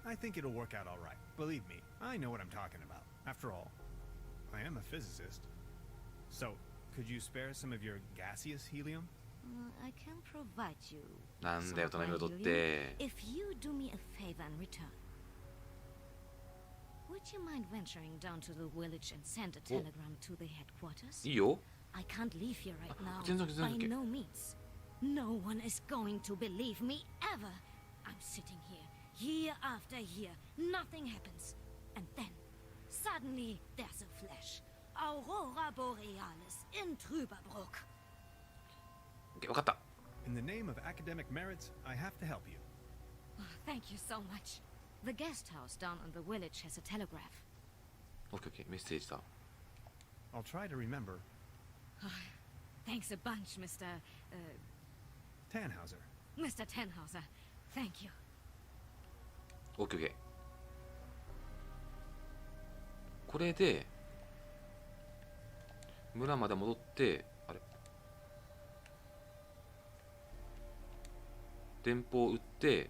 I think it'll work out all right. Believe me, I know what I'm talking about. After all, I am a physicist. So, could you spare some of your gaseous helium? I can provide you なんだよ、 some 頼みを helium 取って。 if you do me a favor in return. Would you mind venturing down to the village and send a telegram to the headquarters? いいよ。 I can't leave here right now. 全然 By OK no means. No one is going to believe me ever. I'm sitting here, year after year, nothing happens. And then, suddenly, there's a flash. Aurora Borealis in Trüberbrook. OK、分かった。 In the name of academic merits, I have to help you. Oh, thank you so much. The guest house down in the village has a telegraph. OK、メッセージだ。 I'll try to remember. Thanks a bunch, Mr. Tannhauser. Mr. Tannhauser. Thank you. OK、OK。これで村まで戻って、あれ電報を打って、よ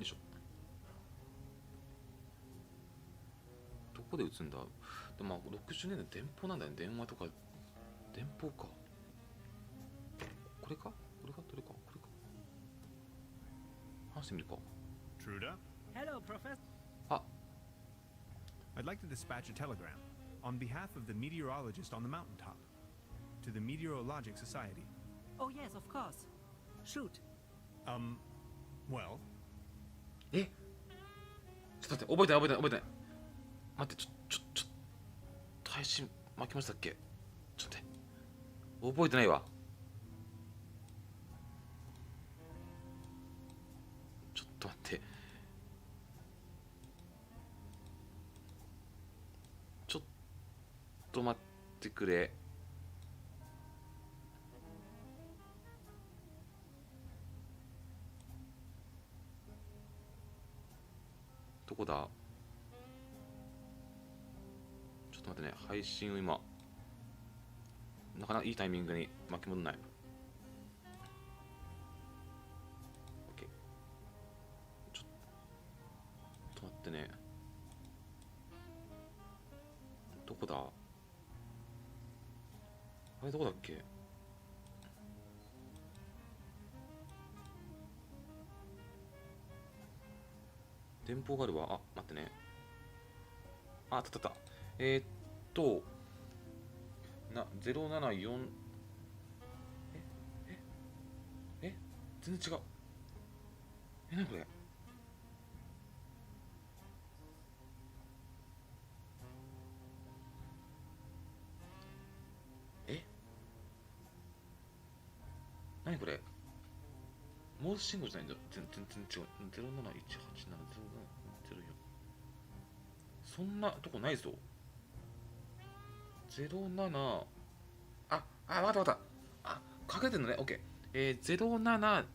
いしょ。どこで打つんだ。でもまあ60年代電報なんだよね。電話とか電報か。これか、これか、どれか、これか。話してみるか。 Truda? Hello, Professor. I'd like to dispatch a telegram on behalf of the meteorologist on the mountaintop to the Meteorologic Society. Oh, yes, of course. Shoot. Well, え、ちょっと待って、覚えてない。待って、ちょっと配信巻きましたっけ。ちょっと待って、覚えてないわ。ちょっと待って、ちょっと待ってくれ。どこだ。ちょっと待ってね、配信を今なかなかいいタイミングに巻き戻んない。 OK、 ちょっと待ってね。どこだ。あれどこだっけ。電報があるわ。あ、待ってね。あ、あった。074。全然違う。何これ。何これ。モース信号じゃないんだ。全然違う。071870704。そんなとこないぞ。07。わかった。あ、かけてんのね。OK。07。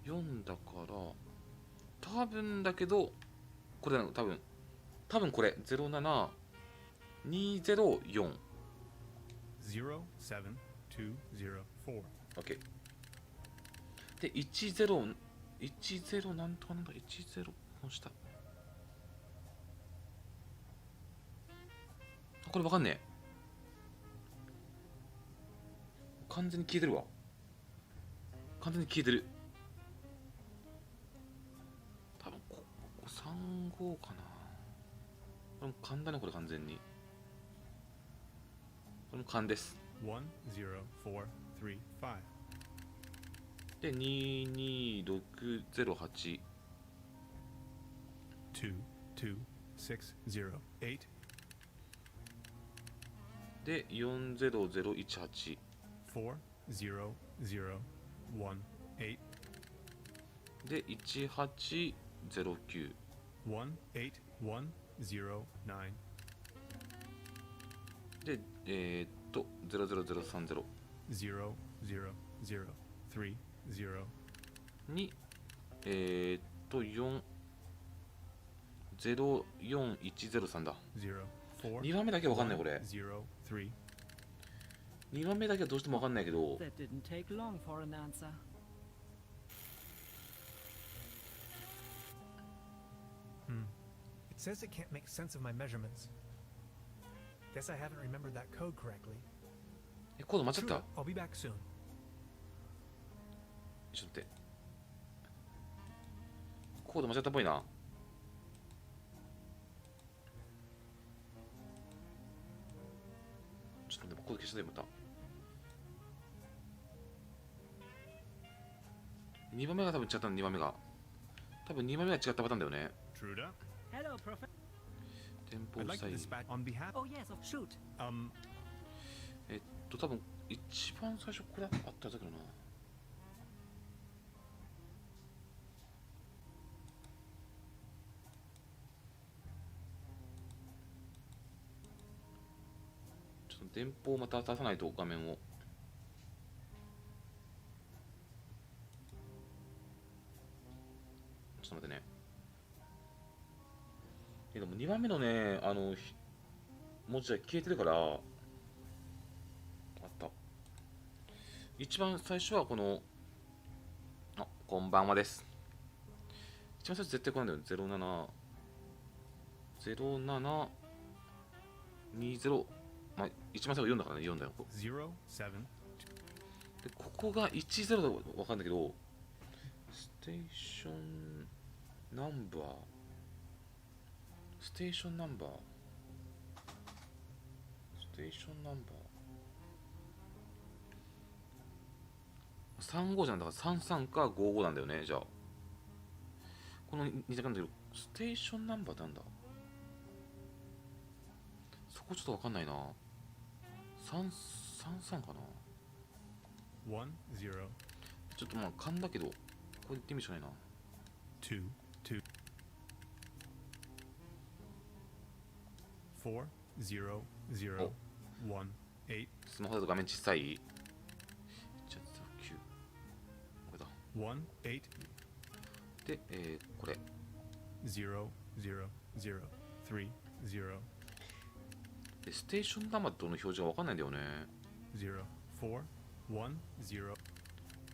4だから、多分だけど、これだの、多分これ、07。204。 07204. OK で10なんとかなんだ10この下これわかんねえ完全に消えてるわ完全に消えてる多分ここ35かなこれも勘だねこれ完全にこれも勘です10435で22608 22608で40018 40018で1809 18109で00030 00030に40103だ2番目だけわかんないこれ2番目だけはどうしてもわかんないけど That didn't take long for an answer. It says it can't make sense of my measurements. Guess I haven't remembered that code correctly. コード間違った I'll be back soon. ちょっと待ってコード間違ったっぽいなちょっと待ってコード消したよまた2番目が多分違ったの2番目が多分2番目が違ったパターンだよね Trüberbrook? Hello, Professor. 店舗 I'd like サ to イ dispatch on behalf. Oh, yes, shoot. 多分一番最初これあったんだけどなちょっと電報をまた出さないと画面をちょっと待ってねでも2番目のね文字が消えてるからあった一番最初はこのこんばんはです一番最初絶対これなんだよ0720まあ一番最後4だからね4だよ07でここが10だと分かるんだけどステーションナンバーステーションナンバー35じゃんだから33か55なんだよねじゃあこの2択なんだけどステーションナンバーなんだそこちょっと分かんないな33かな10ちょっとまあ勘だけどこれ言ってみるしかないな2 40018スマホだと画面小さいじゃあ9これだ18で、これ0003でステーションナンバーとの表示が分かんないんだよね0410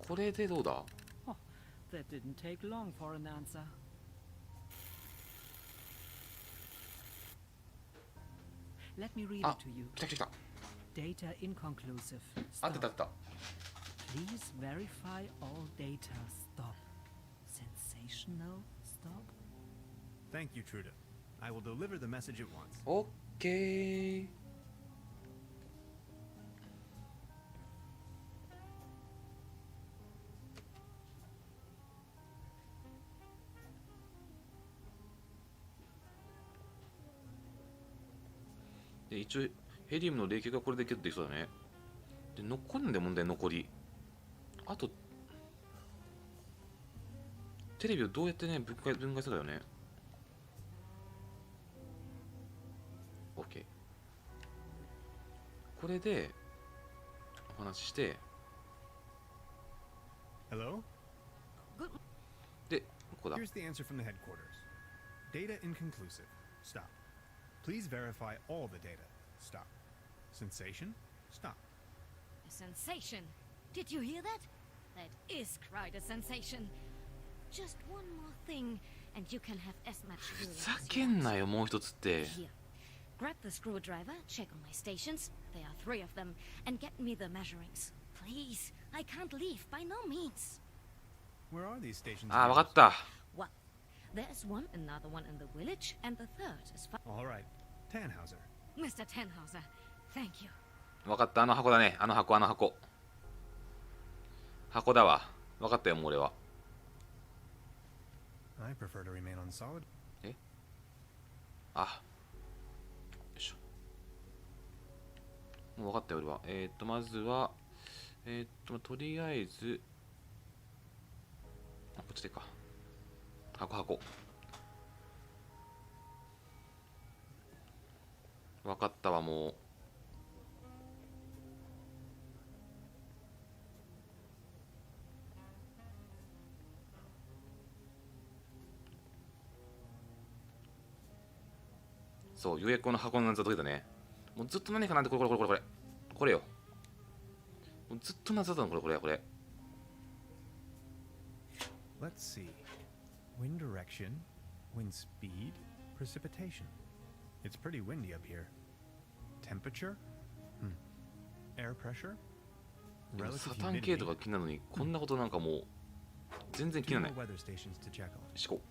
これでどうだ Oh, that didn't take long for an answer. Let me read it to you. 来た来た来た Data inconclusive. あったあ Stop. った Please verify all data. Stop. Sensational. Stop. Thank you, Truda. I will deliver the message at once. オッケーで一応ヘリウムの冷却がこれでゲットできそうだねで残るんだよ問題残りあとテレビをどうやってね分解するかよね OK これでお話しして Hello? でここだ Here's the answer from the headquarters. Data inconclusive. Stop. Please verify all the data. Stop. Sensation? Stop. A sensation. Did you hear that? That is quite a sensation. Just one more thing, and you can have as much ふ fuel ざ as け you ん want. なよ、もう一つって。 Here, grab the screwdriver, check on my stations. There are 3 of them, and get me the measurings. Please, I can't leave by no means. Where are these stations? ああ、わかった。 What? There's one, another one in the village, and the third is All right. Tannhauser. Mr. Tannhauser, thank you. わかった、あの箱だね。あの箱、あの箱。箱だわ。わかったよ、もう俺は。I prefer to remain on solid. えあ。よいしょ。もうわかったよ、俺は。まずは、とりあえず、あ、こっちでか。箱。わかったわ、もう。そう、ようやくこの箱の謎が解けたね。もうずっと何かなんて、これよ。もうずっと謎だったの、これ。Let's see. Wind direction, wind speed, precipitation. It's pretty windy up here. Temperature? Air pressure? でも Relative サタン系と humidity. か気になるのに、こんなことなんかもう全然気に Two なら more ない。 weather stations to check on. 思考。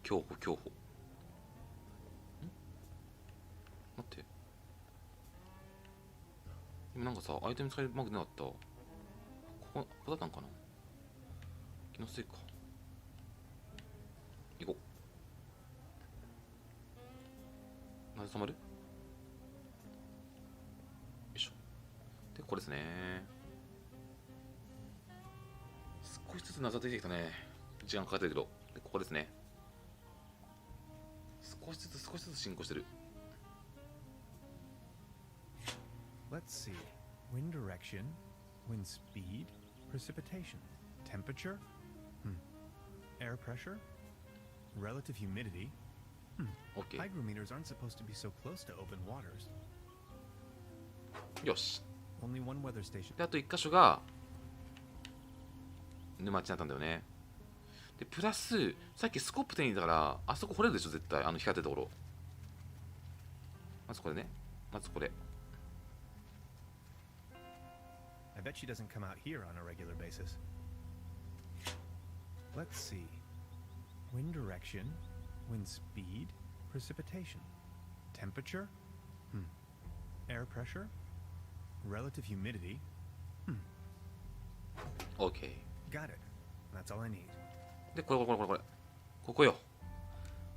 競歩。待って。今なんかさ、アイテム使いうまくなかった。ここだったんかな。気のせいか。行こう。なぜ止まる？よいしょ。で、これですね。少しずつ謎出てきたね。時間かかってるけど。で、ここですね。少しずつ進行してる。Let's see. Wind direction, wind speed, precipitation. Temperature? Air pressure? Relative humidity? OK。Hygrometers aren't supposed to be so close to open waters. よし。 Only one weather station. で、あと1箇所が沼地になったんだよね。で、プラス、さっきスコップ手に入れたから、あそこ掘れるでしょ、絶対。光ってるところ。まずこれね。まずこれ。I bet she doesn't come out here on a regular basis. Let's see. Wind direction, wind speed, precipitation. Temperature? Air pressure? Relative humidity? OK。Got it. That's all I need. で、これ。ここよ。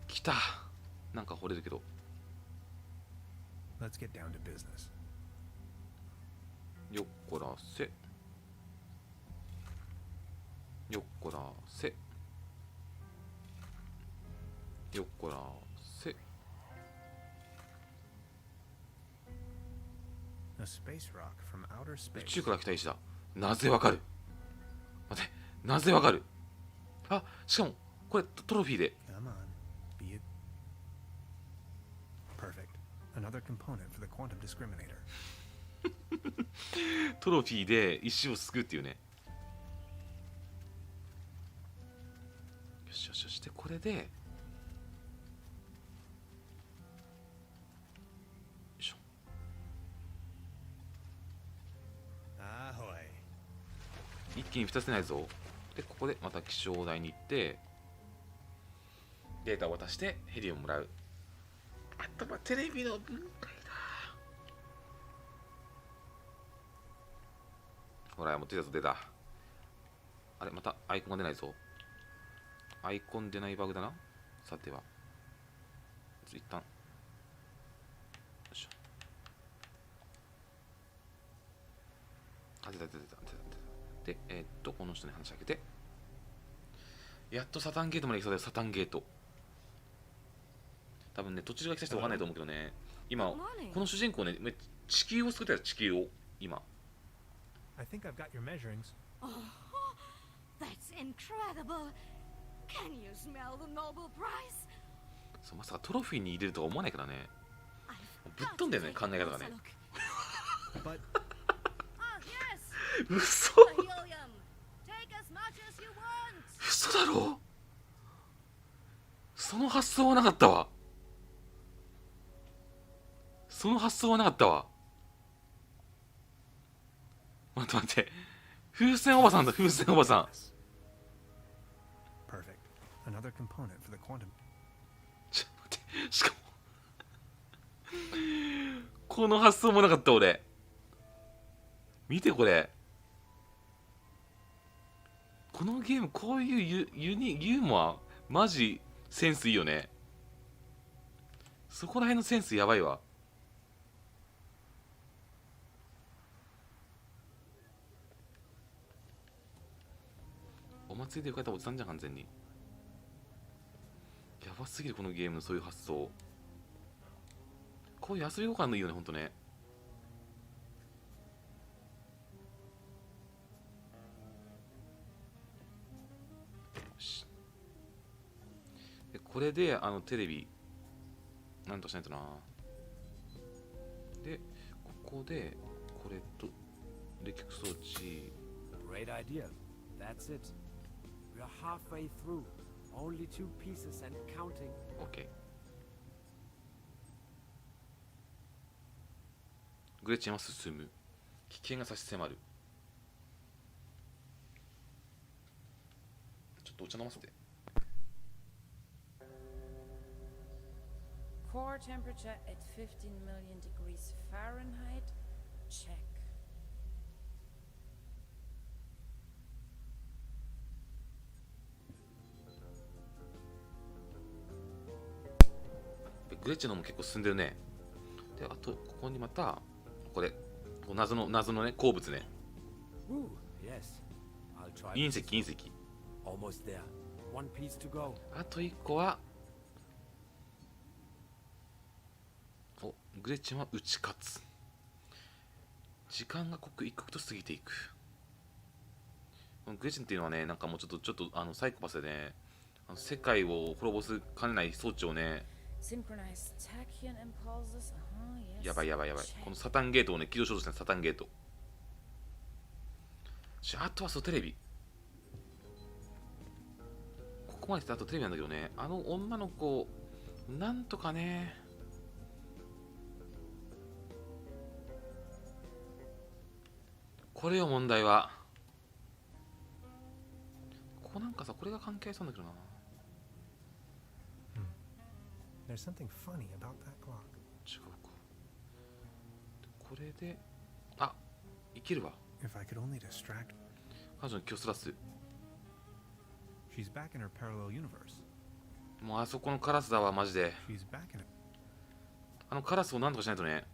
来た。なんか掘れるけど。Let's get down to business. よっこらせ。よっこらせ。よっこらせ。A space rock from outer 宇 space. 宙から来た石だ。なぜわかる？待って、なぜわかる？あ、しかも、これトロフィーで。Come on. Be it. Perfect. Another component for the quantum discriminator. トロフィーで石を救うっていうね。よし。で、これで。よいしょ。一気に2つないぞ。で、ここでまた気象台に行って、データを渡してヘリをもらう。あとはテレビの分解だ。ほら、もう出たぞ、出た。あれ、またアイコンが出ないぞ。アイコン出ないバグだな。さては。一旦。よいしょ。あ、出た。で、この人に話しかけて。やっとサタンゲートまで行きそうだよ、サタンゲート。多分ね、途中が来た人わかんないと思うけどね。今、この主人公ね、地球を救ったよ、地球を。今。I think I've got your measurings. Oh, That's incredible. Can you smell the Nobel Prize? そう、まさかトロフィーに入れるとは思わないからね。ぶっ飛んでるね、考え方がね。But 嘘 Helium. Take as much as you want. 嘘だろ。その発想はなかったわ。その発想はなかったわ。待って待って。風船おばさんだ、風船おばさん。perfect. Another component for the quantum. ちょっと待って、しかもこの発想もなかった俺。見てこれ。このゲームこういうユーモアマジセンスいいよね。そこら辺のセンスやばいわ。お祭りで浮かれたおじさんじゃん完全に。やばすぎるこのゲームのそういう発想。こういう遊び心のいいよねほんとね。でこれでテレビなんとしないとな。でここでこれと冷却装置。 Great idea. That's it. We're halfway through. Only 2 pieces and counting. OK。グレチェンは進む。危険が差し迫る。ちょっとお茶飲ませて。Core temperature at 15 million degrees Fahrenheit. Check. グレッチェのも結構進んでるね。で、あとここにまたこれ謎のね鉱物ね。Ooh, yes. I'll try. 隕石隕石。 Almost there. 1 piece to go. あと1個はおグレッチェンは打ち勝つ。時間が刻一刻と過ぎていく。グレッチェンっていうのはね、なんかもうちょっとサイコパスでね、世界を滅ぼすかねない装置をね。Synchronized tachyon impulses. Yes. やばいやばいやばい。このサタンゲートをね起動しようとしてね、サタンゲート。あとはそうテレビ。ここまで来たあとテレビなんだけどね、女の子なんとかね。これよ問題は。ここなんかさ、これが関係したんだけどな。There's something funny about that clock. 違うか。これで、あ、いけるわ。 If I could only distract. 彼女の気をそらす。 She's back in her parallel universe. もうあそこのカラスだわマジで。 She's back in it. カラスをなんとかしないとね。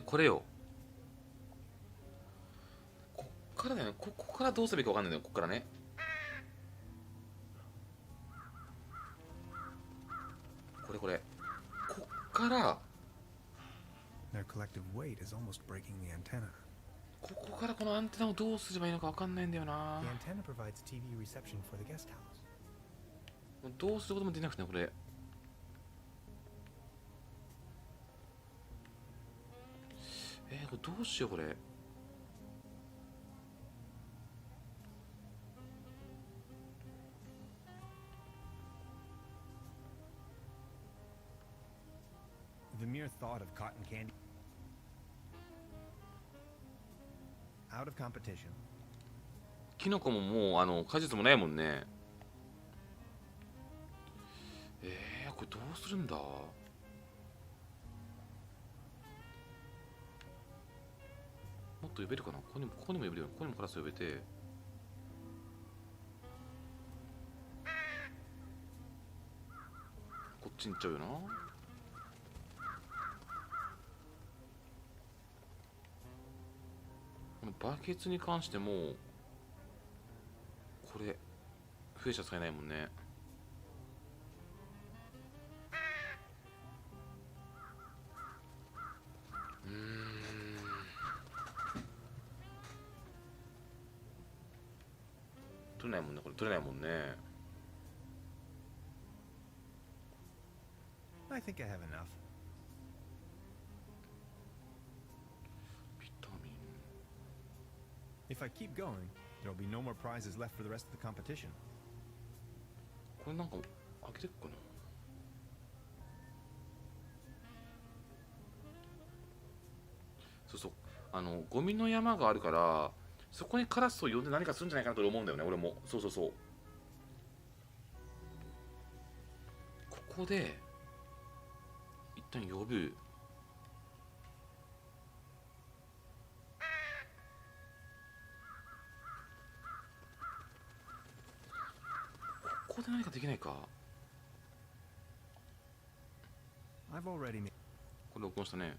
これよ。こっからだよね。ここからどうすべきかわかんないんだよ。こっからね。これこっからTheir collective weight is almost breaking the antenna. ここからこのアンテナをどうすればいいのかわかんないんだよな。 The antenna provides TV reception for the guest house. どうすることもできなくてねこれ。これどうしようこれ。The mere thought of cotton candy. Out of competition. キノコももう果実もないもんね。これどうするんだ。もっと呼べるかな。ここにも呼べるよ。ここにもカラス呼べて。こっちに行っちゃうよな。このバケツに関してもこれ笛しか使えないもんね。取れないもんね、これ取れないもんね。I think I have enough. ビタミン。 If I keep going, there'll be no more prizes left for the rest of the competition. これなんか開けてっかな。そうそう、ゴミの山があるから、そこにカラスを呼んで何かするんじゃないかなと思うんだよね、俺も。そうそうそう。ここで一旦呼ぶ。ここで何かできないか。 I've already made. これ録音したね。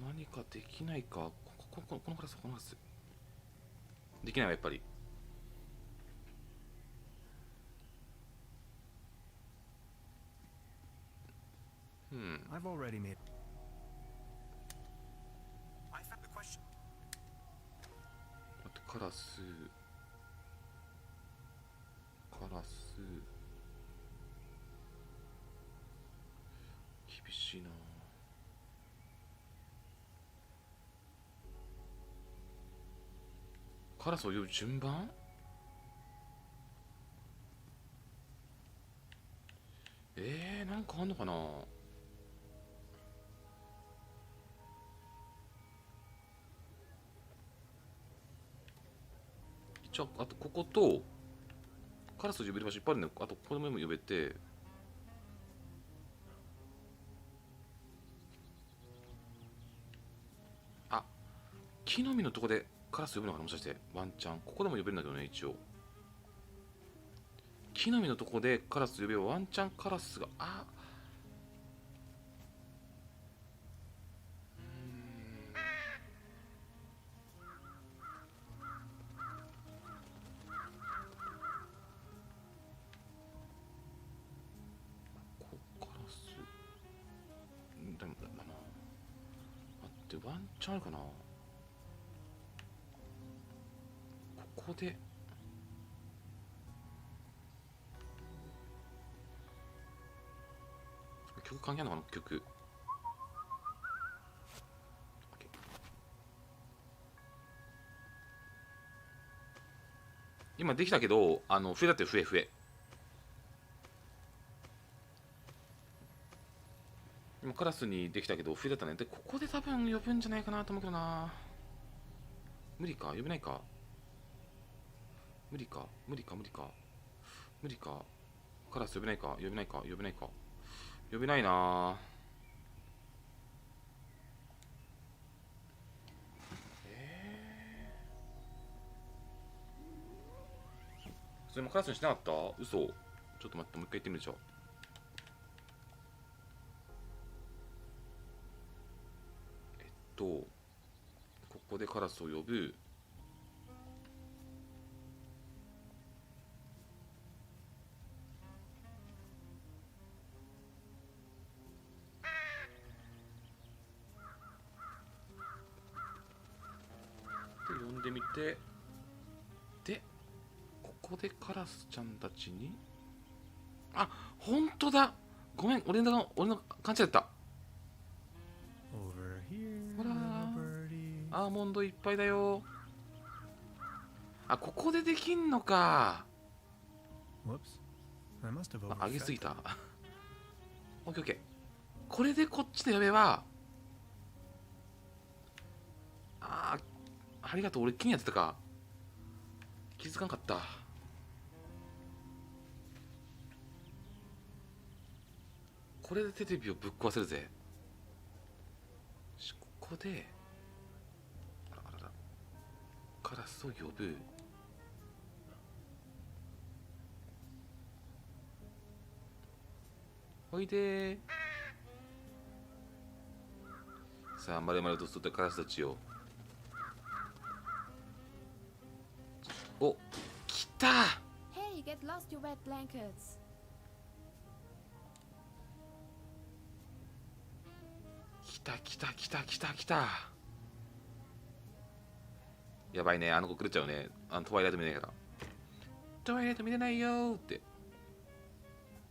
何かできないか。このカラス、このカラス。できないわ、やっぱり。I've already made. I found the question. 待って、カラス。厳しいな。カラスを呼ぶ順番？なんかあんのかな。一応あとこことカラスを呼べる場所いっぱいあるね。あとこれも呼べて、あ、木の実のとこでカラス呼ぶのかな、もしかして。ワンチャンここでも呼べるんだけどね。一応木の実のとこでカラス呼べばワンチャンカラスが、でもだな。待って、ワンチャンあるかな。ここで曲関係あるのかな。曲今できたけど、笛だって笛。今カラスにできたけど笛だったね。で、ここで多分呼ぶんじゃないかなと思うけどな。無理か、呼べないか。無理か。カラス呼べないか。呼べないな。それもカラスにしなかった？嘘。ちょっと待って、もう一回言ってみるじゃん。ここでカラスを呼ぶ。で、呼んでみて。で、ここでカラスちゃんたちに、あ、ほんとだ。ごめん、俺の勘違いだった。ほらー、アーモンドいっぱいだよ。あ、ここでできんのか。上げすぎた。オッケーオッケー。これでこっちで呼べば、ありがとう。俺気にやってたか。気づかんかった。これでテレビをぶっ壊せるぜ。ここでカラスを呼ぶ。おいでー。さあ、まるまると育ったカラスたちよ。お、来た。 Hey, get lost your wet blankets. 来た来た来た来た来た。やばいね、あの子狂っちゃうね。トワイライト見れないから。トワイライト見れないよーって。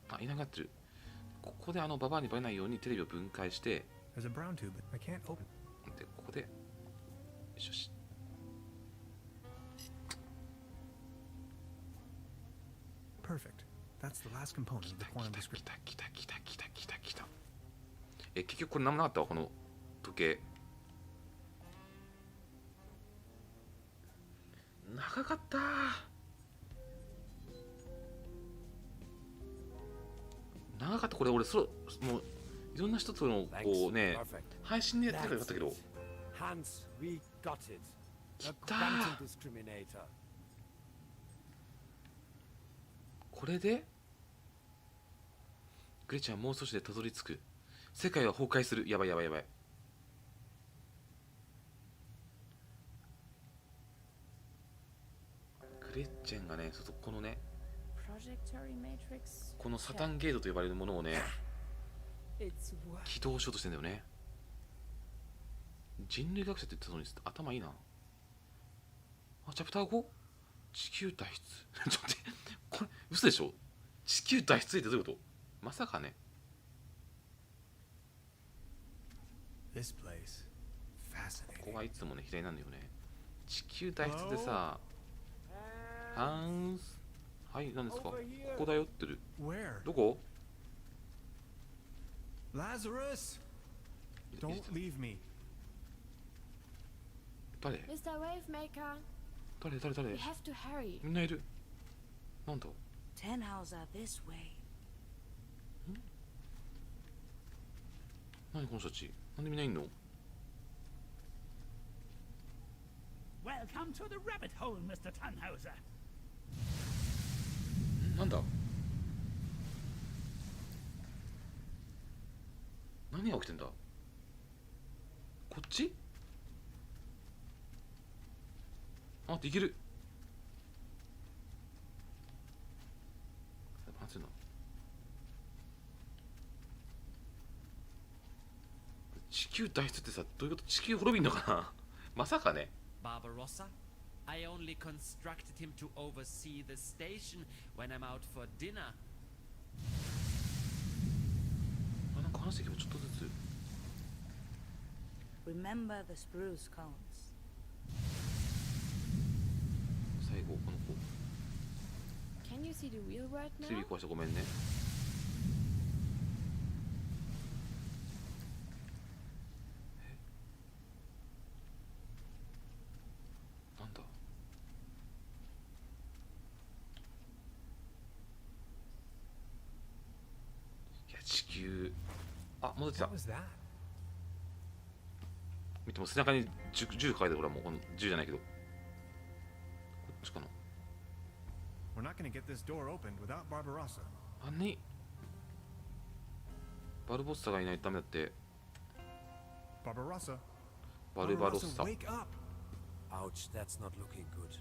あ、いなくなってる。ここでババアにバレないようにテレビを分解して、There's a brown tube. I can't open. で、ここで、よしよし。Perfect. That's the last component of the quantum descriptor. 来た来た来た来た来た来た。結局これ何もなかったわ、この時計。長かったー。長かった。これ俺もういろんな人とのこうね、配信でやってたからよかったけど。来たー。これでグレちゃんはもう少しでたどり着く。世界は崩壊する。やばいやばいやばい。グレッチェンがね、このね、このサタンゲートと呼ばれるものをね、起動しようとしてんだよね。人類学者って言ったのに頭いいな。あ、チャプター 5？ 地球脱出。ちょっと待って、これ嘘でしょ。地球脱出ってどういうこと？まさかね。ここはいつもね、左なんだよね。地球脱出でさ、はい、何ですか？ここだよってる。どこ？ Lazarus! Don't leave me. 誰？ Mr. Wavemaker. 誰？ You have to hurry. みんないる。なんだ？ Tannhauser this way. 何この人たち？なんでみんないんの？ Welcome to the rabbit hole, Mr. Tannhauser. なんだ？何が起きてんだ？こっち？あ、待って、いける。なんつうの？地球脱出ってさ、どういうこと？地球滅びんのかな？まさかね。Barbarossa? I only constructed him to oversee the station when I'm out for dinner. あ、なんか話してけばちょっとずつ。Remember the spruce cones. 最後この子。 Can you see the real world テレビ now? 壊してごめんね。なんだ？いや、地球。あ、戻ってきた。見ても背中に銃抱えてる。俺はもうこの銃じゃないけど。こっちかな。We're not going to get this door opened without Barbarossa. 何？バルボッサがいないとダメだって。 Barbarossa. バルバロッサ。 Wake up. Ouch, that's not looking good.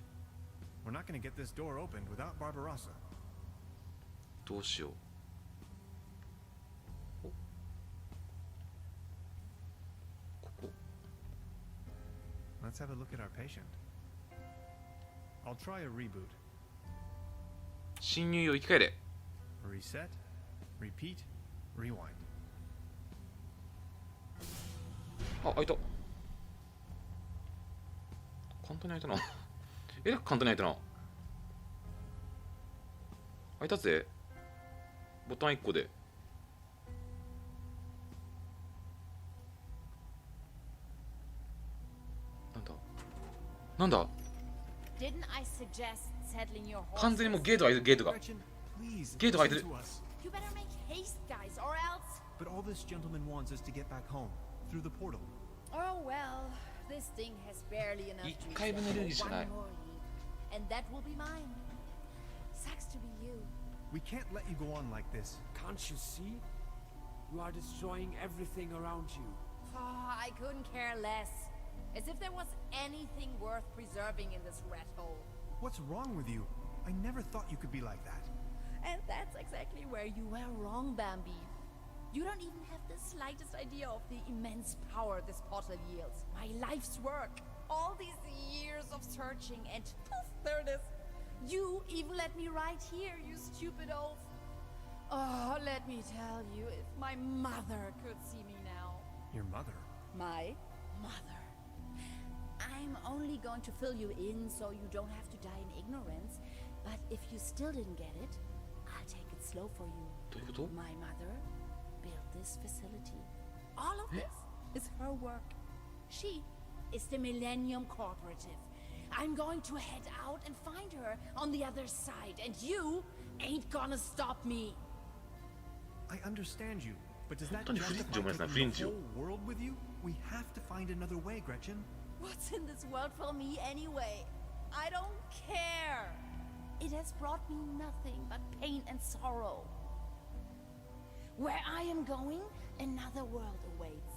We're not going to get this door opened without Barbarossa. どうしよう。ここ。 Let's have a look at our patient. I'll try a reboot. 侵入を生き返れ。 Reset. Repeat. Rewind. あ、開いた。簡単に開いたな。えらく簡単に開いたな。開いたぜ。ボタン1個で。なんだ？ Didn't I suggest settling your 完全にもうゲートが開いてる。ゲートが。ゲートが開いてる。 You better make haste, guys, or else. But all this gentleman wants is to get back home through the portal. Oh well, this thing has barely enough 1回分のエネルギーしかない。 more lead, and that will be mine. Sucks to be you. We can't let you go on like this. Can't you see? You are destroying everything around you. Oh, I couldn't care less. As if there was anything worth preserving in this rat hole. What's wrong with you? I never thought you could be like that. And that's exactly where you were wrong, Bambi. You don't even have the slightest idea of the immense power this portal yields. My life's work. All these years of searching and poof, there it is. You even let me right here, you stupid oaf. Oh, let me tell you, if my mother could see me now. Your mother? My mother. I'm only going to fill you in so you don't have to die in ignorance. But if you still didn't get it, I'll take it slow for you. My mother built this facility. All of this is her work. She is the Millennium Cooperative. I'm going to head out and find her on the other side, and you ain't gonna stop me. I understand you, but does that justify taking the whole world with you? We have to find another way, Gretchen. What's in this world for me anyway? I don't care. It has brought me nothing but pain and sorrow. Where I am going, another world awaits.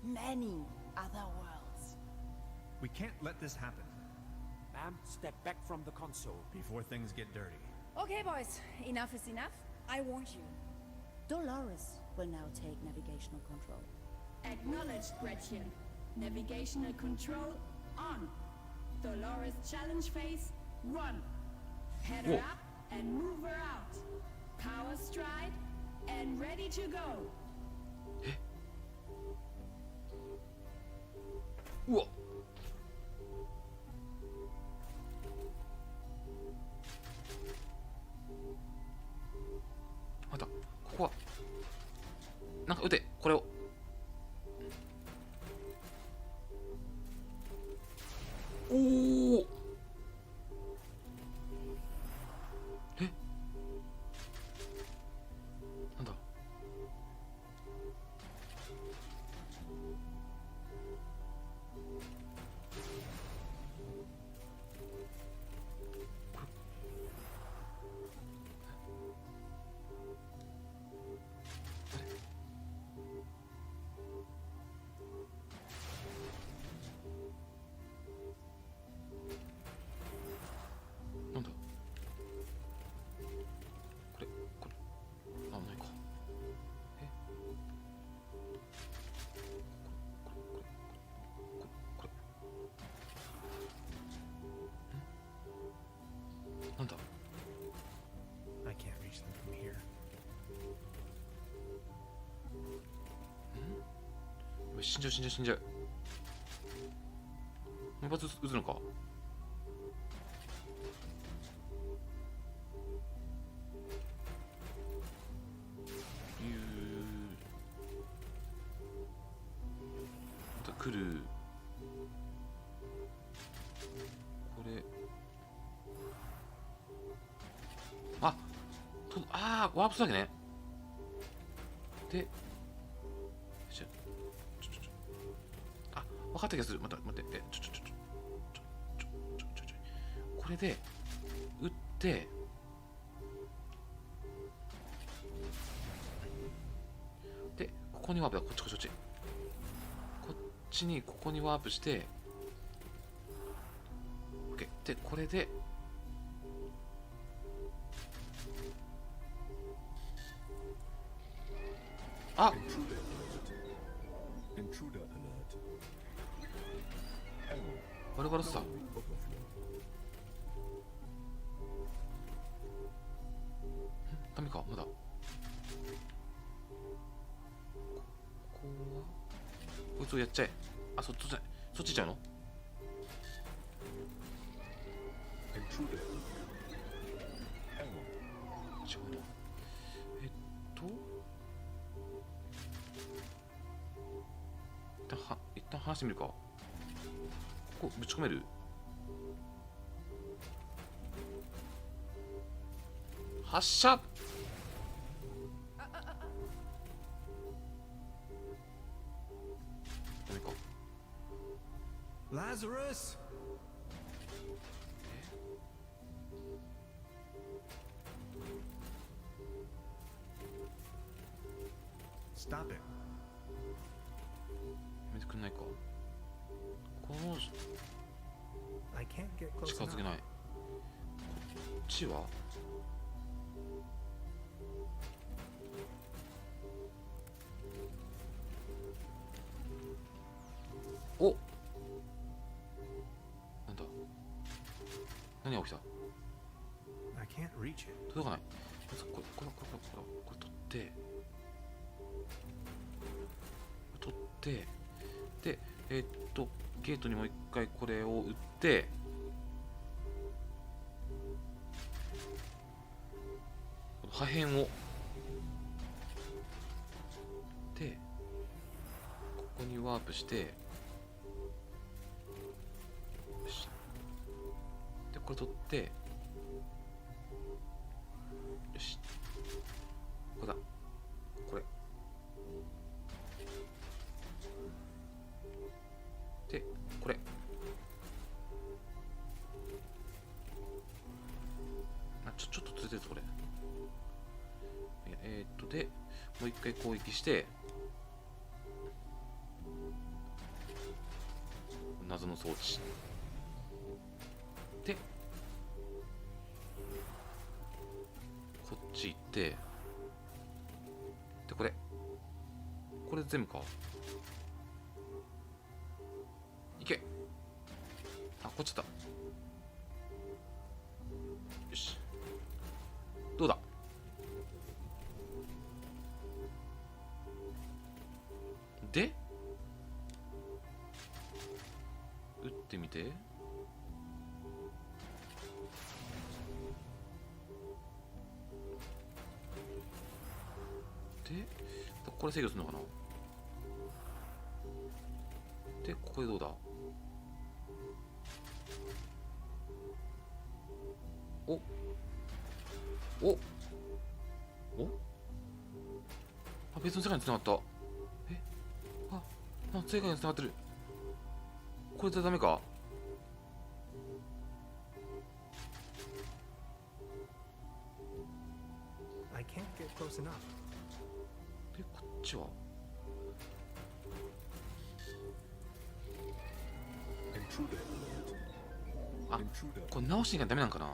Many other worlds. We can't let this happen. Ma'am, step back from the console. Before things get dirty. Okay, boys. Enough is enough. I warned you. Dolores will now take navigational control. Acknowledged, Gretchen. Navigational control on. Dolores challenge phase 1. Head her up and move her out. Power stride and ready to go. うわっ、またここはなんか撃て、これを。おお、え、なんだ、なんだ、これ、あ、ないか。え、これ、なんだ。I can't reach them from here. 死んじゃう、死んじゃう、死んじゃう。もう一発撃つのか。また来る。これ。ワープするだけね。で、分かった気がする。待って、これで撃って、でここにワープだ。こっちこっちこっちに、ここにワープして、 OK で、これであ、バルバラスだ。ダメか、まだ。ここはこいつをやっちゃえ。あ、そっちじゃない、そっち行っちゃうの。違うな。一旦話してみるか。ここぶち込める？発射。ダメか。Lazarus! Stop it. 見てくんないか。この I can't get close 近づけない。ちはお、なんだ、何が起きた？ I can't reach it. 届かない。これ取ってでゲートにもう一回これを打って破片をでここにワープしてよしでこれ取ってよしこれだこれでこれちょっとずれてるぞこれでもう一回攻撃して謎の装置でこっち行ってでこれ全部かいけあこっちだよしどうだで打ってみてでこれ制御するのかなでここでどうだおあ別の世界に繋がった世界に繋がってるこれじゃダメかI can't get close enough. でこっちはあこれ直しに行かダメなんかな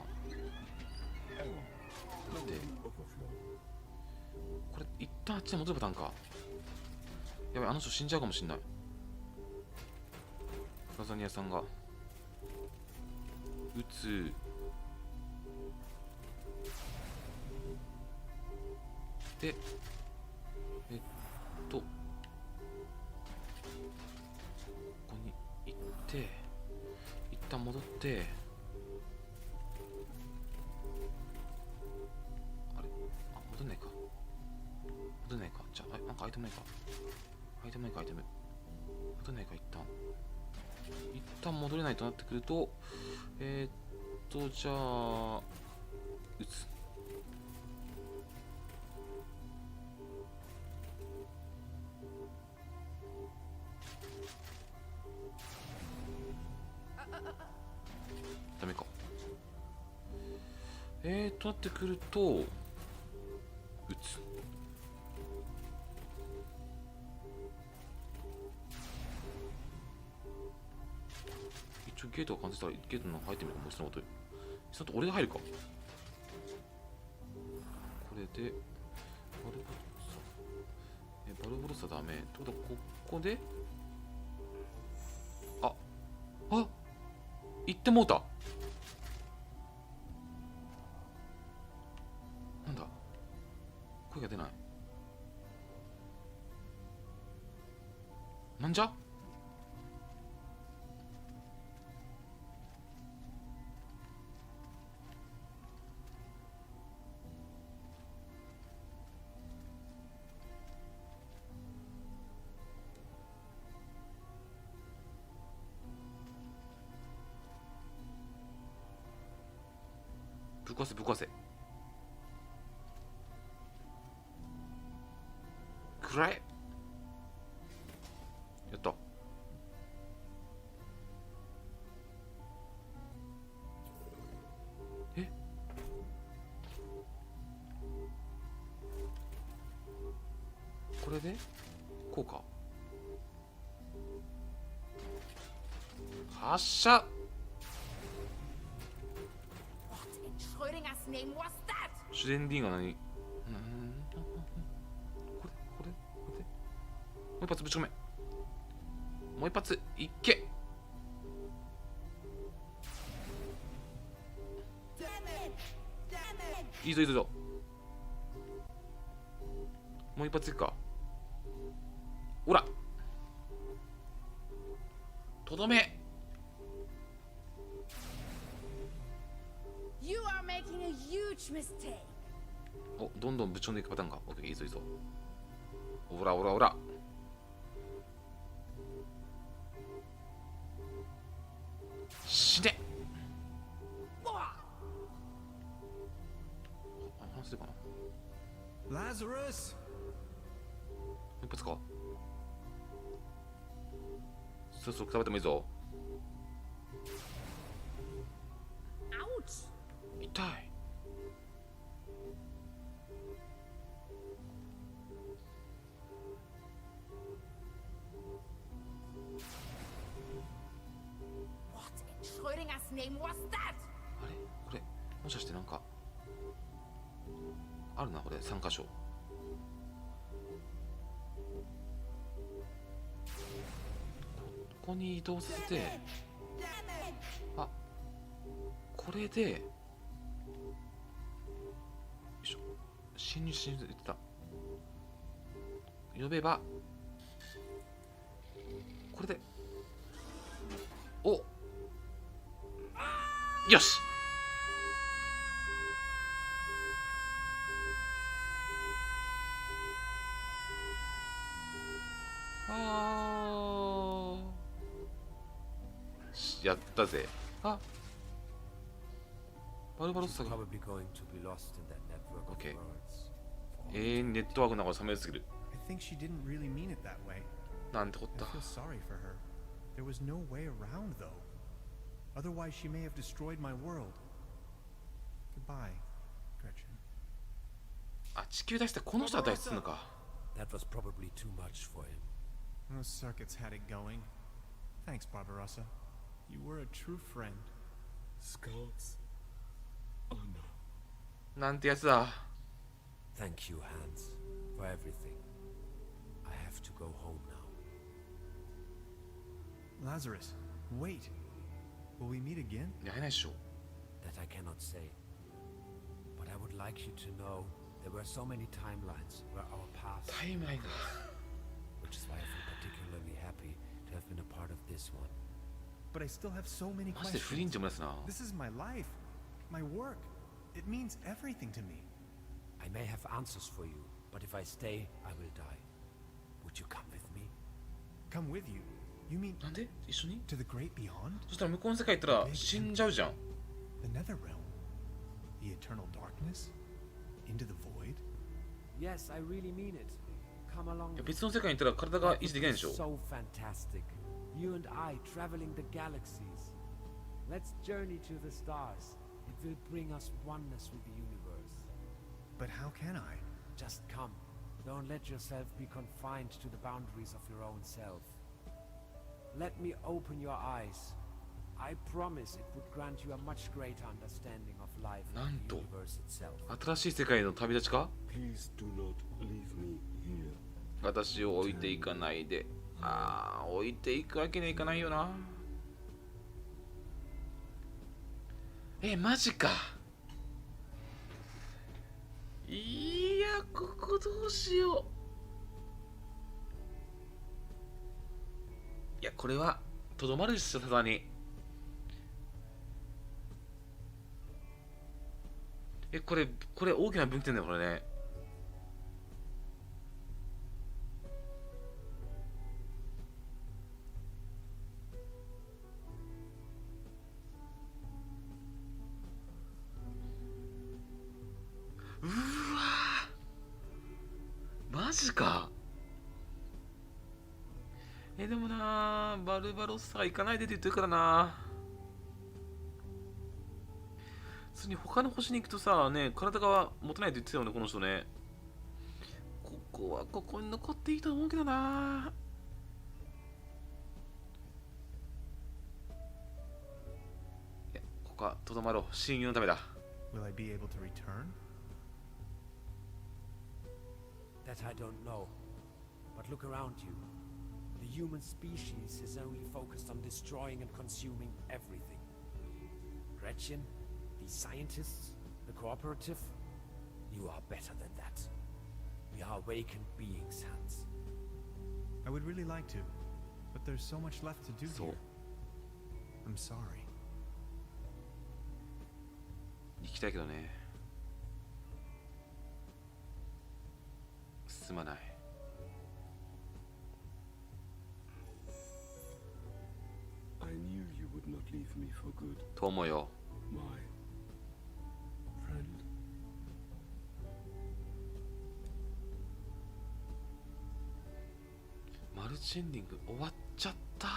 でこれ一旦あっちに戻るパターンかやばいあの人死んじゃうかもしんないラザニアさんが撃つでここに行って一旦戻ってあれ戻んないかじゃあなんかアイテムないか戻んないか一旦戻れないとなってくるとじゃあ撃つダメかなってくると撃つ一応ゲートが完成したらゲートの中入ってみるかもしれないことと俺が入るかこれでバルボロサダメってことはここで行ってもうたなんだ声が出ないなんじゃぶっ壊せくらえやったこれでこうか発射 Schrödingers name was that? シュレンディンが何、これもう一発ぶち込め、もう一発いっけ。いいぞいいぞいいぞ、もう一発いくか。ほらとどめ。 You are making a huge mistake. お、どんどんぶち込んでいくパターンか。オッケー、いいぞいいぞ。ほらほらほら、死ね。あ、するかな。Lazarus! もう一発か。そうそう、食べてもいいぞ。 Ouch! 痛い。What in Schrödingers name was that? あれこれもしかしてなんかあるな、これ3箇所。ここに移動させて、あ、これでよいしょ、侵入言ってた。呼べばこれで、お、よし。やったぜ。あ、バルバロスさが。オッケー。永遠にネットワークの中で冷めすぎる。I think she didn't really mean it that way. なんてこった。 I feel sorry for her. There was no way around, though. Otherwise, she may have destroyed my world. Goodbye, Gretchen. あ、地球出してこの人は脱出するのか。 That was probably too much for him. Those circuits had it going. Thanks, Barbarossa. You were a true friend. Scouts? Oh no. なんてやつだ。 Thank you, Hans, for everything. I have to go home now. Lazarus, wait. Will we meet again? やれないでしょ。 That I cannot say. But I would like you to know there were so many timelines where our paths. タイムラインが。 Which is why I feel particularly happy to have been a part of this one. But I still have so many マジでフリン questions. ジもやつな。 This is my life, my work. It means everything to me. I may have answers for you, but if I stay, I will die. Would you come with me? Come with you. You mean なんで一緒に to the great beyond? そしたら向こうの世界行ったら死んじゃうじゃん。 The nether realm? The eternal darkness? Into the void? Yes, I really mean it. Come along. いや別の世界に行ったら体が維持できないでしょ。 So fantastic. You and I traveling the galaxies. Let's journey to the stars. It will bring us oneness with the universe. But how can I? Just come. Don't let yourself be confined to the boundaries of your own self. Let me open your eyes. I promise it would grant you a much greater understanding of life and the universe itself. 新しい世界の旅立ちか。 Please do not leave me here. 私を置いていかないで。ああ、置いていくわけにはいかないよな。マジか。いや、ここどうしよう。いや、これはとどまるでしょ、さすがに。これ大きな分岐点だよ、これね。うわマジか。でもなー、バルバロッサ行かないでって言ってるからな。普通に他の星に行くとさ、ね、体が持てないって言ってたよね、この人ね。ここはここに残っていいと思うけどな。いや、ここはとどまろう。親友のためだ。Will I be able to return? That I don't know. But look around you. The human species is only focused on destroying and consuming everything. Gretchen, these scientists, the cooperative, you are better than that. We are awakened beings, Hans. I would really like to, but there's so much left to do here. I'm sorry. 行きたいけどね。すまない。I knew you would not leave me for good. 友よ。My friend. マルチエンディング終わっちゃった。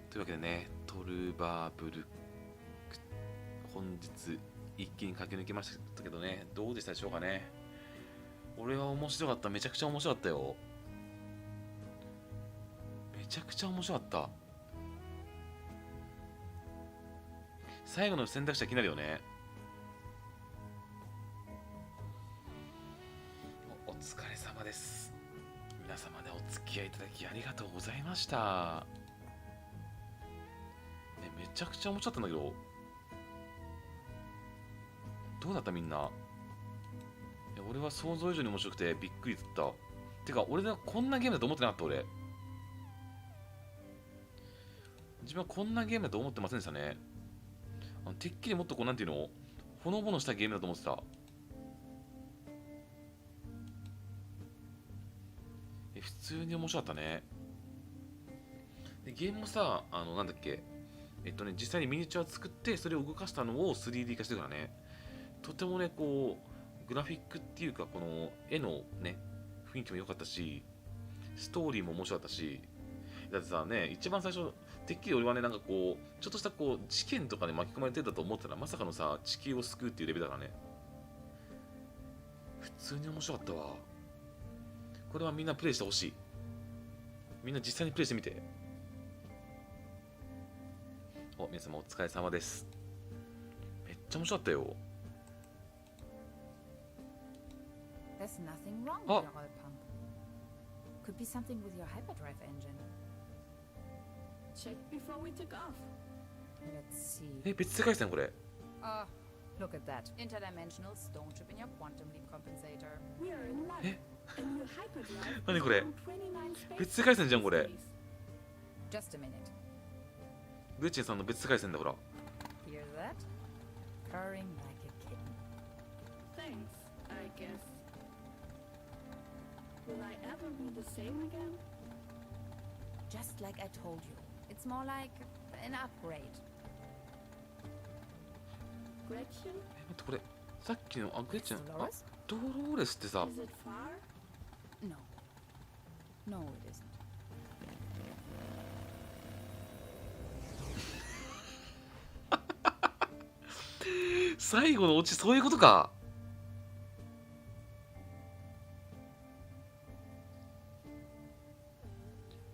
というわけでね、トルバーブルック本日一気に駆け抜けましたけどね、どうでしたでしょうかね。俺は面白かった。めちゃくちゃ面白かったよ。めちゃくちゃ面白かった。最後の選択肢は気になるよね。お疲れ様です。皆様でお付き合いいただきありがとうございました。めちゃくちゃ面白かったんだけど、どうだったみんな。いや、俺は想像以上に面白くてびっくりだった。てか、俺はこんなゲームだと思ってなかった。俺自分はこんなゲームだと思ってませんでしたね。てっきりもっとこう、なんていうの、ほのぼのしたゲームだと思ってた。普通に面白かったね。でゲームもさ、なんだっけ、実際にミニチュア作ってそれを動かしたのを 3D 化してるからね、とてもね、こうグラフィックっていうか、この絵のね雰囲気も良かったし、ストーリーも面白かったし、だってさね、一番最初てっきり俺はね、なんかこうちょっとしたこう事件とかに巻き込まれてたと思ったら、まさかのさ、地球を救うっていうレベルだからね。普通に面白かったわ。これはみんなプレイしてほしい。みんな実際にプレイしてみて。皆様お疲れ様です。めっちゃ面白かったよ。There's nothing wrong with your oil pump. Could be something with your hyperdrive engine. Check before we took off. Let's see. 別世界線これ。Ah, look at that. Interdimensional stone chip in your quantum leap compensator. We are in luck. And your hyperdrive 何これ。 29 space 別世界線じゃんこれ。 Just a minute. グレッチェンさんの別世界線だほら。 Hear that? Purring like a kitten. Thanks, I guess. Will I ever be the same again? Just like I told you. It's more like an upgrade. Gretchen? 待ってこれ、さっきのグレッチェン、 Dolores? ドローレスってさ、 Is it far? No. No, it isn't. 最後のオチそういうことか。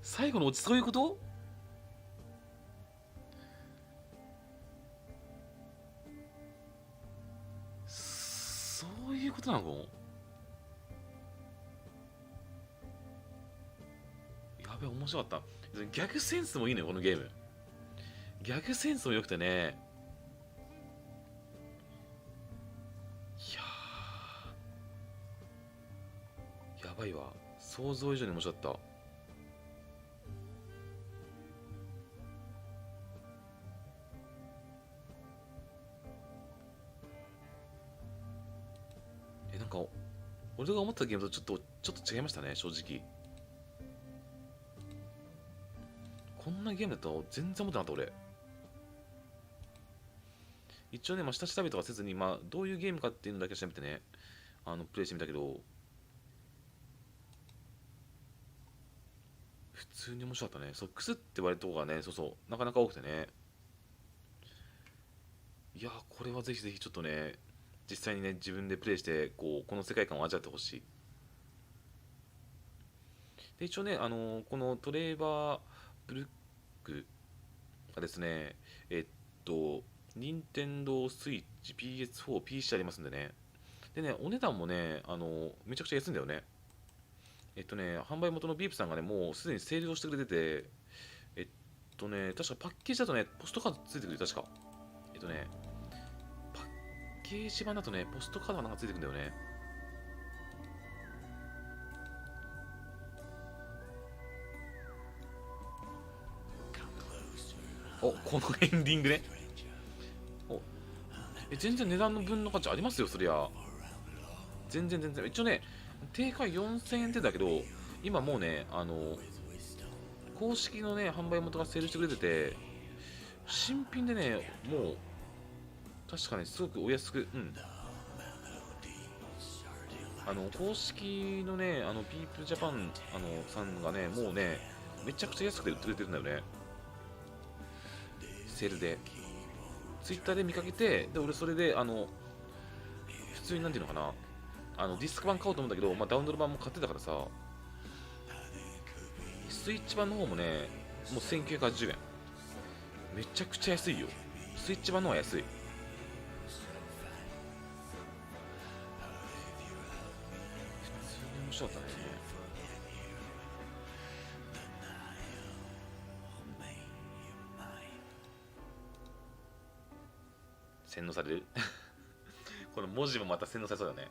最後のオチそういうこと。そういうことなの。やべ、面白かった。ギャグセンスもいいのよこのゲーム。ギャグセンスも良くてね。やばいわ。想像以上に面白かった。なんか俺が思ったゲームとちょっと違いましたね、正直。こんなゲームだと全然思ってなかった俺。一応ね、下調べとかせずに、どういうゲームかっていうのだけ調べてね、プレイしてみたけど、普通に面白かったね。そう、クスって言われるとこがね、なかなか多くてね。いやー、これはぜひぜひちょっとね、実際にね自分でプレイしてこの世界観を味わってほしい。で一応ねこのトレーバーブルックがですね任天堂スイッチ PS4 PC ありますんでね。でねお値段もねめちゃくちゃ安いんだよね。販売元のビープさんがねもうすでにセールをしてくれてて確かパッケージだとねポストカードついてくる。確かパッケージ版だとねポストカードがなんかついてくるんだよね。お、このエンディングね。お、全然値段の分の価値ありますよ、そりゃ。全然。一応ね、定価4000円ってだけど、今もうね、公式のね、販売元がセールしてくれてて、新品でね、もう、確かにすごくお安く、公式のね、ピープルジャパンさんがね、もうね、めちゃくちゃ安くて売ってくれてるんだよね。セールでツイッターで見かけて、で俺それで普通になんていうのかなディスク版買おうと思うんだけど、ダウンロード版も買ってたからさ、スイッチ版の方もねもう1980円、めちゃくちゃ安いよ。スイッチ版の方が安い。普通に面白かったね。洗脳されるこの文字もまた洗脳されそうだね。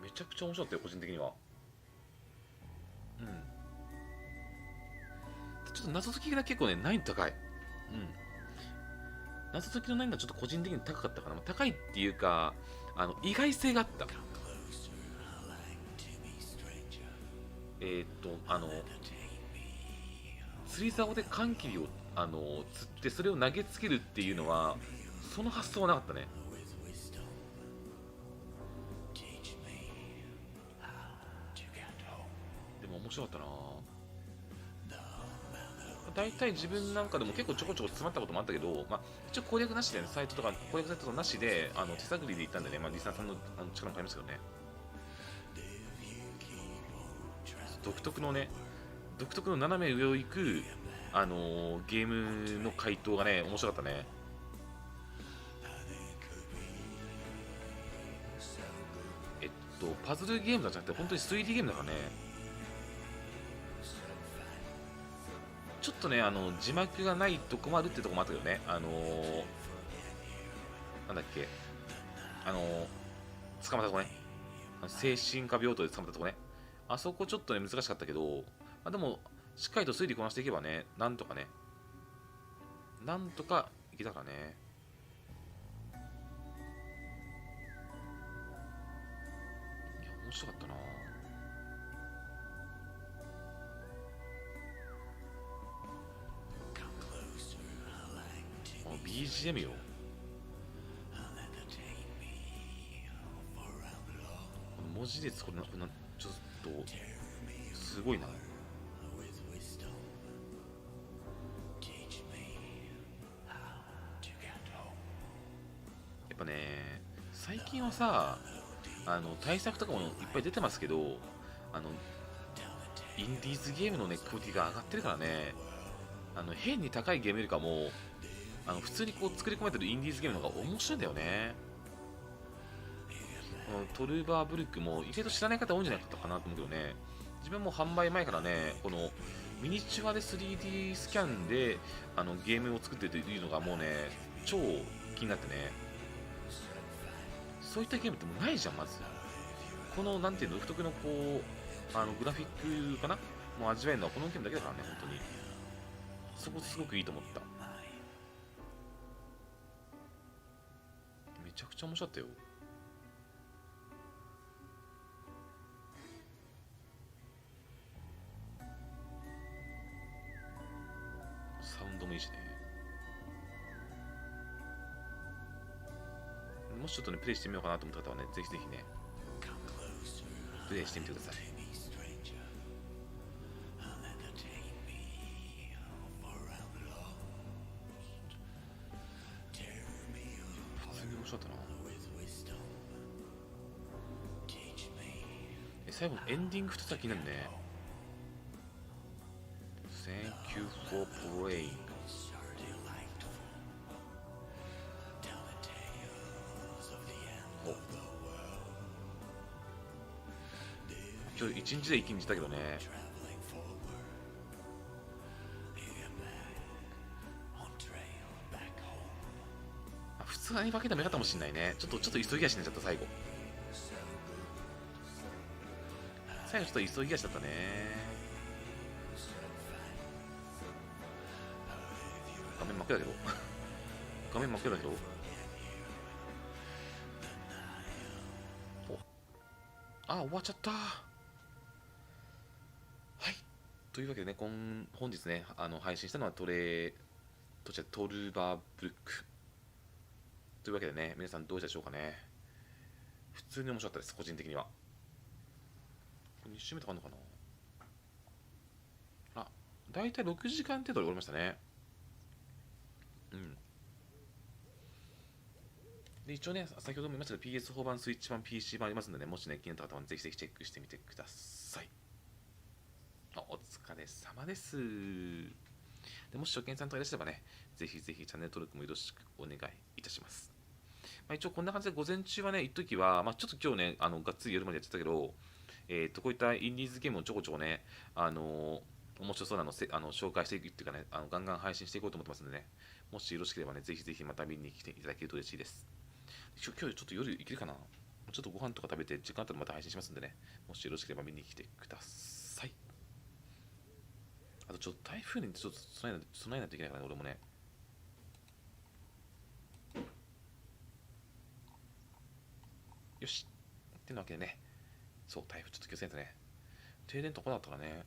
めちゃくちゃ面白かったよ個人的には。ちょっと謎解きが結構ね難易度高い。謎解きの難易度はちょっと個人的に高かったかな。高いっていうか意外性があった。釣り竿でカンキリを釣ってそれを投げつけるっていうのはその発想はなかったね。でも面白かったな。大体自分なんかでも結構ちょこちょこ詰まったこともあったけど、一応攻略なしで、ね、サイトとか攻略サイトとかなしで手探りで行ったんでね、リスナーさんの力も買いますけどね。独特の斜め上を行くゲームの回答がね面白かったね。パズルゲームじゃなくて本当に推理ゲームだからね。ちょっとね字幕がないと困るってとこもあったけどね。なんだっけ捕まったとこね、精神科病棟で捕まったとこね、あそこちょっとね難しかったけど、でもしっかりと推理こなしていけばねなんとかいけたからね。面白かったな。BGM よ。この文字列、これちょっとすごいな。やっぱね最近はさ対策とかもいっぱい出てますけど、インディーズゲームのねクオリティが上がってるからね、変に高いゲームよりかも普通に作り込めてるインディーズゲームの方が面白いんだよね。このトルバーブルックも意外と知らない方多いんじゃないかなと思うけどね、自分も販売前からねこのミニチュアで 3D スキャンでゲームを作ってるというのがもうね超気になってね、そういったゲームってもうないじゃん。まずこのなんていうの独特のグラフィックかなもう味わえるのはこのゲームだけだからね。本当にそこすごくいいと思った。めちゃくちゃ面白かったよ。サウンドもいいしね。もしちょっとねプレイしてみようかなと思った方はねぜひぜひねプレイしてみてください。普通に面白かったな。最後のエンディング2つは気になるね。 Thank you for playing。 今日一日で一気にしたけどね。普通に分けてもよかったかもしれないね。ちょっと急ぎ足になっちゃった。最後ちょっと急ぎ足だったね。画面真っ暗だけど画面真っ暗だけど、終わっちゃった。というわけでね、本日ね、配信したのはトルバーブルック。というわけでね、皆さんどうしたでしょうかね。普通に面白かったです、個人的には。2週目とかあるのかな。だいたい6時間程度で終わりましたね。で、一応ね、先ほども言いましたけど、PS4 版、スイッチ版、PC 版ありますので、もしね、気になった方はぜひぜひチェックしてみてください。お疲れ様です。でもし初見さんとかいらっしゃればね、ぜひぜひチャンネル登録もよろしくお願いいたします。一応こんな感じで午前中はね、一時は、ちょっと今日ね、がっつり夜までやってたけど、こういったインディーズゲームをちょこちょこね、面白そうなのを紹介していくっていうかね、ガンガン配信していこうと思ってますんでね、もしよろしければね、ぜひぜひまた見に来ていただけると嬉しいです。今日ちょっと夜行けるかな。ちょっとご飯とか食べて、時間あったらまた配信しますんでね、もしよろしければ見に来てください。あとちょっと台風にちょっと備えないといけないからね、俺もね。よし。ってなわけでね、そう、台風ちょっと気をつけないとね。停電とかだったらね。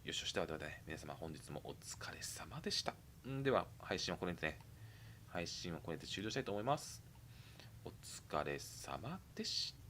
よし、そしてはではね、皆様本日もお疲れ様でした。では、配信はこれで終了したいと思います。お疲れ様でした。